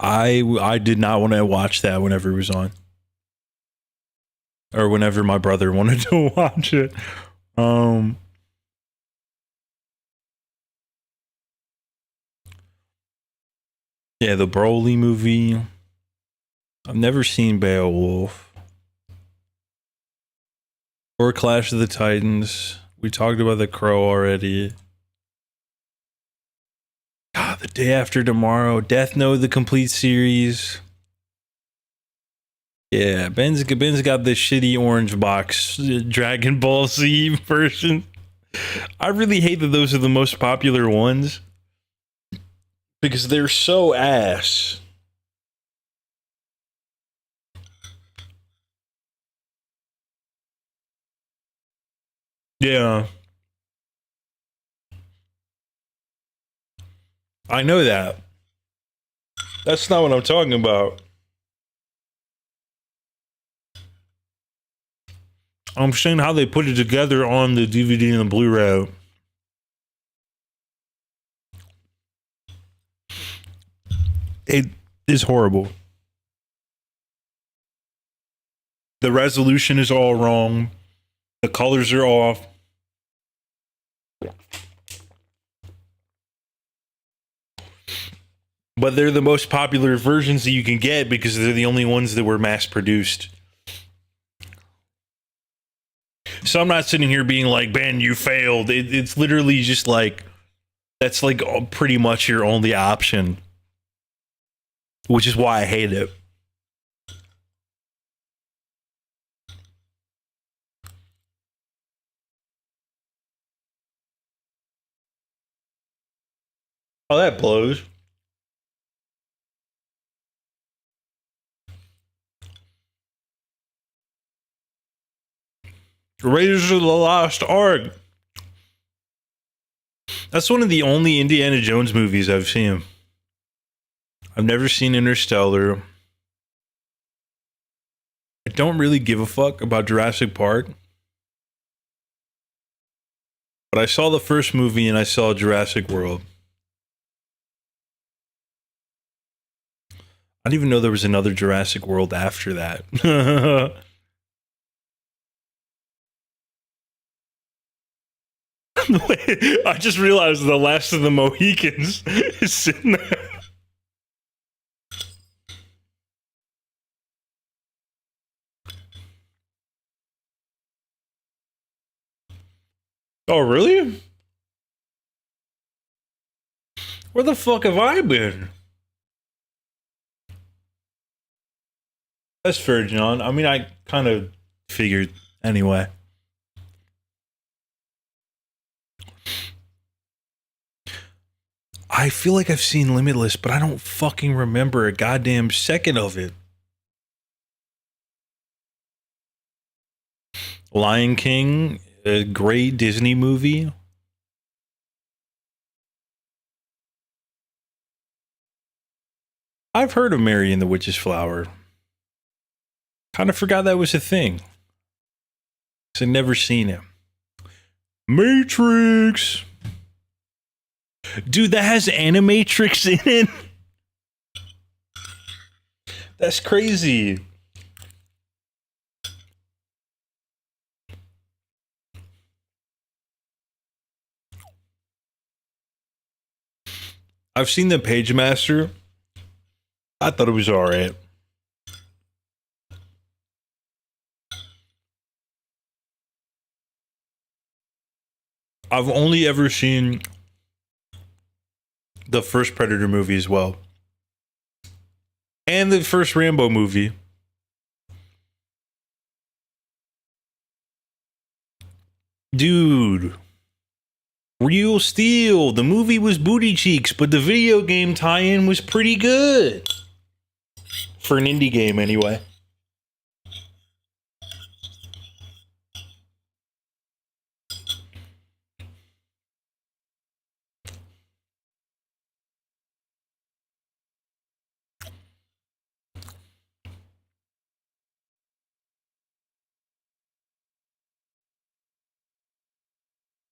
I did not want to watch that whenever it was on. Or whenever my brother wanted to watch it. Yeah, the Broly movie. I've never seen Beowulf. Or Clash of the Titans. We talked about The Crow already. God, The Day After Tomorrow. Death Note, the complete series. Yeah, Ben's got this shitty orange box Dragon Ball Z version. I really hate that those are the most popular ones. Because they're so ass. Yeah. I know that. That's not what I'm talking about. I'm saying how they put it together on the DVD and the Blu-ray. It is horrible. The resolution is all wrong. The colors are off. But they're the most popular versions that you can get because they're the only ones that were mass produced. So I'm not sitting here being like, Ben, you failed. It's literally just like, that's like pretty much your only option. Which is why I hate it. Oh, that blows. Raiders of the Lost Ark. That's one of the only Indiana Jones movies I've seen. I've never seen Interstellar. I don't really give a fuck about Jurassic Park. But I saw the first movie and I saw Jurassic World. I didn't even know there was another Jurassic World after that. I just realized the Last of the Mohicans is sitting there. Oh, really? Where the fuck have I been? That's fair, John. I mean, I kind of figured anyway. I feel like I've seen Limitless, but I don't fucking remember a goddamn second of it. Lion King, a great Disney movie. I've heard of Mary and the Witch's Flower. Kind of forgot that was a thing. I've never seen it. Matrix. Dude, that has Animatrix in it. That's crazy. I've seen the Page Master. I thought it was alright. I've only ever seen the first Predator movie as well. And the first Rambo movie. Dude. Real Steel. The movie was booty cheeks, but the video game tie-in was pretty good. For an indie game, anyway.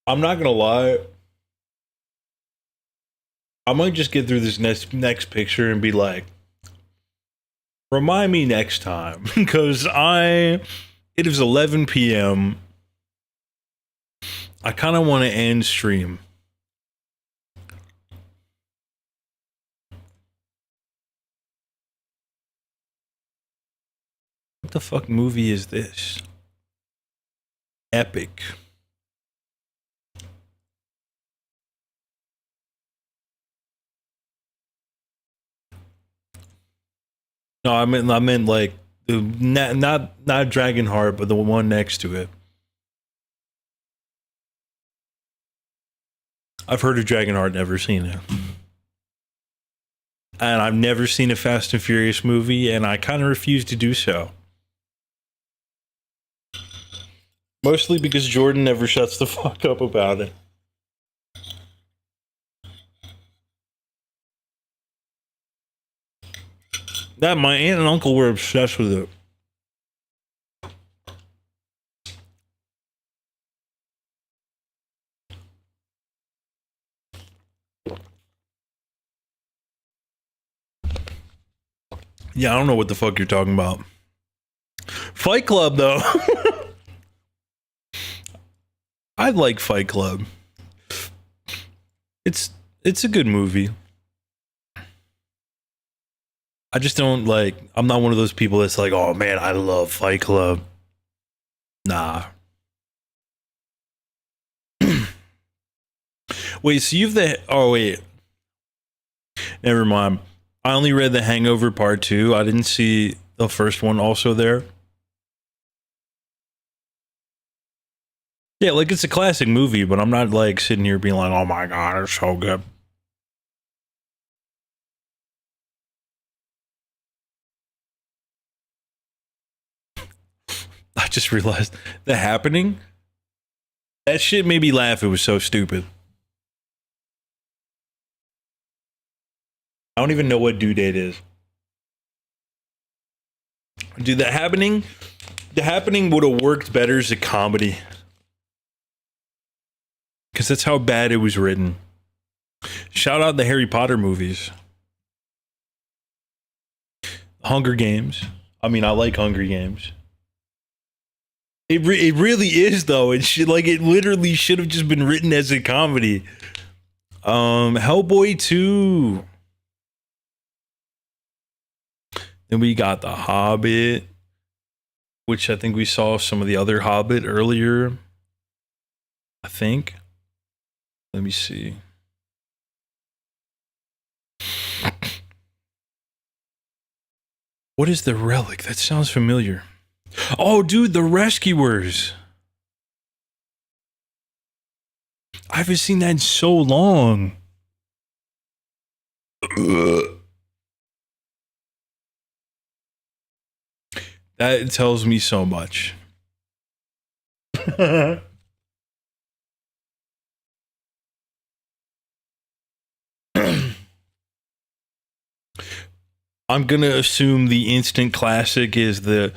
I'm not gonna lie. I might just get through this next picture and be like, remind me next time. Because it is 11 p.m. I kind of want to end stream. What the fuck movie is this? Epic. No, I meant like the not Dragonheart, but the one next to it. I've heard of Dragonheart, never seen it. And I've never seen a Fast and Furious movie, and I kind of refuse to do so. Mostly because Jordan never shuts the fuck up about it. That my aunt and uncle were obsessed with it. Yeah, I don't know what the fuck you're talking about. Fight Club, though. I like Fight Club. It's a good movie. I just don't like, I'm not one of those people that's like, oh man, I love Fight Club. Nah. Wait, so you've oh wait. Never mind. I only read The Hangover Part 2. I didn't see the first one also there. Yeah, like it's a classic movie, but I'm not like sitting here being like, oh my god, it's so good. I just realized The Happening. That shit made me laugh. It was so stupid. I don't even know what due date is. Dude, The Happening would have worked better as a comedy. Because that's how bad it was written. Shout out the Harry Potter movies. Hunger Games. I mean, I like Hunger Games. It really is, though. It literally should have just been written as a comedy. Hellboy 2. Then we got The Hobbit, which I think we saw some of the other Hobbit earlier. I think. Let me see. What is The Relic? That sounds familiar. Oh, dude, The Rescuers. I haven't seen that in so long. That tells me so much. I'm gonna assume the instant classic is the...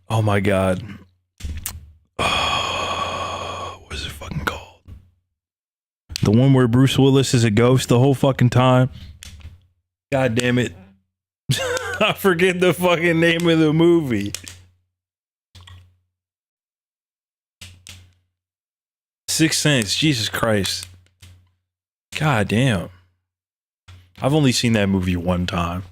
Oh my god. What is it fucking called? The one where Bruce Willis is a ghost the whole fucking time? God damn it. I forget the fucking name of the movie. Sixth Sense. Jesus Christ. God damn. I've only seen that movie one time.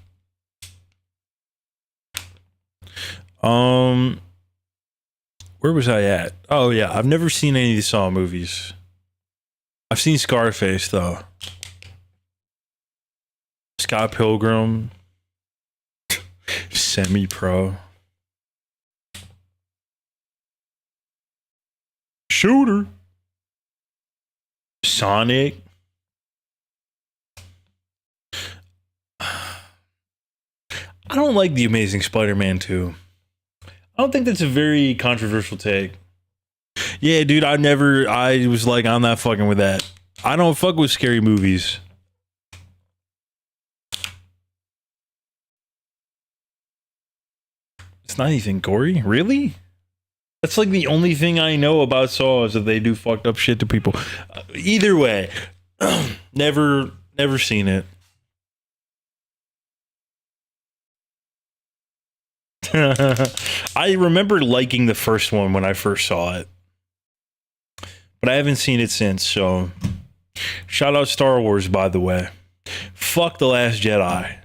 Where was I at? Oh yeah, I've never seen any of the Saw movies. I've seen Scarface though. Scott Pilgrim. Semi-pro. Shooter. Sonic. I don't like The Amazing Spider-Man 2. I don't think that's a very controversial take. Yeah, dude, I was like, I'm not fucking with that. I don't fuck with scary movies. It's not anything gory, really? That's like the only thing I know about Saw is that they do fucked up shit to people. Either way, never seen it. I remember liking the first one when I first saw it, but I haven't seen it since. So, shout out Star Wars, by the way. Fuck The Last Jedi.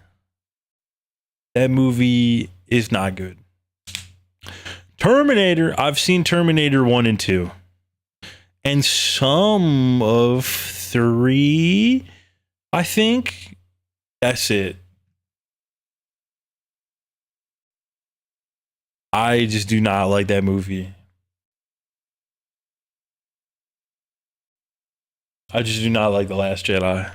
That movie is not good. Terminator. I've seen Terminator 1 and 2, and some of 3. I think that's it. I just do not like that movie. I just do not like The Last Jedi.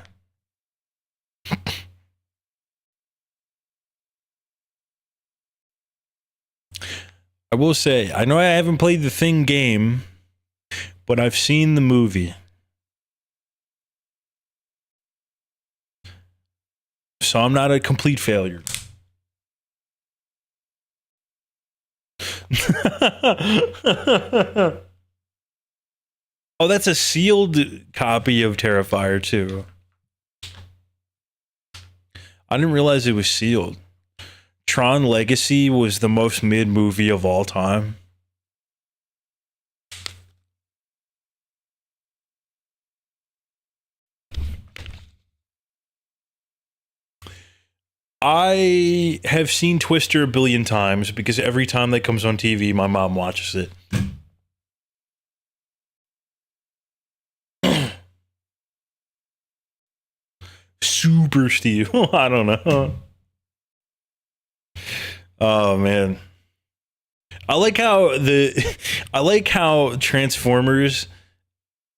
I will say, I know I haven't played the Thing game, but I've seen the movie. So I'm not a complete failure. Oh, that's a sealed copy of Terrifier 2. I didn't realize it was sealed. Tron Legacy was the most mid movie of all time. I have seen Twister a billion times because every time that comes on TV, my mom watches it. Super Steve. I don't know. Oh man. I like how Transformers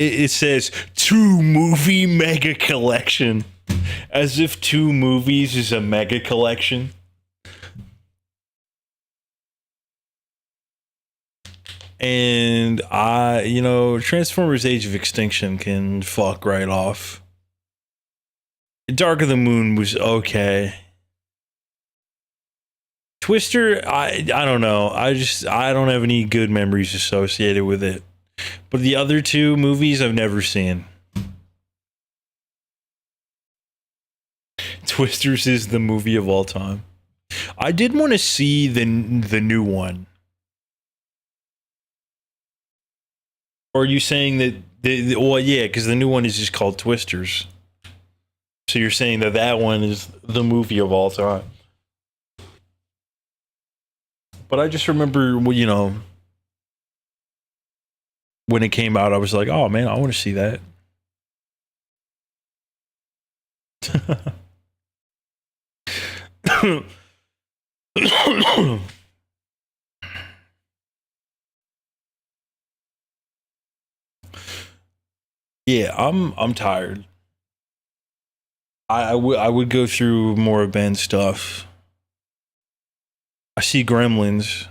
it says 2 movie mega collection. As if 2 movies is a mega collection. And Transformers Age of Extinction can fuck right off. Dark of the Moon was okay. Twister, I don't know. I don't have any good memories associated with it. But the other 2 movies I've never seen. Twisters is the movie of all time. I did want to see the new one. Or are you saying that well, yeah, because the new one is just called Twisters. So you're saying that one is the movie of all time. But I just remember, when it came out, I was like, oh man, I want to see that. Yeah, I'm tired. I would go through more of Ben's stuff. I see Gremlins,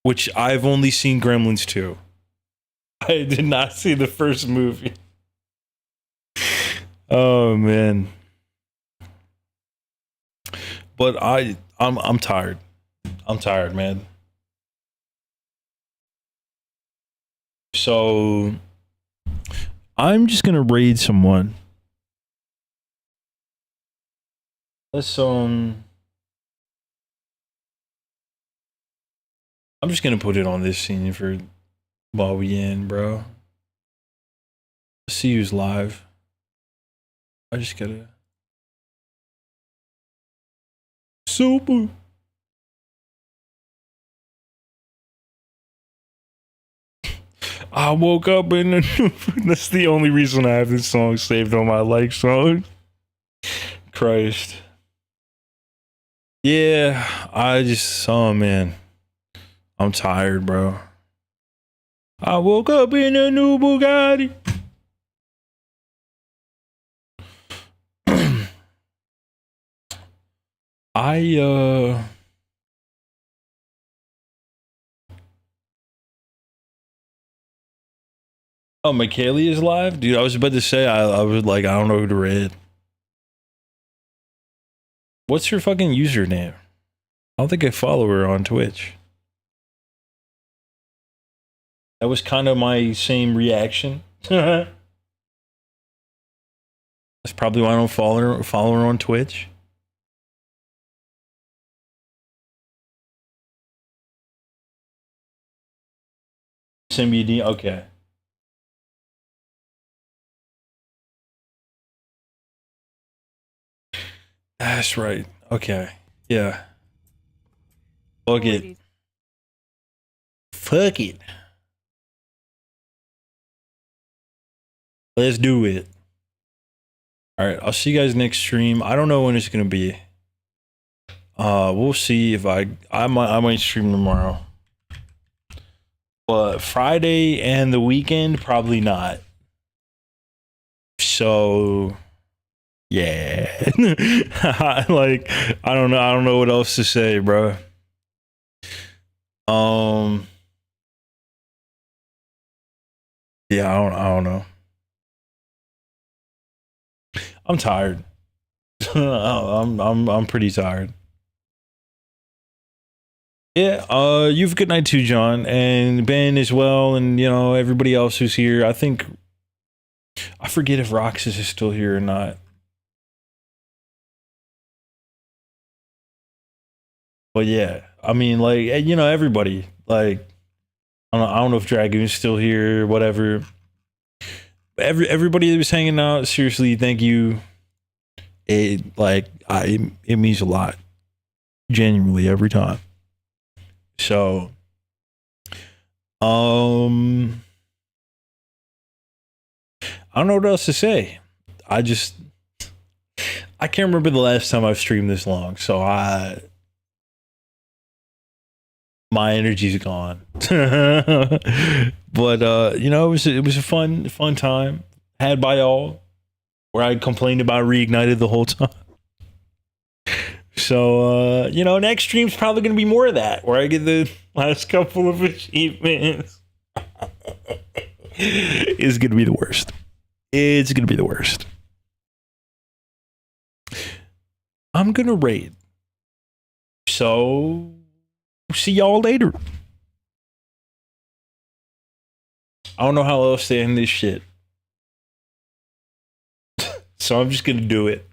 which I've only seen Gremlins 2. I did not see the first movie. Oh man. But I'm tired. I'm tired, man. So I'm just gonna raid someone. Let's I'm just gonna put it on this scene for while we in, bro. Let's see who's live. I just gotta super. I woke up in the that's the only reason I have this song saved on my like song. Christ. Yeah, oh man. I'm tired, bro. I woke up in a new Bugatti. Oh, Michaeli is live? Dude, I was about to say, I was like, I don't know who to read. What's your fucking username? I don't think I follow her on Twitch. That was kind of my same reaction. That's probably why I don't follow her on Twitch. Send me a D. Okay. That's right. Okay. Yeah. Fuck it. Fuck it. Let's do it. All right. I'll see you guys next stream. I don't know when it's gonna be. We'll see if I might stream tomorrow. But Friday and the weekend, probably not. So yeah. Like, I don't know what else to say, bro. Yeah, I don't know. I'm tired. I'm pretty tired. Yeah, you have a good night too, John, and Ben as well, and you know, everybody else who's here. I forget if Roxas is still here or not. But yeah, I mean, like, you know, everybody, like, I don't know if Dragoon's still here or whatever. Everybody that was hanging out, seriously, thank you. It means a lot, genuinely, every time. So, I don't know what else to say. I can't remember the last time I've streamed this long, so my energy's gone. But you know, it was a fun time had by all, where I complained about Reignited the whole time. So you know, next stream's probably gonna be more of that, where I get the last couple of achievements. It's gonna be the worst. It's gonna be the worst. I'm gonna raid. So see y'all later. I don't know how else to end this shit. So I'm just gonna do it.